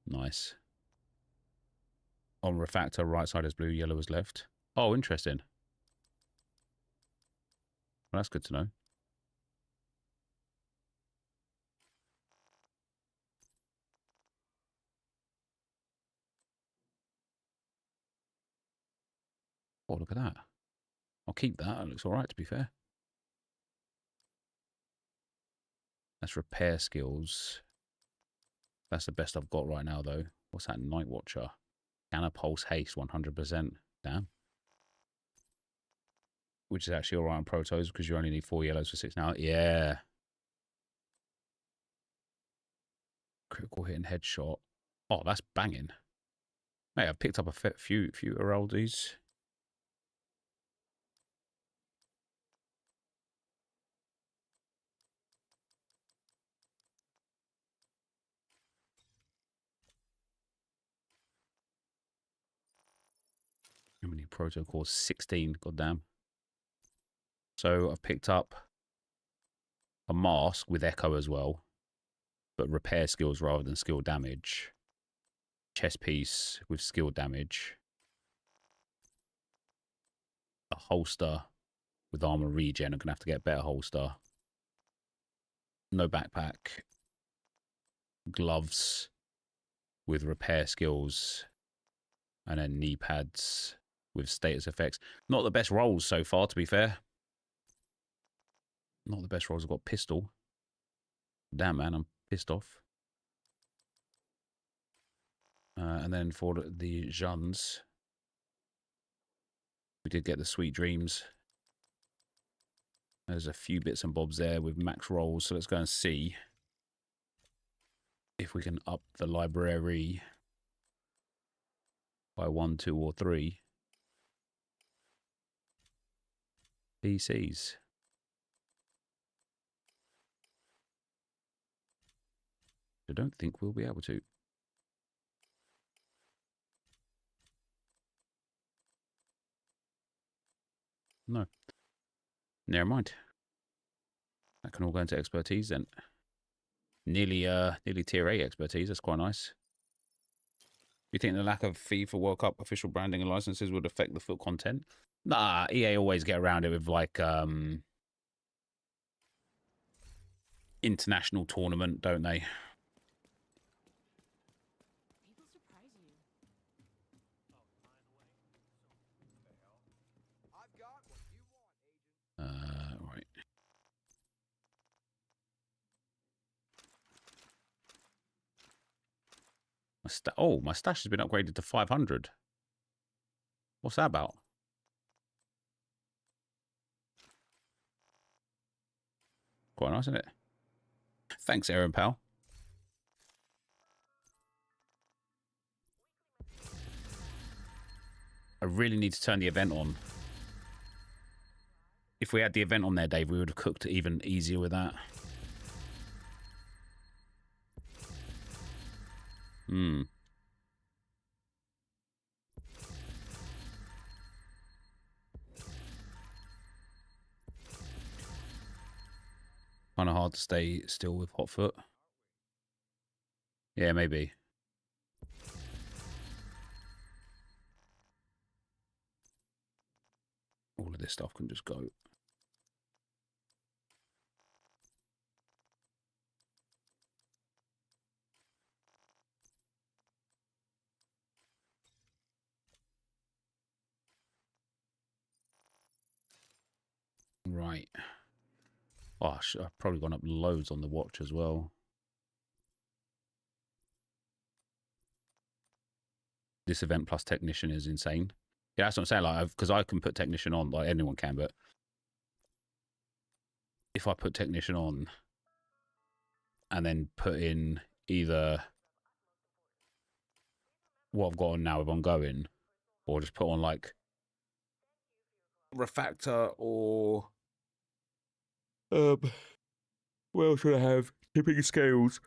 Nice. On refactor, right side is blue, yellow is left. Oh, interesting. Well, that's good to know. Oh, look at that. I'll keep that. It looks all right, to be fair. That's repair skills. That's the best I've got right now, though. What's that? Night Watcher. Scanner Pulse Haste, 100%. Damn. Which is actually all right on Protos because you only need 4 yellows for 6 now. Yeah. Critical hit and headshot. Oh, that's banging. Mate, I've picked up a few Heraldies. How many protocols? 16. Goddamn. So I've picked up a mask with echo as well, but repair skills rather than skill damage. Chest piece with skill damage. A holster with armor regen. I'm gonna have to get a better holster. No backpack. Gloves with repair skills, and then knee pads with status effects. Not the best rolls so far, to be fair. Not the best rolls. I've got pistol. Damn, man, I'm pissed off. And then for the Juns, we did get the Sweet Dreams. There's a few bits and bobs there with max rolls, so let's go and see if we can up the library by 1, 2, or 3 PCs. I don't think we'll be able to. No. Never mind. That can all go into expertise then. Nearly tier 8 expertise. That's quite nice. Do you think the lack of FIFA World Cup official branding and licenses would affect the foot content? Nah, EA always get around it with like international tournament, don't they? People surprise you. I've got what you want, Agent. Right. My stash has been upgraded to 500. What's that about? Quite nice, isn't it? Thanks, Aaron, pal. I really need to turn the event on. If we had the event on there, Dave, we would have cooked it even easier with that. kind of hard to stay still with hot foot. Yeah, maybe. All of this stuff can just go. Right. Oh, I've probably gone up loads on the watch as well. This event plus technician is insane. Yeah, that's what I'm saying. Like, because I can put technician on, like anyone can, but if I put technician on and then put in either what I've got on now if I'm going, or just put on like refactor or what else should I have? Tipping scales.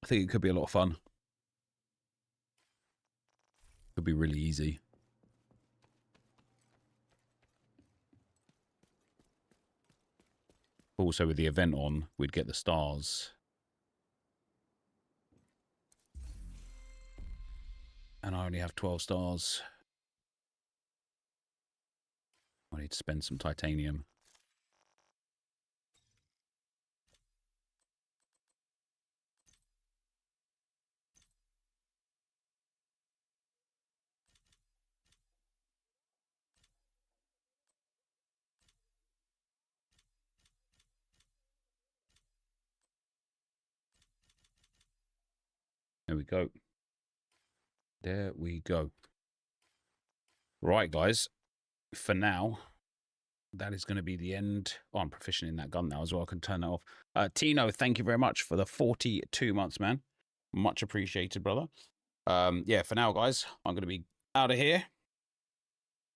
I think it could be a lot of fun. Could be really easy. Also, with the event on, we'd get the stars. And I only have 12 stars. I need to spend some titanium. There we go. There we go. Right, guys. For now, that is going to be the end. Oh, I'm proficient in that gun now as well. I can turn that off. Tino, thank you very much for the 42 months, man. Much appreciated, brother. Yeah, for now, guys, I'm going to be out of here.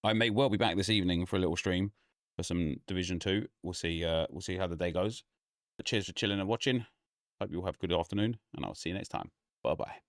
I may well be back this evening for a little stream for some Division 2. We'll see how the day goes. But cheers for chilling and watching. Hope you all have a good afternoon, and I'll see you next time. Bye-bye.